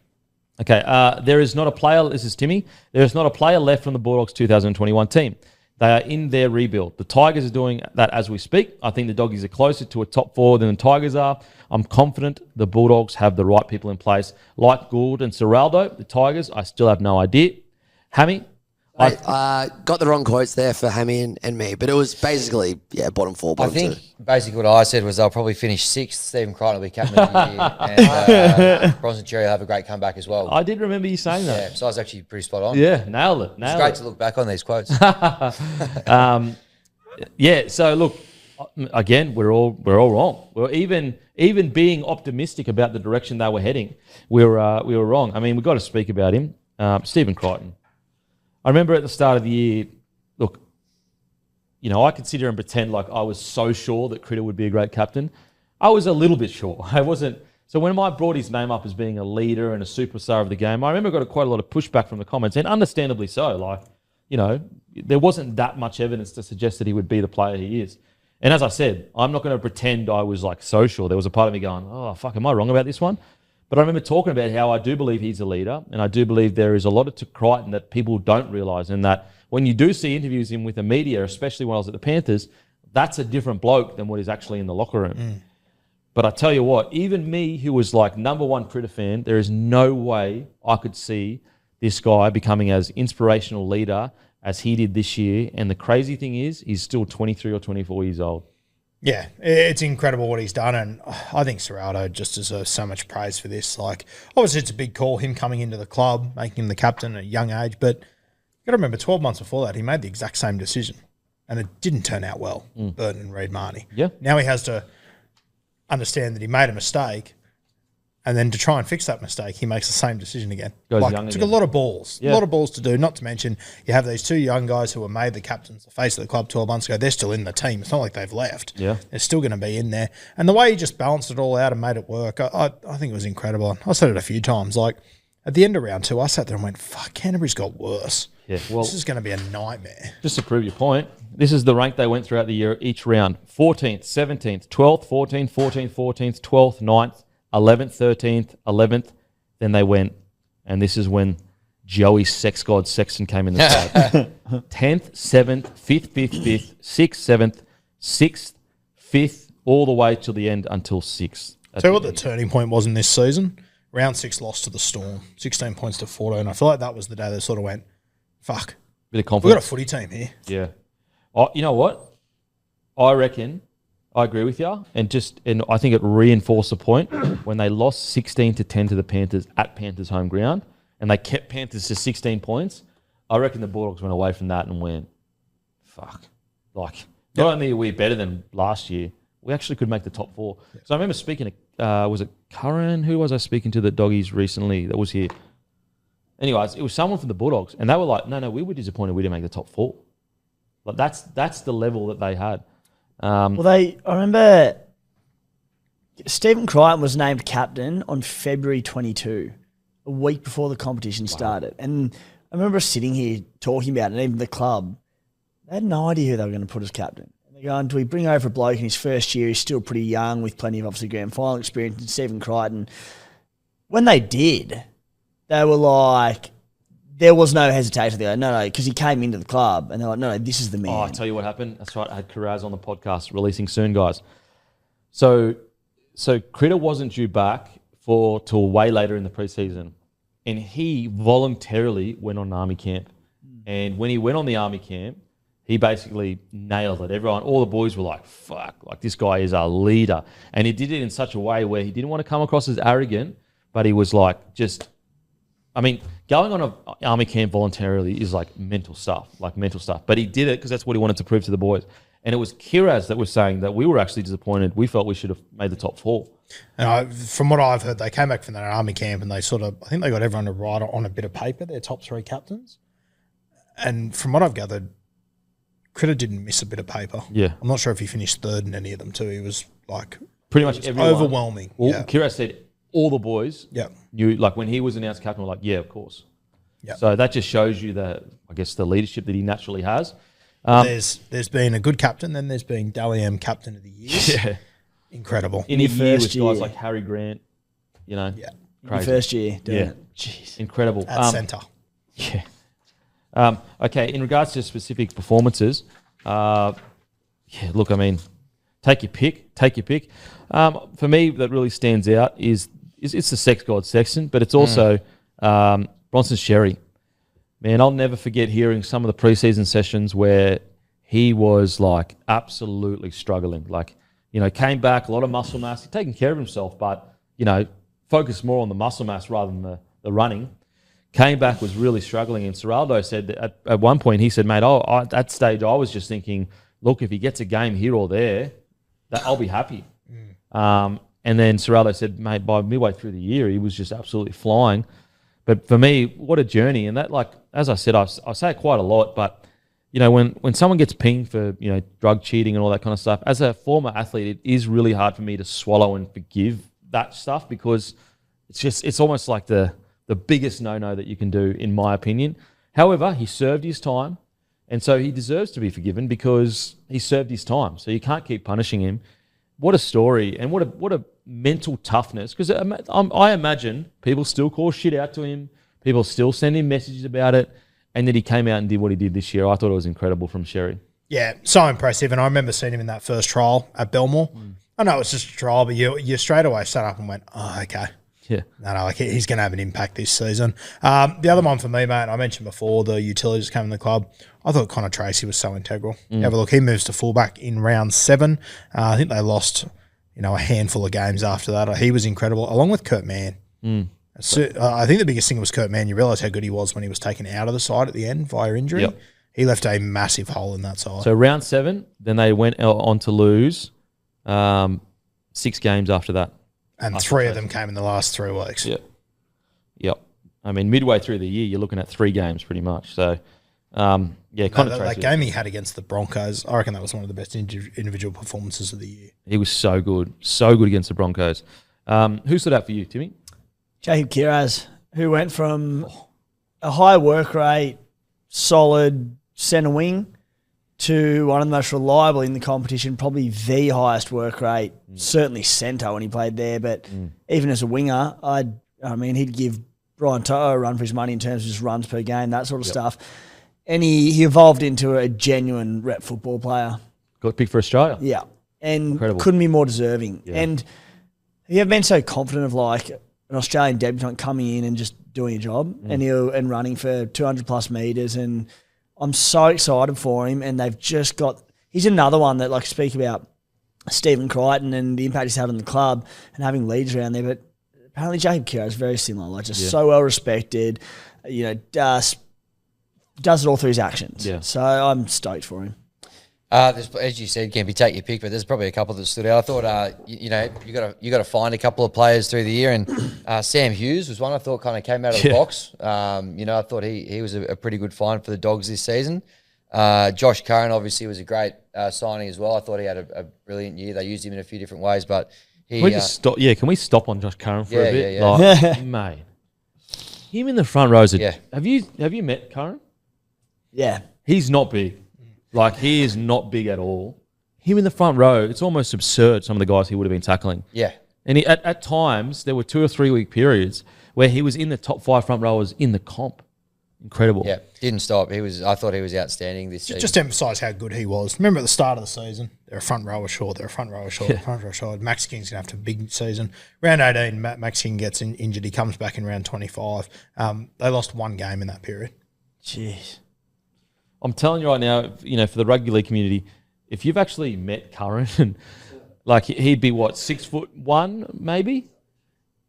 Okay, there is not a player, this is Timmy, there is not a player left from the Bulldogs 2021 team. They are in their rebuild. The Tigers are doing that as we speak. I think the Doggies are closer to a top 4 than the Tigers are. I'm confident the Bulldogs have the right people in place. Like Gould and Serraldo, the Tigers, I still have no idea. Hammy? I got the wrong quotes there for Hammy and me, but it was basically, bottom 4, I bottom think 2. basically what I said was they'll probably finish 6th. Stephen Crichton will be captain of the year. And Bronson Cherry will have a great comeback as well. I did remember you saying Yeah, that. so I was actually pretty spot on. Yeah, nailed it. It's great to look back on these quotes. Yeah, so look, again, we're all wrong. We're even being optimistic about the direction they were heading, we were wrong. I mean, we've got to speak about him. Stephen Crichton. I remember at the start of the year, look, I could sit here and pretend like I was so sure that Critter would be a great captain. I was a little bit sure. I wasn't. So when I brought his name up as being a leader and a superstar of the game, I remember I got quite a lot of pushback from the comments, and understandably so. Like, there wasn't that much evidence to suggest that he would be the player he is. And as I said, I'm not going to pretend I was like so sure. There was a part of me going, oh, fuck, am I wrong about this one? But I remember talking about how I do believe he's a leader, and I do believe there is a lot to Crichton that people don't realise, and that when you do see interviews in with the media, especially when I was at the Panthers, that's a different bloke than what is actually in the locker room. But I tell you what, even me, who was like number 1 Critter fan, there is no way I could see this guy becoming as inspirational leader as he did this year. And the crazy thing is, he's still 23 or 24 years old. Yeah, it's incredible what he's done, and I think Serraldo just deserves so much praise for this. Like, obviously, it's a big call, him coming into the club, making him the captain at a young age, but you got to remember, 12 months before that, he made the exact same decision, and it didn't turn out well, Burton and Reid-Marnie. Yeah. Now he has to understand that he made a mistake, and then to try and fix that mistake, he makes the same decision again. Goes Like, young took again. a lot of balls. Yeah. A lot of balls to do, not to mention you have these 2 young guys who were made the captains, the face of the club 12 months ago. They're still in the team. It's not like they've left. Yeah. They're still going to be in there. And the way he just balanced it all out and made it work, I think it was incredible. I said it a few times. Like, at the end of round 2, I sat there and went, fuck, Canterbury's got worse. Yeah, well, This is going to be a nightmare. just to prove your point, this is the rank they went throughout the year each round. 14th, 17th, 12th, 14th, 14th, 14th, 12th, 9th, 11th, 13th, 11th. Then they went, and this is when Joey Sex God Sexton came in the side. 10th, 7th, 5th, 5th, 5th, 6th, 7th, 6th, 5th, all the way till the end until 6th. Tell you what the turning point was in this season. Round 6 lost to the Storm, 16 points to 14. I feel like that was the day they sort of went, fuck, Bit of we've confidence. got a footy team here. Yeah. You know what? I reckon, I agree with you, and I think it reinforced the point when they lost 16-10 to the Panthers at Panthers home ground, and they kept Panthers to 16 points. I reckon the Bulldogs went away from that and went, fuck. Like, not only are we better than last year, we actually could make the top 4. So I remember speaking to, was it Curran? Who was I speaking to the Doggies recently that was here? Anyways, it was someone from the Bulldogs, and they were like, no, we were disappointed we didn't make the top 4. Like, that's the level that they had. I remember Stephen Crichton was named captain on February 22, a week before the competition started. And I remember sitting here talking about it, and even the club, they had no idea who they were going to put as captain. And they're going, do we bring over a bloke in his first year? He's still pretty young with plenty of, obviously, grand final experience, and Stephen Crichton. When they did, they were like, there was no hesitation. They go, no, because he came into the club, and they're like, no, this is the man. Oh, I tell you what happened. That's right. I had Karaz on the podcast, releasing soon, guys. So Critter wasn't due back till way later in the preseason, and he voluntarily went on army camp. And when he went on the army camp, he basically nailed it. All the boys were like, fuck, like this guy is a leader. And he did it in such a way where he didn't want to come across as arrogant, but he was like going on an army camp voluntarily is like mental stuff. But he did it because that's what he wanted to prove to the boys. And it was Kiraz that was saying that we were actually disappointed. We felt we should have made the top 4. And from what I've heard, they came back from that army camp and they I think they got everyone to write on a bit of paper, their top 3 captains. And from what I've gathered, Critter didn't miss a bit of paper. Yeah. I'm not sure if he finished 3rd in any of them too. He was pretty much everyone. Overwhelming. Well, yeah. Kiraz said all the boys knew, when he was announced captain, we're like, yeah, of course. Yeah. So that just shows you the leadership that he naturally has. There's been a good captain, then there's been Dally M captain of the year. Yeah. Incredible. In a year with first year. guys like Harry Grant, Yeah. Your first year doing it. Jeez. Incredible. At centre. Yeah. Okay, in regards to specific performances, look, I mean, take your pick. For me, that really stands out is it's the sex god Sexton, but it's also Bronson Sherry. Man, I'll never forget hearing some of the preseason sessions where he was absolutely struggling. Came back, a lot of muscle mass, taking care of himself, but focused more on the muscle mass rather than the running. Came back, was really struggling, and Ciraldo said that at one point he said, "Mate, at that stage I was just thinking, look, if he gets a game here or there, that I'll be happy." And then Ciraldo said, "Mate, by midway through the year, he was just absolutely flying." But for me, what a journey! And that, as I said, I say it quite a lot, but when someone gets pinged for drug cheating and all that kind of stuff, as a former athlete, it is really hard for me to swallow and forgive that stuff because it's almost like the biggest no-no that you can do, in my opinion. However, he served his time, and so he deserves to be forgiven because he served his time. So you can't keep punishing him. What a story, and what a mental toughness. Because I imagine people still call shit out to him. People still send him messages about it. And then he came out and did what he did this year. I thought it was incredible from Sherry. Yeah, so impressive. And I remember seeing him in that first trial at Belmore. I know it was just a trial, but you straight away sat up and went, oh, okay. Yeah. No, he's going to have an impact this season. The other one for me, mate, I mentioned before, the utilities came in the club. I thought Connor Tracy was so integral. Have a look. He moves to fullback in round 7. I think they lost, a handful of games after that. He was incredible, along with Kurt Mann. So, I think the biggest thing was Kurt Mann. You realise how good he was when he was taken out of the side at the end via injury. Yep. He left a massive hole in that side. So round 7, then they went on to lose 6 games after that. And 3 of them came in the last 3 weeks. Yep. I mean, midway through the year, you're looking at 3 games pretty much. So, Connor Tracy. That game he had against the Broncos, I reckon that was one of the best individual performances of the year. He was so good against the Broncos. Who stood out for you, Timmy? Jacob Kiraz, who went from a high work rate, solid centre wing, to one of the most reliable in the competition, probably the highest work rate, certainly centre when he played there, but even as a winger, he'd give Brian Toto a run for his money in terms of just runs per game, that sort of stuff. And he evolved into a genuine rep football player. Got picked for Australia. Yeah. And Incredible. Couldn't be more deserving. Yeah. And have you ever been so confident of an Australian debutant coming in and just doing a job and running for 200 plus metres, and I'm so excited for him. And they've just got – he's another one that speak about Stephen Crichton and the impact he's had on the club and having leaders around there. But apparently Jacob Kiraz is very similar, so well respected, does it all through his actions. Yeah. So I'm stoked for him. As you said, Kempy, take your pick, but there's probably a couple that stood out. I thought, you got to find a couple of players through the year, and Sam Hughes was one I thought kind of came out of the box. I thought he was a pretty good find for the Dogs this season. Josh Curran obviously was a great signing as well. I thought he had a brilliant year. They used him in a few different ways, but he. Can we stop on Josh Curran for a bit? Yeah. Mate, him in the front rows. Have you met Curran? Yeah, he's not big. He is not big at all. Him in the front row, it's almost absurd, some of the guys he would have been tackling. Yeah. And at times, there were 2 or 3 week periods where he was in the top 5 front rowers in the comp. Incredible. Yeah, didn't stop. I thought he was outstanding this season. Just to emphasise how good he was. Remember at the start of the season, they're a front rower short, front rower short. Max King's going to have a big season. Round 18, Max King gets injured. He comes back in round 25. They lost 1 game in that period. Jeez. I'm telling you right now, for the rugby league community, if you've actually met Curran, he'd be 6'1" maybe,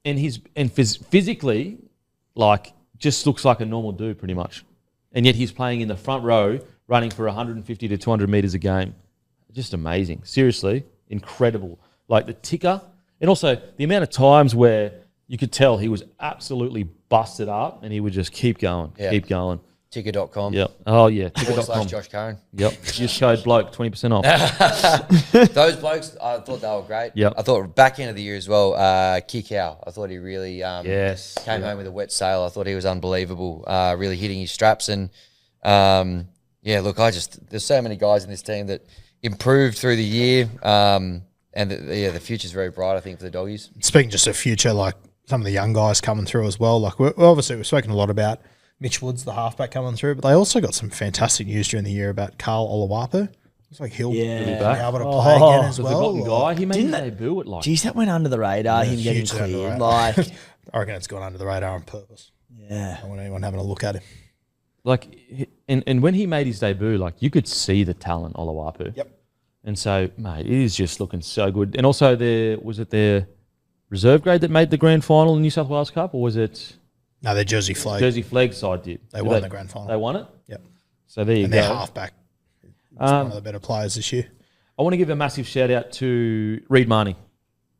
and physically, just looks like a normal dude pretty much, and yet he's playing in the front row, running for 150 to 200 meters a game. Just amazing. Seriously, incredible. Like the ticker, and also the amount of times where you could tell he was absolutely busted up and he would just keep going, keep going. Ticker.com. Yep. Oh, yeah. Ticker.com. Josh Curran. Yep. Use code bloke, 20% off. Those blokes, I thought they were great. Yep. I thought back end of the year as well, Kikau. I thought he really came home with a wet sail. I thought he was unbelievable, really hitting his straps. And, look, there's so many guys in this team that improved through the year. And, the future's very bright, I think, for the Doggies. Speaking just of future, like some of the young guys coming through as well. Like we've spoken a lot about Mitch Woods, the halfback, coming through, but they also got some fantastic news during the year about Carl Olawapu. Looks like he'll be able to play again as The well. forgotten guy. He made his debut at like... Geez, that went under the radar, him getting hugely under the cleared. radar. Like, I reckon it's gone under the radar on purpose. yeah. I don't want anyone having a look at him. Like, and when he made his debut, like, you could see the talent, Olawapu. Yep. And so, mate, it is just looking so good. And also, was it their reserve grade that made the grand final in the New South Wales Cup, or was it... No, their Jersey Flag. Jersey Flag side did. They won the grand final. They won it? Yep. So there you And go. their halfback is one of the better players this year. I want to give a massive shout out to Reid Marnie.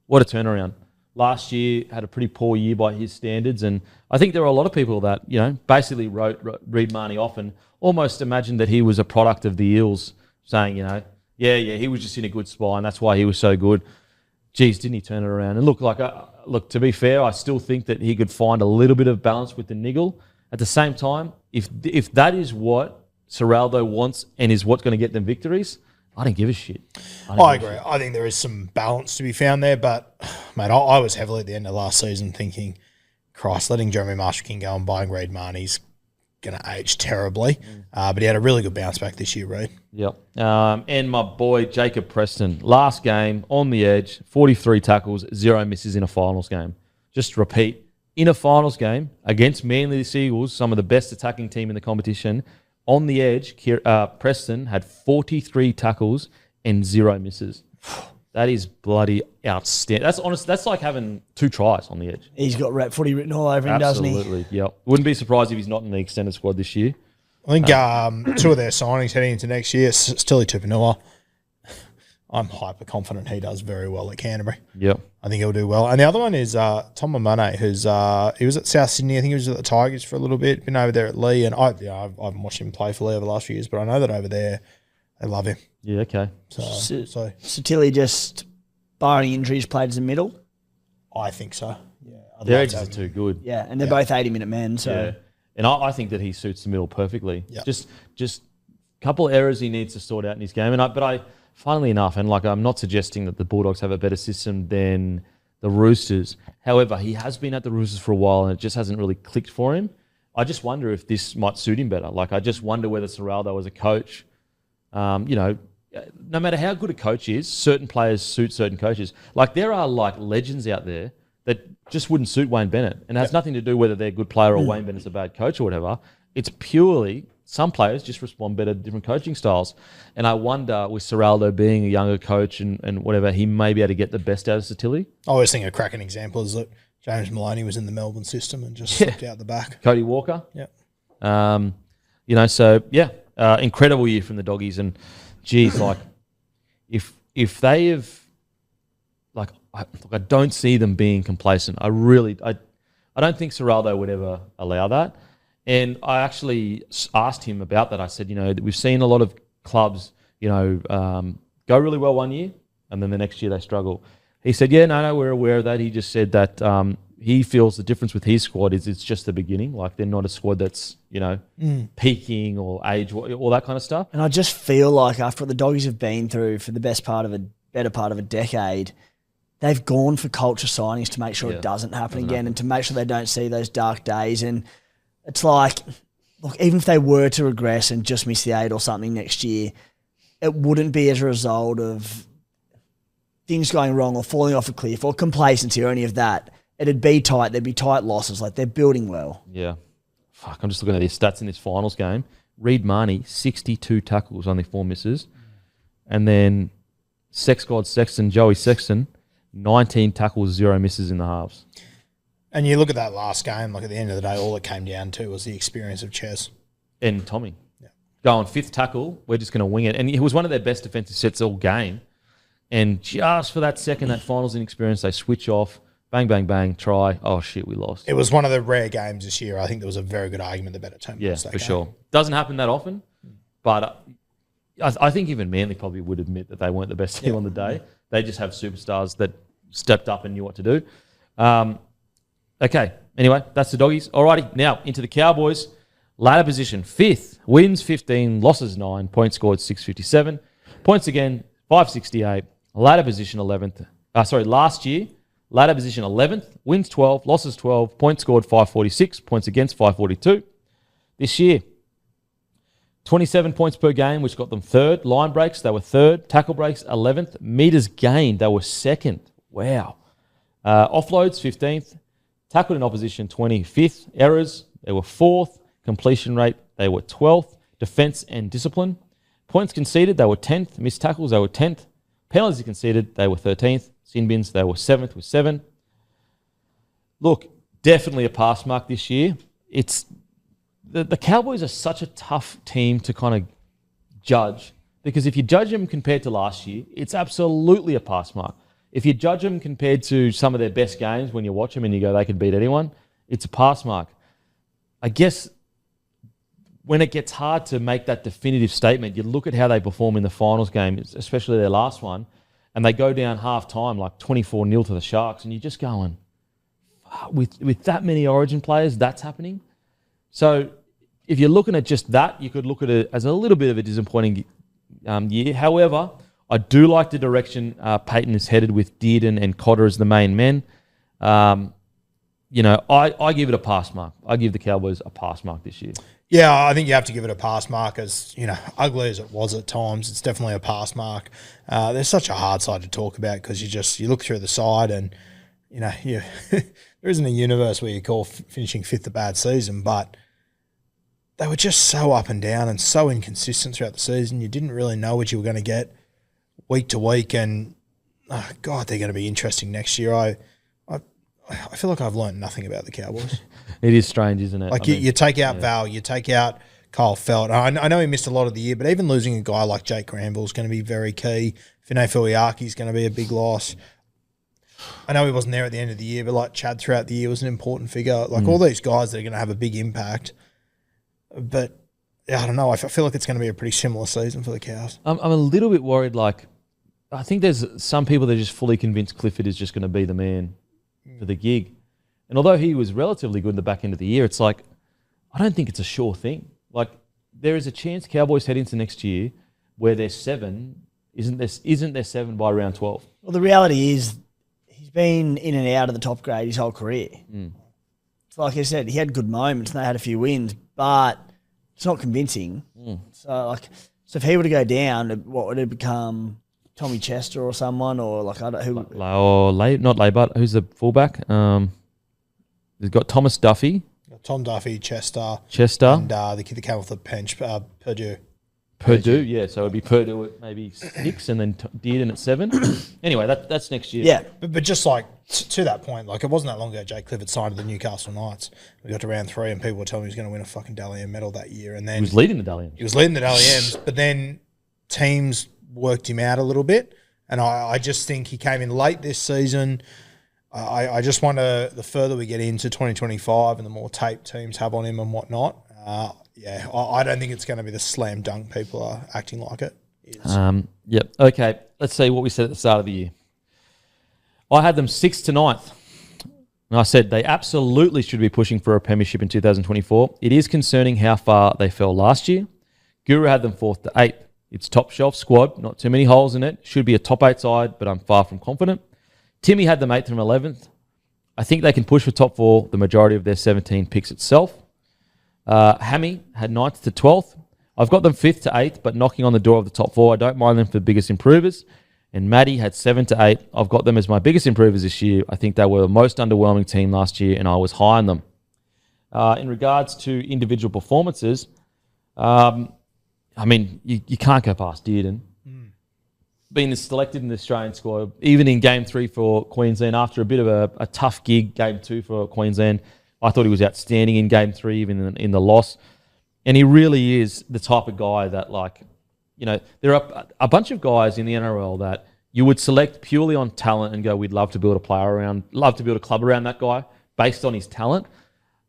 What a turnaround. Last year had a pretty poor year by his standards, and I think there were a lot of people that, basically wrote Reid Marnie off and almost imagined that he was a product of the Eels, saying, he was just in a good spot and that's why he was so good. Geez, didn't he turn it around? And look, to be fair, I still think that he could find a little bit of balance with the niggle. At the same time, if that is what Serraldo wants and is what's going to get them victories, I don't give a shit. I agree. I think there is some balance to be found there, but, mate, I was heavily at the end of last season thinking, Christ, letting Jeremy Marshall-King go and buying Reid Marnie's going to age terribly. But he had a really good bounce back this year, Reid. Yep. And my boy, Jacob Preston, last game, on the edge, 43 tackles, 0 misses in a finals game. Just repeat, in a finals game against Manly Seagulls, some of the best attacking team in the competition, on the edge, Preston had 43 tackles and 0 misses. That is bloody outstanding. That's honest. That's like having 2 tries on the edge. He's got rep footy written all over him, doesn't he? Absolutely, yep. Wouldn't be surprised if he's not in the extended squad this year. I think 2 of their signings heading into next year, Stili Tupanua. I'm hyper confident he does very well at Canterbury. Yep. I think he'll do well. And the other one is Tom Mamane, who's he was at South Sydney. I think he was at the Tigers for a little bit. Been over there at Lee, and I haven't watched him play for Lee over the last few years, but I know that over there they love him. Yeah. Okay. So Tilly just, barring injuries, played as a middle. I think so. Yeah, Their edges are too good. Yeah, and they're both 80-minute men. So Yeah. And I think that he suits the middle perfectly. Yep. Just a couple of errors he needs to sort out in his game. But funnily enough, and like I'm not suggesting that the Bulldogs have a better system than the Roosters. However, he has been at the Roosters for a while and it just hasn't really clicked for him. I just wonder if this might suit him better. Like I just wonder whether Serraldo as a coach, no matter how good a coach is, certain players suit certain coaches. Like there are like legends out there that just wouldn't suit Wayne Bennett. And it has nothing to do whether they're a good player or Wayne Bennett's a bad coach or whatever. It's purely some players just respond better to different coaching styles. And I wonder with Serraldo being a younger coach and whatever, he may be able to get the best out of Satilli. I always think a cracking example is that James Maloney was in the Melbourne system and just slipped out the back. Cody Walker. Yeah. Incredible year from the Doggies. And geez, like if they have, like, I don't see them being complacent. I don't think Serraldo would ever allow that. And I actually asked him about that. I said, we've seen a lot of clubs, go really well one year and then the next year they struggle. He said, no, we're aware of that. He just said that he feels the difference with his squad is it's just the beginning. Like they're not a squad that's, peaking or age, all that kind of stuff. And I just feel like after what the Doggies have been through for the better part of a decade, they've gone for culture signings to make sure it doesn't happen again and to make sure they don't see those dark days. And it's like, look, even if they were to regress and just miss the 8 or something next year, it wouldn't be as a result of things going wrong or falling off a cliff or complacency or any of that. It'd be tight. There'd be tight losses. Like, they're building well. Yeah. Fuck, I'm just looking at his stats in this finals game. Reid Marnie, 62 tackles, only 4 misses. And then Sex God Sexton, Joey Sexton, 19 tackles, 0 misses in the halves. And you look at that last game, like at the end of the day, all it came down to was the experience of Ches. And Tommy. Yeah. going fifth tackle, we're just going to wing it. And it was one of their best defensive sets all game. And just for that second, that finals inexperience, they switch off, bang, bang, bang, try. Oh, shit, we lost. It was one of the rare games this year. I think there was a very good argument the better team. Yeah, for sure. Doesn't happen that often, but I think even Manly probably would admit that they weren't the best team on the day. They just have superstars that stepped up and knew what to do. Okay, anyway, that's the Doggies. Alrighty, now into the Cowboys. Ladder position, 5th. Wins 15, losses 9, points scored 657. Points again, 568. Ladder position 11th. Last year, ladder position 11th, wins 12, losses 12, points scored 546, points against 542. This year, 27 points per game, which got them 3rd. Line breaks, they were 3rd. Tackle breaks, 11th. Meters gained, they were 2nd. Wow. Offloads, 15th. Tackled in opposition, 25th. Errors, they were 4th. Completion rate, they were 12th. Defense and discipline. Points conceded, they were 10th. Missed tackles, they were 10th. Penalties conceded, they were 13th. Sin bins, they were 7th with 7. Look, definitely a pass mark this year. It's the Cowboys are such a tough team to kind of judge because if you judge them compared to last year, it's absolutely a pass mark. If you judge them compared to some of their best games when you watch them and you go, they could beat anyone, it's a pass mark. I guess when it gets hard to make that definitive statement, you look at how they perform in the finals game, especially their last one, and they go down half-time like 24-0 to the Sharks, and you're just going, with that many Origin players, that's happening? So if you're looking at just that, you could look at it as a little bit of a disappointing year. However, I do like the direction Peyton is headed with Dearden and Cotter as the main men. I give it a pass mark. I give the Cowboys a pass mark this year. Yeah, I think you have to give it a pass mark as, ugly as it was at times. It's definitely a pass mark. There's such a hard side to talk about because you look through the side and, there isn't a universe where you call finishing 5th a bad season, but they were just so up and down and so inconsistent throughout the season. You didn't really know what you were going to get week to week and, God, they're going to be interesting next year. I feel like I've learned nothing about the Cowboys. It is strange, isn't it? Like you take out Val, you take out Kyle Felt. I know he missed a lot of the year, but even losing a guy like Jake Granville is going to be very key. Finay Fuiaki is going to be a big loss. I know he wasn't there at the end of the year, but like Chad throughout the year was an important figure. Like all these guys that are going to have a big impact. But I don't know. I feel like it's going to be a pretty similar season for the Cows. I'm a little bit worried. Like, I think there's some people that are just fully convinced Clifford is just going to be the man for the gig. And although he was relatively good in the back end of the year, it's like, I don't think it's a sure thing. Like, there is a chance Cowboys head into next year where their 7 isn't their 7 by round 12. Well, the reality is he's been in and out of the top grade his whole career. It's like I said, he had good moments and they had a few wins, but it's not convincing. So if he were to go down, what would it become? Tommy Chester or someone, or like I don't who? Not Laybut. Who's the fullback? They've got Thomas Duffy. Tom Duffy, Chester, and the kid that came off the bench, Purdue. Yeah. So it'd be Purdue at maybe 6, and then Dearden at 7. Anyway, that's next year. Yeah, but just like to that point, like it wasn't that long ago, Jake Clifford signed to the Newcastle Knights. We got to round 3, and people were telling me he was going to win a fucking Dally M medal that year, and then he was leading the Dally M. He was leading the Dally M's, but then teams worked him out a little bit, and I just think he came in late this season. I just wonder the further we get into 2025 and the more tape teams have on him and whatnot, I don't think it's going to be the slam dunk people are acting like it is. Yep. Okay, let's see what we said at the start of the year. I had them 6th to 9th, and I said they absolutely should be pushing for a premiership in 2024. It is concerning how far they fell last year. Guru had them 4th to 8th. It's top shelf squad, not too many holes in it. Should be a top 8 side, but I'm far from confident. Timmy had them 8th from 11th. I think they can push for top 4 the majority of their 17 picks itself. Hammy had 9th to 12th. I've got them 5th to 8th, but knocking on the door of the top 4. I don't mind them for biggest improvers. And Matty had 7 to 8. I've got them as my biggest improvers this year. I think they were the most underwhelming team last year, and I was high on them. In regards to individual performances, you can't go past Dearden. Being selected in the Australian squad, even in Game 3 for Queensland, after a bit of a tough gig, Game 2 for Queensland, I thought he was outstanding in Game 3, even in the loss. And he really is the type of guy that, like, you know, there are a bunch of guys in the NRL that you would select purely on talent and go, we'd love to build a club around that guy based on his talent.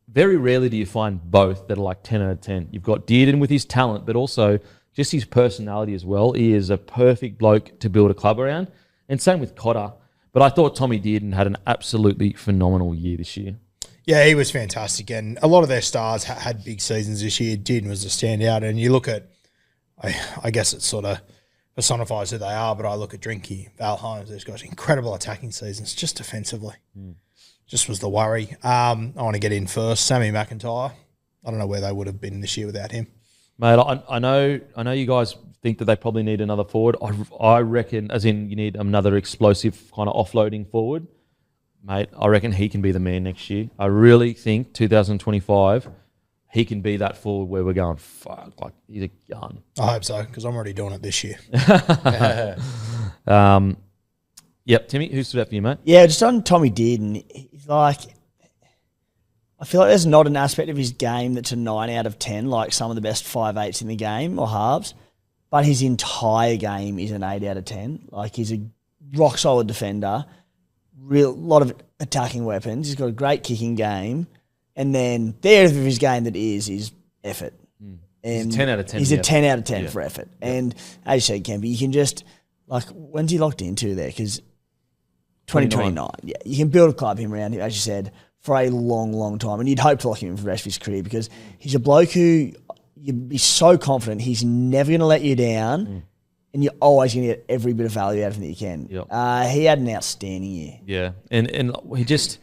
Very rarely do you find both that are like 10 out of 10. You've got Dearden with his talent, but also just his personality as well. He is a perfect bloke to build a club around. And same with Cotter. But I thought Tommy Dearden had an absolutely phenomenal year this year. Yeah, he was fantastic. And a lot of their stars had big seasons this year. Dearden was a standout. And you look at, I guess it sort of personifies who they are, but I look at Drinky, Val Holmes, these guys, incredible attacking seasons, just defensively. Just was the worry. I want to get in first. Sammy McIntyre. I don't know where they would have been this year without him. Mate, I know you guys think that they probably need another forward. I reckon, as in you need another explosive kind of offloading forward. Mate, I reckon he can be the man next year. I really think 2025, he can be that forward where we're going, fuck, like he's a gun. I hope so, because I'm already doing it this year. Yep, Timmy, who stood out for you, mate? Yeah, just on Tommy Dearden, he's like, I feel like there's not an aspect of his game that's a 9 out of 10, like some of the best 5'8" in the game or halves, but his entire game is an 8 out of 10. Like, he's a rock solid defender, lot of attacking weapons. He's got a great kicking game, and then the area of his game that is effort. And he's a 10 out of 10. He's a 10 out of 10 for effort. Yeah. And as you said, Kemp, you can just, like, when's he locked into there? Because 2029. Yeah, you can build a club him around him, as you said, for a long, long time. And you'd hope to lock him in for the rest of his career because he's a bloke who you'd be so confident he's never going to let you down and you're always going to get every bit of value out of him that you can. Yep. He had an outstanding year. Yeah, and he just,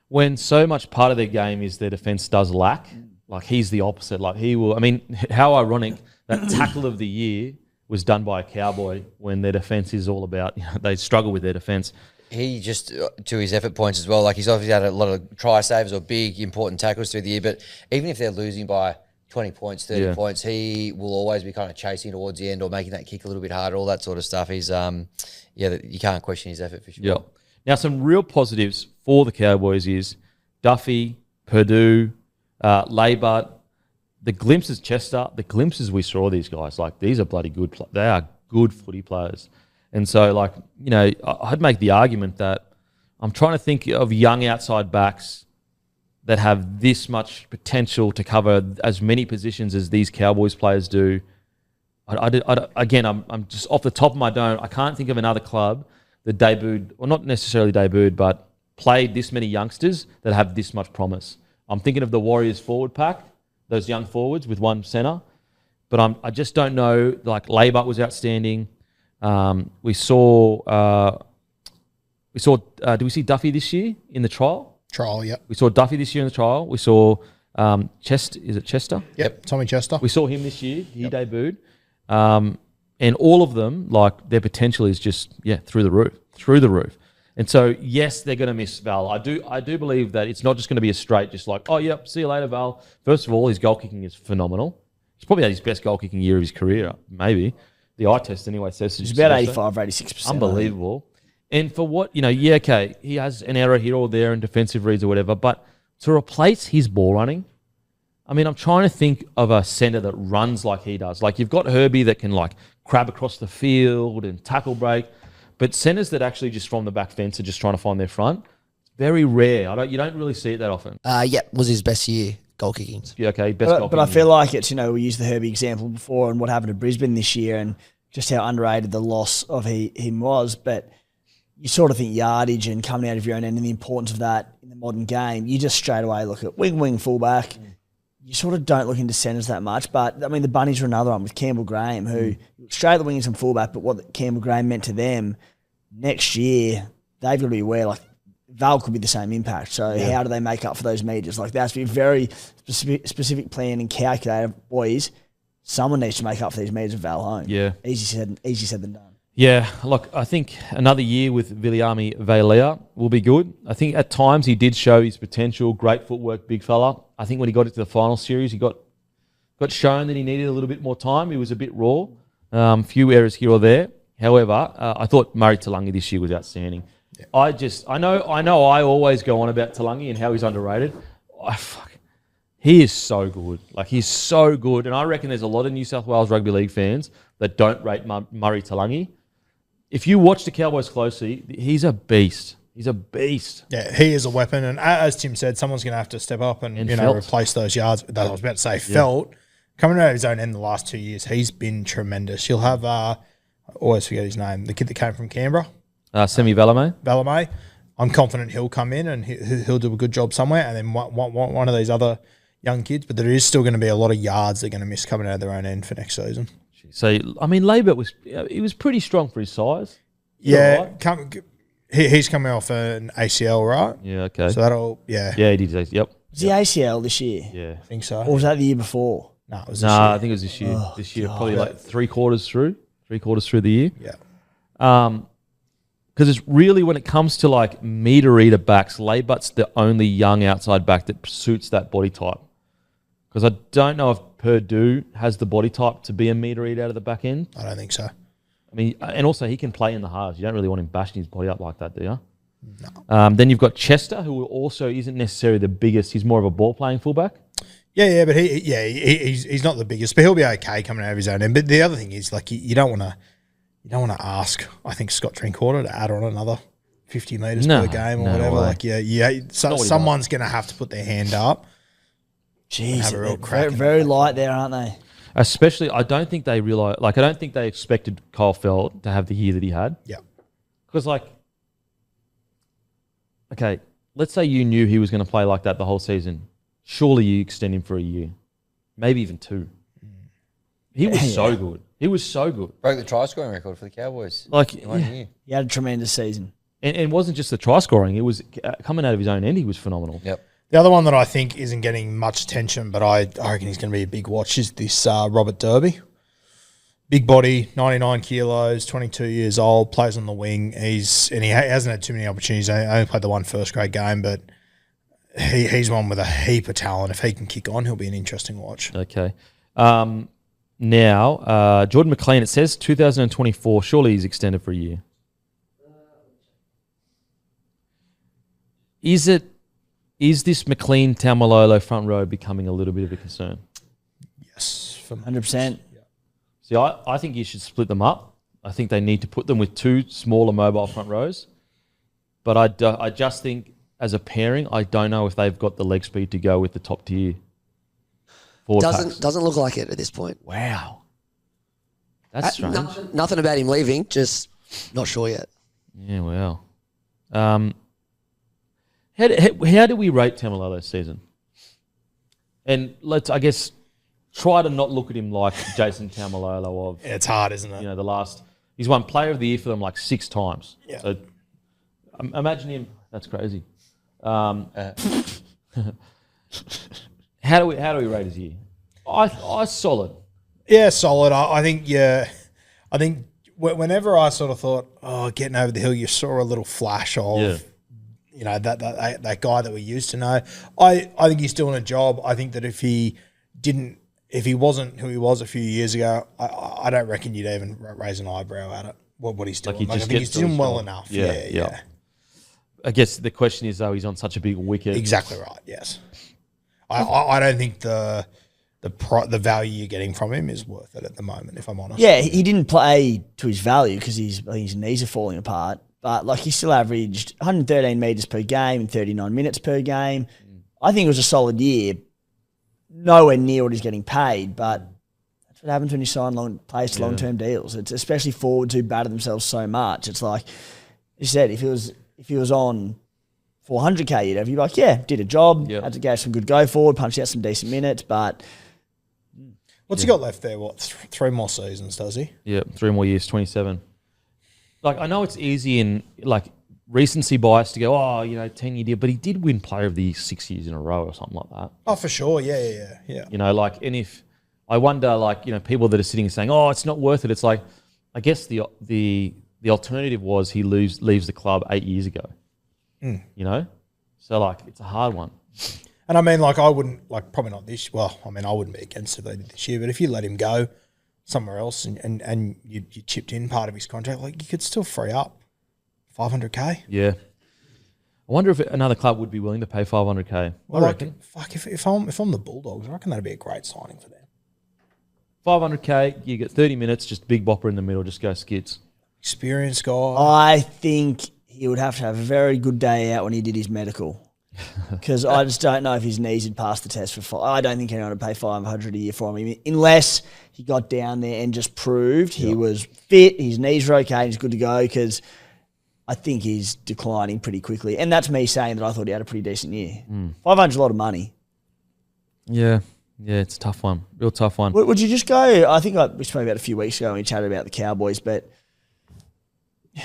when so much part of their game is their defence does lack, like he's the opposite. Like he will, I mean, how ironic that tackle of the year was done by a Cowboy when their defence is all about, you know, they struggle with their defence. He just, to his effort points as well, like he's obviously had a lot of try saves or big important tackles through the year, but even if they're losing by 20 points, 30 points, he will always be kind of chasing towards the end or making that kick a little bit harder, all that sort of stuff. He's, you can't question his effort for sure. Yeah. Now, some real positives for the Cowboys is Duffy, Purdue, Laybut, the glimpses, Chester, the glimpses we saw these guys, like these are bloody good. They are good footy players. And so, like, you know, I'd make the argument that I'm trying to think of young outside backs that have this much potential to cover as many positions as these Cowboys players do. Again, I'm just off the top of my dome. I can't think of another club that debuted, or not necessarily debuted, but played this many youngsters that have this much promise. I'm thinking of the Warriors forward pack, those young forwards with one centre. But I just don't know. Like, Laybut was outstanding. We saw. Did we see Duffy this year in the trial? Trial, yep. We saw Duffy this year in the trial. We saw Chester. Is it Chester? Yep, Tommy Chester. We saw him this year. He debuted. And all of them, like, their potential is just through the roof. And so, yes, they're going to miss Val. I do believe that it's not just going to be a straight, just like, oh, yep, see you later, Val. First of all, his goal kicking is phenomenal. He's probably had his best goal kicking year of his career, maybe. The eye test anyway says it's about 85, 86%. Unbelievable. And for what, okay, he has an error here or there in defensive reads or whatever, but to replace his ball running, I mean, I'm trying to think of a centre that runs like he does. Like, you've got Herbie that can, like, crab across the field and tackle break, but centres that actually just from the back fence are just trying to find their front, very rare. You don't really see it that often. Was his best year goal kicking. Yeah, okay, best goal kicking. But I feel like it's, we used the Herbie example before and what happened to Brisbane this year and just how underrated the loss of him was, but you sort of think yardage and coming out of your own end and the importance of that in the modern game, you just straight away look at wing, fullback. You sort of don't look into centres that much, but I mean, the Bunnies are another one with Campbell Graham, who straight at the wingers and fullback, but what Campbell Graham meant to them next year, they've got to be aware, like, Val could be the same impact. So how do they make up for those metres? Like, there has to be a very specific plan and calculator. Boys, someone needs to make up for these metres of Val home. Yeah. Easy said than done. Yeah, look, I think another year with Viliami Vailea will be good. I think at times he did show his potential, great footwork, big fella. I think when he got into the final series, he got shown that he needed a little bit more time. He was a bit raw, few errors here or there. However, I thought Murray Talangi this year was outstanding. Yeah. I know I always go on about Talangi and how he's underrated. He is so good. Like, he's so good. And I reckon there's a lot of New South Wales Rugby League fans that don't rate Murray Talangi. If you watch the Cowboys closely, he's a beast. He's a beast. Yeah, he is a weapon. And as Tim said, someone's going to have to step up and Felt. replace those yards. I was about to say, Felt, coming out of his own end the last 2 years, he's been tremendous. You'll have, I always forget his name, the kid that came from Canberra. Semi Valame. I'm confident he'll come in and he'll do a good job somewhere. And then one of these other young kids, but there is still going to be a lot of yards they're going to miss coming out of their own end for next season. So, I mean, Labour was pretty strong for his size. Yeah, he's coming off an ACL, right? Yeah, okay. So that'll, Yeah, he did. Yep. Was the ACL this year? Yeah. I think so. Or was that the year before? No, it was this year. I think it was this year. This year, probably like three quarters through the year. Yeah. Because it's really, when it comes to like meter eater backs, Laybutt's the only young outside back that suits that body type. Because I don't know if Purdue has the body type to be a meter eater out of the back end. I don't think so. I mean, and also he can play in the halves. You don't really want him bashing his body up like that, do you? No. Then you've got Chester, who also isn't necessarily the biggest. He's more of a ball playing fullback. Yeah, but he's not the biggest, but he'll be okay coming out of his own end. But the other thing is, like, you don't want to ask, I think, Scott Drinkwater to add on another 50 metres per game or whatever. Way. Like, someone's going to have to put their hand up. Jeez, have a real they're crack very, very light there, aren't they? Especially, I don't think they realize. Like, I don't think they expected Kyle Feld to have the year that he had. Yeah. Because, like, okay, let's say you knew he was going to play like that the whole season. Surely you extend him for a year, maybe even two. He was so good. He was so good. Broke the try scoring record for the Cowboys. Like, in 1 year. He had a tremendous season. And it wasn't just the try scoring. It was coming out of his own end. He was phenomenal. Yep. The other one that I think isn't getting much attention, but I reckon he's going to be a big watch, is this Robert Derby. Big body, 99 kilos, 22 years old, plays on the wing. He hasn't had too many opportunities. I only played the one first grade game, but he's one with a heap of talent. If he can kick on, he'll be an interesting watch. Okay. Now, Jordan McLean, it says 2024. Surely he's extended for a year. Is this McLean Taumalolo front row becoming a little bit of a concern? Yes. 100%. See, I think you should split them up. I think they need to put them with two smaller mobile front rows. But I just think, as a pairing, I don't know if they've got the leg speed to go with the top tier. Doesn't look like it at this point. Wow. That's strange. Nothing about him leaving, just not sure yet. Yeah, wow. How do we rate Tamalolo's season? And let's, I guess, try to not look at him like Jason Taumalolo of... Yeah, it's hard, isn't it? You know, he's won Player of the Year for them like 6 times. Yeah. So imagine him. That's crazy. How do we rate his year? I solid. Yeah, solid. I think whenever I sort of thought, getting over the hill, you saw a little flash of, you know, that guy that we used to know. I think he's doing a job. I think that if he wasn't who he was a few years ago, I don't reckon you'd even raise an eyebrow at it. What he's doing. I think he's doing well enough. Yeah. I guess the question is, though, he's on such a big wicket. Exactly right. Yes. I don't think the value you're getting from him is worth it at the moment, if I'm honest. Yeah, he didn't play to his value because his knees are falling apart. But like, he still averaged 113 metres per game and 39 minutes per game. I think it was a solid year. Nowhere near what he's getting paid, but that's what happens when you sign players to long-term deals. It's especially forwards who batter themselves so much. It's like you said, if he was on 400k, you'd be like, yeah, did a job, had to go some good go forward, punched out some decent minutes, but... What's he got left there? 3 more seasons, does he? Yeah, 3 more years, 27. Like, I know it's easy in, like, recency bias to go, 10-year deal, but he did win Player of the Year 6 years in a row or something like that. Oh, for sure. Yeah. You know, like, and if... I wonder, like, you know, people that are sitting and saying, it's not worth it. It's like, I guess the alternative was he leaves the club 8 years ago. You know? So, like, it's a hard one. And I mean, like, I wouldn't, like, probably not this, well, I mean, I wouldn't be against it this year, but if you let him go somewhere else and you chipped in part of his contract, like, you could still free up 500k. Yeah. I I wonder if another club would be willing to pay $500K. I reckon. Fuck, if I'm the Bulldogs, I reckon that'd be a great signing for them. $500K, you get 30 minutes, just big bopper in the middle, just go skits. Experienced guy. I think he would have to have a very good day out when he did his medical. Because I just don't know if his knees had passed the test for I don't think anyone would pay $500 a year for him unless he got down there and just proved he was fit, his knees were okay, he's good to go. Because I think he's declining pretty quickly, and that's me saying that I thought he had a pretty decent year. 500's a lot of money. Yeah, it's a tough one, real tough one. Would you just go? I think we spoke about it a few weeks ago when we chatted about the Cowboys, but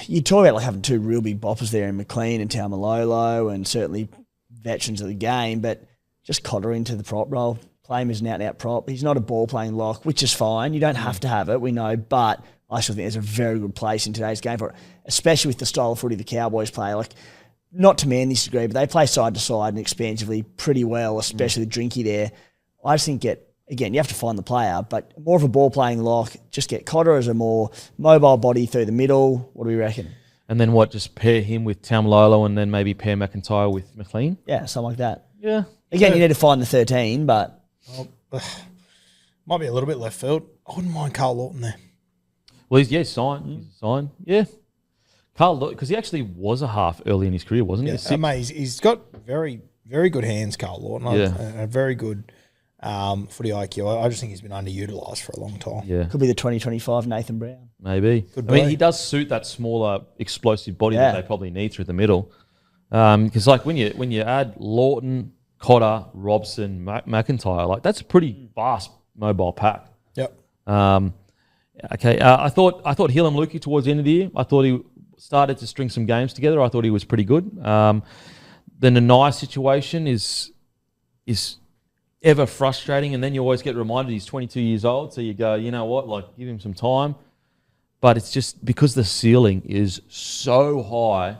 you talk about like having two real big boppers there in McLean and Taumalolo, and certainly veterans of the game, but just Cotter into the prop role, play him as an out-and-out prop. He's not a ball-playing lock, which is fine. You don't have to have it, we know, but I still think there's a very good place in today's game for it, especially with the style of footy the Cowboys play. Like, not to Manly's degree, but they play side to side and expansively pretty well, especially with Drinky there. I just think again, you have to find the player, but more of a ball-playing lock, just get Cotter as a more mobile body through the middle. What do we reckon? And then what, just pair him with Taumalolo and then maybe pair McIntyre with McLean? Yeah, something like that. Yeah. Again, you need to find the 13, but... Might be a little bit left field. I wouldn't mind Carl Lawton there. Well, he's signed. He's signed. Yeah. Carl, because he actually was a half early in his career, wasn't he? Yeah, mate, he's got very, very good hands, Carl Lawton. Yeah. A very good footy IQ. I just think he's been underutilised for a long time. Yeah. Could be the 2025 Nathan Brown. Maybe. Could I mean, be. he does suit that smaller, explosive body that they probably need through the middle. Because like when you add Lawton, Cotter, Robson, McIntyre, like that's a pretty fast mobile pack. Yep. Okay. I thought Hillam Lukey towards the end of the year, I thought he started to string some games together. I thought he was pretty good. The Nanai situation is ever frustrating, and then you always get reminded he's 22 years old, so you go, you know what, like give him some time. But it's just because the ceiling is so high,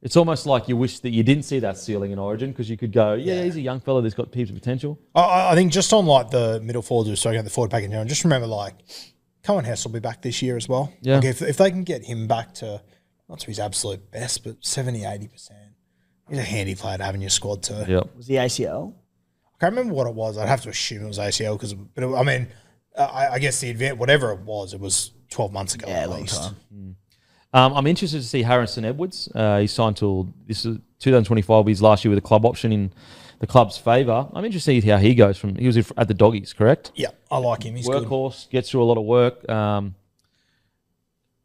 it's almost like you wish that you didn't see that ceiling in Origin, because you could go, he's a young fella that's got heaps of potential. I think just on like the middle forwards, we're talking about the forward pack in general, just remember like Cohen Hess will be back this year as well. Yeah. Like if they can get him back to, not to his absolute best, but 70, 80%, he's a handy player to have in your squad too. Yep. Was the ACL? I can't remember what it was. I'd have to assume it was ACL I guess the event, whatever it was 12 months ago at least. I'm interested to see Harrison Edwards. He signed till this is 2025. His last year with a club option in the club's favour. I'm interested to see how he goes. He was at the Doggies, correct? Yeah, I like him. He's workhorse, good. Gets through a lot of work. And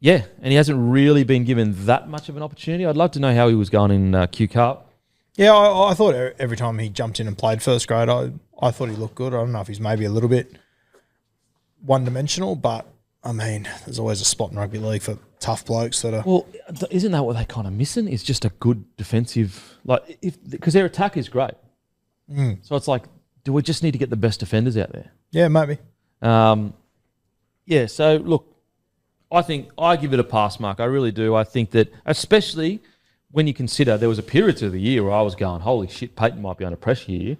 he hasn't really been given that much of an opportunity. I'd love to know how he was going in Q Cup. Yeah, I thought every time he jumped in and played first grade, I thought he looked good. I don't know if he's maybe a little bit one-dimensional, but, I mean, there's always a spot in rugby league for tough blokes that are... Well, isn't that what they're kind of missing? Is just a good defensive... because their attack is great. So it's like, do we just need to get the best defenders out there? Yeah, maybe. So, look, I think I give it a pass mark. I really do. I think that, especially... when you consider there was a period of the year where I was going, holy shit, Peyton might be under pressure here.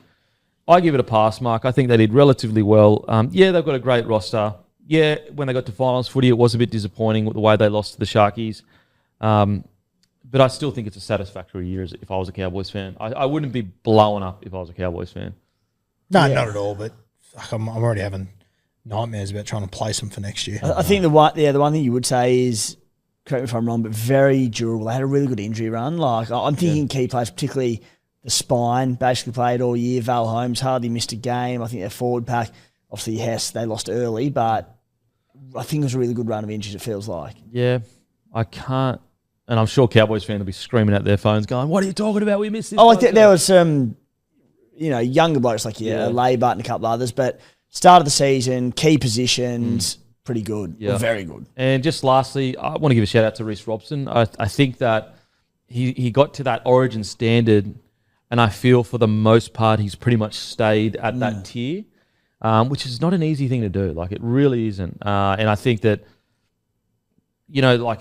I give it a pass mark. I think they did relatively well. They've got a great roster. Yeah, when they got to finals footy, it was a bit disappointing with the way they lost to the Sharkies. But I still think it's a satisfactory year if I was a Cowboys fan. I wouldn't be blowing up if I was a Cowboys fan. No, not at all. But I'm already having nightmares about trying to place them for next year. I think the one thing you would say is, correct me if I'm wrong, but very durable. They had a really good injury run. Like, I'm thinking key players, particularly the spine, basically played all year. Val Holmes hardly missed a game. I think their forward pack, obviously Hess, they lost early, but I think it was a really good run of injuries, it feels like. Yeah, I can't. And I'm sure Cowboys fans will be screaming at their phones going, what are you talking about? We missed this. There was some, younger blokes like Laybut and a couple others, but start of the season, key positions, pretty good. Yeah. Very good. And just lastly, I want to give a shout out to Reece Robson. I think that he got to that Origin standard, and I feel for the most part he's pretty much stayed at that tier, which is not an easy thing to do. Like, it really isn't. And I think that,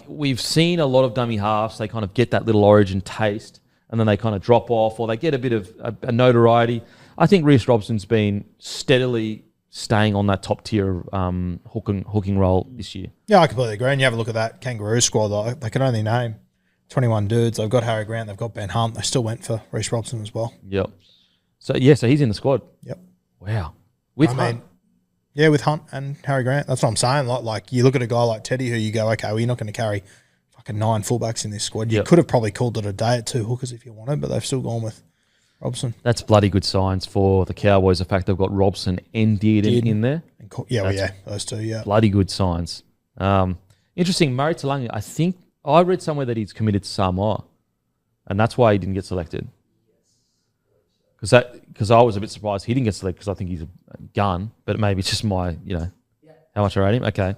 we've seen a lot of dummy halves, they kind of get that little Origin taste and then they kind of drop off, or they get a bit of a notoriety. I think Reece Robson's been steadily staying on that top tier hooking role this year. Yeah, I completely agree. And you have a look at that Kangaroo squad, they can only name 21 dudes. They've got Harry Grant. They've got Ben Hunt. They still went for Reece Robson as well. Yep. So he's in the squad. Yep. Wow. With Hunt. Yeah, with Hunt and Harry Grant. That's what I'm saying. Like you look at a guy like Teddy who you go, okay, well, you're not going to carry fucking 9 fullbacks in this squad. You could have probably called it a day at 2 hookers if you wanted, but they've still gone with Robson. That's bloody good signs for the Cowboys, the fact they've got Robson and Dearden in there. Those two, yeah. Bloody good signs. Interesting, Murray Talangi, I think I read somewhere that he's committed to Samoa, and that's why he didn't get selected. Because I was a bit surprised he didn't get selected because I think he's a gun, but maybe it's just my, how much I rate him. Okay.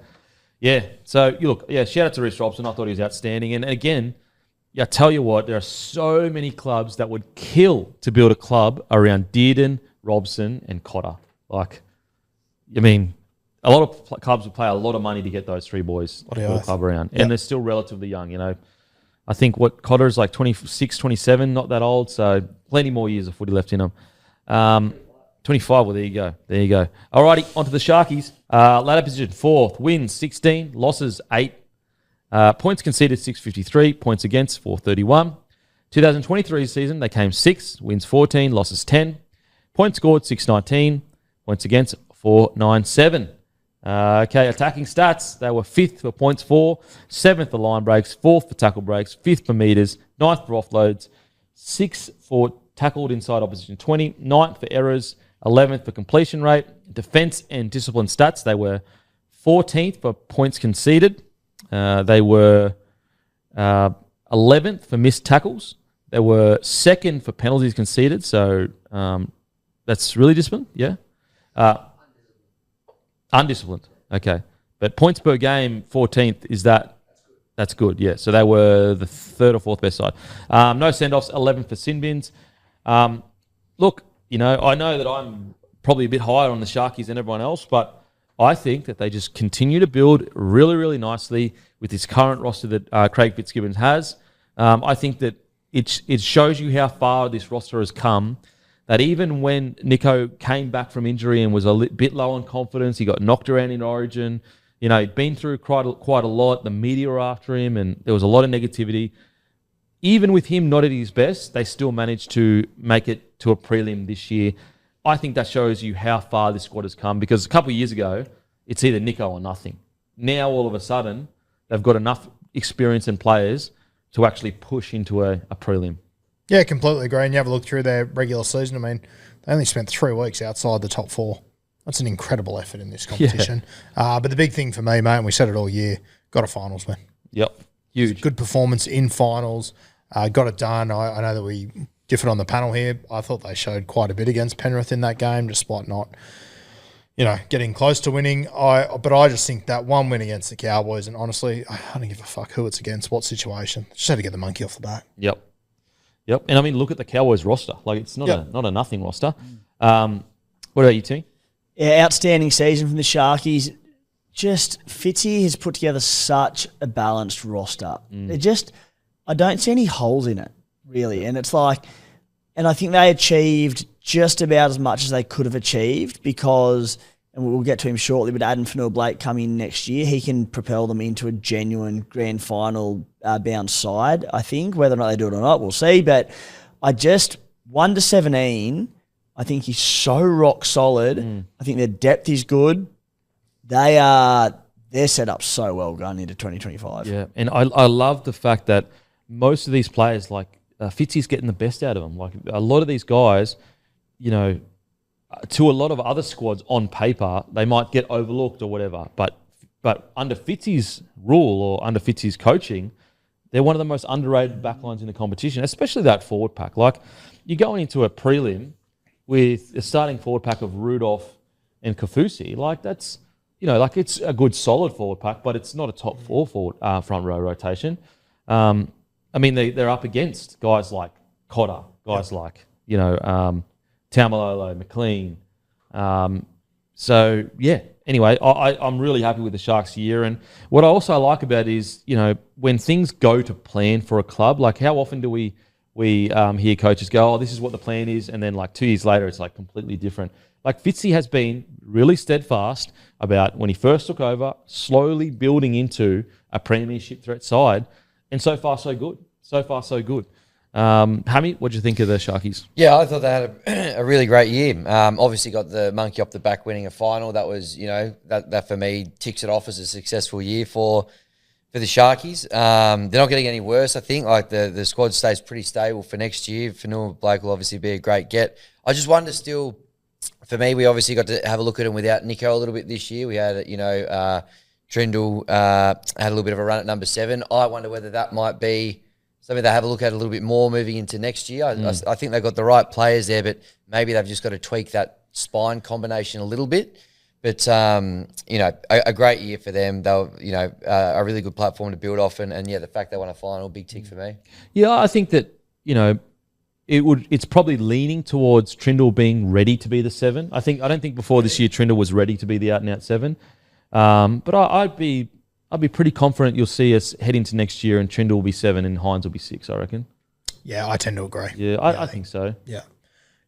Yeah, so shout out to Reece Robson. I thought he was outstanding. And again, I tell you what, there are so many clubs that would kill to build a club around Dearden, Robson, and Cotter. A lot of clubs would pay a lot of money to get those 3 boys to build a club around. And they're still relatively young, I think Cotter is like 26, 27, not that old, so plenty more years of footy left in them. 25, well, there you go. Alrighty, on to the Sharkies. Ladder position, 4th, wins 16, losses 8. Points conceded 653, points against 431. 2023 season, they came 6th, wins 14, losses 10. Points scored 619, points against 497. Attacking stats, they were 5th for points 4, 7th for line breaks, 4th for tackle breaks, 5th for metres, 9th for offloads, 6th for tackled inside opposition 20, 9th for errors, 11th for completion rate. Defence and discipline stats, they were 14th for points conceded. They were 11th for missed tackles. They were 2nd for penalties conceded, so that's really disciplined, yeah? Undisciplined, okay. But points per game, 14th, that's good, yeah. So they were the 3rd or 4th best side. No send-offs, 11th for sin bins. Look, I know that I'm probably a bit higher on the Sharkies than everyone else, but I think that they just continue to build really, really nicely with this current roster that Craig Fitzgibbons has. I think that it shows you how far this roster has come, that even when Nico came back from injury and was a bit low on confidence, he got knocked around in Origin, he'd been through quite a lot. The media were after him, and there was a lot of negativity. Even with him not at his best, they still managed to make it to a prelim this year. I think that shows you how far this squad has come, because a couple of years ago, it's either Nico or nothing. Now, all of a sudden, they've got enough experience and players to actually push into a prelim. Yeah, completely agree. And you have a look through their regular season. They only spent 3 weeks outside the top 4. That's an incredible effort in this competition. Yeah. But the big thing for me, mate, and we said it all year, got a finals win. Yep, huge. Good performance in finals. Got it done. I know that we differed on the panel here. I thought they showed quite a bit against Penrith in that game, despite not, getting close to winning. But I just think that one win against the Cowboys, and honestly, I don't give a fuck who it's against, what situation. Just had to get the monkey off the back. Yep. And look at the Cowboys roster. It's not a nothing roster. What about you, Timmy? Yeah, outstanding season from the Sharkies. Just Fitzy has put together such a balanced roster. I don't see any holes in it, really. And and I think they achieved just about as much as they could have achieved, because, and we'll get to him shortly, but Adam Fanua-Blake coming in next year, he can propel them into a genuine grand final bound side, I think. Whether or not they do it or not, we'll see. But 1 to 17, I think he's so rock solid. I think their depth is good. They're set up so well going into 2025. Yeah, and I love the fact that most of these players, Fitzy's getting the best out of them. A lot of these guys, to a lot of other squads on paper, they might get overlooked or whatever. But under Fitzy's rule or under Fitzy's coaching, they're one of the most underrated backlines in the competition, especially that forward pack. You're going into a prelim with a starting forward pack of Rudolph and Kafusi. That's, it's a good solid forward pack, but it's not a top 4 forward front row rotation. They're up against guys like Cotter, guys like, Taumalolo, McLean. Anyway, I'm really happy with the Sharks' year. And what I also like about it is, when things go to plan for a club, how often do we hear coaches go, this is what the plan is, and then 2 years later, it's completely different. Fitzy has been really steadfast about, when he first took over, slowly building into a premiership threat side. And so far, so good. so far so good. Hammy, what do you think of the Sharkies? Yeah, I thought they had a really great year. Obviously got the monkey off the back winning a final. That was, that for me ticks it off as a successful year for the Sharkies. They're not getting any worse, I think. Like the squad stays pretty stable for next year. Fanua Blake will obviously be a great get. I just wonder still, for me, we obviously got to have a look at him without Nico a little bit this year. We had, Trindle had a little bit of a run at number 7. I wonder whether that might be something they have a look at a little bit more moving into next year. I think they've got the right players there, but maybe they've just got to tweak that spine combination a little bit. But, a great year for them. They'll, a really good platform to build off. And the fact they won a final, big tick for me. Yeah, I think that, it's probably leaning towards Trindle being ready to be the 7. I don't think before this year Trindle was ready to be the out-and-out 7. But I'd be pretty confident you'll see us head into next year and Trindle will be 7 and Hines will be 6, I reckon. Yeah, I tend to agree. Yeah, I think so. Yeah.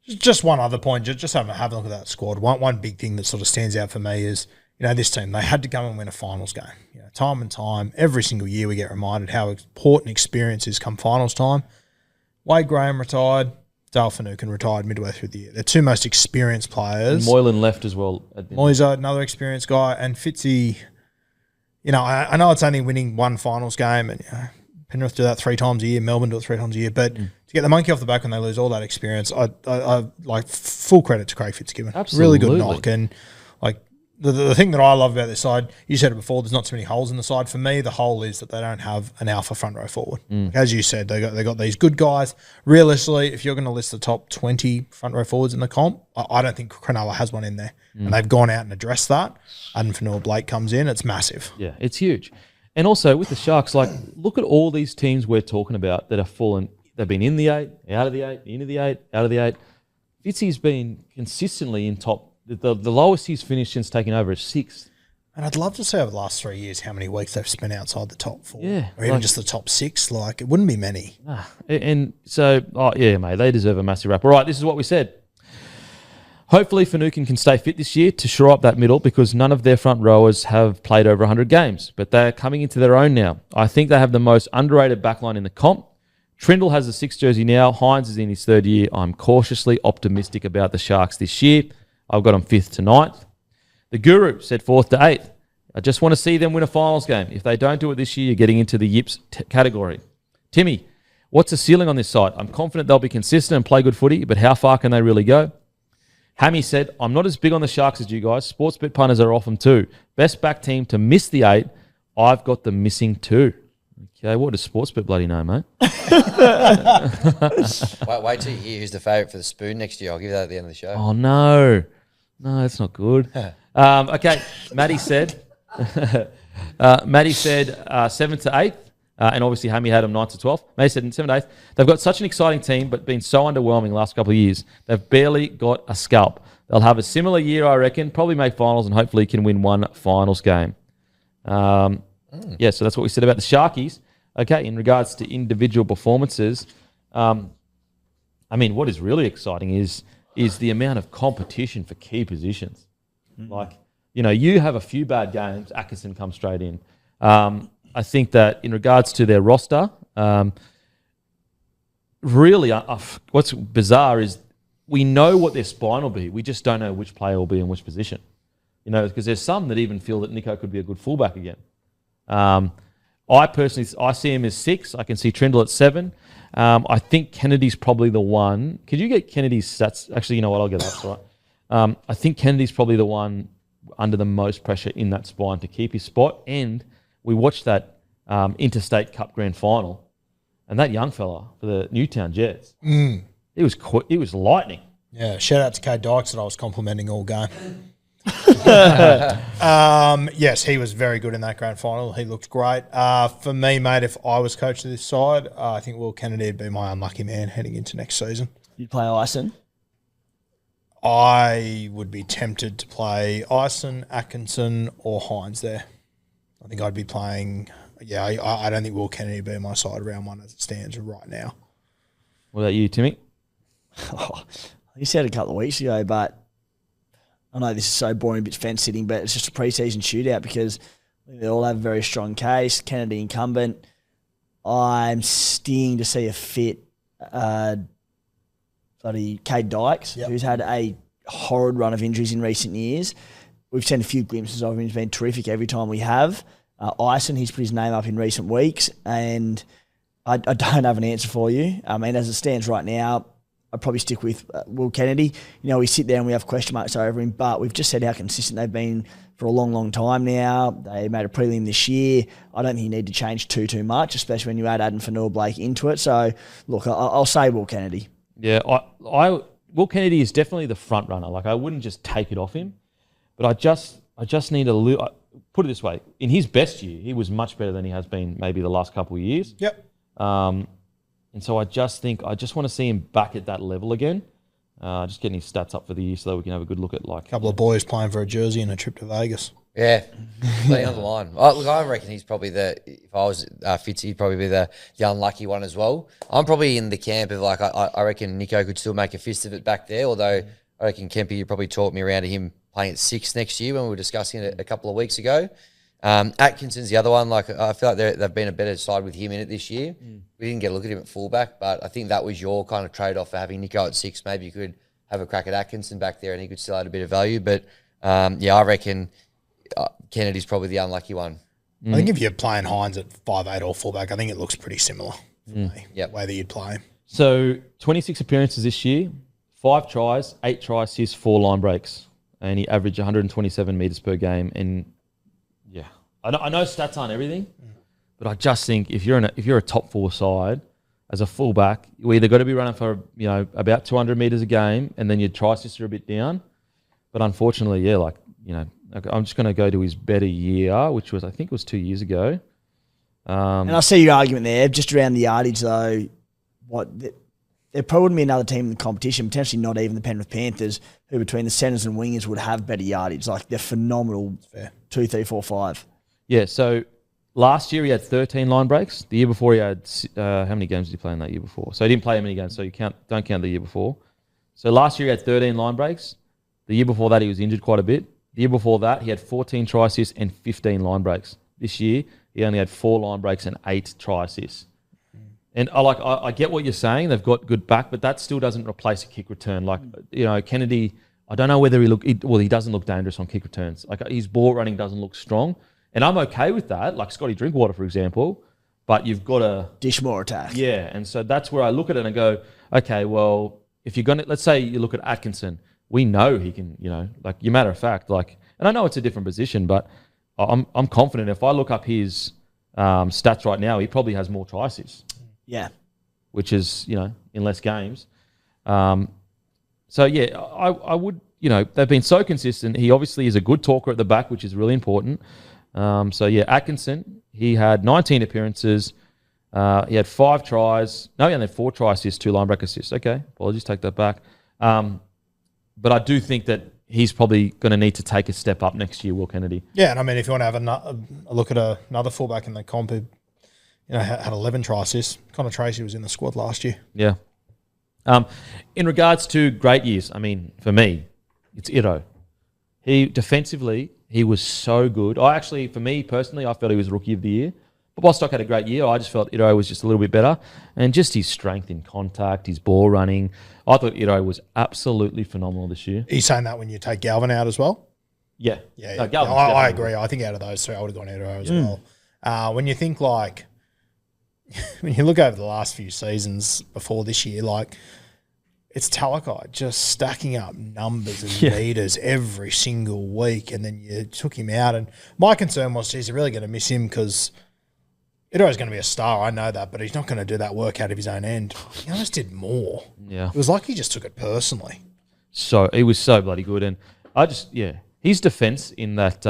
Just one other point, just have a look at that squad. One big thing that sort of stands out for me is, this team, they had to go and win a finals game. Time and time, every single year we get reminded how important experience is come finals time. Wade Graham retired, Dale Finucane retired midway through the year. They're two most experienced players. And Moylan left as well. Moylan, another experienced guy, and Fitzy, I know it's only winning one finals game, and Penrith do that 3 times a year, Melbourne do it 3 times a year, but to get the monkey off the back when they lose all that experience, I like full credit to Craig Fitzgibbon. Absolutely. Really good knock. And like the thing that I love about this side, you said it before, there's not too many holes in the side. For me, the hole is that they don't have an alpha front row forward. Like, as you said, they got these good guys. Realistically, if you're going to list the top 20 front row forwards in the comp, I don't think Cronulla has one in there. And they've gone out and addressed that. And Fanua Blake comes in, it's massive. Yeah, it's huge. And also with the Sharks, like, look at all these teams we're talking about that have fallen. They've been in the 8, out of the 8, into the 8, out of the 8. Fitzy's been consistently in top. The lowest he's finished since taking over is 6th. And I'd love to see over the last 3 years how many weeks they've spent outside the top 4. Yeah, or even just the top 6. Like, it wouldn't be many. And so, mate, they deserve a massive wrap. All right, this is what we said. Hopefully Finucane can stay fit this year to shore up that middle because none of their front rowers have played over 100 games, but they're coming into their own now. I think they have the most underrated backline in the comp. Trindle has a 6 jersey now. Hines is in his 3rd year. I'm cautiously optimistic about the Sharks this year. I've got them 5th to 9th. The Guru said 4th to 8th. I just want to see them win a finals game. If they don't do it this year, you're getting into the yips category. Timmy, what's the ceiling on this side? I'm confident they'll be consistent and play good footy, but how far can they really go? Hammy said, I'm not as big on the Sharks as you guys. Sports bet punters are off them too. Best back team to miss the 8. I've got them missing 2. Okay, what does sports bet bloody know, mate? Wait till you hear who's the favourite for the spoon next year. I'll give you that at the end of the show. Oh, no. No, that's not good. Okay, Matty said 7th to 8th. And obviously Hammy had them 9th to 12th. Matty said 7th to 8th. They've got such an exciting team, but been so underwhelming the last couple of years. They've barely got a scalp. They'll have a similar year, I reckon. Probably make finals and hopefully can win one finals game. Yeah, so that's what we said about the Sharkies. Okay, in regards to individual performances, what is really exciting is the amount of competition for key positions. Like, you have a few bad games, Atkinson comes straight in. I think that in regards to their roster, really, what's bizarre is we know what their spine will be. We just don't know which player will be in which position. Because there's some that even feel that Nico could be a good fullback again. I see him as 6. I can see Trindle at 7. I think Kennedy's probably the one. Could you get Kennedy's stats? Actually, you know what? I'll get that. Right. I think Kennedy's probably the one under the most pressure in that spine to keep his spot. And we watched that Interstate Cup Grand Final, and that young fella for the Newtown Jets, he was lightning. Yeah, shout out to Kay Dykes that I was complimenting all game. Yes, he was very good in that grand final. He looked great. For me, mate, if I was coach of this side, I think Will Kennedy would be my unlucky man heading into next season. You'd play Ison? I would be tempted to play Ison, Atkinson, or Hines there. I think I'd be playing. Yeah, I don't think Will Kennedy would be on my side round 1 as it stands right now. What about you, Timmy? You said a couple of weeks ago, but I know this is so boring, a bit fence sitting, but it's just a preseason shootout because they all have a very strong case. Kennedy incumbent. I'm stinging to see a fit bloody Cade Dykes, who's had a horrid run of injuries in recent years. We've seen a few glimpses of him. He's been terrific every time we have. Ison, he's put his name up in recent weeks, and I don't have an answer for you. I mean, as it stands right now, I'd probably stick with Will Kennedy. You know, we sit there and we have question marks over him, but we've just said how consistent they've been for a long, long time now. They made a prelim this year. I don't think you need to change too much, especially when you add Adam Fanua-Blake into it. So, look, I'll say Will Kennedy. Yeah, Will Kennedy is definitely the front runner. Like, I wouldn't just take it off him, but I just need a put it this way: in his best year, he was much better than he has been maybe the last couple of years. Yep. And so I just want to see him back at that level again. Just getting his stats up for the year so that we can have a good look at like A couple of boys playing for a jersey and a trip to Vegas. Yeah, playing on the line. Look, I reckon he's probably if I was Fitz, he'd probably be the unlucky one as well. I'm probably in the camp of like, I reckon Nico could still make a fist of it back there, although I reckon Kempy, you probably talked me around to him playing at 6 next year when we were discussing it a couple of weeks ago. Atkinson's the other one. Like, I feel like they've been a better side with him in it this year. We didn't get a look at him at fullback, but I think that was your kind of trade-off for having Nico at 6. Maybe you could have a crack at Atkinson back there and he could still add a bit of value. But, I reckon Kennedy's probably the unlucky one. I think if you're playing Hines at 5'8" or fullback, I think it looks pretty similar for me, the way that you'd play him. So 26 appearances this year, 5 tries, 8 try assists, 4 line breaks, and he averaged 127 metres per game. And yeah, I know stats aren't everything, but I just think if you're a top 4 side as a fullback, you either got to be running for about 200 metres a game, and then your try assists are a bit down. But unfortunately, I'm just going to go to his better year, which was, I think it was 2 years ago. And I see your argument there, just around the yardage though. There probably wouldn't be another team in the competition, potentially not even the Penrith Panthers, who between the centres and wingers would have better yardage. Like, they're phenomenal. Fair. 2, 3, 4, 5. Yeah, so last year he had 13 line breaks. The year before he had, how many games did he play in that year before? So he didn't play many games, so don't count the year before. So last year he had 13 line breaks. The year before that he was injured quite a bit. The year before that he had 14 try assists and 15 line breaks. This year he only had 4 line breaks and 8 try assists. And I get what you're saying. They've got good back, but that still doesn't replace a kick return. Like, Kennedy, I don't know whether he doesn't look dangerous on kick returns. Like, his ball running doesn't look strong. And I'm okay with that, like Scotty Drinkwater, for example, but you've got to... dish more attack. Yeah, and so that's where I look at it and go, okay, well, if you're going to... Let's say you look at Atkinson. We know he can, matter of fact, and I know it's a different position, but I'm confident if I look up his stats right now, he probably has more try assists. Yeah. Which is, in less games. I would, they've been so consistent. He obviously is a good talker at the back, which is really important. Atkinson, he had 19 appearances. He had 5 tries. No, he only had 4 try assists, 2 line break assists. Okay, apologies, take that back. But I do think that he's probably going to need to take a step up next year, Will Kennedy. Yeah, and I mean, if you want to have a look at another fullback in the comp who had 11 try assists, Connor Tracy was in the squad last year. Yeah. In regards to great years, I mean, for me, it's Iro. Defensively, he was so good. For me personally, I felt he was Rookie of the Year. But Bostock had a great year. I just felt Iro was just a little bit better. And just his strength in contact, his ball running. I thought Iro was absolutely phenomenal this year. Are you saying that when you take Galvin out as well? Yeah. Yeah. No, Galvin's I agree. I think out of those 3, I would have gone Iro as well. When you think when you look over the last few seasons before this year, it's Talakai just stacking up numbers and meters every single week, and then you took him out. And my concern was, geez, they're really going to miss him because Iro's going to be a star, I know that, but he's not going to do that work out of his own end. He almost did more. Yeah. It was like he just took it personally. So he was so bloody good. And his defense in that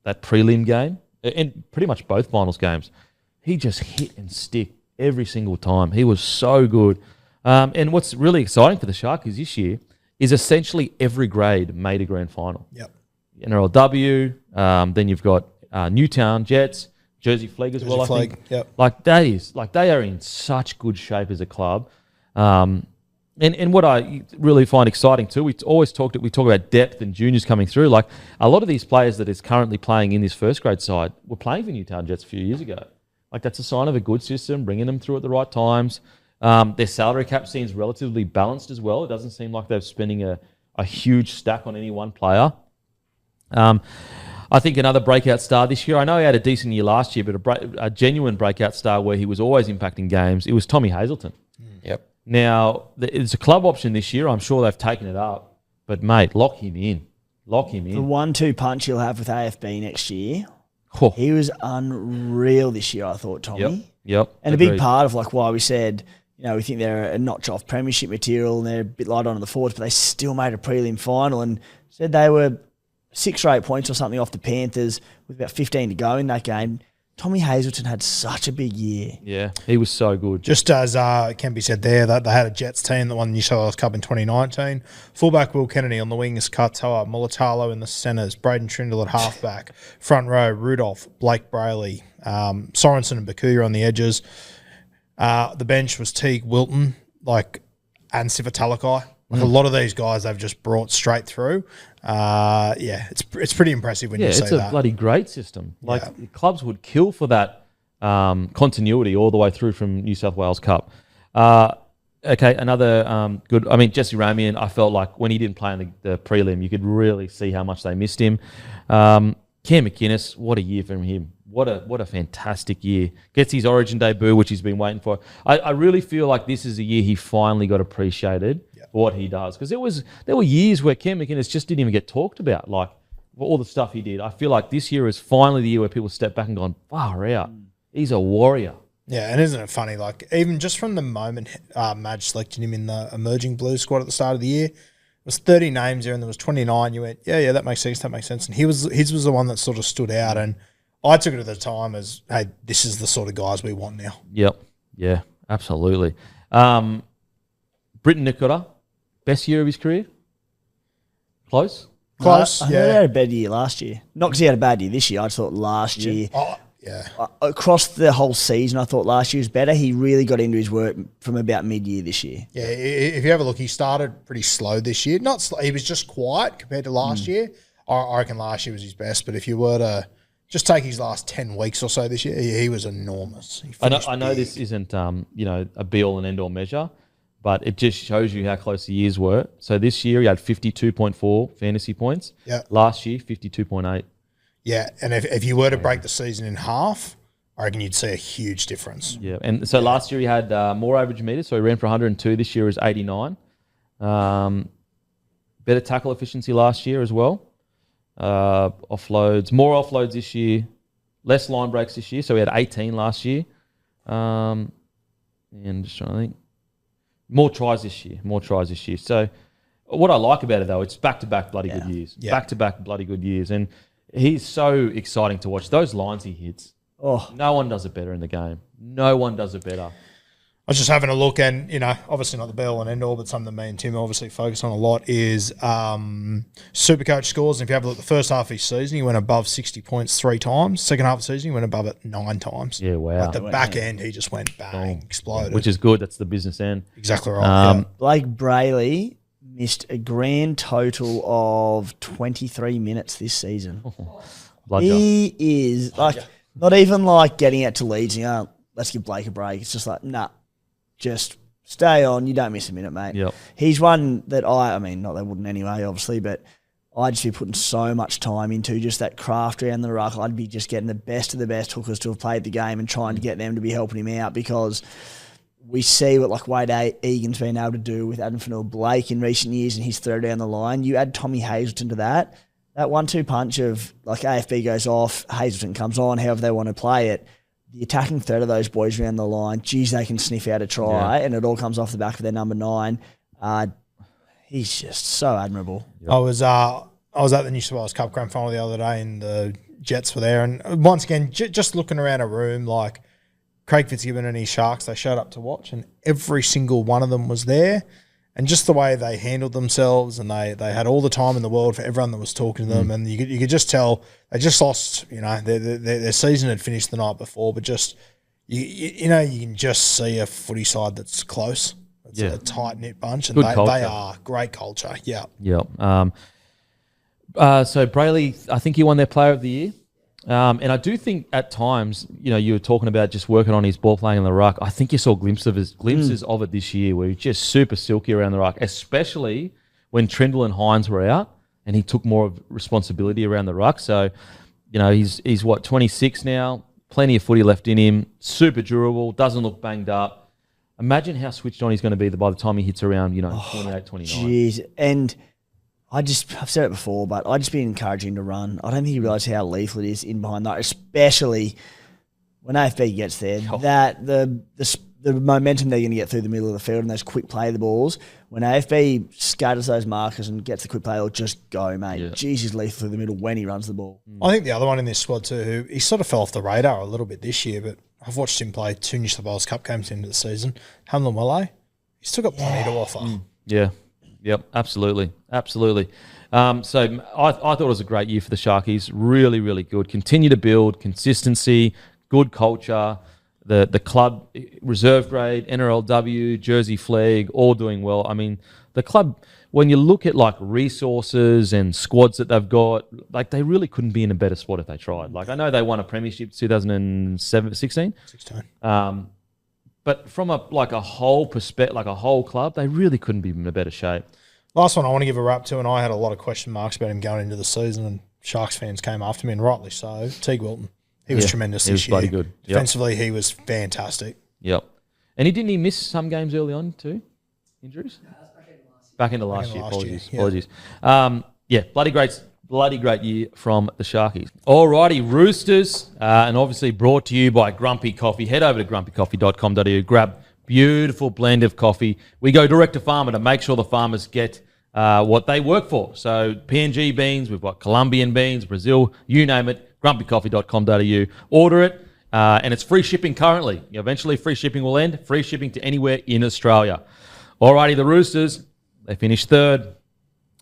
prelim game, and pretty much both finals games, he just hit and stick every single time. He was so good. And what's really exciting for the Sharkies this year is essentially every grade made a grand final. Yep. NRLW, then you've got Newtown Jets, Jersey Flegg as well, I think. Yep. They are in such good shape as a club. And what I really find exciting too, we talk about depth and juniors coming through. Like, a lot of these players that is currently playing in this first grade side were playing for Newtown Jets a few years ago. Like, that's a sign of a good system, bringing them through at the right times. Their salary cap seems relatively balanced as well. It doesn't seem like they're spending a huge stack on any one player. I think another breakout star this year, I know he had a decent year last year, but a genuine breakout star where he was always impacting games, it was Tommy Hazelton. Yep. Now, it's a club option this year. I'm sure they've taken it up. But, mate, lock him in. Lock him in. The 1-2 punch he'll have with AFB next year, Oh. he was unreal this year, I thought, Tommy. Yep. And agreed. a big part of like why we said, we think they're a notch off premiership material and they're a bit light on the forwards, but they still made a prelim final and said they were 6 or 8 points or something off the Panthers with about 15 to go in that game. Tommy Hazelton had such a big year. Yeah, he was so good. Just as can be said there, that they had a Jets team that won the New South Wales Cup in 2019. Fullback Will Kennedy on the wings, Katoa, Mulatalo in the centres, Braden Trindle at halfback, front row, Rudolph, Blake Brayley, Sorensen and Bakuya on the edges. The bench was Teague Wilton, and Sifa Talakai. A lot of these guys they've just brought straight through. It's pretty impressive when you see it's that. a bloody great system. Clubs would kill for that continuity all the way through from New South Wales Cup. Okay, another good. I mean, Jesse Ramian, I felt like when he didn't play in the prelim, you could really see how much they missed him. Cam McInnes, what a year from him. What a fantastic year. Gets his Origin debut, which he's been waiting for. I really feel like this is a year he finally got appreciated for what he does. Because there were years where Cam McInnes just didn't even get talked about, like for all the stuff he did. I feel like this year is finally the year where people step back and gone, far out. He's a warrior. Yeah, and isn't it funny? Like, even just from the moment Madge selected him in the emerging Blues squad at the start of the year, it was 30 names there and there was 29. You went, yeah, that makes sense, And his was the one that sort of stood out. And I took it at the time as, hey, this is the sort of guys we want now. Yep. Yeah, absolutely. Britton Nikora, best year of his career? Close? Close, I thought he had a bad year last year. Not because he had a bad year this year. I just thought last year. Oh, yeah. Across the whole season, I thought last year was better. He really got into his work from about mid-year this year. Yeah, if you have a look, he started pretty slow this year. Not slow, he was just quiet compared to last year. I reckon last year was his best, but if you were to just take his last 10 weeks or so this year, he was enormous. I know this isn't a be-all and end-all measure, but it just shows you how close the years were. So this year he had 52.4 fantasy points. Yeah. Last year, 52.8. Yeah, and if you were to break the season in half, I reckon you'd see a huge difference. Yeah, and so last year he had more average meters, so he ran for 102. This year is 89. Better tackle efficiency last year as well. More offloads this year. Less line breaks this year, so we had 18 last year. And just trying to think. More tries this year. So what I like about it, though, it's back-to-back bloody good years. Yeah. Back-to-back bloody good years. And he's so exciting to watch. Those lines he hits, no one does it better in the game. No one does it better. I was just having a look, and obviously not the be all and end all, but something that me and Tim obviously focus on a lot is Supercoach scores. And if you have a look at the first half of his season, he went above 60 points 3 times. Second half of the season, he went above it 9 times. Yeah, wow. At the back end, he just went bang, exploded. Which is good. That's the business end. Exactly right. Blake Brayley missed a grand total of 23 minutes this season. Blood He is not even like getting out to Leeds and let's give Blake a break. It's just like, nah, just stay on. You don't miss a minute, mate. Yep. He's one that I mean, not they wouldn't anyway, obviously, but I'd just be putting so much time into just that craft around the ruck. I'd be just getting the best of the best hookers to have played the game and trying to get them to be helping him out because we see what Wade Egan's been able to do with Adam Fanua-Blake in recent years and his throw down the line. You add Tommy Hazelton to that 1-2 punch of AFB goes off, Hazelton comes on, however they want to play it. The attacking threat of those boys around the line, geez, they can sniff out a try, and it all comes off the back of their number 9. He's just so admirable. Yep. I was at the New South Wales Cup Grand Final the other day, and the Jets were there. And once again, just looking around a room, like Craig Fitzgibbon and his Sharks, they showed up to watch, and every single one of them was there. And just the way they handled themselves, and they had all the time in the world for everyone that was talking to them, and you could just tell they just lost. Their season had finished the night before, but just you can just see a footy side that's close. It's a tight knit bunch, and they are great culture. Yeah. So Brayley, I think he won their Player of the Year. And I do think at times, you were talking about just working on his ball playing in the ruck. I think you saw glimpses of it this year where he's just super silky around the ruck, especially when Trindle and Hines were out and he took more of responsibility around the ruck. So, he's 26 now, plenty of footy left in him, super durable, doesn't look banged up. Imagine how switched on he's going to be by the time he hits around, 28, 29. Jeez, and I've said it before, but I just been encouraging him to run. I don't think he realises how lethal it is in behind that, especially when AFB gets there. Oh. That the momentum they're going to get through the middle of the field and those quick play the balls. When AFB scatters those markers and gets the quick play, they'll just go, mate. Yeah. Jeez, he's lethal through the middle when he runs the ball. I think the other one in this squad too, who he sort of fell off the radar a little bit this year, but I've watched him play 2 New South Wales Cup games into the season. Hamlin Welle, he's still got plenty to offer. Yeah. Yep, absolutely. So I thought it was a great year for the Sharkies. Really, really good. Continue to build consistency, good culture. The club, reserve grade, NRLW, Jersey flag, all doing well. I mean, the club, when you look at like resources and squads that they've got, like they really couldn't be in a better spot if they tried. Like I know they won a premiership 2016. But from a whole perspective, like a whole club, they really couldn't be in a better shape. Last one I want to give a wrap to, and I had a lot of question marks about him going into the season, and Sharks fans came after me, and rightly so. Teague Wilton. He was tremendous this year. He was bloody good. Yep. Defensively, he was fantastic. Yep. And didn't he miss some games early on too? Injuries? Back into last year. Apologies. Bloody great year from the Sharkies. Alrighty, Roosters, and obviously brought to you by Grumpy Coffee. Head over to grumpycoffee.com.au, grab beautiful blend of coffee. We go direct to farmer to make sure the farmers get what they work for. So PNG beans, we've got Colombian beans, Brazil, you name it, grumpycoffee.com.au. Order it, and it's free shipping currently. Eventually free shipping will end. Free shipping to anywhere in Australia. Alrighty, the Roosters, they finished third.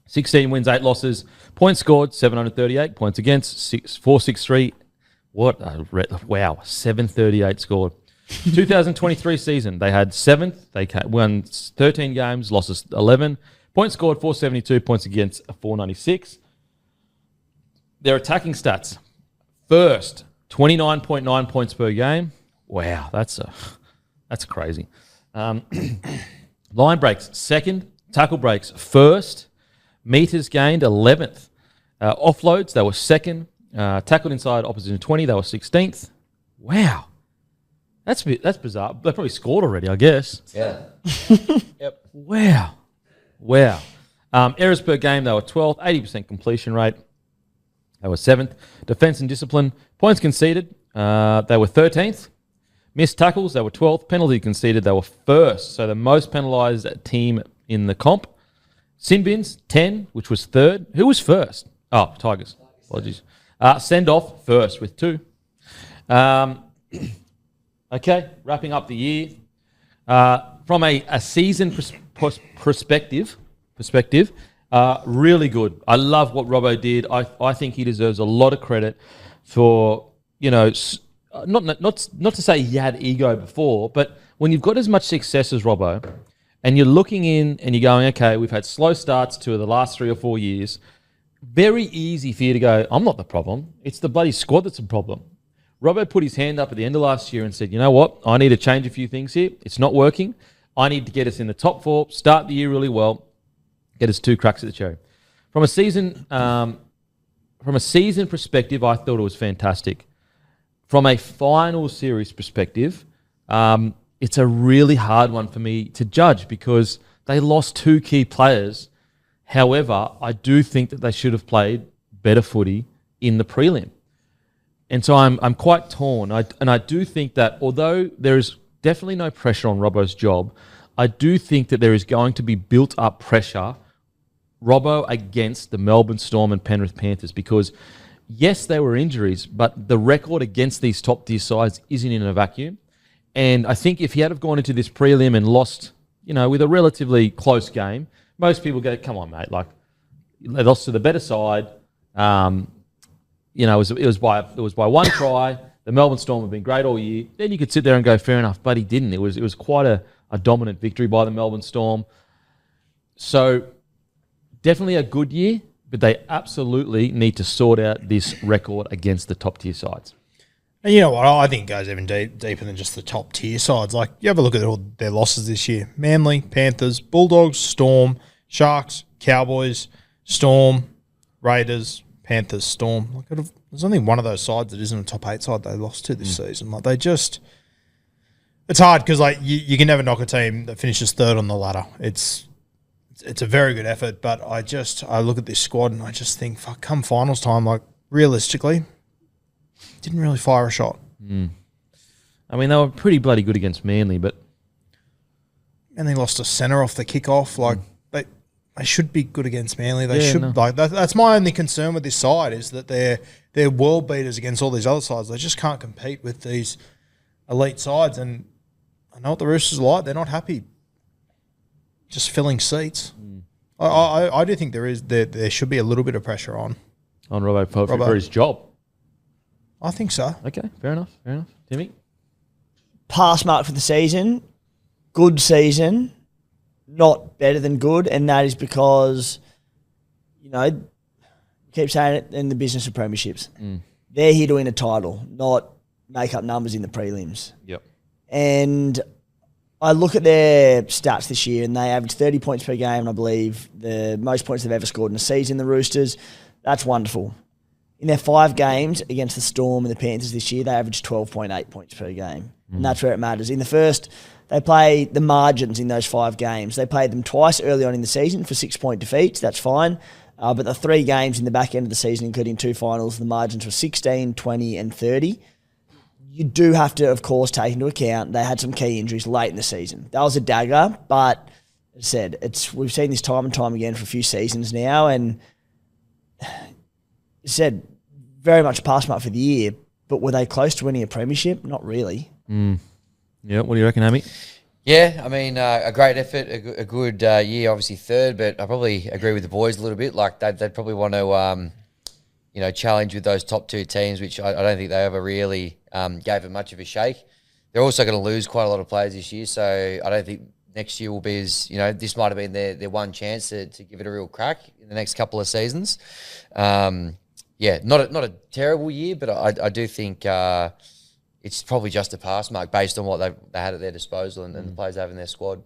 16 wins, 8 losses. Points scored, 738. Points against, 463. Wow, 738 scored. 2023 season, they had 7th. They won 13 games, losses 11. Points scored, 472. Points against, 496. Their attacking stats. First, 29.9 points per game. Wow, that's crazy. Line breaks, second. Tackle breaks, first. Meters gained, 11th. Offloads, they were second. Tackled inside opposition 20, they were 16th. Wow. That's bizarre. They probably scored already, I guess. Yeah. Yep. Wow. Errors per game, they were 12th. 80% completion rate. They were 7th. Defense and discipline. Points conceded, they were 13th. Missed tackles, they were 12th. Penalty conceded, they were 1st. So the most penalised team in the comp. Sin bins, 10, which was 3rd. Who was 1st? Oh, Tigers. Apologies. Send off, 1st with 2. Okay, wrapping up the year. From a season perspective, really good. I love what Robbo did. I think he deserves a lot of credit for, not to say he had ego before, but when you've got as much success as Robbo, and you're looking in and you're going, okay, we've had slow starts to the last 3 or 4 years. Very easy for you to go, I'm not the problem. It's the bloody squad that's the problem. Robbo put his hand up at the end of last year and said, you know what? I need to change a few things here. It's not working. I need to get us in the top 4, start the year really well, get us 2 cracks at the cherry. From a season perspective, I thought it was fantastic. From a final series perspective, it's a really hard one for me to judge because they lost 2 key players. However, I do think that they should have played better footy in the prelim. And so I'm quite torn. I do think that although there is definitely no pressure on Robbo's job, I do think that there is going to be built up pressure, Robbo against the Melbourne Storm and Penrith Panthers, because yes, there were injuries, but the record against these top tier sides isn't in a vacuum. And I think if he had have gone into this prelim and lost, with a relatively close game, most people go, come on, mate. Like, they lost to the better side. It was by 1 try. The Melbourne Storm have been great all year. Then you could sit there and go, fair enough, but he didn't. It was quite a dominant victory by the Melbourne Storm. So definitely a good year, but they absolutely need to sort out this record against the top tier sides. And you know what? I think it goes even deeper than just the top tier sides. Like, you have a look at all their losses this year. Manly, Panthers, Bulldogs, Storm, Sharks, Cowboys, Storm, Raiders, Panthers, Storm. Like, there's only one of those sides that isn't a top 8 side they lost to this season. Like, they just... It's hard because, like, you can never knock a team that finishes third on the ladder. It's a very good effort, but I look at this squad and I just think, fuck, come finals time, like, realistically... Didn't really fire a shot. I mean, they were pretty bloody good against Manly, but... And they lost a centre off the kickoff. Like, they should be good against Manly. They should. No. Like, that's my only concern with this side is that they're world beaters against all these other sides. They just can't compete with these elite sides. And I know what the Roosters are like. They're not happy just filling seats. I do think there should be a little bit of pressure on Robbo for his job. I think so. Okay, fair enough. Timmy? Pass mark for the season. Good season. Not better than good. And that is because, keep saying it, in the business of premierships. They're here to win a title, not make up numbers in the prelims. Yep. And I look at their stats this year and they average 30 points per game, and I believe the most points they've ever scored in a season, the Roosters. That's wonderful. In their 5 games against the Storm and the Panthers this year, they averaged 12.8 points per game. And that's where it matters. In the first, they play the margins in those 5 games. They played them twice early on in the season for 6-point defeats. That's fine. But the 3 games in the back end of the season, including 2 finals, the margins were 16, 20, and 30. You do have to, of course, take into account they had some key injuries late in the season. That was a dagger, but as I said, we've seen this time and time again for a few seasons now, and as I said, very much a pass mark for the year, but were they close to winning a premiership? Not really. Yeah, what do you reckon, Hammy? Yeah, I mean, a great effort, a good year, obviously third, but I probably agree with the boys a little bit. Like, they'd probably want to, challenge with those top 2 teams, which I don't think they ever really gave it much of a shake. They're also going to lose quite a lot of players this year, so I don't think next year will be as, this might have been their one chance to give it a real crack in the next couple of seasons. Yeah, not a terrible year, but I do think it's probably just a pass mark based on what they had at their disposal and the players they have in their squad.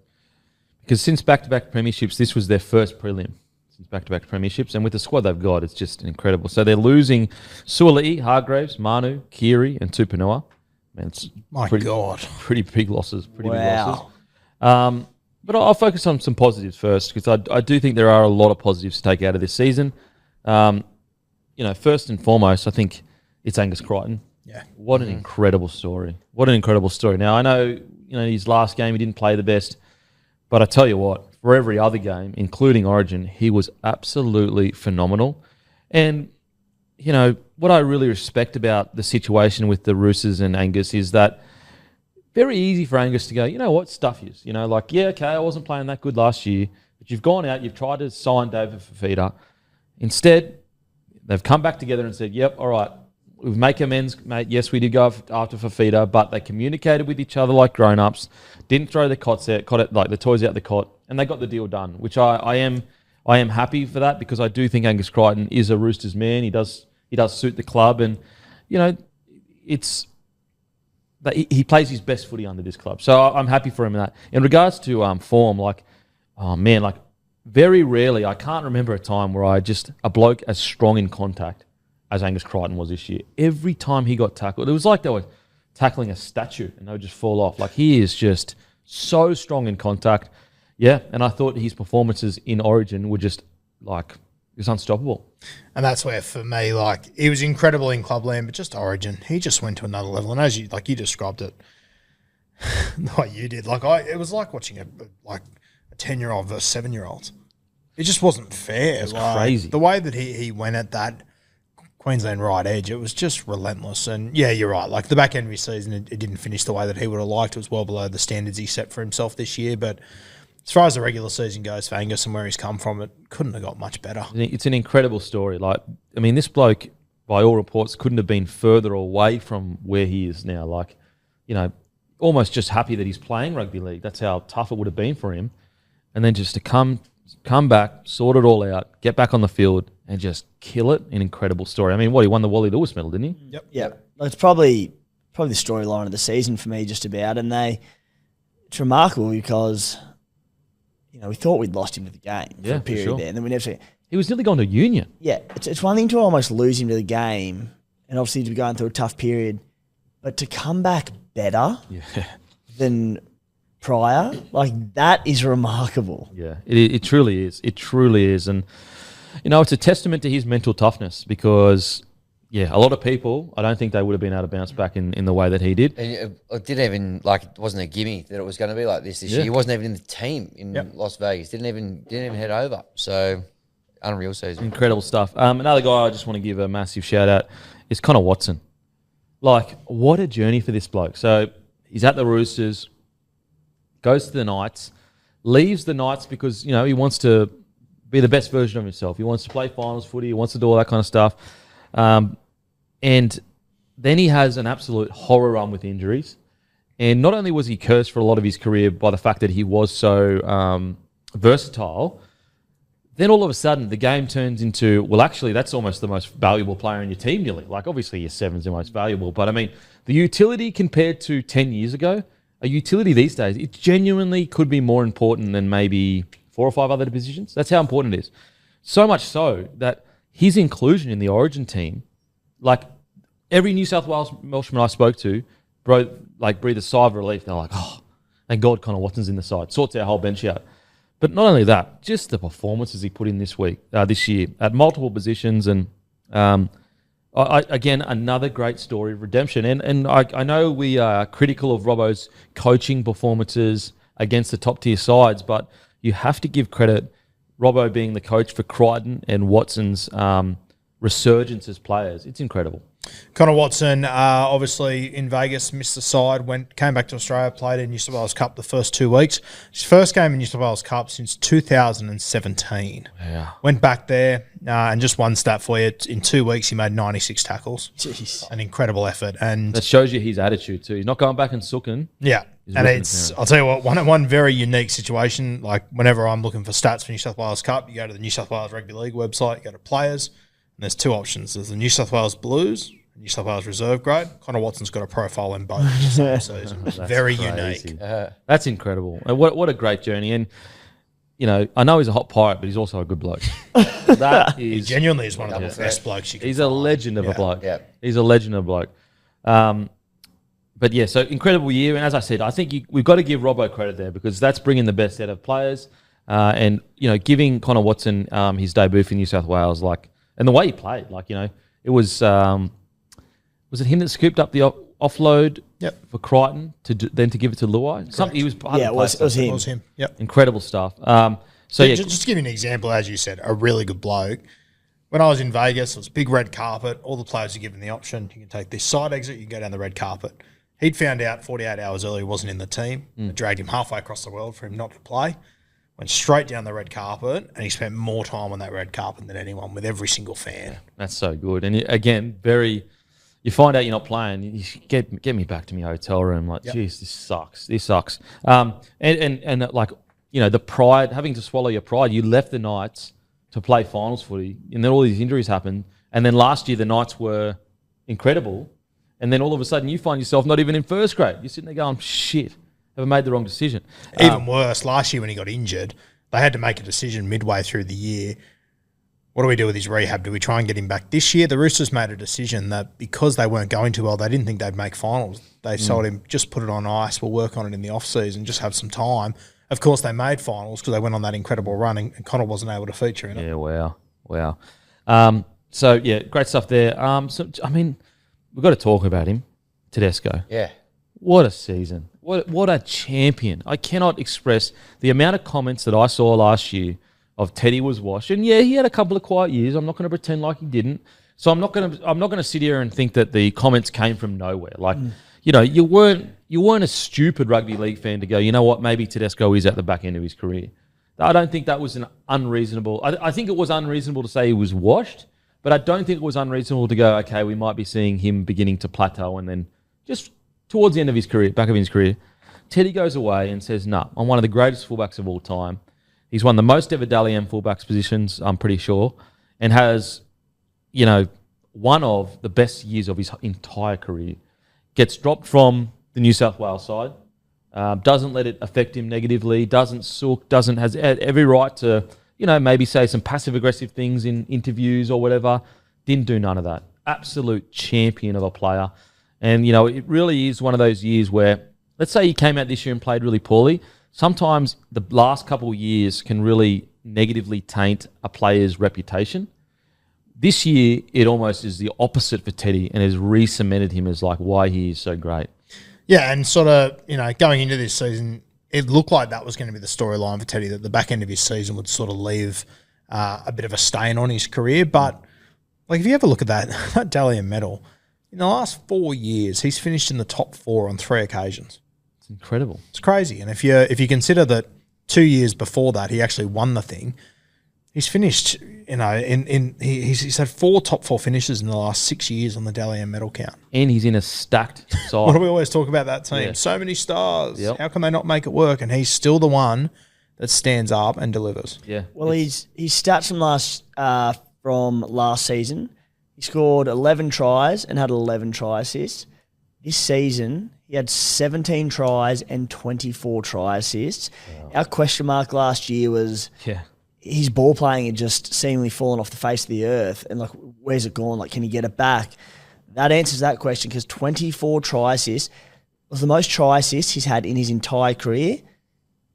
Because since back-to-back premierships, this was their first prelim since back-to-back premierships, and with the squad they've got, it's just incredible. So they're losing Suoli'i, Hargraves, Manu, Kiri, and Tupanua. Man, it's pretty big losses. Big losses. But I'll focus on some positives first, because I do think there are a lot of positives to take out of this season. First and foremost, I think it's Angus Crichton. Yeah. What an incredible story. What an incredible story. Now, I know, his last game he didn't play the best, but I tell you what, for every other game, including Origin, he was absolutely phenomenal. And, what I really respect about the situation with the Roosters and Angus is that very easy for Angus to go, you know what, stuff yous. I wasn't playing that good last year, but you've gone out, you've tried to sign David Fafita. Instead, they've come back together and said, yep, all right, we've make amends, mate. Yes, we did go after Fafita, but they communicated with each other like grown-ups, didn't throw the the toys out the cot, and they got the deal done, which I am happy for that, because I do think Angus Crichton is a Roosters man. He does suit the club, and, it's that he plays his best footy under this club. So I'm happy for him in that. In regards to form, very rarely, I can't remember a time where a bloke as strong in contact as Angus Crichton was this year. Every time he got tackled, it was like they were tackling a statue and they would just fall off. Like, he is just so strong in contact. Yeah, and I thought his performances in Origin were just, it was unstoppable. And that's where, for me, he was incredible in Clubland, but just Origin, he just went to another level. And as you described it, like you did, it was like watching a 10-year-old versus 7-year-olds. It just wasn't fair. It's crazy. The way that he went at that Queensland right edge, it was just relentless. And yeah, you're right. The back end of his season, it didn't finish the way that he would have liked. It was well below the standards he set for himself this year. But as far as the regular season goes for Angus and where he's come from, it couldn't have got much better. It's an incredible story. This bloke, by all reports, couldn't have been further away from where he is now. Almost just happy that he's playing rugby league. That's how tough it would have been for him. And then just to come come back, sort it all out, get back on the field, and just kill it. An incredible story. I mean, he won the Wally Lewis medal, didn't he? Yep. Yeah, it's probably the storyline of the season for me, just about. And it's remarkable because we thought we'd lost him to the game for a period there, and then we never. He was nearly going to Union. Yeah, it's one thing to almost lose him to the game, and obviously to be going through a tough period, but to come back better than prior, like that is remarkable. Yeah, it truly is. It truly is, and it's a testament to his mental toughness because. Yeah, a lot of people, I don't think they would have been able to bounce back in the way that he did. And it didn't even, it wasn't a gimme that it was going to be like this year. He wasn't even in the team in Las Vegas. Didn't even head over. So, unreal season. Incredible stuff. Another guy I just want to give a massive shout out is Connor Watson. What a journey for this bloke. So, he's at the Roosters, goes to the Knights, leaves the Knights because, he wants to be the best version of himself. He wants to play finals footy. He wants to do all that kind of stuff. And then he has an absolute horror run with injuries. And not only was he cursed for a lot of his career by the fact that he was so versatile, then all of a sudden the game turns into, well, actually, that's almost the most valuable player in your team nearly. Obviously, your seven's the most valuable. But, I mean, the utility compared to 10 years ago, a utility these days, it genuinely could be more important than maybe 4 or 5 other positions. That's how important it is. So much so that his inclusion in the Origin team, every New South Wales Welshman I spoke to, breathed a sigh of relief. They're like, oh, thank God Connor Watson's in the side. Sorts our whole bench out. But not only that, just the performances he put in this year at multiple positions. And again, another great story of redemption. And I know we are critical of Robbo's coaching performances against the top tier sides, but you have to give credit, Robbo being the coach for Crichton and Watson's resurgence as players. It's incredible. Connor Watson, obviously in Vegas, missed the side, came back to Australia, played in New South Wales Cup the first 2 weeks. His first game in New South Wales Cup since 2017. Yeah. Went back there, and just one stat for you. In 2 weeks, he made 96 tackles. Jeez. An incredible effort. And that shows you his attitude too. He's not going back and sooking. Yeah. And I'll tell you what, one very unique situation, whenever I'm looking for stats for New South Wales Cup, you go to the New South Wales Rugby League website, you go to players, and there's 2 options. There's the New South Wales Blues, and New South Wales Reserve Grade. Connor Watson's got a profile in both of the same season. Very crazy. unique. That's incredible. And what a great journey. And, I know he's a hot pirate, but he's also a good bloke. He genuinely is one of the best blokes you can He's a legend of a bloke. Yeah. He's a legend of a bloke. But yeah, so incredible year. And as I said, I think we've got to give Robbo credit there because that's bringing the best out of players. And, giving Connor Watson his debut for New South Wales, and the way he played, it was it him that scooped up the offload for Crichton then to give it to Luai? Something he was part Yeah, of it was him. It was him. Yep. Incredible stuff. Just to give you an example, as you said, a really good bloke. When I was in Vegas, it was a big red carpet. All the players are given the option. You can take this side exit, you can go down the red carpet. He'd found out 48 hours earlier he wasn't in the team. It dragged him halfway across the world for him not to play. Went straight down the red carpet, and he spent more time on that red carpet than anyone with every single fan. That's so good. And again, you find out you're not playing, you get me back to my hotel room. Geez, this sucks. This sucks. The pride, having to swallow your pride. You left the Knights to play finals footy, and then all these injuries happened. And then last year, the Knights were incredible. And then all of a sudden, you find yourself not even in first grade. You're sitting there going, shit, have I made the wrong decision? Even worse, last year when he got injured, they had to make a decision midway through the year. What do we do with his rehab? Do we try and get him back this year? The Roosters made a decision that because they weren't going too well, they didn't think they'd make finals. They told him, just put it on ice. We'll work on it in the off-season, just have some time. Of course, they made finals because they went on that incredible run and Connor wasn't able to feature in it. Yeah, wow. Great stuff there. We've got to talk about him, Tedesco. Yeah. What a season. What a champion. I cannot express the amount of comments that I saw last year of Teddy was washed. And yeah, he had a couple of quiet years. I'm not going to pretend like he didn't. So I'm not going to sit here and think that the comments came from nowhere. You weren't a stupid rugby league fan to go, you know what, maybe Tedesco is at the back end of his career. I don't think that was an unreasonable. I think it was unreasonable to say he was washed, but I don't think it was unreasonable to go, okay, we might be seeing him beginning to plateau and then just towards the end of his career, back of his career, Teddy goes away and says, I'm one of the greatest fullbacks of all time. He's won the most ever Dally M fullbacks positions, I'm pretty sure, and has, one of the best years of his entire career. Gets dropped from the New South Wales side, doesn't let it affect him negatively, doesn't sook, has every right to, maybe say some passive-aggressive things in interviews or whatever. Didn't do none of that. Absolute champion of a player. And, it really is one of those years where, let's say he came out this year and played really poorly. Sometimes the last couple of years can really negatively taint a player's reputation. This year, it almost is the opposite for Teddy and has re-cemented him as like why he is so great. Yeah, and sort of, going into this season, it looked like that was going to be the storyline for Teddy, that the back end of his season would sort of leave a bit of a stain on his career. But, if you ever look at that Dalian medal, in the last 4 years, he's finished in the top 4 on 3 occasions. It's incredible. It's crazy. And if you consider that 2 years before that, he actually won the thing, he's finished, he's had 4 top 4 finishes in the last 6 years on the Dally M medal count. And he's in a stacked side. What do we always talk about that team? Yeah. So many stars. Yep. How can they not make it work? And he's still the one that stands up and delivers. Yeah. Well, his stats from last season, he scored 11 tries and had 11 try assists. This season, he had 17 tries and 24 try assists. Wow. Our question mark last year was his ball playing had just seemingly fallen off the face of the earth. And, where's it gone? Can he get it back? That answers that question because 24 try assists was the most try assists he's had in his entire career.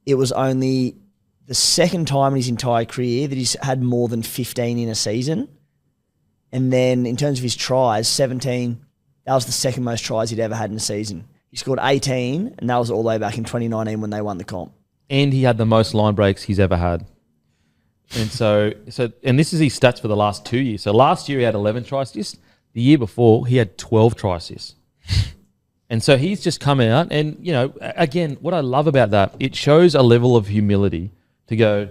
It was only the second time in his entire career that he's had more than 15 in a season. And then in terms of his tries, 17, that was the second most tries he'd ever had in a season. He scored 18, and that was all the way back in 2019 when they won the comp. And he had the most line breaks he's ever had. And and this is his stats for the last 2 years. So last year he had 11 try assists. The year before he had 12 try assists. And so he's just come out and, again, what I love about that, it shows a level of humility to go,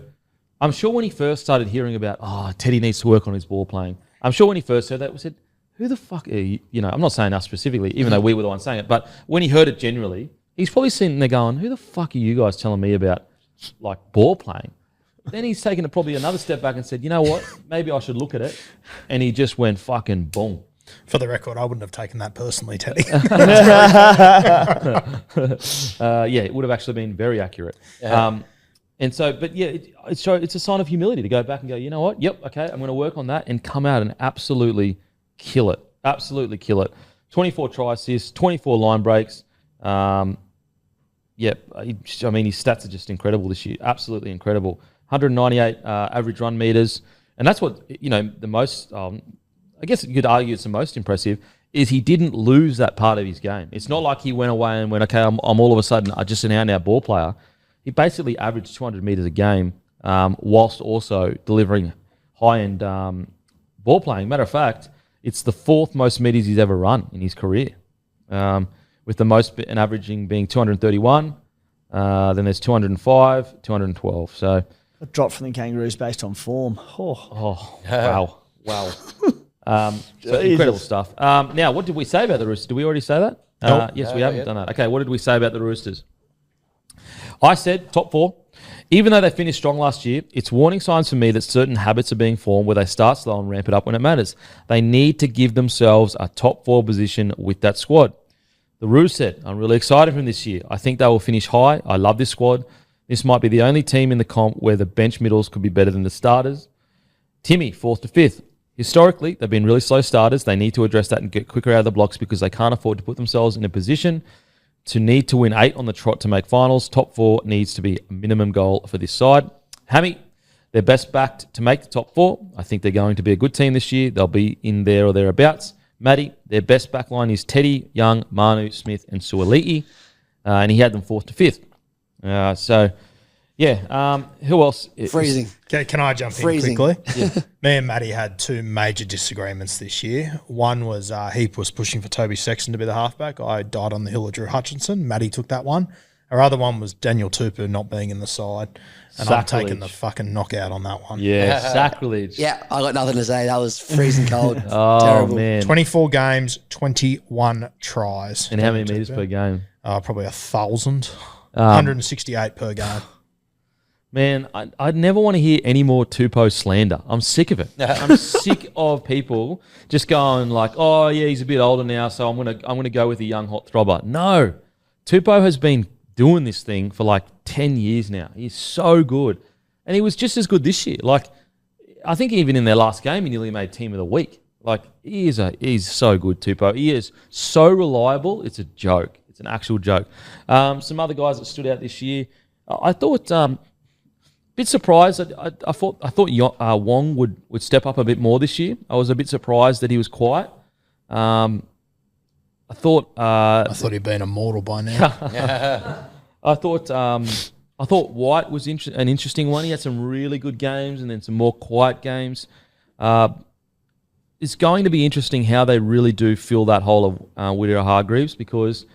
I'm sure when he first started hearing about, Teddy needs to work on his ball playing. I'm sure when he first heard that, we said, who the fuck are you? I'm not saying us specifically, even though we were the ones saying it, but when he heard it generally, he's probably sitting there going, who the fuck are you guys telling me about, ball playing? Then he's taken it probably another step back and said, you know what, maybe I should look at it. And he just went fucking boom. For the record, I wouldn't have taken that personally, Teddy. It would have actually been very accurate. Yeah. It's a sign of humility to go back and go, you know what? Yep, okay, I'm going to work on that and come out and absolutely kill it. Absolutely kill it. 24 try assists, 24 line breaks. His stats are just incredible this year. Absolutely incredible. 198 average run meters. And that's what, the most, I guess you could argue it's the most impressive, is he didn't lose that part of his game. It's not like he went away and went, okay, I'm all of a sudden just an out-and-out ball player. He basically averaged 200 metres a game whilst also delivering high-end ball playing. Matter of fact, it's the 4th most metres he's ever run in his career, with the most and averaging being 231. Then there's 205, 212. So A drop from the Kangaroos based on form. Wow. So incredible stuff. Now, what did we say about the Roosters? Did we already say that? Nope. Yes, we haven't done that. Okay, what did we say about the Roosters? I said top 4. Even though they finished strong last year, it's warning signs for me that certain habits are being formed where they start slow and ramp it up when it matters. They need to give themselves a top 4 position with that squad. The Roos said, I'm really excited from this year. I think they will finish high. I love this squad. This might be the only team in the comp where the bench middles could be better than the starters. Timmy, 4th to 5th. Historically, they've been really slow starters. They need to address that and get quicker out of the blocks because they can't afford to put themselves in a position to need to win 8 on the trot to make finals. Top 4 needs to be a minimum goal for this side. Hammy, they're best backed to make the top 4. I think they're going to be a good team this year. They'll be in there or thereabouts. Matty, their best back line is Teddy, Young, Manu, Smith, and Suoliti. And he had them 4th to 5th. Who else? Freezing. Can I jump Freezing. in quickly? Yeah. Me and Matty had 2 major disagreements this year. One was Heap was pushing for Toby Sexton to be the halfback. I died on the hill of Drew Hutchinson. Matty took that one. Our other one was Daniel Tupou not being in the side. And I'm taking the fucking knockout on that one. Yeah, sacrilege. Yeah, I got nothing to say. That was freezing cold. Oh, Terrible. man. 24 games, 21 tries. And how many metres per game? Probably 1,000. 168 per game. Man, I'd never want to hear any more Tupou slander. I'm sick of it. I'm sick of people just going like, "Oh yeah, he's a bit older now, so I'm gonna go with a young hot throbber." No, Tupou has been doing this thing for like 10 years now. He's so good, and he was just as good this year. Like, I think even in their last game, he nearly made team of the week. Like, he's so good, Tupou. He is so reliable. It's a joke. It's an actual joke. Some other guys that stood out this year, I thought. Bit surprised. I thought Wong would step up a bit more this year. I was a bit surprised that he was quiet. I thought he'd been immortal by now. I thought White was an interesting one. He had some really good games and then some more quiet games. It's going to be interesting how they really do fill that hole of Whittier Hargreaves, because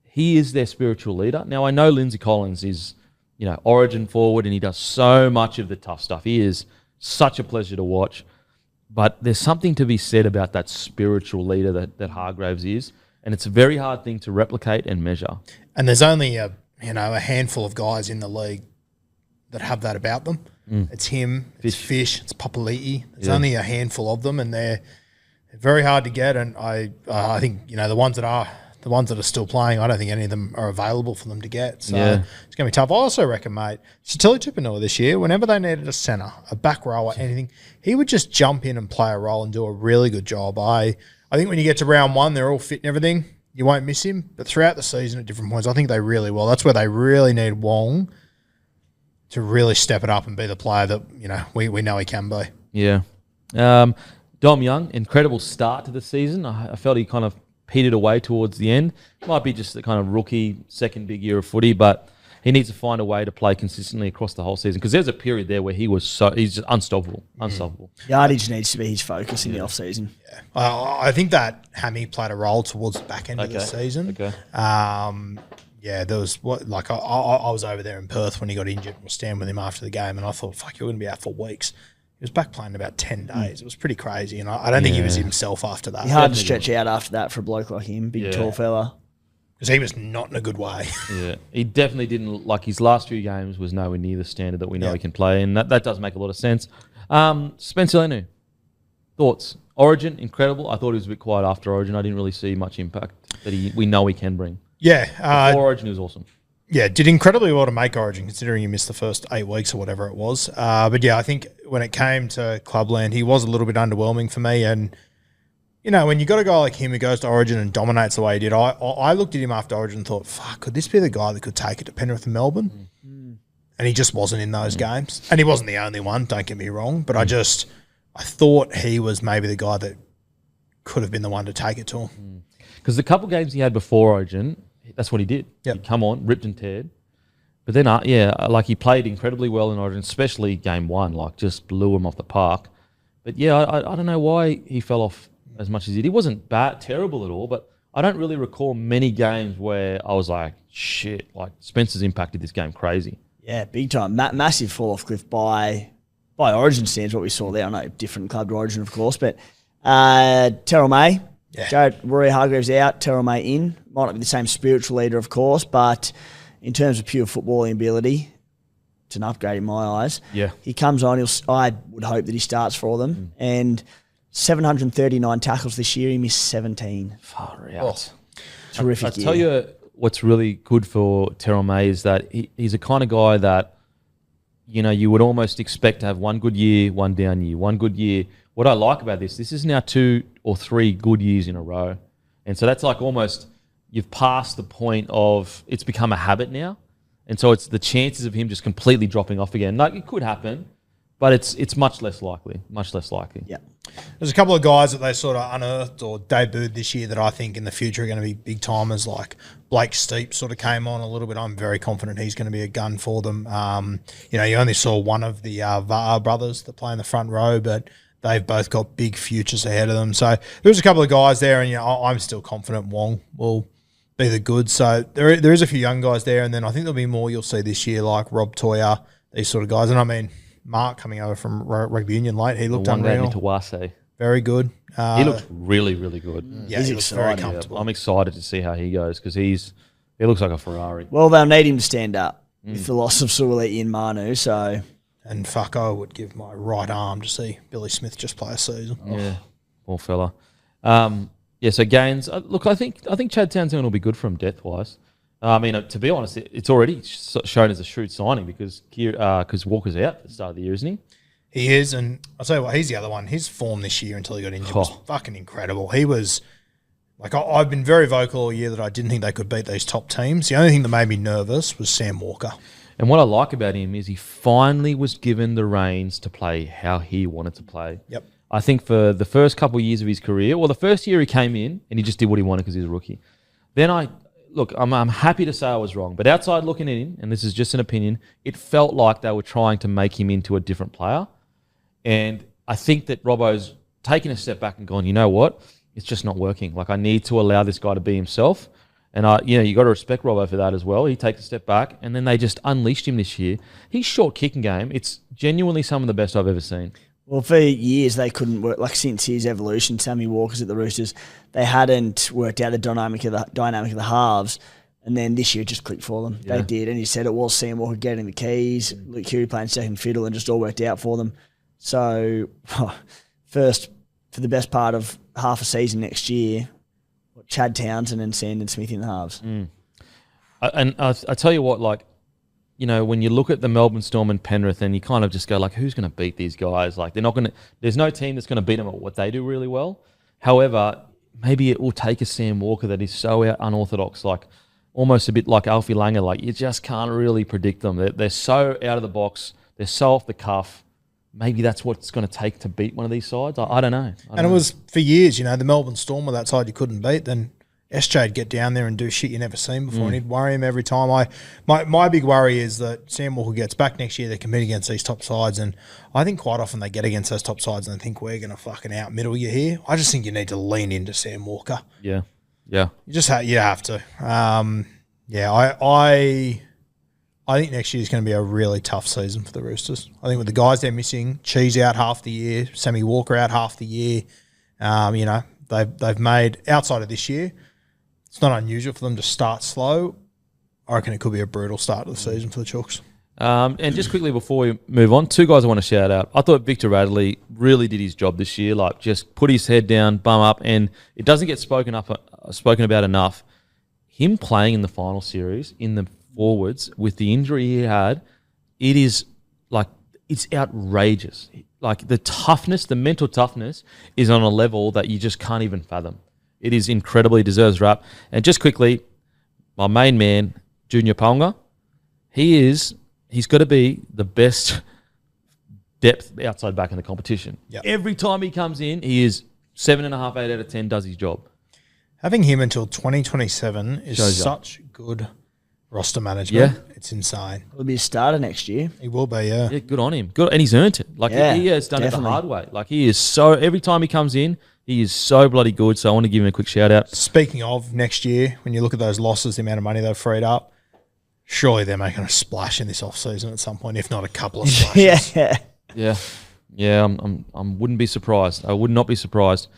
he is their spiritual leader. Now, I know Lindsay Collins is, origin forward, and he does so much of the tough stuff. He is such a pleasure to watch. But there's something to be said about that spiritual leader that Hargreaves is, and it's a very hard thing to replicate and measure. And there's only a handful of guys in the league that have that about them. It's him, it's Fish, it's Papali'i. There's only a handful of them, and they're very hard to get. And I think the ones that are still playing, I don't think any of them are available for them to get. So it's going to be tough. I also reckon, mate, Satili Tupanua this year, whenever they needed a centre, a back rower, anything, he would just jump in and play a role and do a really good job. I think when you get to round one, they're all fit and everything. You won't miss him. But throughout the season at different points, I think they really will. That's where they really need Wong to really step it up and be the player that, we know he can be. Yeah. Dom Young, incredible start to the season. I felt he kind of petered away towards the end. Might be just the kind of rookie, second big year of footy, but he needs to find a way to play consistently across the whole season, because there's a period there where he's just unstoppable. Yardage needs to be his focus in the off-season. Yeah. I think that Hammy played a role towards the back end of the season. Okay. There was I was over there in Perth when he got injured and was standing with him after the game, and I thought, fuck, you're going to be out for weeks. He was back playing in about 10 days. It was pretty crazy, and I don't think he was himself after that. It's hard to stretch out after that for a bloke like him, big tall fella. Because he was not in a good way. Yeah, he definitely didn't, like, his last few games was nowhere near the standard that we know he can play, and that does make a lot of sense. Spencer Lenu, thoughts? Origin, incredible. I thought he was a bit quiet after Origin. I didn't really see much impact that we know he can bring. Yeah. Before Origin, he was awesome. Yeah, did incredibly well to make Origin, considering he missed the first 8 weeks or whatever it was. But yeah, I think when it came to Clubland, he was a little bit underwhelming for me. And, when you got a guy like him who goes to Origin and dominates the way he did, I looked at him after Origin and thought, fuck, could this be the guy that could take it to Penrith and Melbourne? And he just wasn't in those games. And he wasn't the only one, don't get me wrong. But I thought he was maybe the guy that could have been the one to take it to him. Because the couple games he had before Origin, that's what he did. Yep. He'd come on, ripped and teared. But then, he played incredibly well in Origin, especially game one, just blew him off the park. But yeah, I don't know why he fell off as much as he did. He wasn't terrible at all, but I don't really recall many games where I was like, shit, Spencer's impacted this game crazy. Yeah, big time. Massive fall off cliff by Origin stands, what we saw there. I know, different club to Origin, of course, but Terrell May. Yeah. Jared Rory Hargreaves out, Terrell May in. Might not be the same spiritual leader, of course, but in terms of pure footballing ability, it's an upgrade in my eyes. Yeah. He comes on, I would hope that he starts for them. And 739 tackles this year, he missed 17. Far out. Terrific I'll tell you what's really good for Terrell May is that he's a kind of guy that, you would almost expect to have one good year, one down year, one good year. What I like about this is now 2 or 3 good years in a row. And so that's almost, you've passed the point of, it's become a habit now. And so it's the chances of him just completely dropping off again. It could happen, but it's much less likely. Yeah. There's a couple of guys that they sort of unearthed or debuted this year that I think in the future are going to be big timers, like Blake Steep sort of came on a little bit. I'm very confident he's going to be a gun for them. You only saw one of the Va'a brothers that play in the front row, but they've both got big futures ahead of them. So there's a couple of guys there, and I'm still confident Wong will be the goods. So there is a few young guys there, and then I think there'll be more you'll see this year, like Rob Toya, these sort of guys. And I mean, Mark coming over from rugby union late, he looked unreal. Very good. He looked really, really good. Yeah, he looks very comfortable. I'm excited to see how he goes because he looks like a Ferrari. Well, they'll need him to stand up. with the loss of Suoliti and Manu. So And fuck, I would give my right arm to see Billy Smith just play a season. Yeah, poor fella. So Gaines. Look, I think Chad Townsend will be good for him depth wise. I mean, to be honest, it's already shown as a shrewd signing because Walker's out at the start of the year, isn't he? He is, and I'll tell you what, he's the other one. His form this year until he got injured was fucking incredible. He was, like, I've been very vocal all year that I didn't think they could beat these top teams. The only thing that made me nervous was Sam Walker. And what I like about him is he finally was given the reins to play how he wanted to play. Yep. I think for the first couple of years of his career, well, the first year he came in and he just did what he wanted because he's a rookie. Then I'm happy to say I was wrong, but outside looking in, and this is just an opinion, it felt like they were trying to make him into a different player. And I think that Robbo's taken a step back and gone, you know what? It's just not working. Like, I need to allow this guy to be himself. And you got to respect Robbo for that as well. He takes a step back, and then they just unleashed him this year. His short kicking game, it's genuinely some of the best I've ever seen. Well, for years they couldn't work. Like since his evolution, Sammy Walker's at the Roosters, they hadn't worked out the dynamic of the halves. And then this year it just clicked for them. Yeah. They did, and he said it was Sam Walker getting the keys, Luke Keary playing second fiddle, and just all worked out for them. So, first for the best part of half a season next year, Chad Townsend and Sandon Smith in the halves. I tell you what, like, you know, when you look at the Melbourne Storm and Penrith, and you kind of just go like, who's going to beat these guys? Like, they're not going to. There's no team that's going to beat them at what they do really well. However, maybe it will take a Sam Walker that is so unorthodox, like almost a bit like Alfie Langer. Like, you just can't really predict them. They're so out of the box. They're so off the cuff. Maybe that's what it's going to take to beat one of these sides. I don't know. And it was for years, the Melbourne Storm were that side you couldn't beat. Then SJ'd get down there and do shit you never seen before, and he'd worry him every time. My big worry is that Sam Walker gets back next year, they compete against these top sides, and I think quite often they get against those top sides and they think we're going to fucking out-middle you here. I just think you need to lean into Sam Walker. Yeah. You just you have to. I think next year is going to be a really tough season for the Roosters. I think with the guys they're missing, Cheese out half the year, Sammy Walker out half the year, they've made, outside of this year, it's not unusual for them to start slow. I reckon it could be a brutal start to the season for the Chooks. And just quickly before we move on, two guys I want to shout out. I thought Victor Radley really did his job this year, like just put his head down, bum up, and it doesn't get spoken about enough. Him playing in the final series in the forwards with the injury he had, it is like, it's outrageous. Like the toughness, the mental toughness is on a level that you just can't even fathom. It is incredibly, deserves rap. And just quickly, my main man, Junior Ponga, he's got to be the best depth outside back in the competition. Yep. Every time he comes in, he is 7.5, 8 out of 10, does his job. Having him until 2027 is Shows such good roster management. Yeah. It's insane. He'll be a starter next year. He will be, yeah. Yeah, good on him. Good, and he's earned it. Like Yeah, he has done it definitely. the hard way. Like he is so, every time he comes in, he is so bloody good. So I want to give him a quick shout out. Speaking of next year, when you look at those losses, the amount of money they've freed up, surely they're making a splash in this off-season at some point, if not a couple of splashes. Yeah. I wouldn't be surprised. I would not be surprised.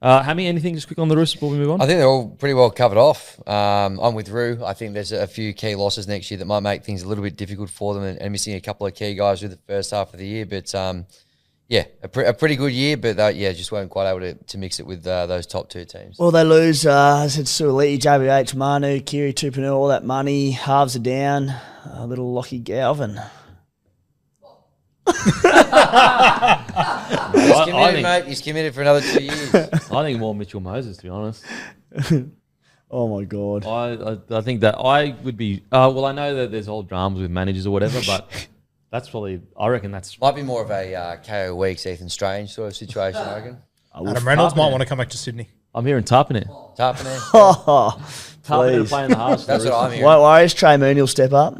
Hammy, anything just quick on the Roosters before we move on? I think they're all pretty well covered off. I'm with Roo. I think there's a few key losses next year that might make things a little bit difficult for them, and missing a couple of key guys through the first half of the year. But a pretty good year, but just weren't quite able to mix it with those top two teams. Well, they lose, I said Suoliti, JBH, Manu, Kiri, Tupanu, all that money. Halves are down. A little Lockie Galvin. He's committed, mate. He's committed for another 2 years. I think more Mitchell Moses, to be honest. Oh, my God. I think that I would be. Well, I know that there's all dramas with managers or whatever, but that's probably. I reckon that's. Might be more of a KO Weeks, Ethan Strange sort of situation, I reckon. Adam Reynolds might want to come back to Sydney. I'm hearing Tarpanet. Tarpanet. Oh, Tarpanet please. playing the halves. That's what I'm hearing. Why worries, Trey Mooney will step up.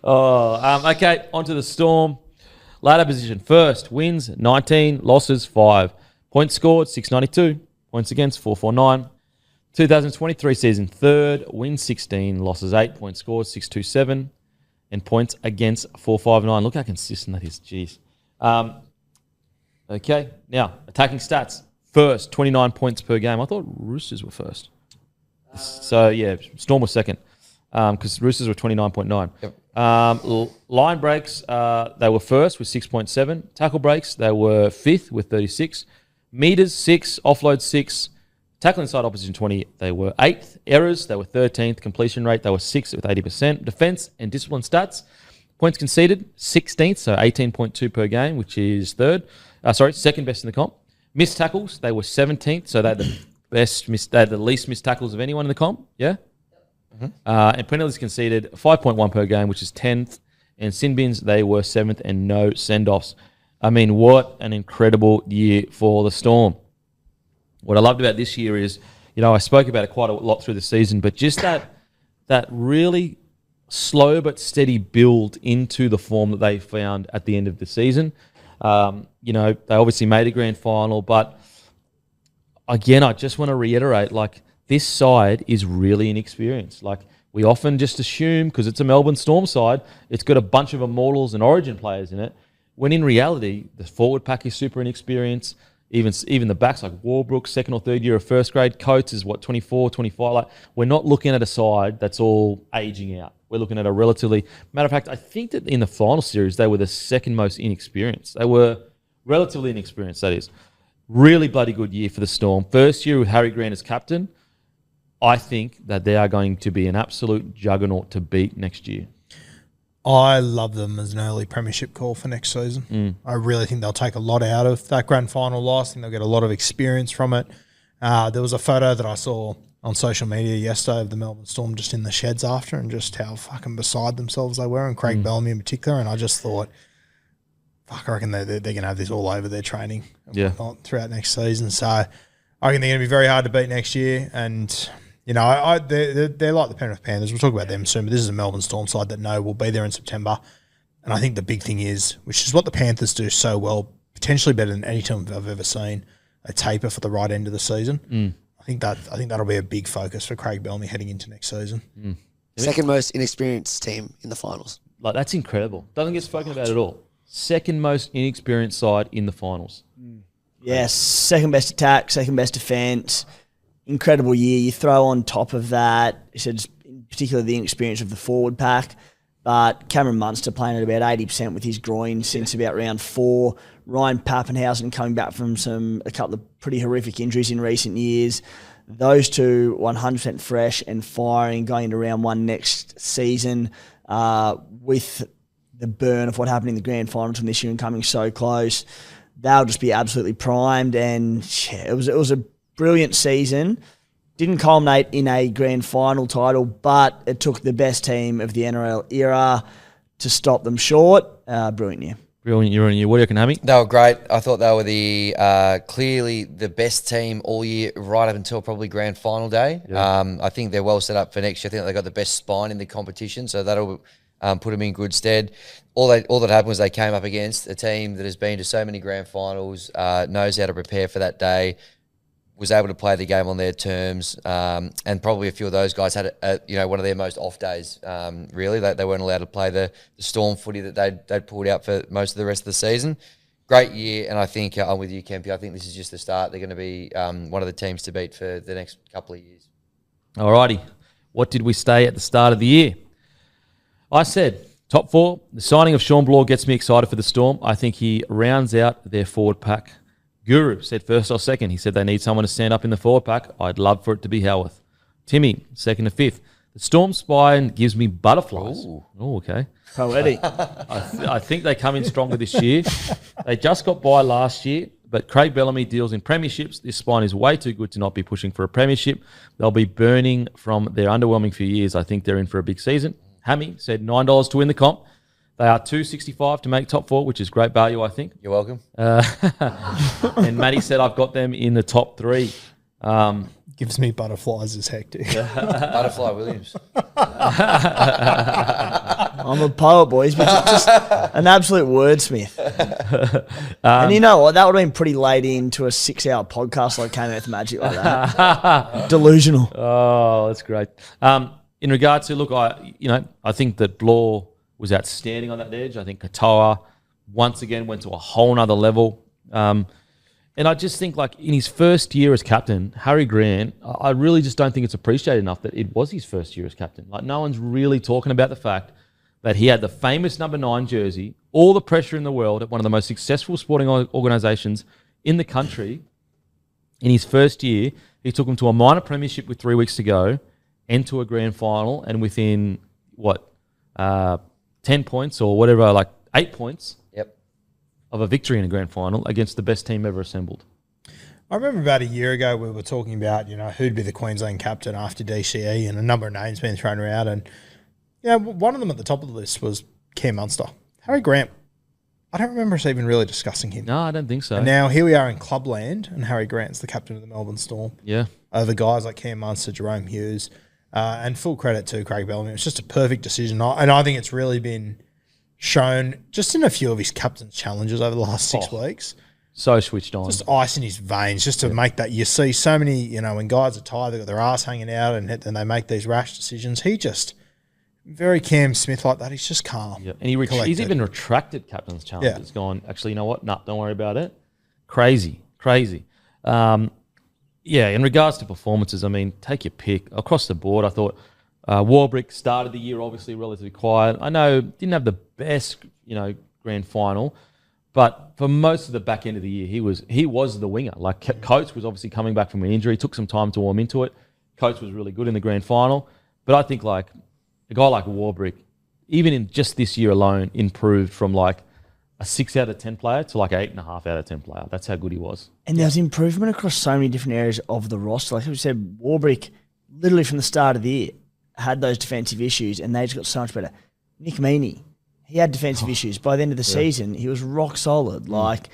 Okay, onto the Storm. Ladder position. First, wins 19, losses 5. Points scored 692. Points against 449. 2023 season, third, wins 16, losses 8. Points scored 627. And points against 459. Look how consistent that is. Jeez. Okay, now attacking stats. First, 29 points per game. I thought Roosters were first. So, yeah, Storm was second. because Roosters were 29.9. Yep. Line breaks, they were first with 6.7. Tackle breaks, they were fifth with 36. Meters, 6. Offload, 6. Tackle inside opposition 20, they were 8th. Errors, they were 13th. Completion rate, they were 6th with 80%. Defense and discipline stats, points conceded, 16th, so 18.2 per game, which is second best in the comp. Missed tackles, they were 17th, so they had the least missed tackles of anyone in the comp. Yeah. And penalties conceded 5.1 per game, which is 10th. And sin bins, they were 7th, and no send-offs. I mean, what an incredible year for the Storm. What I loved about this year is, I spoke about it quite a lot through the season, but just that really slow but steady build into the form that they found at the end of the season. They obviously made a grand final, but again, I just want to reiterate, this side is really inexperienced. We often just assume, because it's a Melbourne Storm side, it's got a bunch of Immortals and Origin players in it, when in reality, the forward pack is super inexperienced. Even the backs, like Warbrook, second or third year of first grade. Coates is 24, 25. We're not looking at a side that's all aging out. We're looking at a relatively... Matter of fact, I think that in the final series, they were the second most inexperienced. They were relatively inexperienced, that is. Really bloody good year for the Storm. First year with Harry Grant as captain. I think that they are going to be an absolute juggernaut to beat next year. I love them as an early premiership call for next season. I really think they'll take a lot out of that grand final loss. I think they'll get a lot of experience from it. There was a photo that I saw on social media yesterday of the Melbourne Storm just in the sheds after, and just how fucking beside themselves they were, and Craig Bellamy in particular. And I just thought, fuck, I reckon they're going to have this all over their training and whatnot throughout next season. So I reckon they're going to be very hard to beat next year. And they're like the Penrith Panthers. We'll talk about them soon, but this is a Melbourne Storm side that will be there in September. And I think the big thing is, which is what the Panthers do so well, potentially better than any team I've ever seen, a taper for the right end of the season. I think that'll be a big focus for Craig Bellamy heading into next season. Second most inexperienced team in the finals. That's incredible. Doesn't get spoken about at all. Second most inexperienced side in the finals. Yes, second best attack, second best defence. Incredible year. You throw on top of that, in particular the inexperience of the forward pack, but Cameron Munster playing at about 80% with his groin since about round 4. Ryan Pappenhausen coming back from a couple of pretty horrific injuries in recent years. Those two 100% fresh and firing going into round 1 next season, with the burn of what happened in the grand final from this year and coming so close. They'll just be absolutely primed, and it was a brilliant season. Didn't culminate in a grand final title, but it took the best team of the NRL era to stop them short. Brilliant year. Brilliant year. What do you reckon, Hammy? They were great. I thought they were clearly the best team all year, right up until probably grand final day. Yeah. I think they're well set up for next year. I think they got the best spine in the competition, so that'll put them in good stead. All that happened was they came up against a team that has been to so many grand finals, knows how to prepare for that day, was able to play the game on their terms, and probably a few of those guys had one of their most off days. Really, they weren't allowed to play the Storm footy that they'd pulled out for most of the rest of the season. Great year, and I think I'm with you, Kempy. I think this is just the start. They're going to be one of the teams to beat for the next couple of years. Alrighty, what did we say at the start of the year? I said top 4. The signing of Sean Bloor gets me excited for the Storm. I think he rounds out their forward pack. Guru said first or second. He said they need someone to stand up in the forward pack. I'd love for it to be Howarth. Timmy, second to fifth. The Storm spine gives me butterflies. Oh, okay. Poetic. I think they come in stronger this year. They just got by last year, but Craig Bellamy deals in premierships. This spine is way too good to not be pushing for a premiership. They'll be burning from their underwhelming few years. I think they're in for a big season. Hammy said $9 to win the comp. They are $2.65 to make top 4, which is great value, I think. You're welcome. And Matty said I've got them in the top 3. Gives me butterflies as hectic. Butterfly Williams. I'm a poet, boys, but just an absolute wordsmith. And you know what? That would have been pretty late into a 6-hour podcast like Came Earth Magic like that. Delusional. Oh, that's great. In regard to, look, I think that Bloor was outstanding on that edge. I think Katoa once again went to a whole nother level. And And I just think, like, in his first year as captain, Harry Grant, I really just don't think it's appreciated enough that it was his first year as captain. Like, no one's really talking about the fact that he had the famous number 9 jersey, all the pressure in the world at one of the most successful sporting organisations in the country. In his first year, he took them to a minor premiership with 3 weeks to go and to a grand final, and within, 10 points or whatever, like 8 points of a victory in a grand final against the best team ever assembled. I remember about a year ago we were talking about, who'd be the Queensland captain after DCE, and a number of names being thrown around. And, one of them at the top of the list was Cam Munster. Harry Grant, I don't remember us even really discussing him. No, I don't think so. And now here we are in Clubland, and Harry Grant's the captain of the Melbourne Storm. Yeah. Over guys like Cam Munster, Jerome Hughes, and full credit to Craig Bellamy. It's just a perfect decision. And I think it's really been shown just in a few of his captain's challenges over the last 6 weeks. So switched on. Just ice in his veins, just to make that. You see so many, when guys are tired, they've got their ass hanging out and they make these rash decisions. He just, very Cam Smith like that, he's just calm. Yeah. And he's even retracted captain's challenge. It's gone, actually, you know what? Nah, don't worry about it. Crazy. In regards to performances, I mean, take your pick. Across the board, I thought Warbrick started the year obviously relatively quiet. I know didn't have the best, grand final, but for most of the back end of the year, he was the winger. Like Coates was obviously coming back from an injury, took some time to warm into it. Coates was really good in the grand final, but I think like a guy like Warbrick, even in just this year alone, improved from like a 6 out of 10 player to like an 8.5 out of 10 player. That's how good he was. And there's improvement across so many different areas of the roster. Like we said, Warbrick, literally from the start of the year, had those defensive issues, and they just got so much better. Nick Meaney, he had defensive issues. By the end of the season, he was rock solid. Like,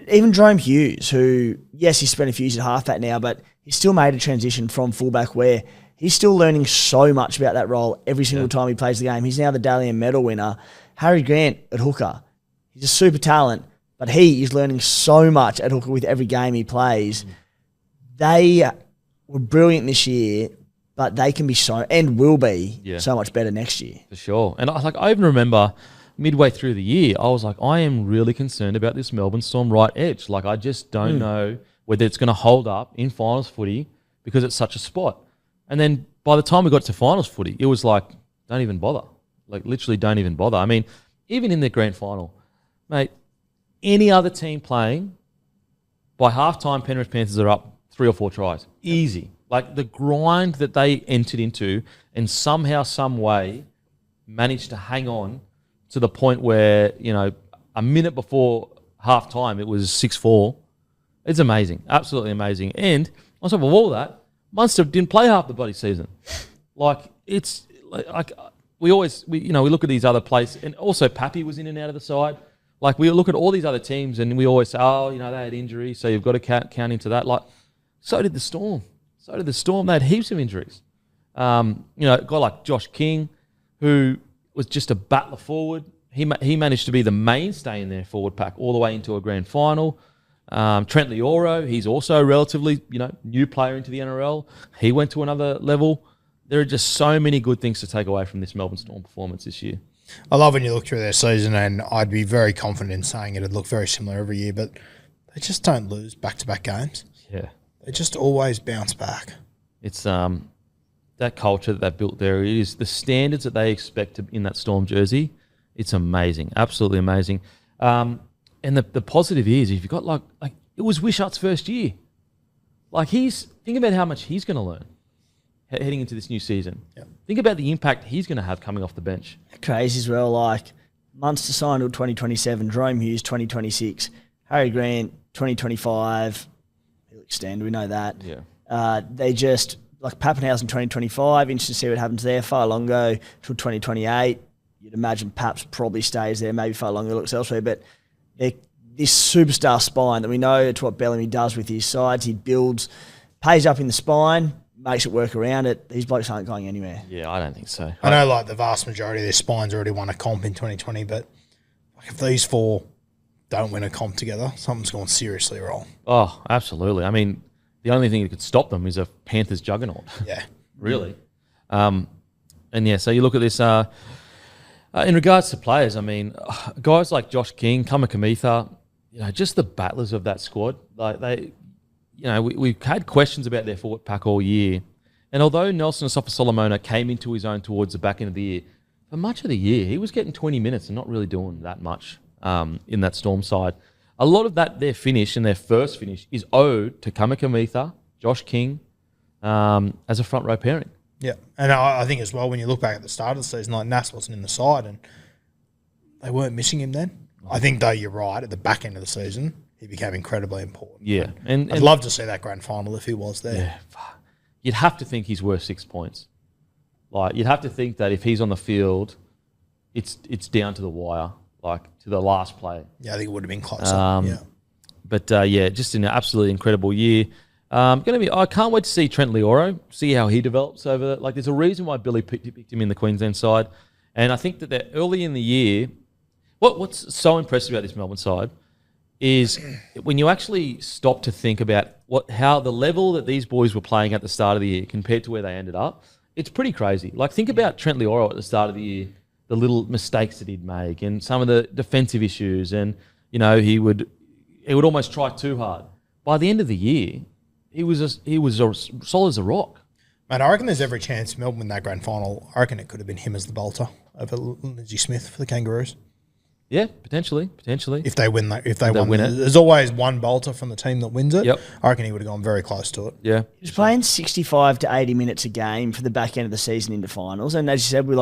even Jerome Hughes, who, yes, he spent a few years at halfback now, but he still made a transition from fullback where he's still learning so much about that role every single time he plays the game. He's now the Dalian medal winner. Harry Grant at hooker, he's a super talent, but he is learning so much at hooker with every game he plays. They were brilliant this year, but they can be and will be so much better next year. For sure. And I even remember midway through the year, I was like, I am really concerned about this Melbourne Storm right edge. Like, I just don't know whether it's going to hold up in finals footy because it's such a spot. And then by the time we got to finals footy, it was like, don't even bother. Like, literally don't even bother. I mean, even in the grand final, mate, any other team playing, by halftime, Penrith Panthers are up 3 or 4 tries. Easy. Like, the grind that they entered into and somehow, some way managed to hang on to the point where, a minute before halftime, it was 6-4. It's amazing. Absolutely amazing. And on top of all that, Munster didn't play half the bloody season. Like, it's like we look at these other places, and also Pappy was in and out of the side. Like, we look at all these other teams, and we always say, they had injuries, so you've got to count into that. Like, so did the Storm. They had heaps of injuries. A guy like Josh King, who was just a battler forward. He managed to be the mainstay in their forward pack all the way into a grand final. Trent Leoro, he's also a relatively, new player into the NRL. He went to another level. There are just so many good things to take away from this Melbourne Storm performance this year. I love when you look through their season, and I'd be very confident in saying it'd look very similar every year, but they just don't lose back-to-back games. Yeah. They just always bounce back. It's that culture that they've built there. It is the standards that they expect in that Storm jersey. It's amazing. Absolutely amazing. And the positive is, if you've got like it was Wishart's first year. Like, think about how much he's going to learn heading into this new season. Yep. Think about the impact he's going to have coming off the bench. Crazy as well. Like, Munster signed till 2027, Jerome Hughes 2026, Harry Grant 2025. He'll extend. We know that. Yeah. They just like Pappenhausen 2025. Interesting to see what happens there. Far longer till 2028. You'd imagine Paps probably stays there. Maybe far longer looks elsewhere, but this superstar spine that we know it's what Bellamy does with his sides. He builds, pays up in the spine, makes it work around it. These blokes aren't going anywhere. Yeah, I don't think so. I know, like, the vast majority of their spines already won a comp in 2020, but like, if these 4 don't win a comp together, something's gone seriously wrong. Oh, absolutely. I mean, the only thing that could stop them is a Panthers juggernaut. Yeah. Really. So you look at this. In regards to players, I mean, guys like Josh King, Kamikamitha, just the battlers of that squad. Like we've had questions about their forward pack all year. And although Nelson Asafa-Solomona came into his own towards the back end of the year, for much of the year, he was getting 20 minutes and not really doing that much in that Storm side. A lot of that, their finish and their first finish is owed to Kamikamitha, Josh King, as a front row pairing. Yeah, and I think as well, when you look back at the start of the season, like Nass wasn't in the side and they weren't missing him then. I think, though, you're right, at the back end of the season, he became incredibly important. Yeah. And I'd love to see that grand final if he was there. Yeah, fuck. You'd have to think he's worth 6 points. Like, you'd have to think that if he's on the field, it's down to the wire, like to the last play. Yeah, I think it would have been closer. But just an absolutely incredible year. I can't wait to see Trent Leoro, see how he develops over. Like, there's a reason why Billy picked him in the Queensland side, and I think that early in the year, what's so impressive about this Melbourne side is when you actually stop to think about how the level that these boys were playing at the start of the year compared to where they ended up. It's pretty crazy. Like, think about Trent Leoro at the start of the year, the little mistakes that he'd make and some of the defensive issues, and he would almost try too hard. By the end of the year, he was as solid as a rock. Mate, I reckon there's every chance Melbourne win that grand final. I reckon it could have been him as the bolter over Lindsay Smith for the Kangaroos. Yeah, potentially. If they win that, if they win it, there's always one bolter from the team that wins it. Yep. I reckon he would have gone very close to it. Yeah, he was playing 65 to 80 minutes a game for the back end of the season into finals, and as you said, we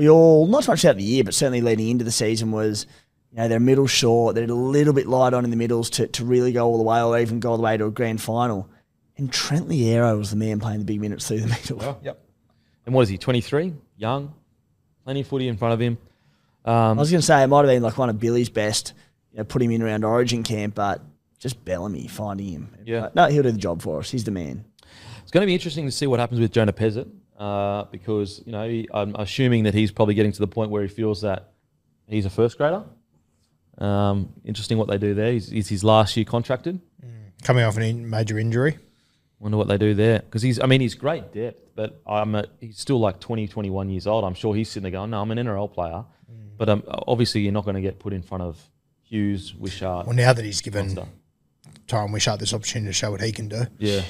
all not so much throughout the year, but certainly leading into the season was, they're middle short, they're a little bit light on in the middles to really go all the way, or even go all the way to a grand final. And Trent Leoro was the man playing the big minutes through the middle. Well, yep. And what is he? 23, young, plenty of footy in front of him. I was going to say it might have been like one of Billy's best, put him in around Origin camp, but just Bellamy finding him. Yeah. But no, he'll do the job for us. He's the man. It's going to be interesting to see what happens with Jonah Pezzett because, I'm assuming that he's probably getting to the point where he feels that he's a first grader. Interesting what they do there. Is his last year contracted? Coming off a major injury. Wonder what they do there. Because he's great depth, but he's still like 20, 21 years old. I'm sure he's sitting there going, no, I'm an NRL player. But obviously you're not going to get put in front of Hughes, Wishart. Well, now that he's given Tyron Wishart this opportunity to show what he can do. Yeah.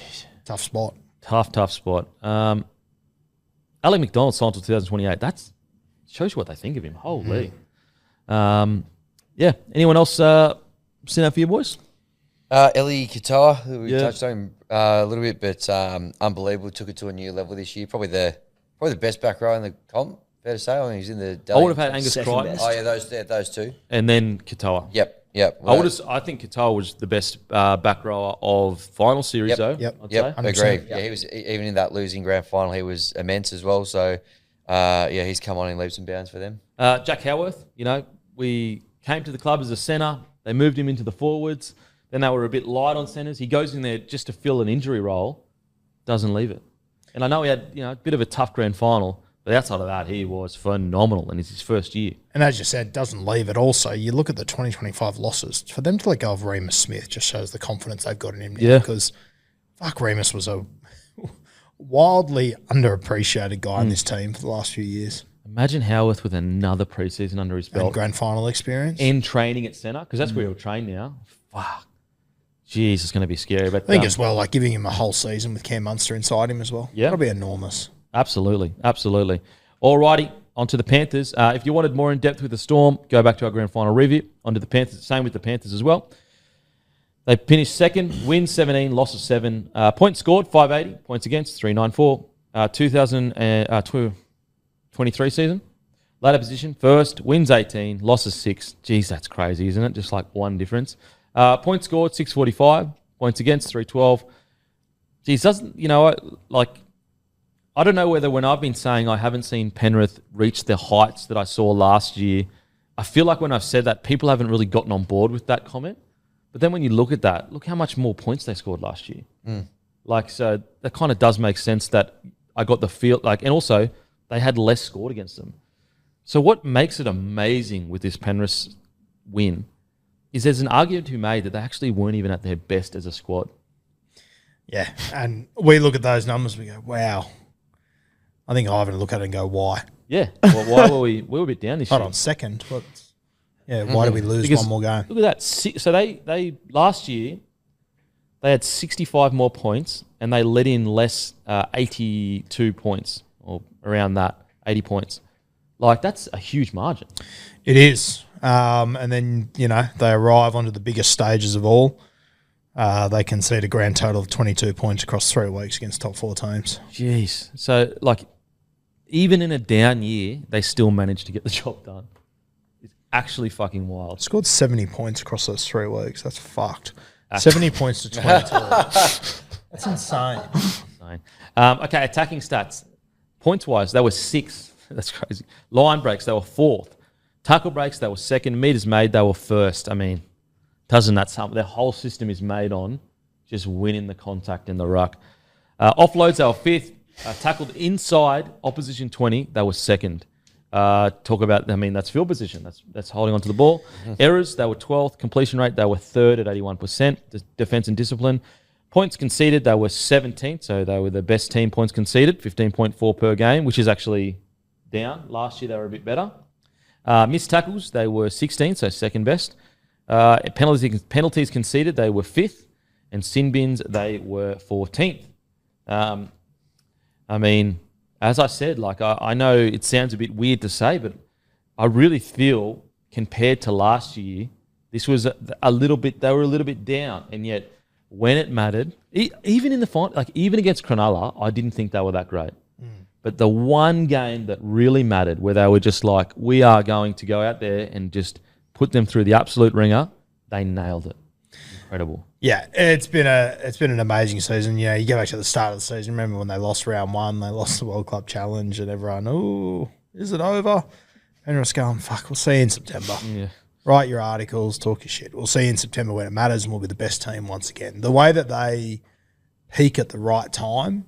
Tough spot. Tough spot. Alec McDonald signed until 2028. That shows you what they think of him. Holy. Anyone else sitting out for you boys? Ellie Katoa, who we touched on a little bit, but unbelievable. Took it to a new level this year. Probably the best back row in the comp. Fair to say. I mean, he's in the. I would have had Angus Crichton. Oh yeah, those two. And then Katoa. Yep. Well, I think Katoa was the best back rower of final series though. Yep. Agree. Yeah, he was even in that losing grand final. He was immense as well. So, he's come on in leaps and bounds for them. Jack Howarth. We came to the club as a centre. They moved him into the forwards. Then they were a bit light on centres. He goes in there just to fill an injury role, doesn't leave it. And I know he had a bit of a tough grand final, but outside of that, he was phenomenal, and it's his first year. And as you said, doesn't leave it. Also, you look at the 2025 losses. For them to let go of Remus Smith just shows the confidence they've got in him now. Yeah. Because, Remus was a wildly underappreciated guy in this team for the last few years. Imagine Howarth with another preseason under his belt. And grand final experience. In training at centre, because that's where he'll train now. Fuck. Jeez, it's going to be scary. But I think as well, like giving him a whole season with Cam Munster inside him as well. Yeah. That'll be enormous. Absolutely. Alrighty, on to the Panthers. If you wanted more in depth with the Storm, go back to our grand final review. On to the Panthers. Same with the Panthers as well. They finished second, wins 17, losses 7. Points scored, 580. Points against, 394. 2023 season. Ladder position, first, wins 18, losses 6. Jeez, that's crazy, isn't it? Just like one difference. Points scored, 645. Points against, 312. Geez, I don't know whether when I've been saying I haven't seen Penrith reach the heights that I saw last year, I feel like when I've said that, people haven't really gotten on board with that comment. But then when you look at that, look how much more points they scored last year. So that kind of does make sense that I got the feel, and also they had less scored against them. So what makes it amazing with this Penrith win is there's an argument to be made that they actually weren't even at their best as a squad. Yeah, and we look at those numbers, we go, wow. I think Ivan will look at it and go, why? Yeah, well, why were we were a bit down this year. Hold on, second. Yeah, why did we lose Because one more game? Look at that. So they last year they had 65 more points and they let in less 82 points or around that 80 points. Like that's a huge margin. It is. And then, they arrive onto the biggest stages of all. They concede a grand total of 22 points across 3 weeks against top 4 teams. Jeez. So like even in a down year, they still managed to get the job done. It's actually fucking wild. Scored 70 points across those 3 weeks. That's fucked. 70 points to 22. That's insane. Okay, attacking stats. Points-wise, they were 6th. That's crazy. Line breaks, they were 4th. Tackle breaks, they were 2nd. Meters made, they were 1st. I mean, doesn't that sum? Their whole system is made on just winning the contact in the ruck. Offloads, they were 5th. Tackled inside opposition 20, they were 2nd. Talk about, that's field position. That's holding onto the ball. Errors, they were 12th. Completion rate, they were 3rd at 81%. Defense and discipline. Points conceded, they were 17th. So they were the best team points conceded, 15.4 per game, which is actually down. Last year, they were a bit better. Missed tackles, they were 16th, so 2nd best. Penalties conceded, they were 5th. And sin bins, they were 14th. As I said, I know it sounds a bit weird to say, but I really feel compared to last year, this was a little bit, they were a little bit down. And yet, when it mattered, even in the final, even against Cronulla, I didn't think they were that great. But the one game that really mattered, where they were just like, we are going to go out there and just put them through the absolute ringer, they nailed it. Incredible. Yeah, it's been an amazing season. You go back to the start of the season. Remember when they lost round 1, they lost the World Club Challenge, and everyone, is it over? And everyone's going, fuck, we'll see you in September. Yeah. Write your articles, talk your shit. We'll see you in September when it matters, and we'll be the best team once again. The way that they peak at the right time,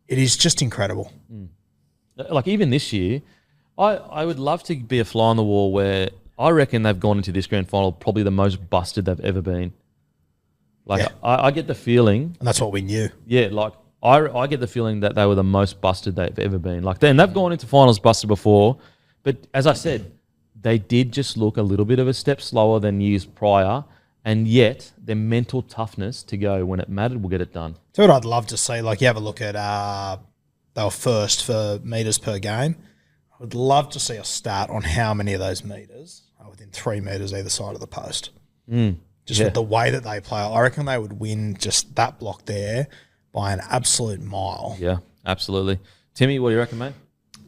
it is just incredible. Even this year, I would love to be a fly on the wall where I reckon they've gone into this grand final probably the most busted they've ever been. I get the feeling... And that's what we knew. Yeah, I get the feeling that they were the most busted they've ever been. They've gone into finals busted before, but as I said, they did just look a little bit of a step slower than years prior, and yet their mental toughness to go when it mattered, we'll get it done. So what I'd love to see, you have a look at, they were 1st for metres per game. I would love to see a stat on how many of those metres are within 3 metres either side of the post. With the way that they play, I reckon they would win just that block there by an absolute mile. Yeah, absolutely. Timmy, what do you reckon, mate?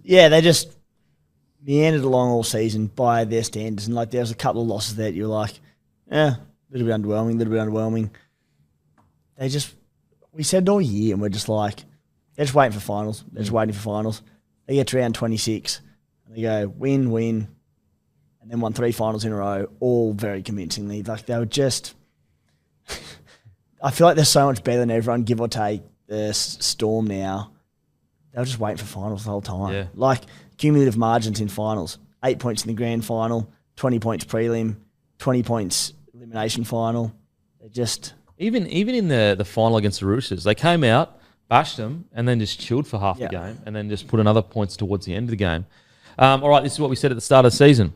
Yeah, they just meandered along all season by their standards. And there was a couple of losses that you were like, a little bit underwhelming. We said it all year and we're just like, they're just waiting for finals. They get to round 26 and they go win, and then won 3 finals in a row, all very convincingly. They were just... I feel like they're so much better than everyone, give or take the Storm now. They were just waiting for finals the whole time. Yeah. Cumulative margins in finals. 8 points in the grand final, 20 points prelim, 20 points elimination final. They just... Even in the final against the Roosters, they came out, bashed them, and then just chilled for half the game, and then just put another points towards the end of the game. All right, this is what we said at the start of the season.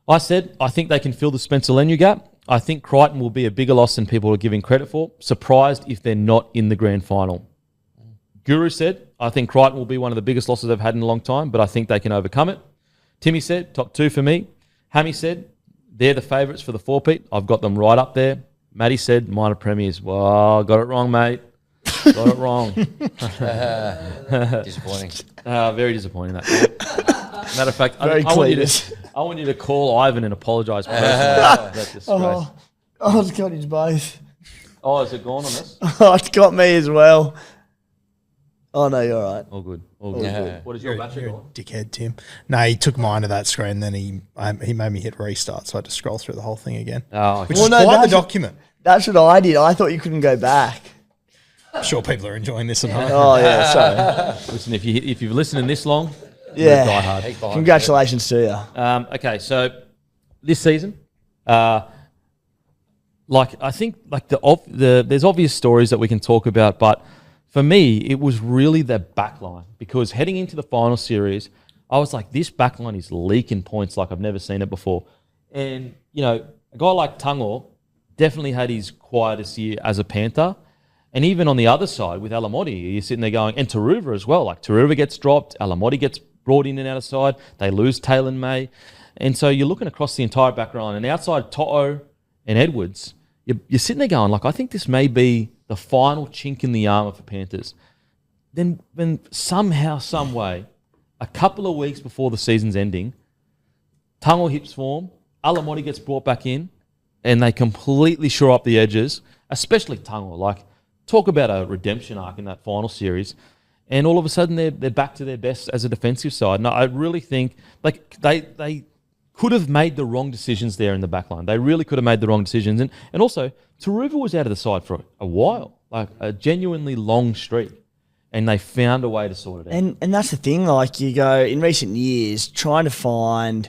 I said, I think they can fill the Spencer Leniu gap. I think Crichton will be a bigger loss than people are giving credit for. Surprised if they're not in the grand final. Guru said, I think Crichton will be one of the biggest losses they've had in a long time, but I think they can overcome it. Timmy said, top 2 for me. Hammy said, they're the favourites for the 4-peat. I've got them right up there. Matty said, minor premiers. Well, got it wrong, mate. Got it wrong. Disappointing. Very disappointing, that. Matter of fact, I want you to call Ivan and apologise personally. That disgrace. Oh, it's got his both. Oh, is it gone on us? Oh, it's got me as well. Oh, no, you're all right. All good. All good. What is your battery going? Dickhead, Tim. No, he took mine to that screen, then he made me hit restart, so I had to scroll through the whole thing again. Oh, okay. Which is quite the document. That's what I did. I thought you couldn't go back. I'm sure people are enjoying this at home. Oh, yeah, sorry. Listen, if you've listened this long, yeah, die hard. Congratulations to you. Okay, so this season, I think there's obvious stories that we can talk about, but for me, it was really the back line, because heading into the final series, I was like, this backline is leaking points like I've never seen it before. And, a guy like Tangor definitely had his quietest year as a Panther. And even on the other side with Alamotti, you're sitting there going, and Taruva as well. Like Taruva gets dropped, Alamotti gets brought in and out of side. They lose Taylor and May. And so you're looking across the entire back line. And outside To'o and Edwards, you're sitting there going, like, I think this may be the final chink in the armour for Panthers. Then when somehow, some way, a couple of weeks before the season's ending, Tangor hits form, Alamotti gets brought back in, and they completely shore up the edges, especially Tangor. Like, talk about a redemption arc in that final series. And all of a sudden, they're back to their best as a defensive side. And I really think like they could have made the wrong decisions there in the back line. They really could have made the wrong decisions. And also, Taruva was out of the side for a while, like a genuinely long streak. And they found a way to sort it out. And that's the thing, like you go, in recent years, trying to find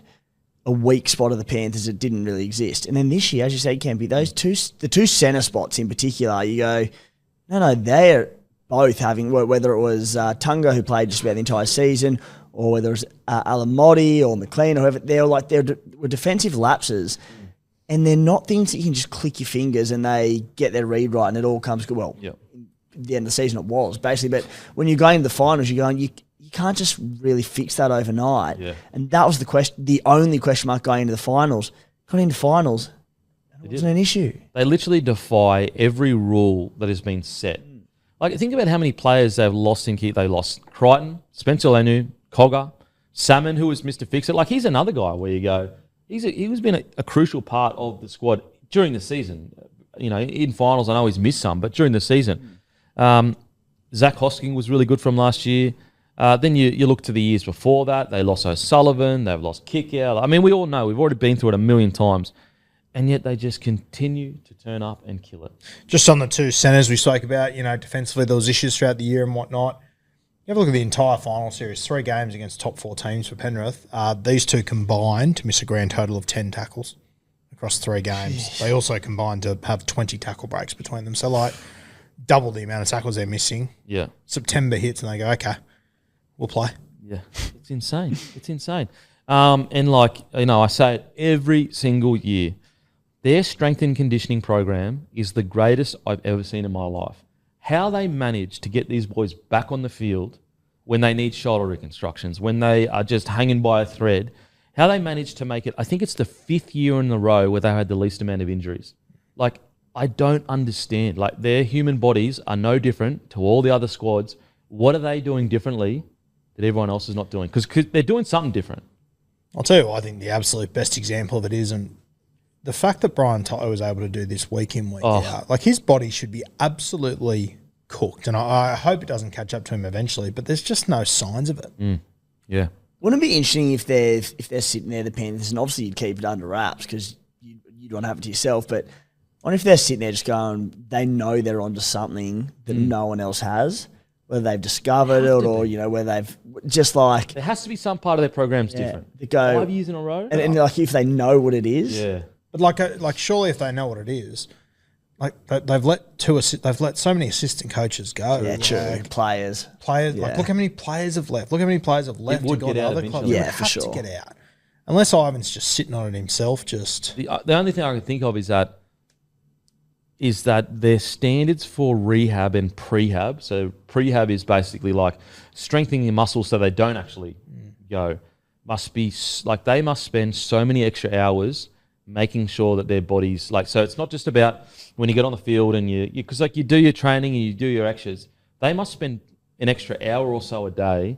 a weak spot of the Panthers that didn't really exist. And then this year, as you said, Kempy, the two centre spots in particular, you go, no, they're both having, whether it was Tunga, who played just about the entire season, or whether it was Alamotti or McLean or whoever, were defensive lapses. And they're not things that you can just click your fingers and they get their read right and it all comes good. Well, yep. The end of the season it was, basically. But when you're going to the finals, you're going, you can't just really fix that overnight. Yeah. And that was the only question mark going into the finals. Got into finals, and it wasn't an issue. They literally defy every rule that has been set. Like, think about how many players they've lost in key. They lost Crichton, Spencer Lenu, Cogger, Salmon, who was Mr. Fix-It. Like, he's another guy where you go, he's been a crucial part of the squad during the season. In finals, I know he's missed some, but during the season. Zach Hosking was really good from last year. Then you look to the years before that. They lost O'Sullivan. They've lost Kickout. I mean, we all know. We've already been through it a million times. And yet they just continue to turn up and kill it. Just on the two centres we spoke about, defensively there was issues throughout the year and whatnot. You have a look at the entire final series, 3 games against top 4 teams for Penrith. These two combined to miss a grand total of 10 tackles across 3 games. They also combined to have 20 tackle breaks between them. So, double the amount of tackles they're missing. Yeah. September hits and they go, okay, we'll play. Yeah. It's insane. It's insane. I say it every single year. Their strength and conditioning program is the greatest I've ever seen in my life. How they manage to get these boys back on the field when they need shoulder reconstructions, when they are just hanging by a thread, how they manage to make it, I think it's the 5th year in a row where they had the least amount of injuries. I don't understand. Their human bodies are no different to all the other squads. What are they doing differently that everyone else is not doing? Because they're doing something different. I'll tell you what, I think the absolute best example of it is, and the fact that Brian Toto was able to do this week in, week out, his body should be absolutely cooked. And I hope it doesn't catch up to him eventually, but there's just no signs of it. Yeah. Wouldn't it be interesting if they're sitting there, the Panthers, and obviously you'd keep it under wraps because you'd want to have it to yourself, but what if they're sitting there just going, they know they're onto something that no one else has, whether they've discovered it or, where they've just There has to be some part of their program's different. They go, 5 years in a row? And if they know what it is. Yeah. But surely if they know what it is, they've let so many assistant coaches go. Yeah, true. Players. Yeah. Look how many players have left. Look how many players have left to go to other clubs. Yeah, they for have sure. to get out. Unless Ivan's just sitting on it himself, The only thing I can think of is that their standards for rehab and prehab, so prehab is basically like strengthening your muscles so they don't actually go, must be they must spend so many extra hours making sure that their bodies, so it's not just about when you get on the field and because you do your training and you do your extras, they must spend an extra hour or so a day,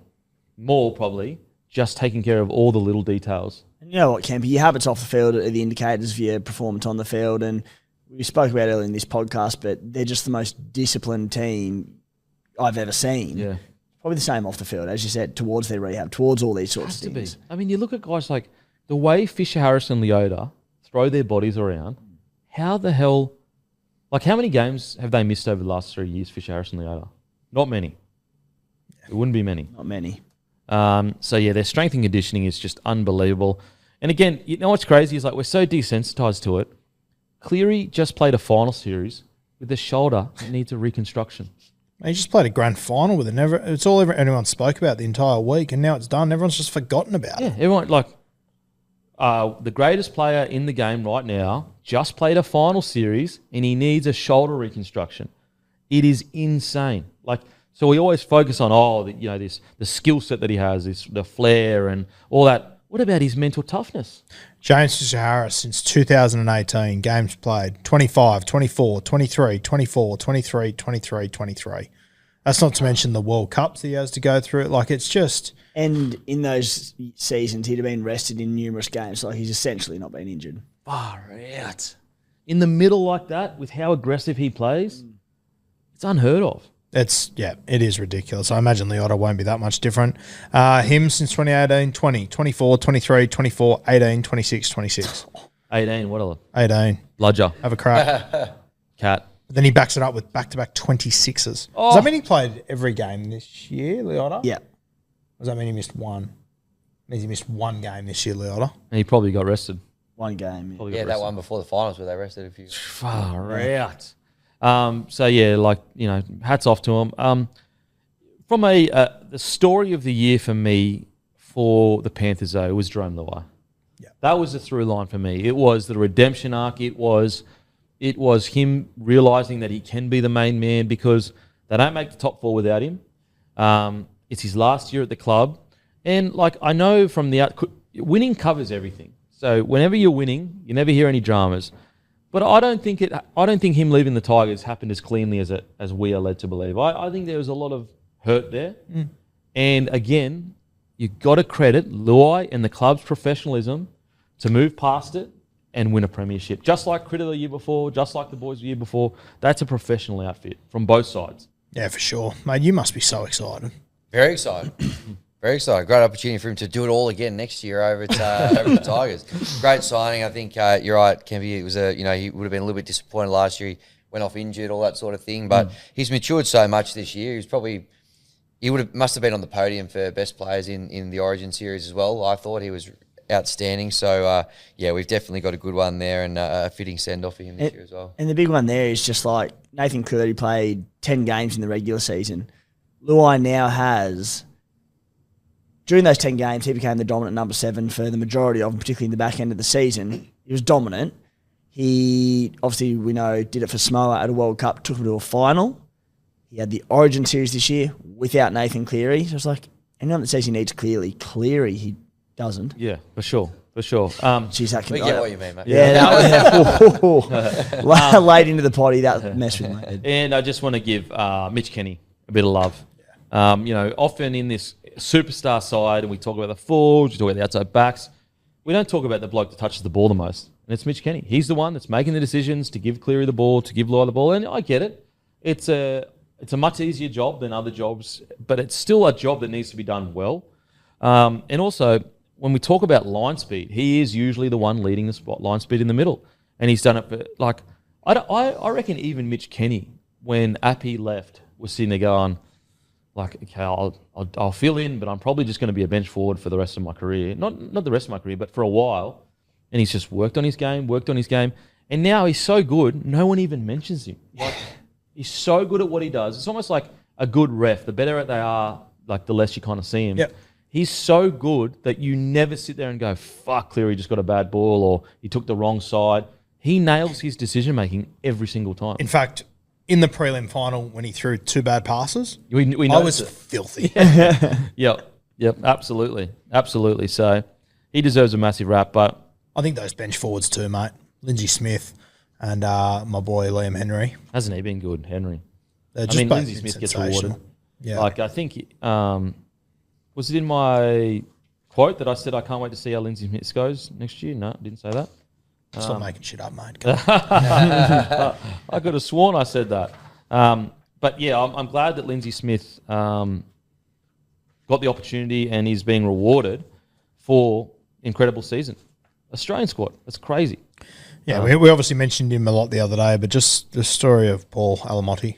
more probably, just taking care of all the little details. And you know what, Kempy, your habits off the field are the indicators of your performance on the field, and we spoke about earlier in this podcast, but they're just the most disciplined team I've ever seen. Yeah. Probably the same off the field, as you said, towards their rehab, towards all these sorts of things. I mean, you look at guys like the way Fisher Harris and Leota throw their bodies around, how the hell, how many games have they missed over the last 3 years, Fisher Harris and Leota? Not many. It wouldn't be many. Not many. Their strength and conditioning is just unbelievable. And again, you know what's crazy is we're so desensitized to it. Cleary just played a final series with a shoulder that needs a reconstruction. He just played a grand final with it. It's all anyone spoke about the entire week, and now it's done. Everyone's just forgotten about Yeah, it. everyone, the greatest player in the game right now just played a final series and he needs a shoulder reconstruction. It is insane. So we always focus on, the skill set that he has, the flair and all that. What about his mental toughness? James Fisher-Harris, since 2018, games played 25, 24, 23, 24, 23, 23, 23. That's not to mention the World Cups he has to go through. It's just... And in those seasons, he'd have been rested in numerous games. He's essentially not been injured. Far out. In the middle like that, with how aggressive he plays, it's unheard of. It is ridiculous. I imagine Leota won't be that much different. Him since 2018, 20, 24, 23, 24, 18, 26, 26. 18, what a 18. bludger. Have a crack. Cat. But then he backs it up with back-to-back 26s. Oh. Does that mean he played every game this year, Leota? Yeah. Does that mean he missed one? Means he missed one game this year, Leota. And he probably got rested. One game. Probably Yeah, got that rested. one before the finals where they rested a few. Far out. Hats off to him. From the story of the year for me for the Panthers, though, was Jerome Luai. Yeah. That was the through line for me. It was the redemption arc. It was him realising that he can be the main man because they don't make the top four without him. It's his last year at the club. And, I know from the winning covers everything. So whenever you're winning, you never hear any dramas. But I don't think him leaving the Tigers happened as cleanly as we are led to believe. I think there was a lot of hurt there. And again, you've got to credit Luai and the club's professionalism to move past it and win a premiership. Just like Critter the year before, just like the boys the year before. That's a professional outfit from both sides. Yeah, for sure. Mate, you must be so excited. Very excited. Very excited. Great opportunity for him to do it all again next year over at the Tigers. Great signing. I think you're right, Kempy. It was he would have been a little bit disappointed last year. He went off injured, all that sort of thing. But he's matured so much this year. Must have been on the podium for best players in the Origin series as well. I thought he was outstanding. So we've definitely got a good one there and a fitting send off for him this year as well. And the big one there is just Nathan Cleary played 10 games in the regular season. Luai now has. During those 10 games, he became the dominant number 7 for the majority of them, particularly in the back end of the season. He was dominant. He, obviously, we know, did it for Samoa at a World Cup, took him to a final. He had the Origin series this year without Nathan Cleary. So it's anyone that says he needs Cleary, he doesn't. Yeah, for sure. Jeez, that can We get what you mean, mate. Late into the potty, that messed with my head. And I just want to give Mitch Kenny a bit of love. Often in this superstar side, and we talk about the forwards, we talk about the outside backs, we don't talk about the bloke that touches the ball the most. And it's Mitch Kenny. He's the one that's making the decisions to give Cleary the ball, to give Luai the ball. And I get it. It's a much easier job than other jobs, but it's still a job that needs to be done well. And also, when we talk about line speed, he is usually the one leading the spot line speed in the middle. And he's done it for, I reckon even Mitch Kenny, when Appy left, was sitting there going, okay, I'll fill in, but I'm probably just going to be a bench forward for the rest of my career. Not the rest of my career, but for a while. And he's just worked on his game. And now he's so good, no one even mentions him. He's so good at what he does. It's almost like a good ref. The better they are, the less you kind of see him. Yep. He's so good that you never sit there and go, fuck, Cleary just got a bad ball or he took the wrong side. He nails his decision-making every single time. In fact, in the prelim final, when he threw 2 bad passes, We I was noticed it. filthy. Yep, absolutely. So he deserves a massive rap, but I think those bench forwards too, mate. Lindsay Smith and my boy Liam Henry. hasn't he been good, Henry? They're just both Lindsay Smith gets sensational. rewarded. Yeah. I think, was it in my quote that I said I can't wait to see how Lindsay Smith goes next year? No, I didn't say that. Stop making shit up, mate. Come on. I could have sworn I said that. But yeah, I'm glad that Lindsay Smith got the opportunity and is being rewarded for incredible season. Australian squad, that's crazy. Yeah, we obviously mentioned him a lot the other day, but just the story of Paul Alamotti,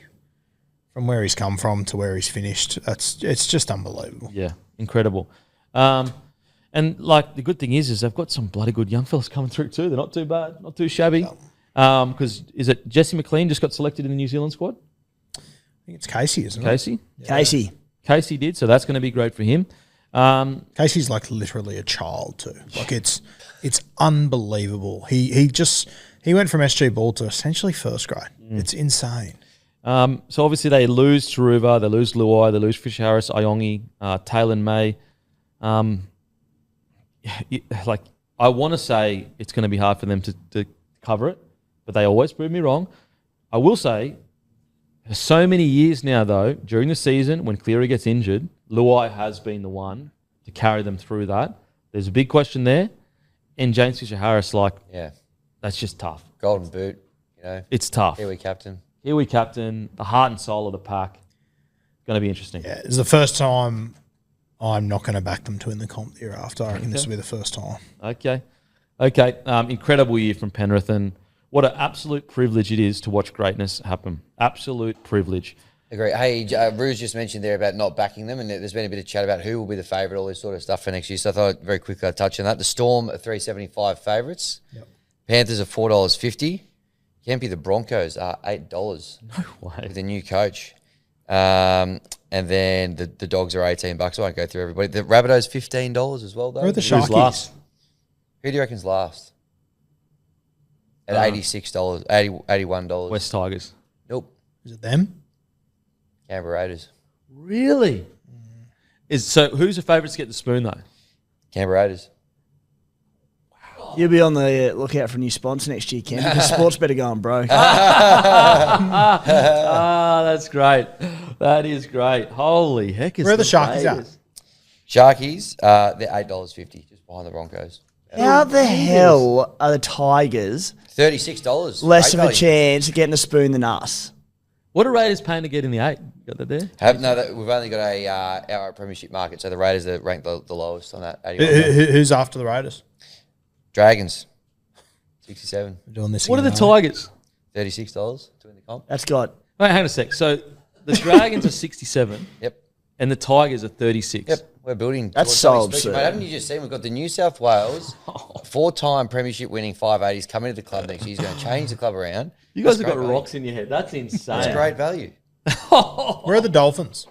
from where he's come from to where he's finished, it's just unbelievable. Yeah, incredible. And the good thing is they've got some bloody good young fellas coming through too. They're not too bad, not too shabby. Because is it Jesse McLean just got selected in the New Zealand squad? think it's Casey, isn't it? Casey? Casey. Casey did, so that's going to be great for him. Casey's like literally a child too. Like it's unbelievable. He went from SG Ball to essentially first grade. It's insane. So obviously they lose Taruva, they lose Luai, they lose Fisher Harris, Iongi, Taylor May. Like I want to say it's going to be hard for them to cover it, but they always prove me wrong. I will say, for so many years now though, during the season when Cleary gets injured, Luai has been the one to carry them through that. There's a big question there, and James Fisher Harris, that's just tough. Golden boot, It's tough. Kiwi captain. Kiwi captain, the heart and soul of the pack. Going to be interesting. Yeah, it's the first time I'm not going to back them to win the comp the year after. I reckon this will be the first time. Okay. Incredible year from Penrith, and what an absolute privilege it is to watch greatness happen. Absolute privilege. Agree. Hey, Ruse just mentioned there about not backing them, and there's been a bit of chat about who will be the favourite, all this sort of stuff for next year. So I thought very quickly I'd touch on that. The Storm are $3.75 favourites. Yep. Panthers are $4.50. Kempy, the Broncos are $8. No way. With a new coach. And then the Dogs are $18. I won't go through everybody. The Rabbitohs $15 as well, though. Who are the Who's Sharkies? last? Who do you reckon's last? At $86, $81. West Tigers. Nope. Is it them? Canberra Raiders. Really? So who's the favourites to get the spoon though? Canberra Raiders. You'll be on the lookout for a new sponsor next year, Ken, because sports better go on broke. That's great. That is great. Holy heck! Where are the Sharkies at? Sharkies, they're $8.50, just behind the Broncos. How the hell are the Tigers $36. less Great of a value. chance of getting a spoon than us? What are Raiders paying to get in the 8? Got that there? We've only got our premiership market, so the Raiders are ranked the lowest on that. 81. Who's after the Raiders? Dragons, 67. We're doing this. What are the again, aren't we? Tigers? $36 to win the comp. That's got Wait, hang on a sec. So the Dragons are 67 Yep. and the Tigers are 36. Yep. We're building. That's towards something so special. absurd. Mate, haven't you just seen? We've got the New South Wales 4-time premiership winning 580s coming to the club next year. He's going to change the club around. You guys That's have got great value. rocks in your head. That's insane. That's great value. Where are the Dolphins?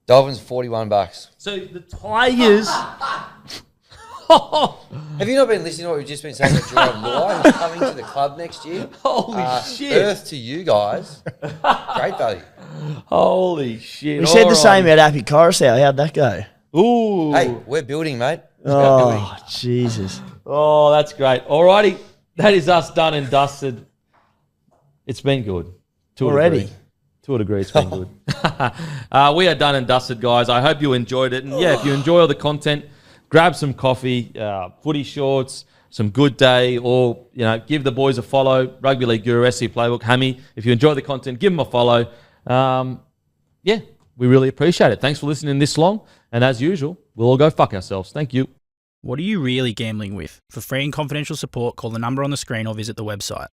Dolphins $41. So the Tigers. Have you not been listening to what we've just been saying about Jerome Luai, who's coming to the club next year? Holy shit. Earth to you guys. Great value. Holy shit. We said All the same right. about Happy Coruscant. How'd that go? Ooh. Hey, we're building, mate. We're building. Oh, Jesus. Oh, that's great. Alrighty. That is us done and dusted. It's been good. To a Already? degree. To a degree, it's been good. We are done and dusted, guys. I hope you enjoyed it. And yeah, if you enjoy all the content, grab some coffee, footy shorts, some good day, or give the boys a follow. Rugby League Guru, SC Playbook, Hammy. If you enjoy the content, give them a follow. Yeah, we really appreciate it. Thanks for listening this long. And as usual, we'll all go fuck ourselves. Thank you. What are you really gambling with? For free and confidential support, call the number on the screen or visit the website.